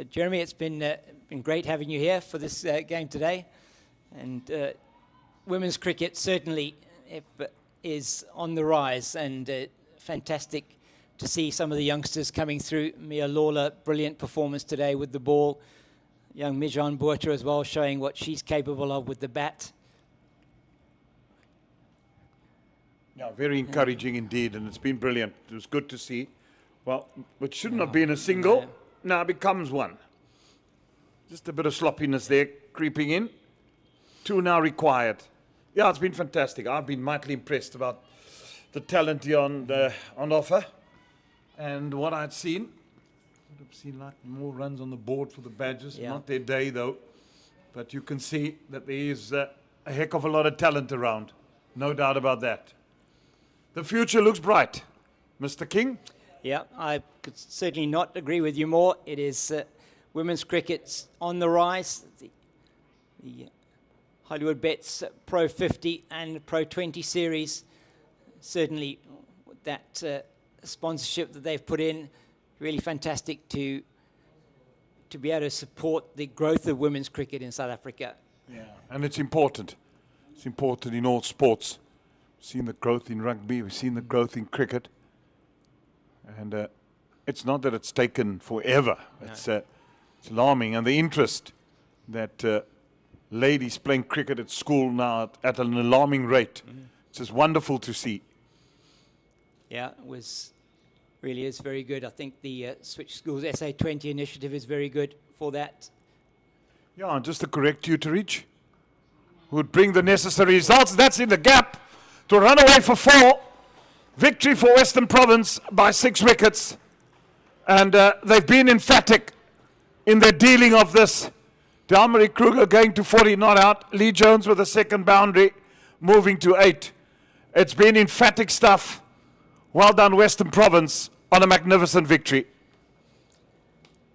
Jeremy, it's been great having you here for this game today. And women's cricket certainly is on the rise, and fantastic to see some of the youngsters coming through. Mia Lawler, brilliant performance today with the ball. Young Mijan Buerta as well, showing what she's capable of with the bat. Yeah, very encouraging indeed, and it's been brilliant. It was good to see. Well, it shouldn't have been a single. Now becomes one. Just a bit of sloppiness there creeping in. 2 now required. Yeah, it's been fantastic. I've been mightily impressed about the talent here on offer. And what I'd seen, would have seen like more runs on the board for the Badgers. Yeah. Not their day though. But you can see that there is a heck of a lot of talent around. No doubt about that. The future looks bright. Mr. King? Yeah, I could certainly not agree with you more. It is women's cricket's on the rise. The Hollywoodbets Pro50 and Pro20 series, certainly that sponsorship that they've put in, really fantastic to be able to support the growth of women's cricket in South Africa. Yeah, and it's important. It's important in all sports. We've seen the growth in rugby, we've seen the growth in cricket. And it's not that it's taken forever. No. It's alarming. And the interest that ladies playing cricket at school now at an alarming rate. It's just wonderful to see. Yeah, it really is very good. I think the Switch Schools SA20 initiative is very good for that. Yeah, and just the correct tutorage would bring the necessary results. That's in the gap to run away for 4. Victory for Western Province by 6 wickets. And they've been emphatic in their dealing of this. Dalmarie Kruger going to 40 not out. Lee Jones with a second boundary, moving to 8. It's been emphatic stuff. Well done, Western Province, on a magnificent victory.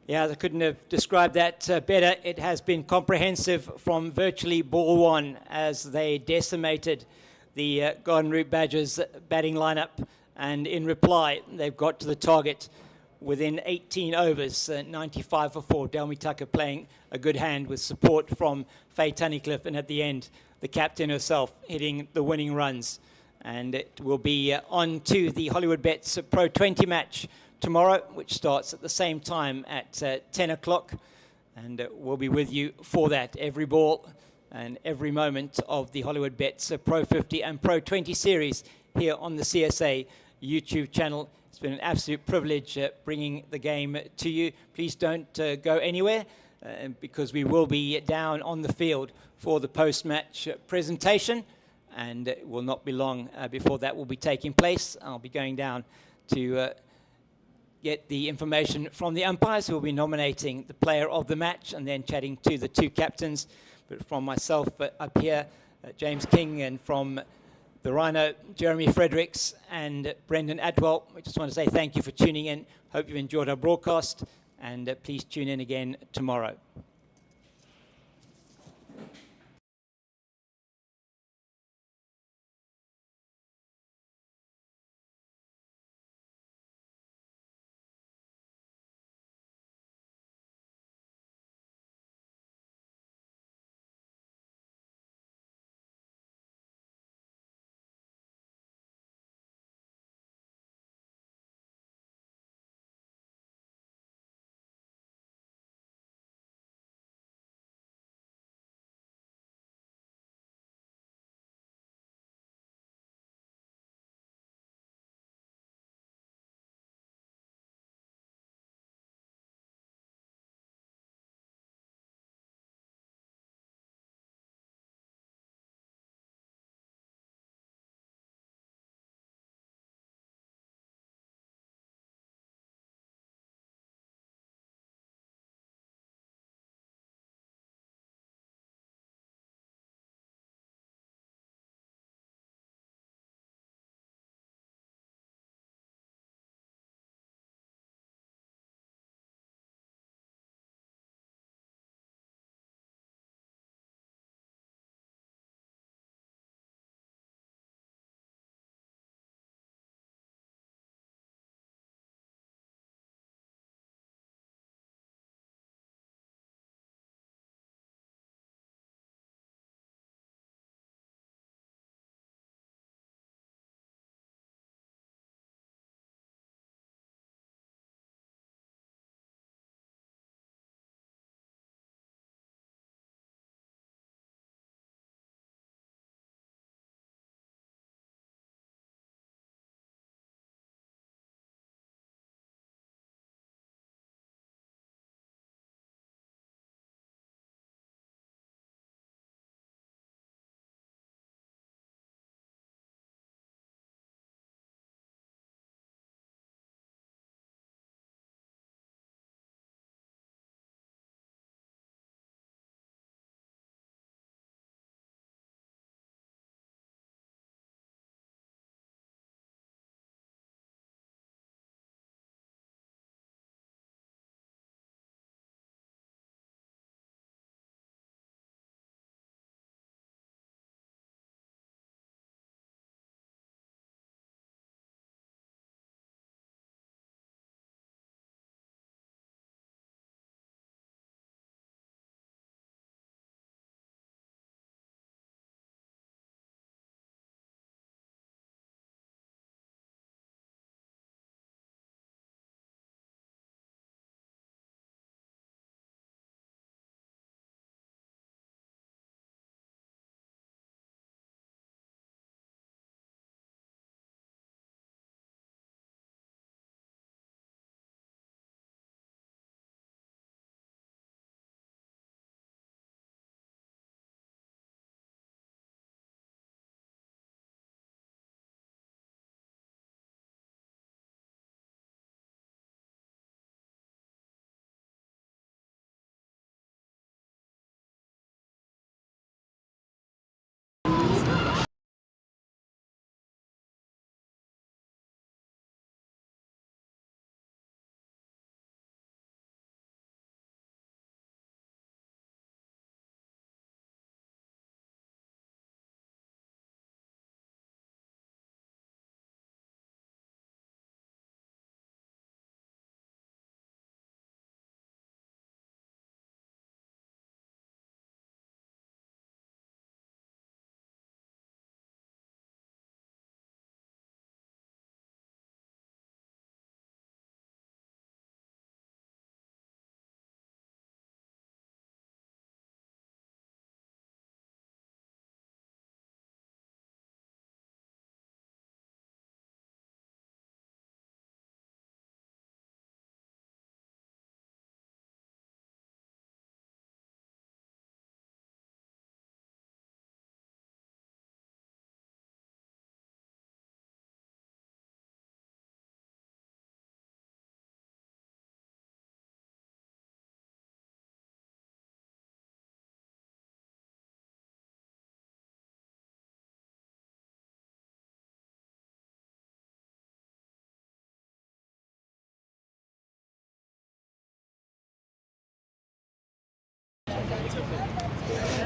Yeah, I couldn't have described that better. It has been comprehensive from virtually ball one as they decimated the Garden Route Badgers batting lineup. And in reply, they've got to the target within 18 overs, 95 for 4. Delmi Tucker playing a good hand with support from Faye Tunnicliffe. And at the end, the captain herself hitting the winning runs. And it will be on to the Hollywoodbets Pro20 match tomorrow, which starts at the same time at 10 o'clock. And we'll be with you for that. Every ball and every moment of the Hollywoodbets Pro50 and Pro20 series here on the CSA YouTube channel. It's been an absolute privilege bringing the game to you. Please don't go anywhere because we will be down on the field for the post-match presentation, and it will not be long before that will be taking place. I'll be going down to get the information from the umpires who will be nominating the player of the match and then chatting to the 2 captains. But from myself up here, James King, and from the Rhino, Jeremy Fredericks and Brendan Atwell, we just want to say thank you for tuning in. Hope you've enjoyed our broadcast, and please tune in again tomorrow.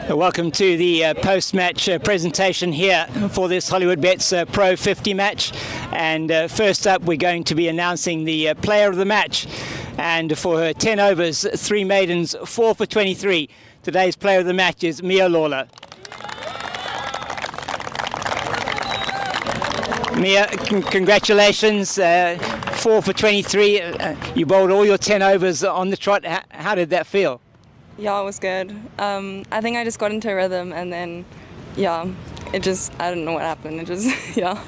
Welcome to the post-match presentation here for this Hollywoodbets Pro50 match. And first up, we're going to be announcing the player of the match. And for her 10 overs, 3 maidens, 4 for 23. Today's player of the match is Mia Lawler. Mia, congratulations, 4 for 23. You bowled all your 10 overs on the trot. How did that feel? Yeah, it was good. I think I just got into a rhythm and then, yeah, it just, I don't know what happened. It just, yeah.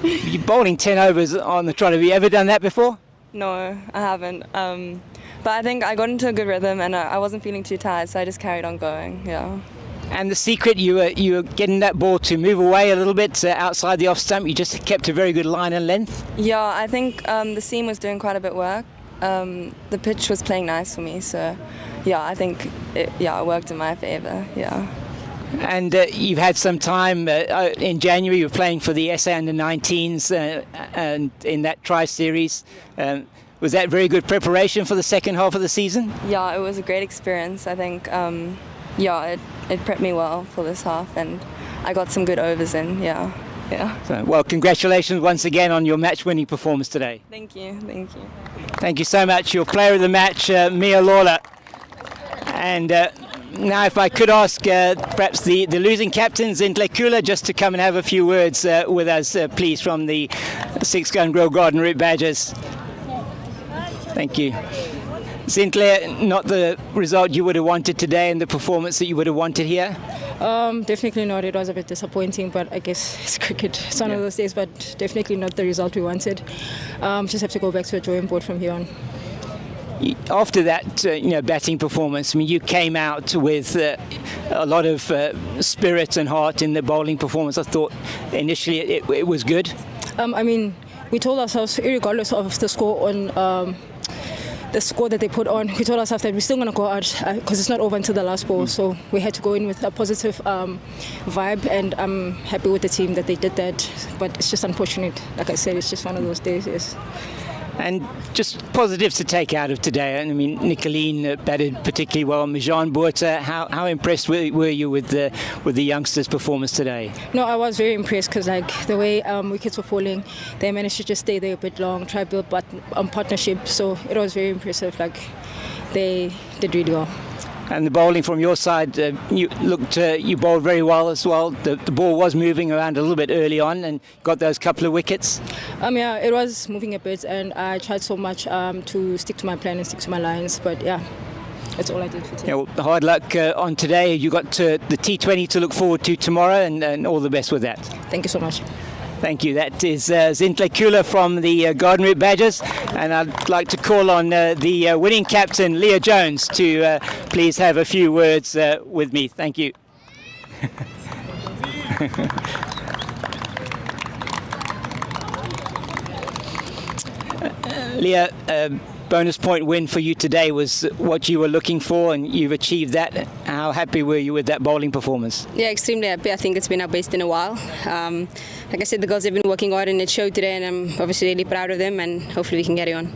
You're bowling 10 overs on the trot. Have you ever done that before? No, I haven't. But I think I got into a good rhythm and I wasn't feeling too tired, so I just carried on going, yeah. And the secret, you were getting that ball to move away a little bit outside the off stump. You just kept a very good line and length. Yeah, I think the seam was doing quite a bit work. The pitch was playing nice for me, so yeah, I think it worked in my favour, yeah. And you've had some time in January. You were playing for the SA Under-19s and in that tri-series. Was that very good preparation for the second half of the season? Yeah, it was a great experience. I think, it prepped me well for this half, and I got some good overs in, yeah. So, well, congratulations once again on your match-winning performance today. Thank you. Thank you so much. Your player of the match, Mia Lawler. And now if I could ask perhaps the losing captain, Zintle Kula, just to come and have a few words with us, please, from the Six Gun Grill Garden Route Badgers. Thank you. Zintle, not the result you would have wanted today and the performance that you would have wanted here? Definitely not. It was a bit disappointing, but I guess it's cricket. It's one of those days, but definitely not the result we wanted. Just have to go back to a drawing board from here on. After that, batting performance, I mean, you came out with a lot of spirit and heart in the bowling performance. I thought initially it was good. I mean, we told ourselves, regardless of the score on the score that they put on, we told ourselves that we're still going to go out because it's not over until the last ball. So we had to go in with a positive vibe, and I'm happy with the team that they did that. But it's just unfortunate. Like I said, it's just one of those days, yes. And just positives to take out of today. I mean, Nicoline batted particularly well. Mijan Botha, how impressed were you with the youngsters' performance today? No, I was very impressed because the way wickets were falling, they managed to just stay there a bit long, try to build partnership. So it was very impressive. They did really well. And the bowling from your side, you bowled very well as well. The ball was moving around a little bit early on and got those couple of wickets. Yeah, it was moving a bit, and I tried so much to stick to my plan and stick to my lines. But yeah, that's all I did for today. Yeah, well, hard luck on today. You got the T20 to look forward to tomorrow, and all the best with that. Thank you so much. Thank you. That is Zintle Kula from the Garden Route Badgers. And I'd like to call on the winning captain, Leah Jones, to please have a few words with me. Thank you. Leah, bonus point win for you today was what you were looking for, and you've achieved that. How happy were you with that bowling performance? Yeah, extremely happy. I think it's been our best in a while. Like I said, the girls have been working hard and it showed today, and I'm obviously really proud of them, and hopefully we can carry on.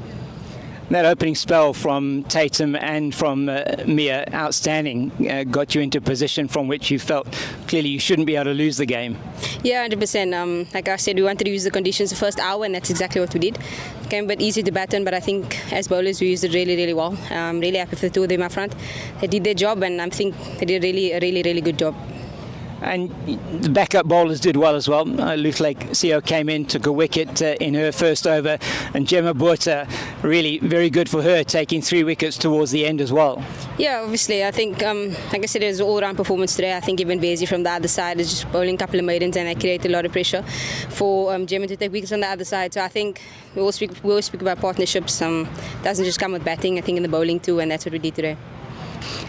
That opening spell from Tatum and from Mia, outstanding, got you into a position from which you felt clearly you shouldn't be able to lose the game. Yeah, 100%. Like I said, we wanted to use the conditions the first hour, and that's exactly what we did. It became a bit easy to bat on, but I think as bowlers we used it really, really well. I'm really happy for the two of them up front. They did their job, and I think they did a really good job. And the backup bowlers did well as well. Luthlake CO came in, took a wicket in her first over, and Gemma Botha, really very good for her, taking 3 wickets towards the end as well. Yeah, obviously, I think, like I said, it was an all-round performance today. I think even Basie from the other side is just bowling a couple of maidens, and that created a lot of pressure for Gemma to take wickets on the other side. So I think we always speak about partnerships. It doesn't just come with batting, I think in the bowling too, and that's what we did today.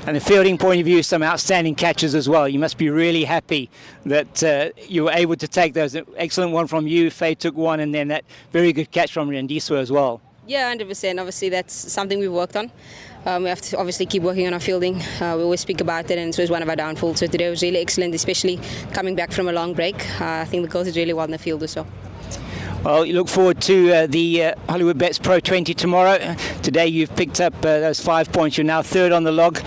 And the fielding point of view, some outstanding catches as well. You must be really happy that you were able to take those. Excellent one from you, Faye took one, and then that very good catch from Rendiswa as well. Yeah, 100%. Obviously, that's something we've worked on. We have to obviously keep working on our fielding. We always speak about it, and so it's one of our downfalls. So today was really excellent, especially coming back from a long break. I think the girls did really well in the field as well. Well, you look forward to the Hollywoodbets Pro 20 tomorrow. Today you've picked up those 5 points. You're now third on the log.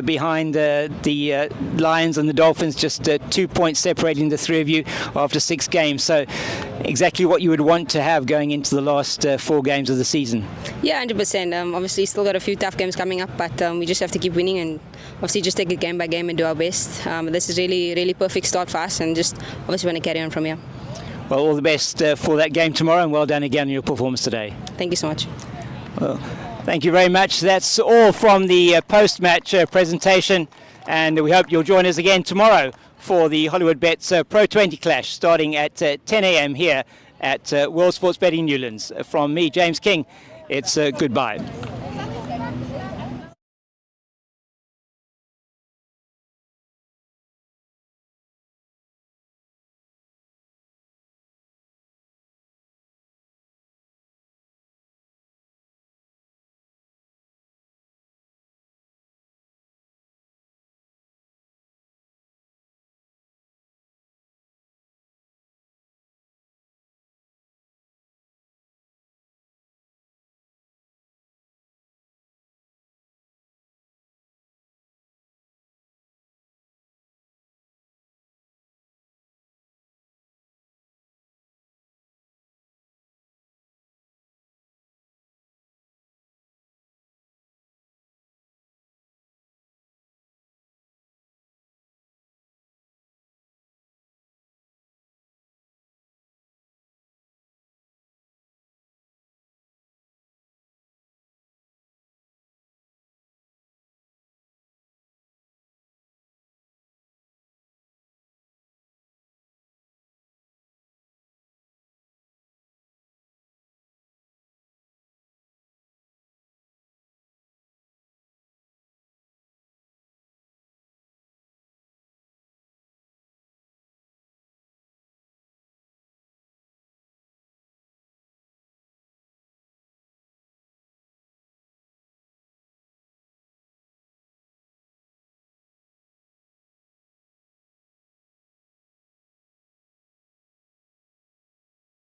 behind the Lions and the Dolphins, just 2 points separating the three of you after 6 games. So exactly what you would want to have going into the last 4 games of the season. Yeah, 100%. Obviously, still got a few tough games coming up, but we just have to keep winning and obviously just take it game by game and do our best. This is really perfect start for us, and just obviously want to carry on from here. Well, all the best for that game tomorrow, and well done again on your performance today. Thank you so much. Well, thank you very much. That's all from the post-match presentation, and we hope you'll join us again tomorrow for the Hollywoodbets Pro50 clash, starting at 10 a.m. here at World Sports Betting Newlands. From me, James King, it's goodbye.